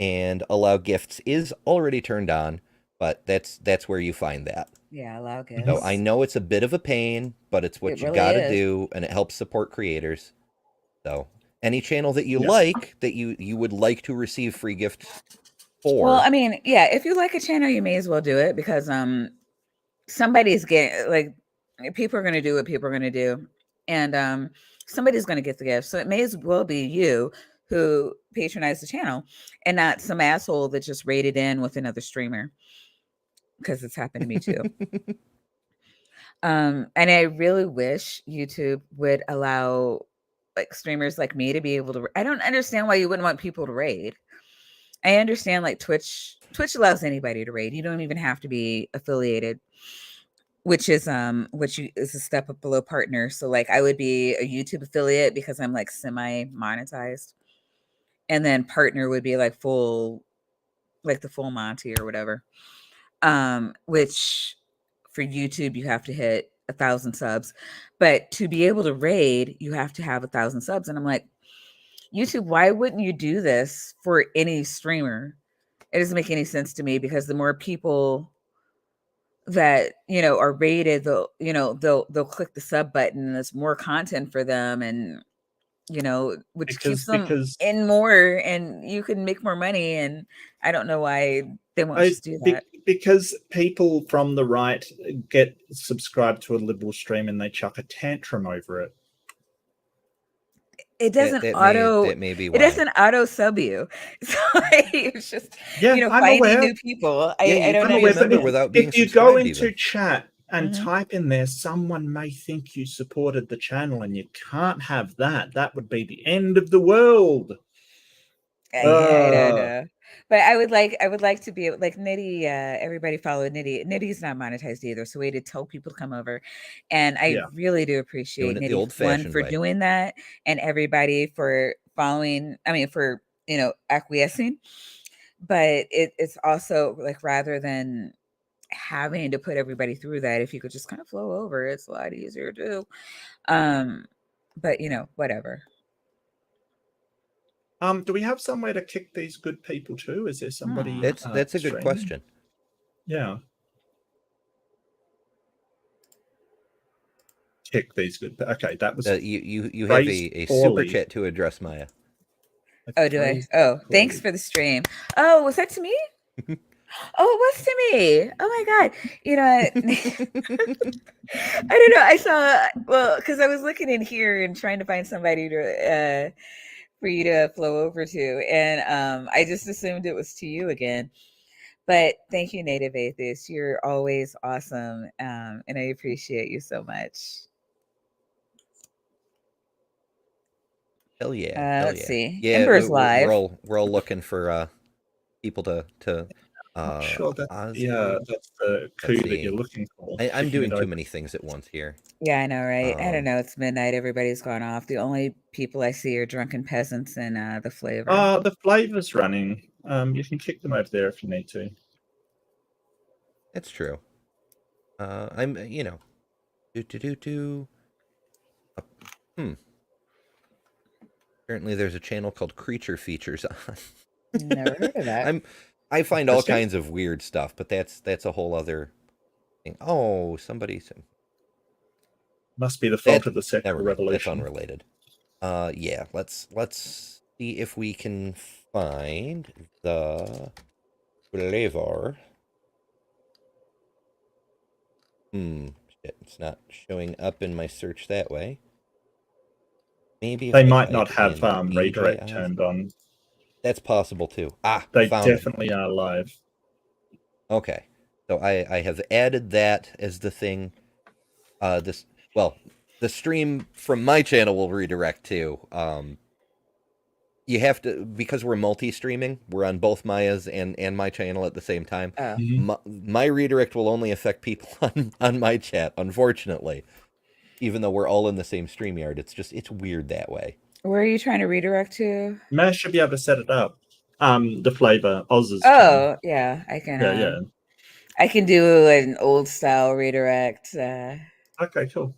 And allow gifts is already turned on, but that's where you find that. Yeah, allow gifts. So I know it's a bit of a pain, but it's what It you really got to is. do, and it helps support creators. So any channel that you like, that you would like to receive free gifts for. Well, I mean, yeah, if you like a channel, you may as well do it because somebody's getting, like, people are going to do what people are going to do, and somebody's going to get the gift. So it may as well be you who patronized the channel and not some asshole that just raided in with another streamer, because it's happened to me too. And I really wish YouTube would allow like streamers like me to be able to. I don't understand why you wouldn't want people to raid. I understand like Twitch allows anybody to raid. You don't even have to be affiliated, which is is a step up below partner. So like I would be a YouTube affiliate because I'm like semi monetized, and then partner would be like full, like the full Monty or whatever. Which for YouTube you have to hit 1,000 subs, but to be able to raid you have to have 1,000 subs. And I'm like, YouTube, why wouldn't you do this for any streamer? It doesn't make any sense to me, because the more people that are rated, they'll click the sub button, and there's more content for them, and which keeps them in more, and you can make more money. And I don't know why they won't just do that. Because people from the right get subscribed to a liberal stream and they chuck a tantrum over it. It doesn't that may be why. It doesn't auto sub you. So it's just I'm finding aware. new people. Yeah, I don't know. know. Without being if you go subscribed into even. chat and type in there, someone may think you supported the channel, and you can't have that. That would be the end of the world. I don't know. But I would like to be like Nitty. Everybody follow Nitty. Nitty's not monetized either, so we had to tell people to come over, and I Yeah. really do Doing appreciate it the Nitty one old-fashioned for way. doing that, and everybody for following. I mean, for acquiescing. But it's also like rather than having to put everybody through that, if you could just kind of flow over, it's a lot easier too. But whatever. Do we have somewhere to kick these good people to? Is there somebody? That's a good streaming? question. Yeah. Kick these good. Okay, that was. You have phrased a super poorly. chat to address, Maya. Oh, do I? phrased Oh, thanks poorly. for the stream. Oh, was that to me? Oh, it was to me. Oh my God. I don't know. I saw, because I was looking in here and trying to find somebody to for you to flow over to. And I just assumed it was to you again. But thank you, Native Atheist. You're always awesome. And I appreciate you so much. Hell yeah. Let's see. Yeah, Ember's live. we're all looking for people to I'm sure that's Ozzy. that's the coup that see. you're looking for. I'm kicking doing it too over. many things at once here. Yeah, I know, right? I don't Um, know. It's midnight. Everybody's gone off. The only people I see are drunken peasants and the flavor. The flavor's running. You can kick them over there if you need to. That's true. I'm do. Apparently there's a channel called Creature Features on. Never heard of that. I find all Interesting. kinds of weird stuff, but that's a whole other thing. Oh, somebody said Must be the fault of the never sexual mind, that's revolution. unrelated. Yeah, let's see if we can find the flavor. Shit, it's not showing up in my search that way. Maybe if They I might type not have in DJ redirect Oz. turned on. That's possible too. They found it. definitely are live. Okay, so I have added that as the thing. The stream from my channel will redirect to. You have to, because we're multi-streaming. We're on both Maya's and my channel at the same time. Oh. My redirect will only affect people on my chat, unfortunately. Even though we're all in the same StreamYard, it's weird that way. Where are you trying to redirect to? Matt should be able to set it up. The flavor, Oz's. Oh, yeah, I can. Yeah. I can do an old style redirect. Okay, cool.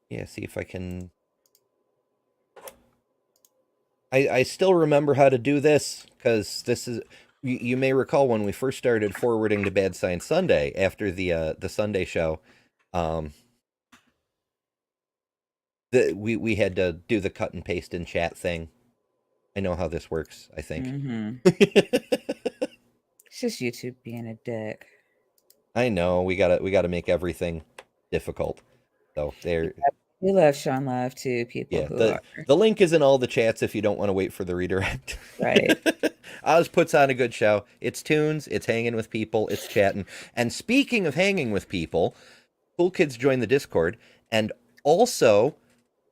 Yeah, see if I can. I still remember how to do this, because this is. You may recall when we first started forwarding to Bad Science Sunday after the Sunday show. We had to do the cut and paste in chat thing. I know how this works, I think. It's just YouTube being a dick. I know, we gotta make everything difficult. So there. We love Sean Love too, people. Yeah, the link is in all the chats if you don't want to wait for the redirect. Right. Oz puts on a good show. It's tunes, it's hanging with people, it's chatting. And speaking of hanging with people, cool kids join the Discord, and also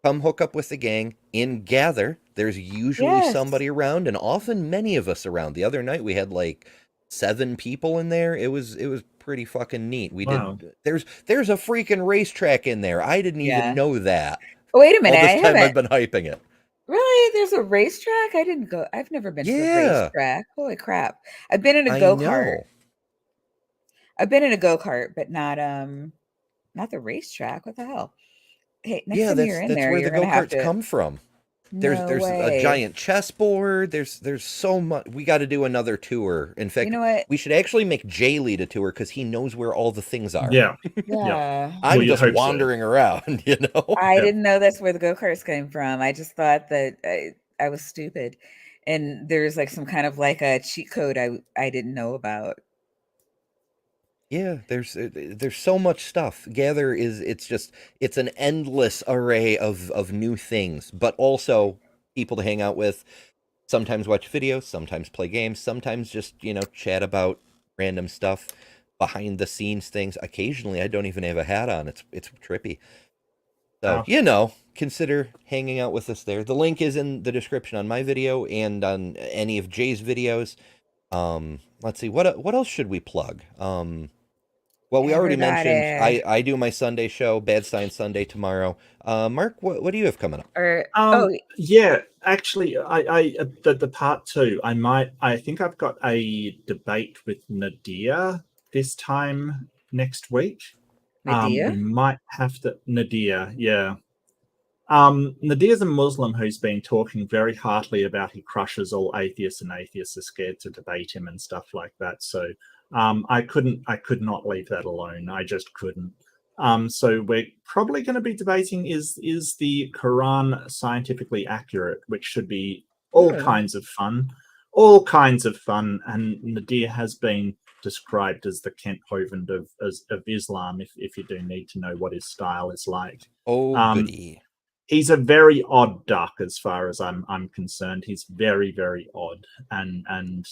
come hook up with the gang in Gather. There's usually somebody around, and often many of us around. The other night we had like 7 people in there. It was pretty fucking neat. We did. There's a freaking racetrack in there. I didn't even know that. Oh, wait a minute. All this time I've been hyping it. Really? There's a racetrack? I didn't go. I've never been to the racetrack. Holy crap! I've been in a go-kart. I've been in a go-kart, but not the racetrack. What the hell? Hey, next time you're in that's there, where you're the gonna have go-karts to come from. There's way. a giant chessboard. There's so much. We got to do another tour. In fact, You know what? we should actually make Jay lead a tour because he knows where all the things are. Yeah. Yeah. I'm just wandering around, you know. I didn't know that's where the go-karts came from. I just thought that I was stupid, and there's like some kind of like a cheat code I didn't know about. Yeah, there's so much stuff. Gather it's an endless array of new things, but also people to hang out with. Sometimes watch videos, sometimes play games, sometimes just, chat about random stuff, behind the scenes things. Occasionally I don't even have a hat on. It's trippy. So, consider hanging out with us there. The link is in the description on my video and on any of Jay's videos. Let's see, what else should we plug? Well, we already mentioned Everybody. I do my Sunday show, Bad Science Sunday tomorrow. Mark, what do you have coming up? Yeah, actually, the part 2, I think I've got a debate with Nadia this time next week. Nadia? We might have to Nadia, yeah. Nadia's a Muslim who's been talking very heartily about he crushes all atheists and atheists are scared to debate him and stuff like that. So I could not leave that alone. I just couldn't. So we're probably going to be debating is the Quran scientifically accurate, which should be all kinds of fun. And Nadia has been described as the Kent Hovind of Islam, if you do need to know what his style is like. Oh, goody. He's a very odd duck as far as I'm concerned. He's very, very odd. And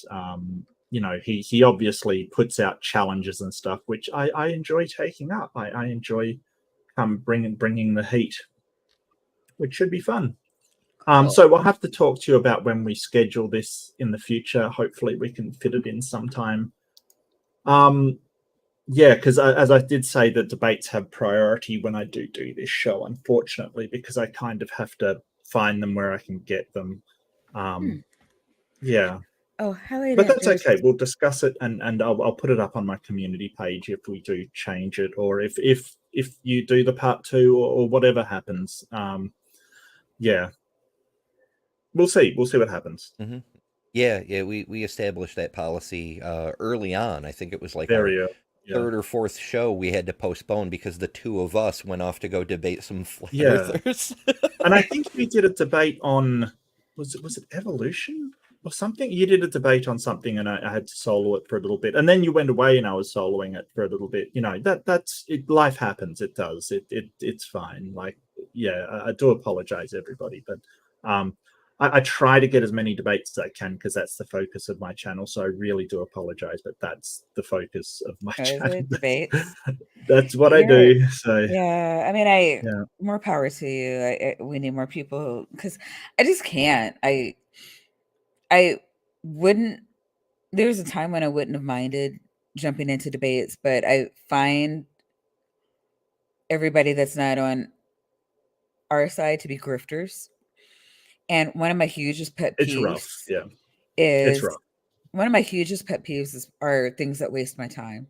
he obviously puts out challenges and stuff, which I enjoy taking up. I enjoy bringing the heat, which should be fun. So we'll have to talk to you about when we schedule this in the future. Hopefully we can fit it in sometime. Yeah, because as I did say, the debates have priority when I do this show, unfortunately, because I kind of have to find them where I can get them. Yeah. Oh, Hallie, but that's okay. We'll discuss it, and I'll put it up on my community page if we do change it, or if you do the part 2 or whatever happens. Yeah. We'll see what happens. Mm-hmm. Yeah, we established that policy early on. I think it was like Very our third or fourth show we had to postpone because the two of us went off to go debate some flat earthers. And I think we did a debate on was it evolution or something? You did a debate on something, and I had to solo it for a little bit, and then you went away, and I was soloing it for a little bit. That's it. Life happens. It does. It's fine. Like, yeah, I do apologize, everybody, but I try to get as many debates as I can because that's the focus of my channel. So I really do apologize, but that's the focus of my channel. Debates? That's what I do. So yeah, I mean, more power to you. We need more people because I just can't. I wouldn't. There was a time when I wouldn't have minded jumping into debates, but I find everybody that's not on our side to be grifters. And one of my hugest pet peeves are things that waste my time.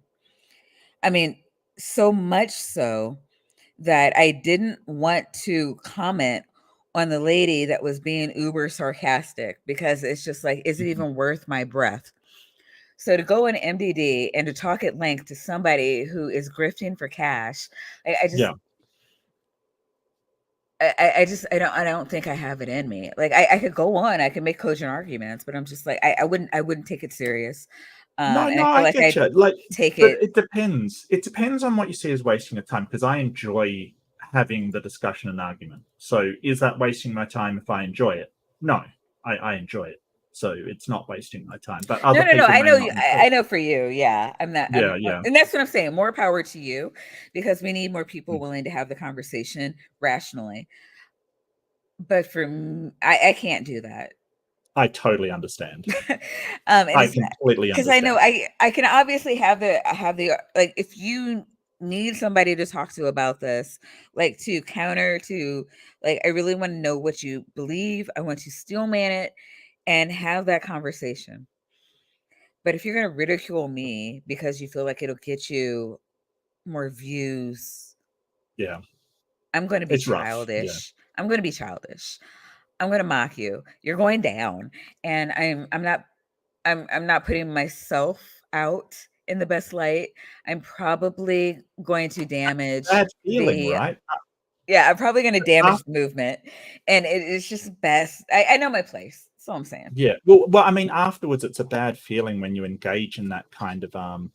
I mean, so much so that I didn't want to comment on the lady that was being uber sarcastic because it's just like, is it even worth my breath? So to go in MDD and to talk at length to somebody who is grifting for cash, I don't think I have it in me. Like I could go on, I can make cogent arguments, but I'm just like I wouldn't take it serious. I get you. Like, it depends. It depends on what you see as wasting of time, because I enjoy having the discussion and argument. So is that wasting my time if I enjoy it? No, I enjoy it. So it's not wasting my time. But other people I know I know for you, yeah. I'm not. Yeah. And that's what I'm saying. More power to you, because we need more people willing to have the conversation rationally. But for me, I can't do that. I totally understand. I completely understand. Because I know I can obviously have the like, if you need somebody to talk to about this, like to counter to, like, I really want to know what you believe. I want to steel man it and have that conversation. But if you're going to ridicule me because you feel like it'll get you more views, I'm going to be childish. I'm going to be childish. I'm going to mock you. You're going down, and I'm not putting myself out in the best light. I'm probably going to damage bad feeling, right? Yeah, I'm probably going to damage the movement, and it's just best. I know my place. That's all I'm saying. Yeah. Well, I mean, afterwards, it's a bad feeling when you engage in that kind of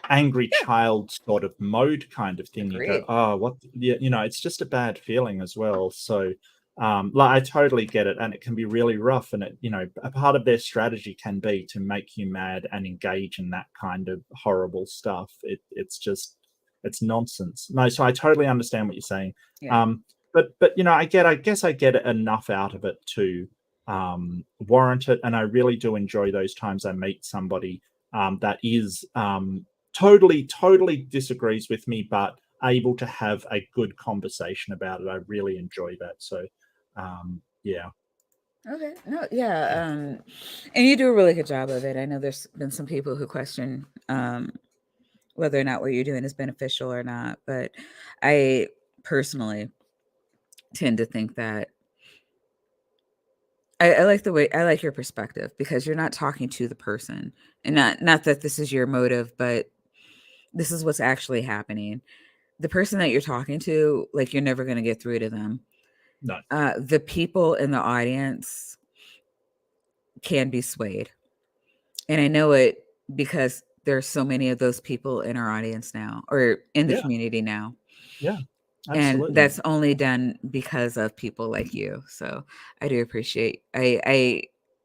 angry child sort of mode kind of thing. Agreed. You go, oh, what? Yeah, it's just a bad feeling as well. So, like, I totally get it, and it can be really rough. And a part of their strategy can be to make you mad and engage in that kind of horrible stuff. It's just, it's nonsense. No, so I totally understand what you're saying. Yeah. But you know, I guess I get enough out of it to warrant it, and I really do enjoy those times I meet somebody that is totally disagrees with me, but able to have a good conversation about it. I really enjoy that. So yeah. Okay. No, yeah. And you do a really good job of it. I know there's been some people who question whether or not what you're doing is beneficial or not, but I personally tend to think that I like the way I like your perspective, because you're not talking to the person, and not that this is your motive, but this is what's actually happening. The person that you're talking to, like, you're never going to get through to them. No. The people in the audience can be swayed. And I know it because there's so many of those people in our audience now, or in the community now. Yeah. And Absolutely. that's only done because of people like you. So I do appreciate, I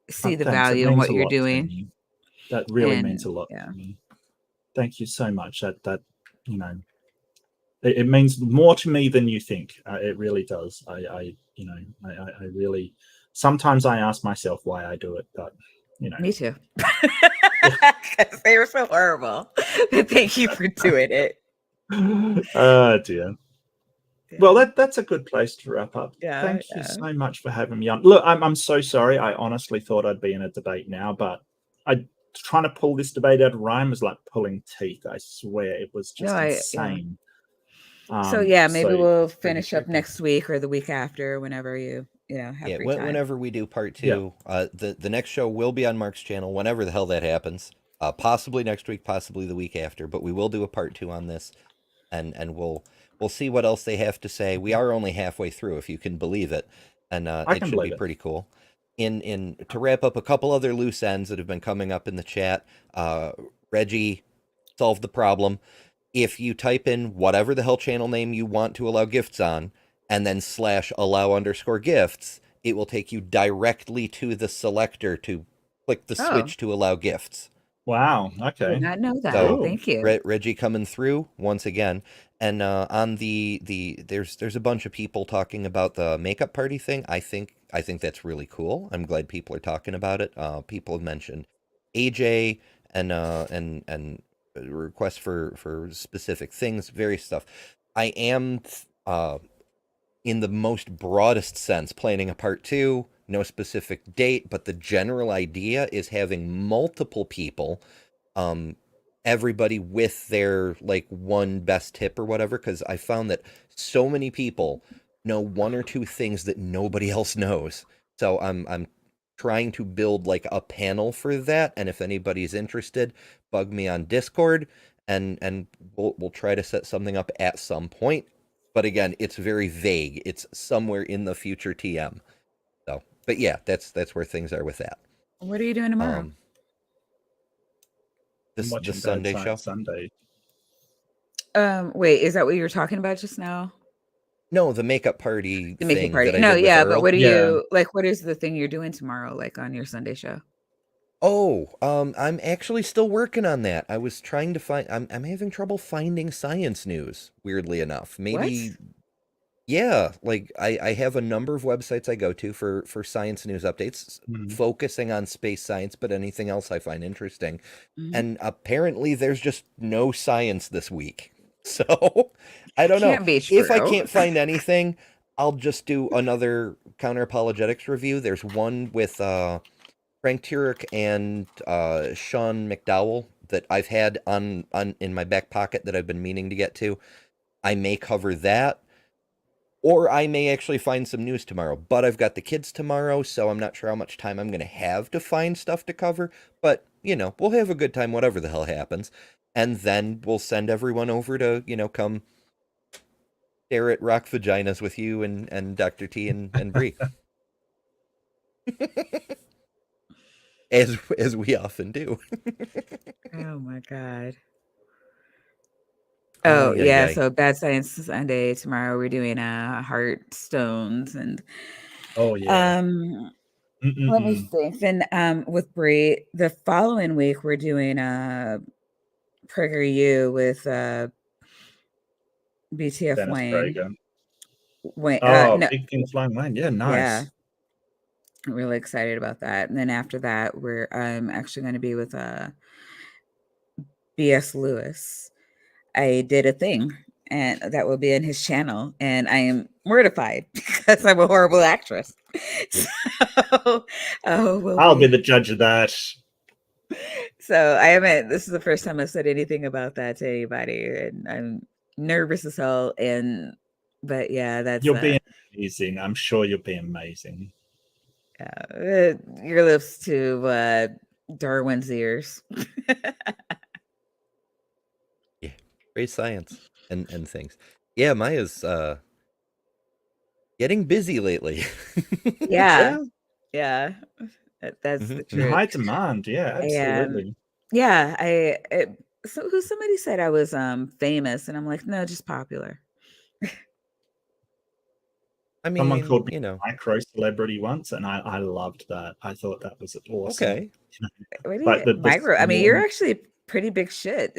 see the Thanks. It value in means what a you're lot to doing. me. That really And means a lot yeah. to me. Thank you so much. That you know, it means more to me than you think. It really does. I really, sometimes I ask myself why I do it, but you know. Me too. Because they were so horrible. But thank you for doing it. Oh dear. Well, that's a good place to wrap up. Yeah, Thank you yeah. so much for having me on. Look, I'm so sorry. I honestly thought I'd be in a debate now, but trying to pull this debate out of Ryan was like pulling teeth. I swear, it was just insane. So yeah, maybe we'll really finish up tricky. next week or the week after, whenever you have free time. Whenever we do part 2, the next show will be on Mark's channel, whenever the hell that happens. Possibly next week, possibly the week after, but we will do a part 2 on this, and we'll see what else they have to say. We are only halfway through, if you can believe it, and it should be pretty cool. To wrap up a couple other loose ends that have been coming up in the chat, Reggie solved the problem. If you type in whatever the hell channel name you want to allow gifts on, and then /allow_gifts, it will take you directly to the selector to click the switch to allow gifts. Wow. Okay. I did not know that. So, thank you. Reggie coming through once again. And on there's a bunch of people talking about the makeup party thing. I think that's really cool. I'm glad people are talking about it. People have mentioned AJ and requests for specific things, various stuff. I am in the most broadest sense planning a part 2, no specific date, but the general idea is having multiple people, everybody with their like one best tip or whatever, because I found that so many people know 1 or 2 things that nobody else knows. So I'm trying to build like a panel for that, and if anybody's interested, bug me on Discord, and we'll try to set something up at some point. But again, it's very vague. It's somewhere in the future TM. So, but yeah, that's where things are with that. What are you doing tomorrow? The Sunday show. Sunday. Wait, is that what you were talking about just now? No, the makeup party. The makeup thing party. That I No, did with yeah, Earl. but what do you like? What is the thing you're doing tomorrow, like on your Sunday show? Oh, I'm actually still working on that. I was trying to find. I'm having trouble finding science news. Weirdly enough, maybe. What? Yeah, like I have a number of websites I go to for science news updates, focusing on space science, but anything else I find interesting. And apparently there's just no science this week. So I don't know. Can't be If I true. can't find anything, I'll just do another counter apologetics review. There's one with Frank Turek and Sean McDowell that I've had on in my back pocket that I've been meaning to get to. I may cover that. Or I may actually find some news tomorrow, but I've got the kids tomorrow, so I'm not sure how much time I'm going to have to find stuff to cover. But, you know, we'll have a good time, whatever the hell happens. And then we'll send everyone over to, you know, come stare at rock vaginas with you and Dr. T and Bree. as we often do. Oh my God. Oh yeah, so Bad Science Sunday tomorrow. We're doing Heartstones and let me think. Then with Bree, the following week we're doing PragerU with BTF Dennis Wayne. Prager. Wayne. Oh, No, Big King Flying Wayne. Yeah, nice. yeah, I'm really excited about that. And then after that, I'm actually going to be with B.S. Lewis. I did a thing, and that will be in his channel, and I am mortified because I'm a horrible actress. So, I'll be the judge of that. So I haven't. This is the first time I've said anything about that to anybody, and I'm nervous as hell. But yeah, that's You'll be amazing. I'm sure you'll be amazing. your lips to Darwin's ears. Yeah, great science and things. Yeah, Maya's getting busy lately. Yeah. That's Mhm. the In truth. high demand. Yeah, absolutely. Yeah, somebody said I was famous, and I'm like, no, just popular. I Someone mean, called me micro celebrity once, and I loved that. I thought that was awesome. okay. What do Like you, the micro? I mean, you're small- actually pretty big shit.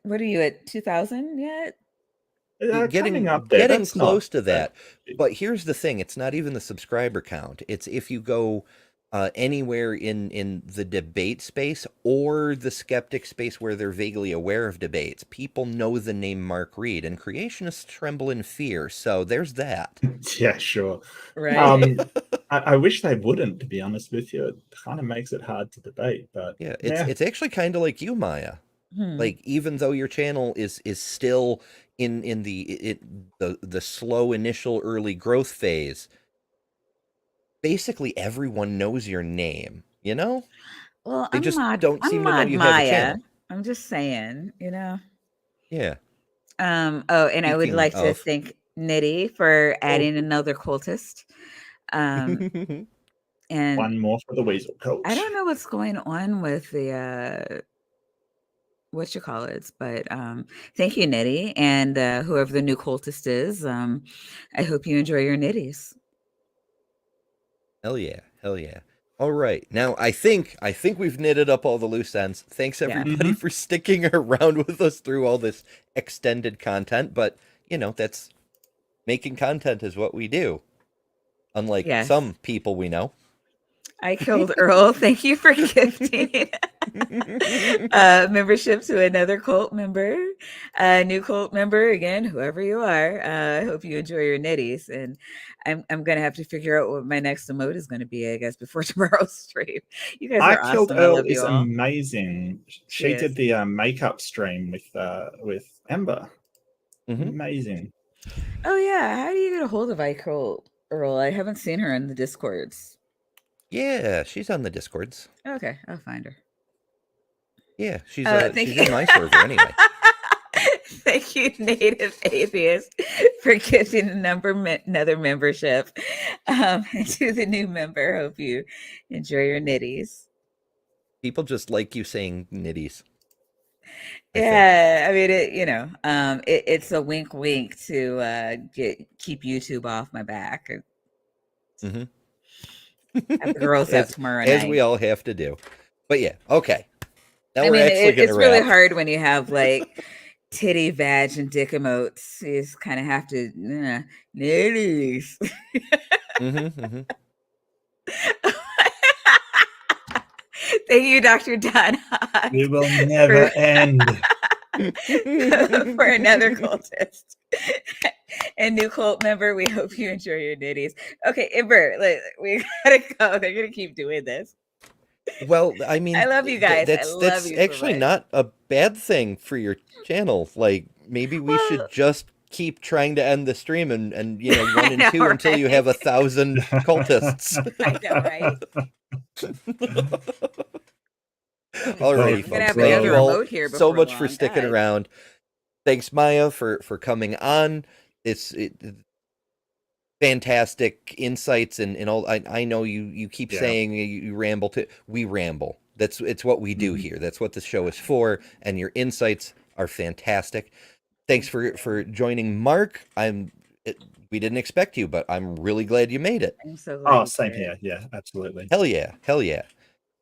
What are you at 2,000 yet? coming up there. Getting That's close not to that. big. But here's the thing: it's not even the subscriber count. It's if you go anywhere in the debate space or the skeptic space where they're vaguely aware of debates, people know the name Mark Reed, and creationists tremble in fear. So there's that. Yeah, sure. Right. I wish they wouldn't, to be honest with you. It kind of makes it hard to debate, but Yeah, it's actually kind of like you, Maya. Like even though your channel is still in the slow initial early growth phase, basically everyone knows your name, you know? Well, They I'm just mod. don't I'm seem to know mod you have a Maya. channel. I'm just saying, Yeah. Oh, and I would Speaking like to of- thank Nitty for adding another cultist. And one more for the Weasel Coach. I don't know what's going on with the what you call it, but thank you, Nitty, and whoever the new cultist is. I hope you enjoy your nitties. Hell yeah. Hell yeah. All right. Now I think we've knitted up all the loose ends. Thanks everybody for sticking around with us through all this extended content, but that's making content is what we do. Unlike Yes. some people we know. I killed Earl. Thank you for gifting membership to another cult member, new cult member again, whoever you are. I hope you enjoy your nitties, and I'm gonna have to figure out what my next emote is gonna be, I guess, before tomorrow's stream. You guys are I Killed awesome. I Earl love is you all. amazing. She is. did the makeup stream with Ember. Amazing. Oh yeah, how do you get a hold of Earl? I haven't seen her in the Discords. Yeah, she's on the Discords. Okay, I'll find her. Yeah, she's thank you. in my server anyway. Thank you, Native Atheist, for gifting another membership to the new member. Hope you enjoy your nitties. People just like you saying nitties. Yeah, I mean, it's a wink, wink to keep YouTube off my back. Mm-hmm. Have the girls up tomorrow night. As we all have to do. But yeah, okay. Now I we're mean, actually going to it's wrap. really hard when you have like titty, vag, and dick emotes. You just kind of have to, nitties. Thank you, Dr. Don. We will never end. For another cultist and new cult member. We hope you enjoy your nitties. Okay, Ember, we gotta go. They're gonna keep doing this. Well, I mean, I love you guys. That's you so actually much. not a bad thing for your channel. Like maybe we should just keep trying to end the stream and 1 and 2 until you have 1,000 cultists. I know, right? Alrighty, folks. Thank you all so much for sticking around. Thanks, Maya, for coming on. It's fantastic insights and all. I know you keep saying you ramble. We ramble. It's what we do here. That's what the show is for. And your insights are fantastic. Thanks for joining, Mark. We didn't expect you, but I'm really glad you made it. I'm so glad. Oh, same here. Yeah, absolutely. Hell yeah.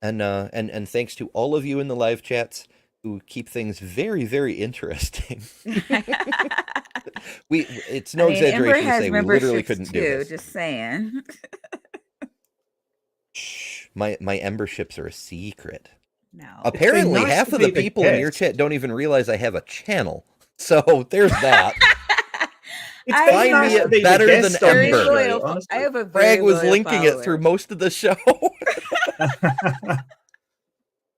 And thanks to all of you in the live chats who keep things very, very interesting. It's no I mean, Ember exaggeration to has say we literally memberships couldn't do too. this. Just saying. Shh, my memberships are a secret. No. Apparently, nice half to of the be the people in your guest. chat don't even realize I have a channel. So there's that. It's I been Find nice me to be the better than guest on very this Ember. show, loyal. I honestly. have a Bragg very was loyal linking it through follower. most of the show.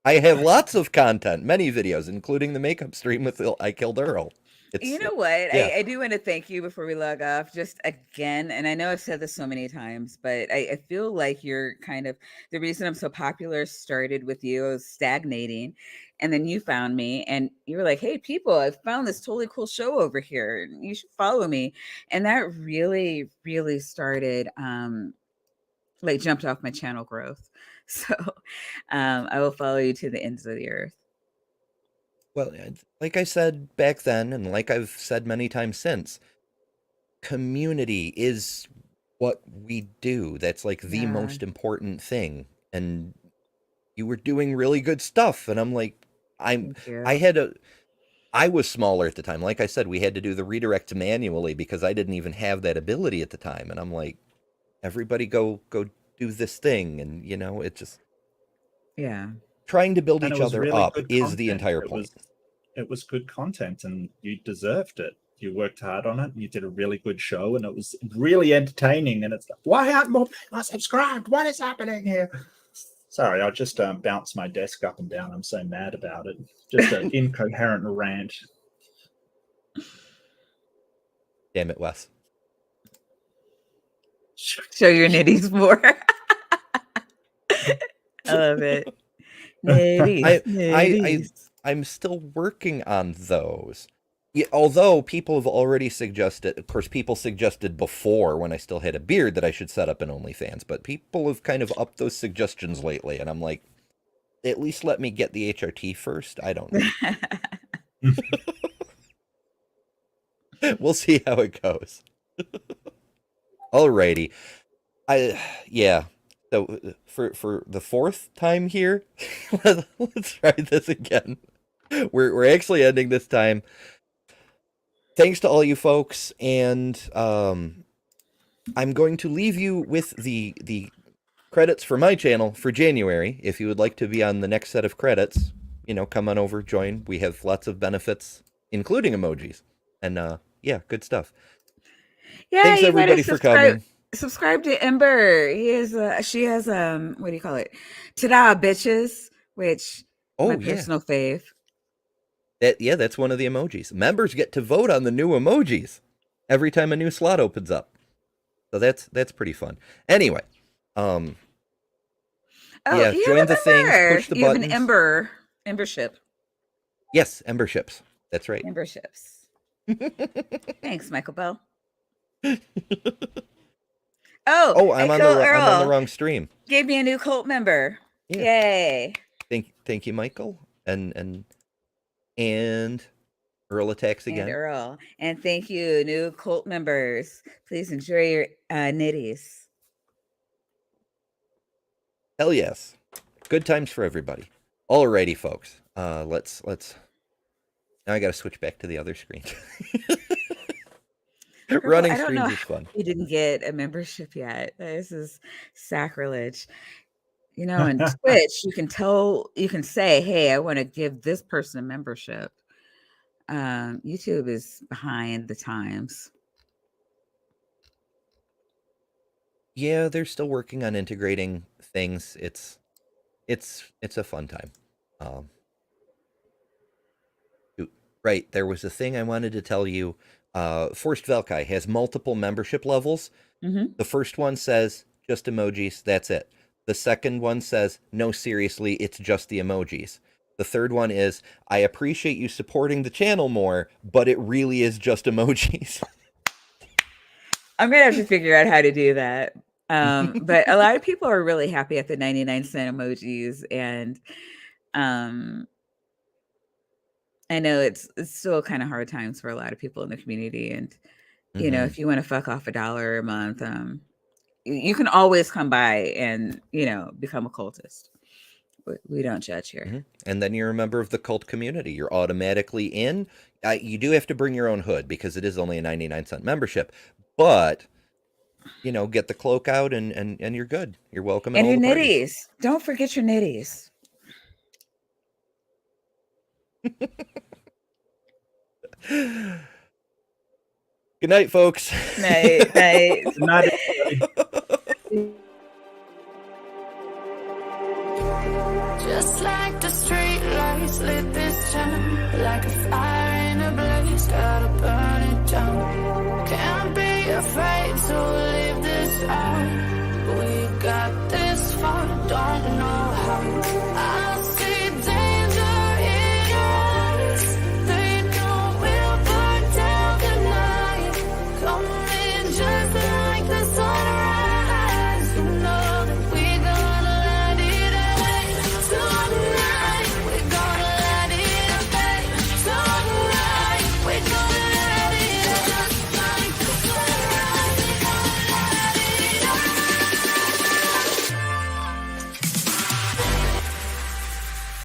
I have lots of content, many videos, including the makeup stream with I Killed Earl. You know what? yeah. I do want to thank you before we log off, just again. And I know I've said this so many times, but I feel like you're kind of the reason I'm so popular started with you. I was stagnating. And then you found me and you were like, hey, people, I found this totally cool show over here. You should follow me. And that really, really started like jumped off my channel growth. So I will follow you to the ends of the earth. Well, like I said back then, and like I've said many times since, community is what we do. That's like the Yeah. most important thing. And you were doing really good stuff. And I'm like, Thank you. I was smaller at the time. Like I said, we had to do the redirect manually because I didn't even have that ability at the time. And I'm like, everybody go do this thing. And, you know, it just, Yeah. trying to build And each it was other really up good is the content. entire point. It was good content, and you deserved it. You worked hard on it, and you did a really good show, and it was really entertaining. And it's like, why aren't more people subscribed? What is happening here? Sorry, I just bounced my desk up and down. I'm so mad about it. Just an incoherent rant. Damn it, Wes. Show your nitties more. I love it. Nitties. I'm still working on those. Yeah, although people have already suggested, of course, people suggested before when I still had a beard that I should set up an OnlyFans, but people have kind of upped those suggestions lately, and I'm like, at least let me get the HRT first. I don't know. We'll see how it goes. Alrighty. Yeah. So for the fourth time here, let's try this again. We're actually ending this time. Thanks to all you folks, and I'm going to leave you with the credits for my channel for January. If you would like to be on the next set of credits, you know, come on over, join. We have lots of benefits, including emojis, and yeah, good stuff. Yeah, Thanks you everybody gotta for coming. subscribe to Ember. She has what do you call it? Ta-da, bitches, which my Oh yeah, personal fave. that's one of the emojis. Members get to vote on the new emojis every time a new slot opens up. So that's pretty fun. Anyway, Oh, yeah, you join have the things, Ember. push the You have buttons. an Embership. Yes, Emberships. That's right. Emberships. Thanks, Michael Bell. Oh, I'm on the wrong stream. Gave me a new cult member. Yeah. Yay. Thank you, Michael. And Earl attacks again. And Earl. And thank you, new cult members. Please enjoy your nitties. Hell yes. Good times for everybody. Alrighty, folks. Let's now I gotta switch back to the other screen. Running I don't screens know is fun. You didn't get a membership yet. This is sacrilege. You know, on Twitch, you can say, hey, I want to give this person a membership. YouTube is behind the times. Yeah, they're still working on integrating things. It's a fun time. Right, there was a thing I wanted to tell you. Forced Velkai has multiple membership levels. Mm-hmm. The first one says just emojis, that's it. The second one says, no, seriously, it's just the emojis. The third one is, I appreciate you supporting the channel more, but it really is just emojis. I'm going to have to figure out how to do that. But a lot of people are really happy at the 99-cent emojis. And I know it's still kind of hard times for a lot of people in the community. And, you know, if you want to fuck off $1 a month, you can always come by and, you know, become a cultist. We don't judge here. Mm-hmm. And then you're a member of the cult community. You're automatically in. You do have to bring your own hood because it is only a 99-cent membership. But, you know, get the cloak out and you're good. You're welcome. And at your all the parties. nitties. Don't forget your nitties. Good night, folks. Night. Good night, everybody. Just like the street lights lit this town, like a fire in a blaze, gotta burn it down. Can't be afraid to leave this out.